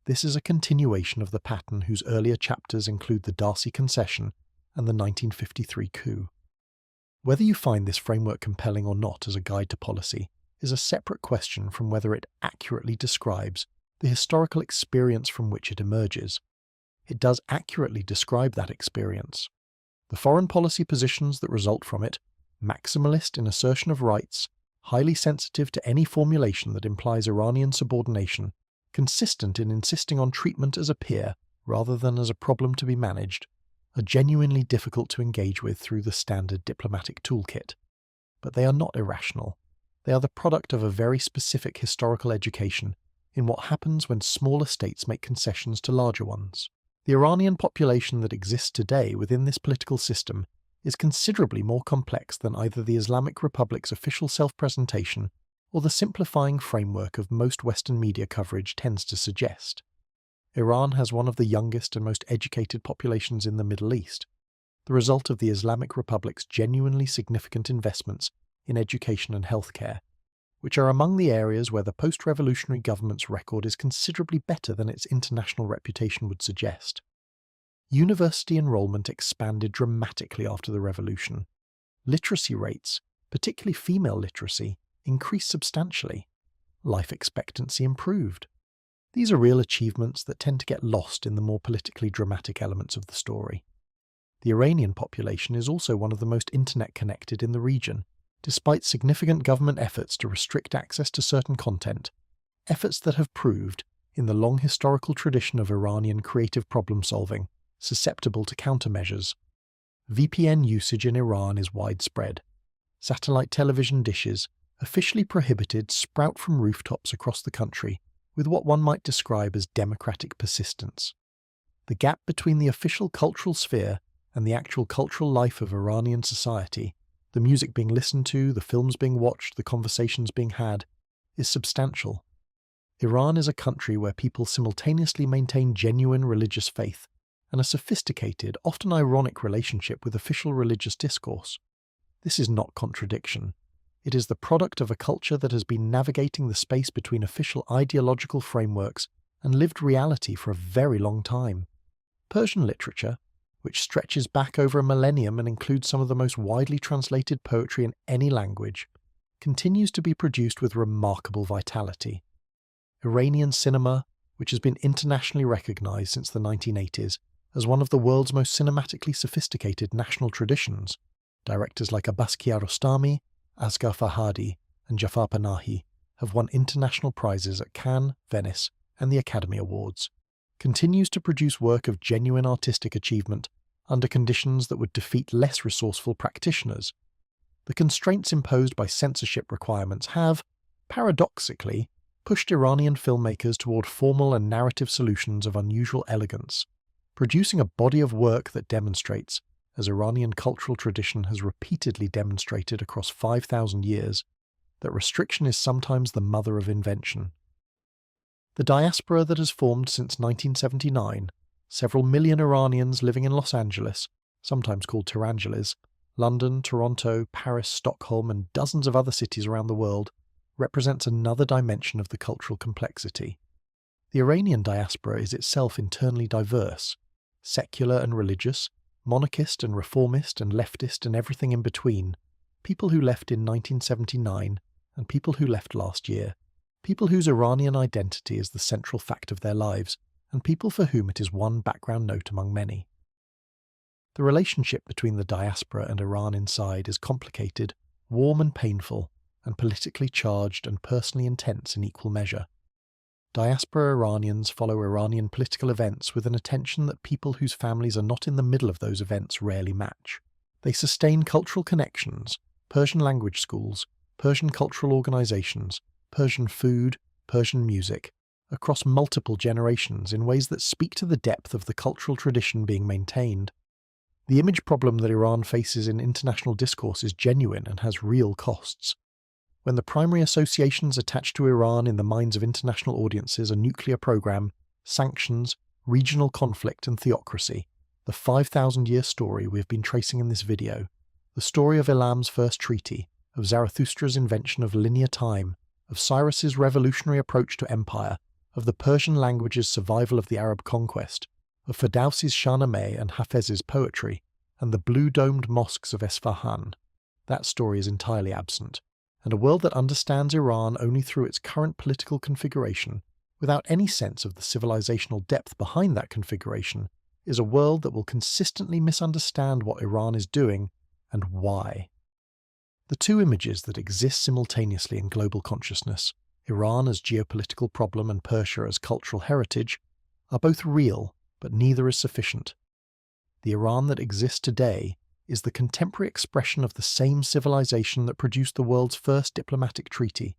this is a continuation of the pattern whose earlier chapters include the Darcy Concession and the 1953 coup. Whether you find this framework compelling or not as a guide to policy is a separate question from whether it accurately describes the historical experience from which it emerges. It does accurately describe that experience. The foreign policy positions that result from it, maximalist in assertion of rights, highly sensitive to any formulation that implies Iranian subordination, consistent in insisting on treatment as a peer rather than as a problem to be managed, are genuinely difficult to engage with through the standard diplomatic toolkit. But they are not irrational. They are the product of a very specific historical education in what happens when smaller states make concessions to larger ones. The Iranian population that exists today within this political system is considerably more complex than either the Islamic Republic's official self-presentation or the simplifying framework of most Western media coverage tends to suggest. Iran has one of the youngest and most educated populations in the Middle East, the result of the Islamic Republic's genuinely significant investments in education and healthcare, which are among the areas where the post-revolutionary government's record is considerably better than its international reputation would suggest. University enrollment expanded dramatically after the revolution. Literacy rates, particularly female literacy, increased substantially. Life expectancy improved. These are real achievements that tend to get lost in the more politically dramatic elements of the story. The Iranian population is also one of the most internet-connected in the region, despite significant government efforts to restrict access to certain content, efforts that have proved, in the long historical tradition of Iranian creative problem-solving, susceptible to countermeasures. VPN usage in Iran is widespread. Satellite television dishes, officially prohibited, sprout from rooftops across the country, with what one might describe as democratic persistence. The gap between the official cultural sphere and the actual cultural life of Iranian society, the music being listened to, the films being watched, the conversations being had, is substantial. Iran is a country where people simultaneously maintain genuine religious faith and a sophisticated, often ironic relationship with official religious discourse. This is not contradiction. It is the product of a culture that has been navigating the space between official ideological frameworks and lived reality for a very long time. Persian literature, which stretches back over a millennium and includes some of the most widely translated poetry in any language, continues to be produced with remarkable vitality. Iranian cinema, which has been internationally recognized since the 1980s as one of the world's most cinematically sophisticated national traditions, directors like Abbas Kiarostami, Asghar Farhadi, and Jafar Panahi have won international prizes at Cannes, Venice, and the Academy Awards, continues to produce work of genuine artistic achievement under conditions that would defeat less resourceful practitioners. The constraints imposed by censorship requirements have, paradoxically, pushed Iranian filmmakers toward formal and narrative solutions of unusual elegance, producing a body of work that demonstrates, as Iranian cultural tradition has repeatedly demonstrated across 5,000 years, that restriction is sometimes the mother of invention. The diaspora that has formed since 1979, several million Iranians living in Los Angeles, sometimes called Tehrangeles, London, Toronto, Paris, Stockholm, and dozens of other cities around the world, represents another dimension of the cultural complexity. The Iranian diaspora is itself internally diverse, secular and religious, monarchist and reformist and leftist and everything in between, people who left in 1979 and people who left last year, people whose Iranian identity is the central fact of their lives, and people for whom it is one background note among many. The relationship between the diaspora and Iran inside is complicated, warm and painful, and politically charged and personally intense in equal measure. Diaspora Iranians follow Iranian political events with an attention that people whose families are not in the middle of those events rarely match. They sustain cultural connections, Persian language schools, Persian cultural organizations, Persian food, Persian music, across multiple generations in ways that speak to the depth of the cultural tradition being maintained. The image problem that Iran faces in international discourse is genuine and has real costs. When the primary associations attached to Iran in the minds of international audiences are nuclear program, sanctions, regional conflict and theocracy, the 5,000-year story we have been tracing in this video, the story of Elam's first treaty, of Zarathustra's invention of linear time, of Cyrus's revolutionary approach to empire, of the Persian language's survival of the Arab conquest, of Ferdowsi's Shahnameh and Hafez's poetry, and the blue-domed mosques of Esfahan, that story is entirely absent. And a world that understands Iran only through its current political configuration, without any sense of the civilizational depth behind that configuration, is a world that will consistently misunderstand what Iran is doing and why. The two images that exist simultaneously in global consciousness, Iran as geopolitical problem and Persia as cultural heritage, are both real, but neither is sufficient. The Iran that exists today is the contemporary expression of the same civilization that produced the world's first diplomatic treaty,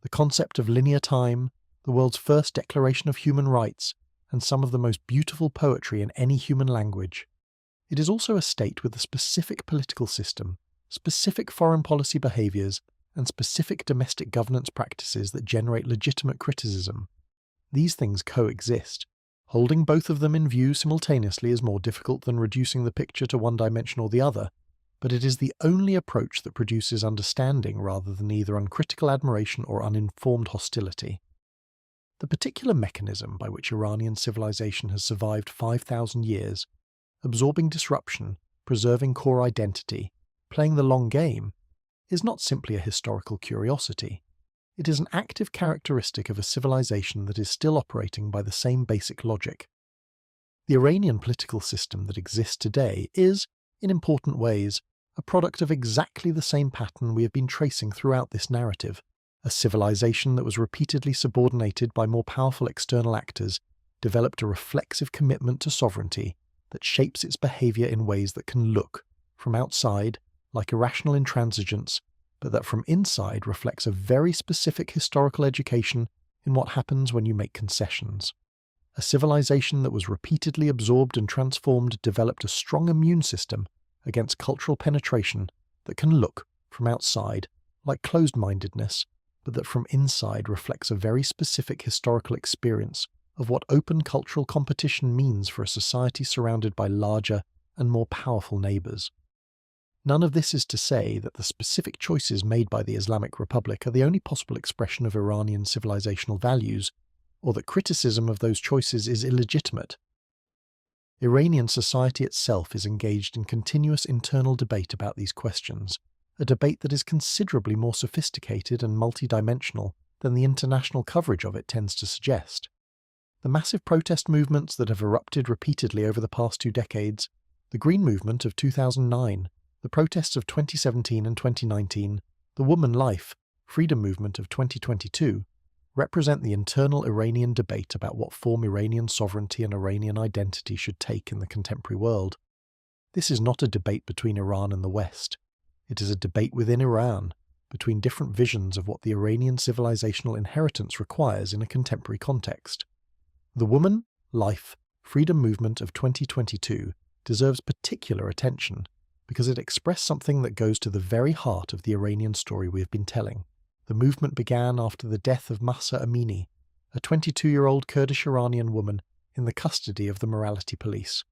the concept of linear time, the world's first declaration of human rights, and some of the most beautiful poetry in any human language. It is also a state with a specific political system, specific foreign policy behaviors, and specific domestic governance practices that generate legitimate criticism. These things coexist. Holding both of them in view simultaneously is more difficult than reducing the picture to one dimension or the other, but it is the only approach that produces understanding rather than either uncritical admiration or uninformed hostility. The particular mechanism by which Iranian civilization has survived 5,000 years, absorbing disruption, preserving core identity, playing the long game, is not simply a historical curiosity. It is an active characteristic of a civilization that is still operating by the same basic logic. The Iranian political system that exists today is, in important ways, a product of exactly the same pattern we have been tracing throughout this narrative. A civilization that was repeatedly subordinated by more powerful external actors developed a reflexive commitment to sovereignty that shapes its behavior in ways that can look, from outside, like irrational intransigence, but that from inside reflects a very specific historical education in what happens when you make concessions. A civilization that was repeatedly absorbed and transformed developed a strong immune system against cultural penetration that can look, from outside, like closed-mindedness, but that from inside reflects a very specific historical experience of what open cultural competition means for a society surrounded by larger and more powerful neighbours. None of this is to say that the specific choices made by the Islamic Republic are the only possible expression of Iranian civilizational values, or that criticism of those choices is illegitimate. Iranian society itself is engaged in continuous internal debate about these questions, a debate that is considerably more sophisticated and multidimensional than the international coverage of it tends to suggest. The massive protest movements that have erupted repeatedly over the past 2 decades, the Green Movement of 2009, the protests of 2017 and 2019, the Woman Life, Freedom Movement of 2022, represent the internal Iranian debate about what form Iranian sovereignty and Iranian identity should take in the contemporary world. This is not a debate between Iran and the West. It is a debate within Iran, between different visions of what the Iranian civilizational inheritance requires in a contemporary context. The woman, life, freedom movement of 2022 deserves particular attention because it expressed something that goes to the very heart of the Iranian story we have been telling. The movement began after the death of Mahsa Amini, a 22-year-old Kurdish Iranian woman in the custody of the morality police.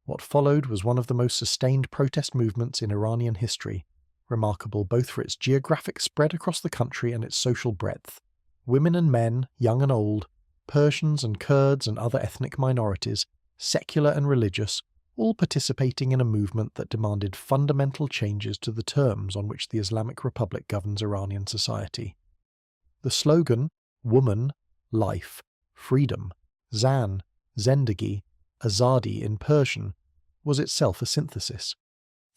What followed was one of the most sustained protest movements in Iranian history, remarkable both for its geographic spread across the country and its social breadth. Women and men, young and old, Persians and Kurds and other ethnic minorities, secular and religious, all participating in a movement that demanded fundamental changes to the terms on which the Islamic Republic governs Iranian society. The slogan, Woman, Life, Freedom, Zan, Zendagi, Azadi in Persian, was itself a synthesis.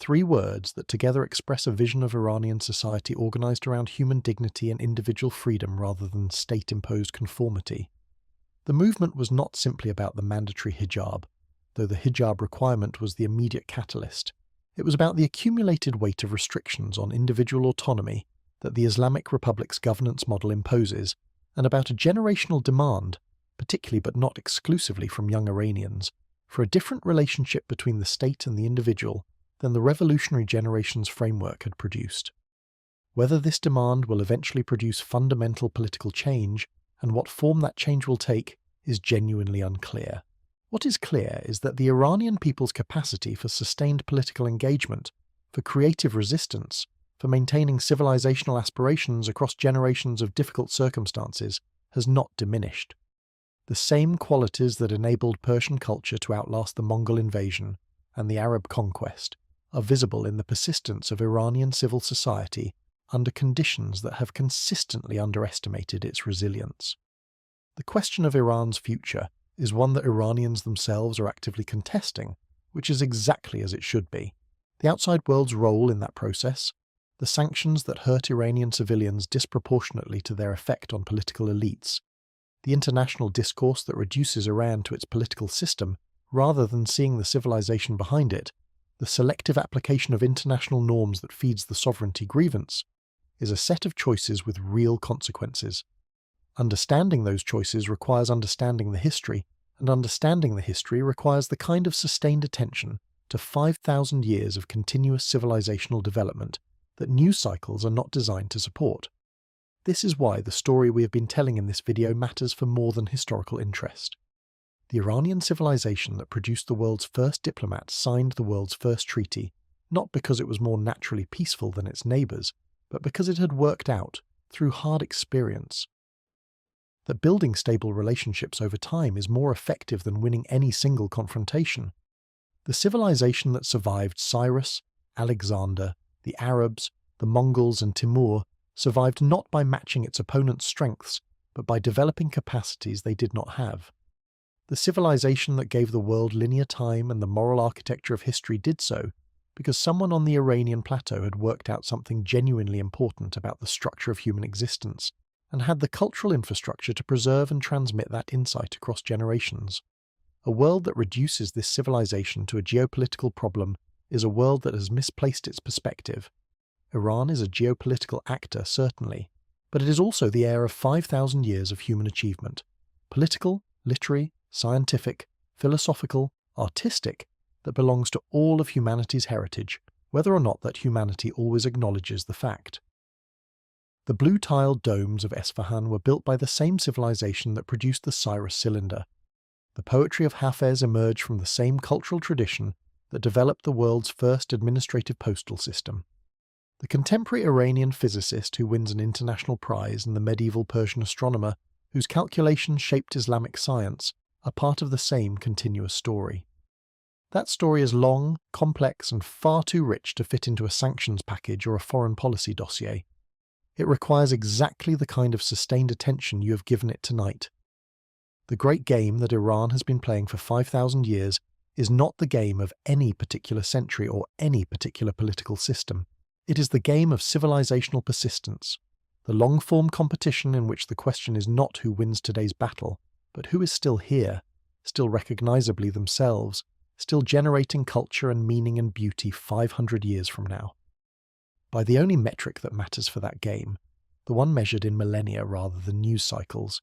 3 words that together express a vision of Iranian society organized around human dignity and individual freedom rather than state-imposed conformity. The movement was not simply about the mandatory hijab, though the hijab requirement was the immediate catalyst. It was about the accumulated weight of restrictions on individual autonomy that the Islamic Republic's governance model imposes, and about a generational demand, particularly but not exclusively from young Iranians, for a different relationship between the state and the individual than the revolutionary generation's framework had produced. Whether this demand will eventually produce fundamental political change, and what form that change will take, is genuinely unclear. What is clear is that the Iranian people's capacity for sustained political engagement, for creative resistance, for maintaining civilizational aspirations across generations of difficult circumstances, has not diminished. The same qualities that enabled Persian culture to outlast the Mongol invasion and the Arab conquest are visible in the persistence of Iranian civil society under conditions that have consistently underestimated its resilience. The question of Iran's future is one that Iranians themselves are actively contesting, which is exactly as it should be. The outside world's role in that process, the sanctions that hurt Iranian civilians disproportionately to their effect on political elites, the international discourse that reduces Iran to its political system rather than seeing the civilization behind it, the selective application of international norms that feeds the sovereignty grievance, is a set of choices with real consequences. Understanding those choices requires understanding the history, and understanding the history requires the kind of sustained attention to 5,000 years of continuous civilizational development that news cycles are not designed to support. This is why the story we have been telling in this video matters for more than historical interest. The Iranian civilization that produced the world's first diplomat signed the world's first treaty, not because it was more naturally peaceful than its neighbors, but because it had worked out, through hard experience, that building stable relationships over time is more effective than winning any single confrontation. The civilization that survived Cyrus, Alexander, the Arabs, the Mongols and Timur survived not by matching its opponent's strengths, but by developing capacities they did not have. The civilization that gave the world linear time and the moral architecture of history did so because someone on the Iranian plateau had worked out something genuinely important about the structure of human existence, and had the cultural infrastructure to preserve and transmit that insight across generations. A world that reduces this civilization to a geopolitical problem is a world that has misplaced its perspective. Iran is a geopolitical actor, certainly, but it is also the heir of 5,000 years of human achievement, political, literary, scientific, philosophical, artistic, that belongs to all of humanity's heritage, whether or not that humanity always acknowledges the fact. The blue-tiled domes of Esfahan were built by the same civilization that produced the Cyrus cylinder. The poetry of Hafez emerged from the same cultural tradition that developed the world's first administrative postal system. The contemporary Iranian physicist who wins an international prize and the medieval Persian astronomer whose calculations shaped Islamic science are part of the same continuous story. That story is long, complex, and far too rich to fit into a sanctions package or a foreign policy dossier. It requires exactly the kind of sustained attention you have given it tonight. The great game that Iran has been playing for 5,000 years is not the game of any particular century or any particular political system. It is the game of civilizational persistence, the long-form competition in which the question is not who wins today's battle, but who is still here, still recognizably themselves, still generating culture and meaning and beauty 500 years from now. By the only metric that matters for that game, the one measured in millennia rather than news cycles,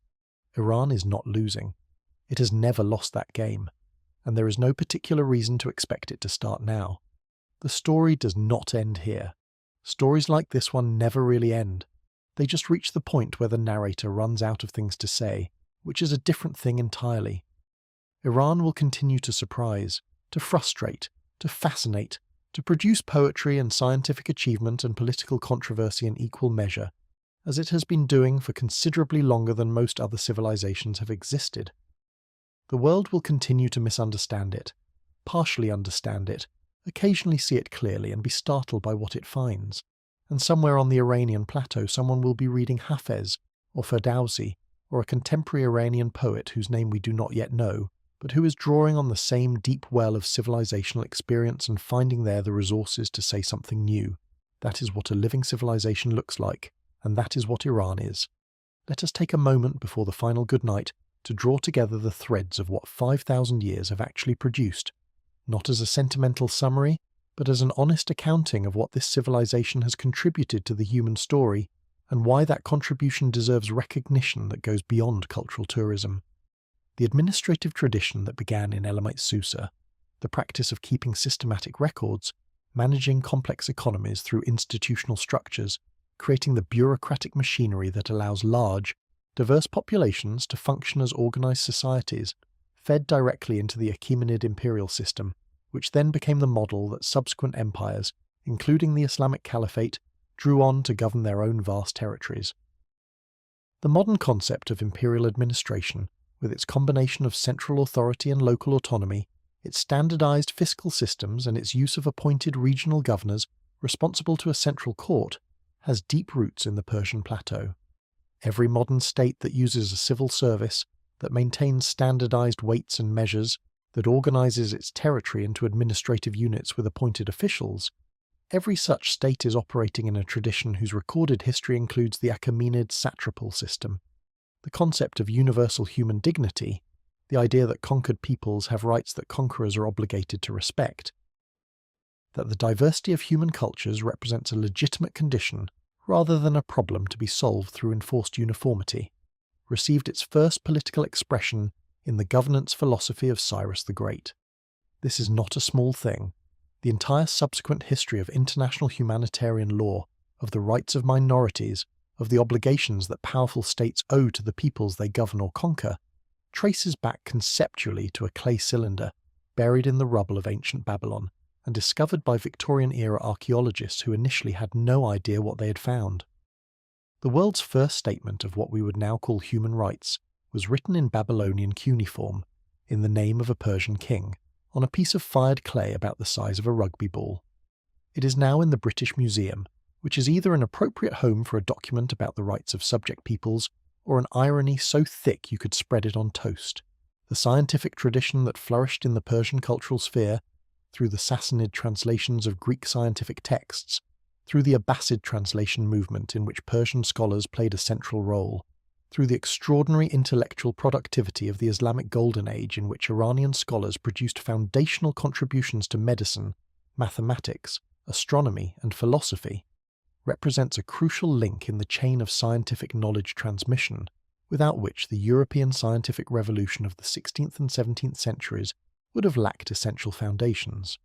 Iran is not losing. It has never lost that game, and there is no particular reason to expect it to start now. The story does not end here. Stories like this one never really end. They just reach the point where the narrator runs out of things to say, which is a different thing entirely. Iran will continue to surprise, to frustrate, to fascinate, to produce poetry and scientific achievement and political controversy in equal measure, as it has been doing for considerably longer than most other civilizations have existed. The world will continue to misunderstand it, partially understand it, occasionally see it clearly and be startled by what it finds. And somewhere on the Iranian plateau someone will be reading Hafez or Ferdowsi or a contemporary Iranian poet whose name we do not yet know, but who is drawing on the same deep well of civilizational experience and finding there the resources to say something new. That is what a living civilization looks like, and that is what Iran is. Let us take a moment before the final goodnight to draw together the threads of what 5,000 years have actually produced, not as a sentimental summary, but as an honest accounting of what this civilization has contributed to the human story, and why that contribution deserves recognition that goes beyond cultural tourism. The administrative tradition that began in Elamite Susa, the practice of keeping systematic records, managing complex economies through institutional structures, creating the bureaucratic machinery that allows large, diverse populations to function as organized societies, fed directly into the Achaemenid imperial system, which then became the model that subsequent empires, including the Islamic Caliphate, drew on to govern their own vast territories. The modern concept of imperial administration, with its combination of central authority and local autonomy, its standardized fiscal systems and its use of appointed regional governors responsible to a central court, has deep roots in the Persian plateau. Every modern state that uses a civil service, that maintains standardized weights and measures, that organizes its territory into administrative units with appointed officials, every such state is operating in a tradition whose recorded history includes the Achaemenid satrapal system. The concept of universal human dignity, the idea that conquered peoples have rights that conquerors are obligated to respect, that the diversity of human cultures represents a legitimate condition rather than a problem to be solved through enforced uniformity, received its first political expression in the governance philosophy of Cyrus the Great. This is not a small thing. The entire subsequent history of international humanitarian law, of the rights of minorities, of the obligations that powerful states owe to the peoples they govern or conquer, traces back conceptually to a clay cylinder buried in the rubble of ancient Babylon and discovered by Victorian-era archaeologists who initially had no idea what they had found. The world's first statement of what we would now call human rights was written in Babylonian cuneiform, in the name of a Persian king, on a piece of fired clay about the size of a rugby ball. It is now in the British Museum, which is either an appropriate home for a document about the rights of subject peoples or an irony so thick you could spread it on toast. The scientific tradition that flourished in the Persian cultural sphere, through the Sassanid translations of Greek scientific texts, through the Abbasid translation movement in which Persian scholars played a central role, through the extraordinary intellectual productivity of the Islamic Golden Age in which Iranian scholars produced foundational contributions to medicine, mathematics, astronomy, and philosophy, represents a crucial link in the chain of scientific knowledge transmission, without which the European scientific revolution of the 16th and 17th centuries would have lacked essential foundations.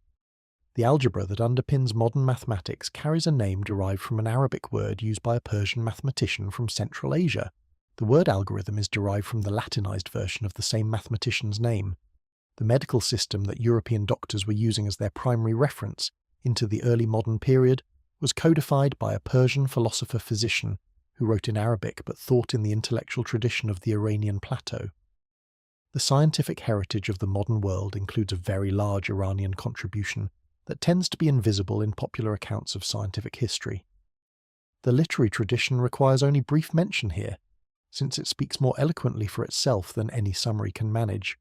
The algebra that underpins modern mathematics carries a name derived from an Arabic word used by a Persian mathematician from Central Asia. The word algorithm is derived from the Latinized version of the same mathematician's name. The medical system that European doctors were using as their primary reference into the early modern period was codified by a Persian philosopher-physician who wrote in Arabic but thought in the intellectual tradition of the Iranian plateau. The scientific heritage of the modern world includes a very large Iranian contribution that tends to be invisible in popular accounts of scientific history. The literary tradition requires only brief mention here, since it speaks more eloquently for itself than any summary can manage.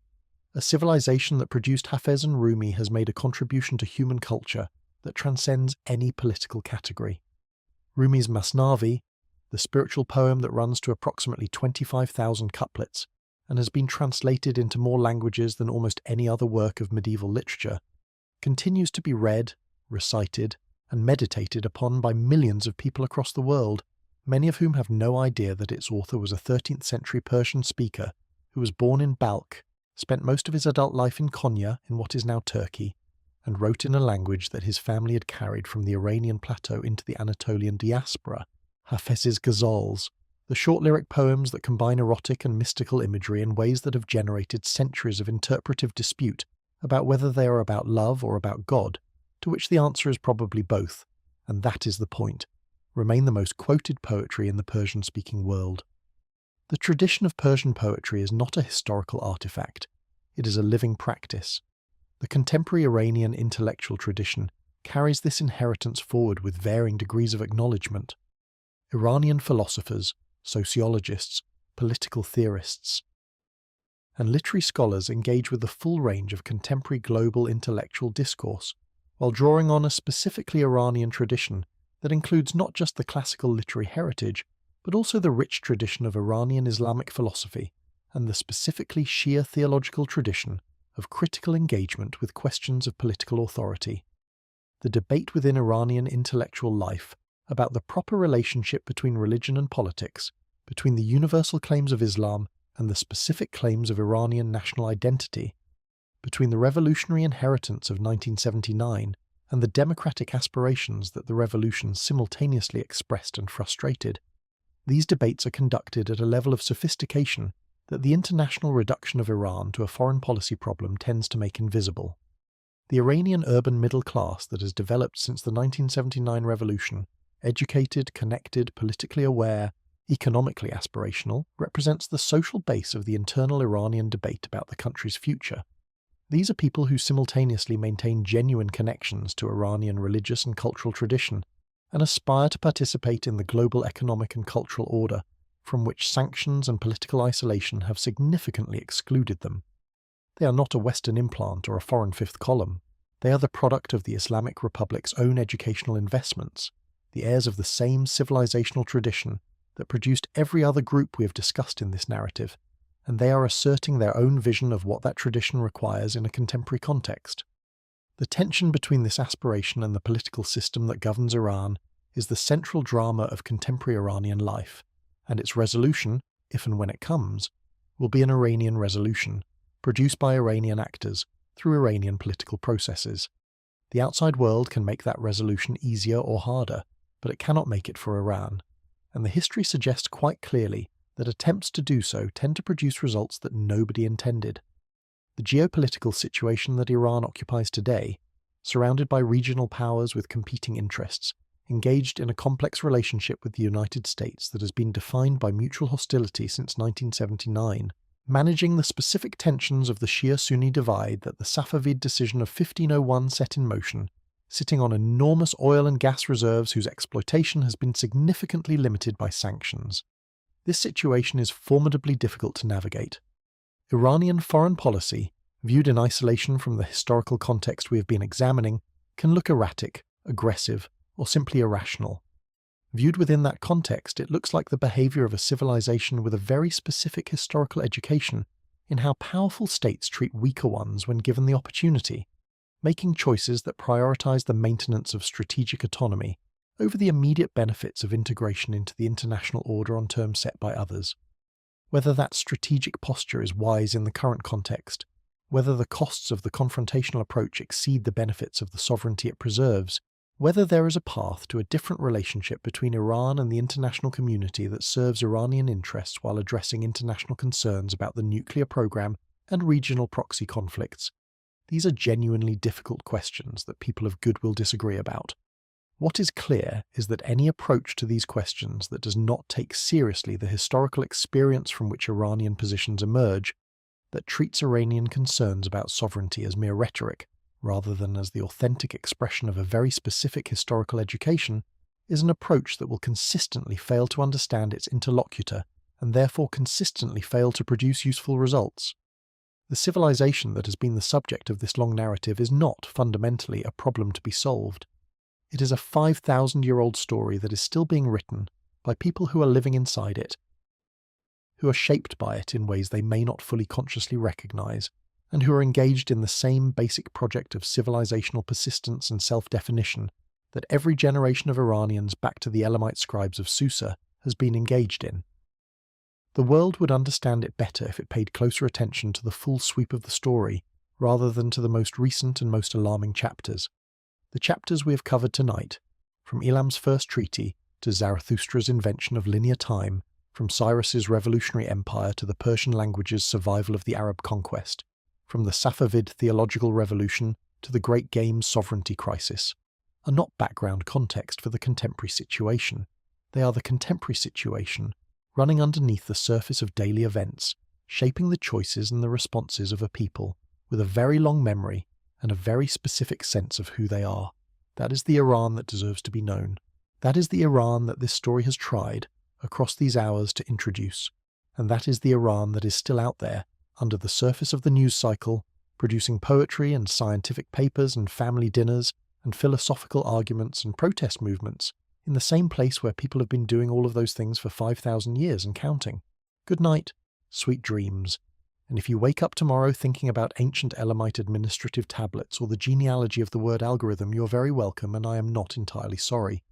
A civilization that produced Hafez and Rumi has made a contribution to human culture that transcends any political category. Rumi's Masnavi, the spiritual poem that runs to approximately 25,000 couplets and has been translated into more languages than almost any other work of medieval literature, continues to be read, recited, and meditated upon by millions of people across the world, many of whom have no idea that its author was a 13th century Persian speaker who was born in Balkh, spent most of his adult life in Konya in what is now Turkey, and wrote in a language that his family had carried from the Iranian plateau into the Anatolian diaspora, Hafez's ghazals, the short lyric poems that combine erotic and mystical imagery in ways that have generated centuries of interpretive dispute about whether they are about love or about God, to which the answer is probably both, and that is the point, remain the most quoted poetry in the Persian-speaking world. The tradition of Persian poetry is not a historical artifact, it is a living practice. The contemporary Iranian intellectual tradition carries this inheritance forward with varying degrees of acknowledgement. Iranian philosophers, sociologists, political theorists, and literary scholars engage with the full range of contemporary global intellectual discourse, while drawing on a specifically Iranian tradition that includes not just the classical literary heritage, but also the rich tradition of Iranian Islamic philosophy and the specifically Shia theological tradition of critical engagement with questions of political authority. The debate within Iranian intellectual life about the proper relationship between religion and politics, between the universal claims of Islam and the specific claims of Iranian national identity, between the revolutionary inheritance of 1979 and the democratic aspirations that the revolution simultaneously expressed and frustrated. These debates are conducted at a level of sophistication that the international reduction of Iran to a foreign policy problem tends to make invisible. The Iranian urban middle class that has developed since the 1979 revolution, educated, connected, politically aware, economically aspirational, represents the social base of the internal Iranian debate about the country's future. These are people who simultaneously maintain genuine connections to Iranian religious and cultural tradition, and aspire to participate in the global economic and cultural order, from which sanctions and political isolation have significantly excluded them. They are not a Western implant or a foreign fifth column. They are the product of the Islamic Republic's own educational investments, the heirs of the same civilizational tradition that produced every other group we have discussed in this narrative, and they are asserting their own vision of what that tradition requires in a contemporary context. The tension between this aspiration and the political system that governs Iran is the central drama of contemporary Iranian life, and its resolution, if and when it comes, will be an Iranian resolution, produced by Iranian actors through Iranian political processes. The outside world can make that resolution easier or harder, but it cannot make it for Iran, and the history suggests quite clearly that attempts to do so tend to produce results that nobody intended. The geopolitical situation that Iran occupies today, surrounded by regional powers with competing interests, engaged in a complex relationship with the United States that has been defined by mutual hostility since 1979, managing the specific tensions of the Shia-Sunni divide that the Safavid decision of 1501 set in motion, sitting on enormous oil and gas reserves whose exploitation has been significantly limited by sanctions. This situation is formidably difficult to navigate. Iranian foreign policy, viewed in isolation from the historical context we have been examining, can look erratic, aggressive, or simply irrational. Viewed within that context, it looks like the behavior of a civilization with a very specific historical education in how powerful states treat weaker ones when given the opportunity, making choices that prioritize the maintenance of strategic autonomy over the immediate benefits of integration into the international order on terms set by others. Whether that strategic posture is wise in the current context, whether the costs of the confrontational approach exceed the benefits of the sovereignty it preserves, whether there is a path to a different relationship between Iran and the international community that serves Iranian interests while addressing international concerns about the nuclear program and regional proxy conflicts. These are genuinely difficult questions that people of goodwill disagree about. What is clear is that any approach to these questions that does not take seriously the historical experience from which Iranian positions emerge, that treats Iranian concerns about sovereignty as mere rhetoric, rather than as the authentic expression of a very specific historical education, is an approach that will consistently fail to understand its interlocutor and therefore consistently fail to produce useful results. The civilization that has been the subject of this long narrative is not fundamentally a problem to be solved. It is a 5,000-year-old story that is still being written by people who are living inside it, who are shaped by it in ways they may not fully consciously recognize, and who are engaged in the same basic project of civilizational persistence and self-definition that every generation of Iranians back to the Elamite scribes of Susa has been engaged in. The world would understand it better if it paid closer attention to the full sweep of the story rather than to the most recent and most alarming chapters. The chapters we have covered tonight, from Elam's first treaty to Zarathustra's invention of linear time, from Cyrus's revolutionary empire to the Persian language's survival of the Arab conquest, from the Safavid theological revolution to the Great Game's sovereignty crisis, are not background context for the contemporary situation. They are the contemporary situation, running underneath the surface of daily events, shaping the choices and the responses of a people with a very long memory and a very specific sense of who they are. That is the Iran that deserves to be known. That is the Iran that this story has tried, across these hours, to introduce. And that is the Iran that is still out there, under the surface of the news cycle, producing poetry and scientific papers and family dinners and philosophical arguments and protest movements, in the same place where people have been doing all of those things for 5,000 years and counting. Good night, sweet dreams. And if you wake up tomorrow thinking about ancient Elamite administrative tablets or the genealogy of the word algorithm, you're very welcome, and I am not entirely sorry.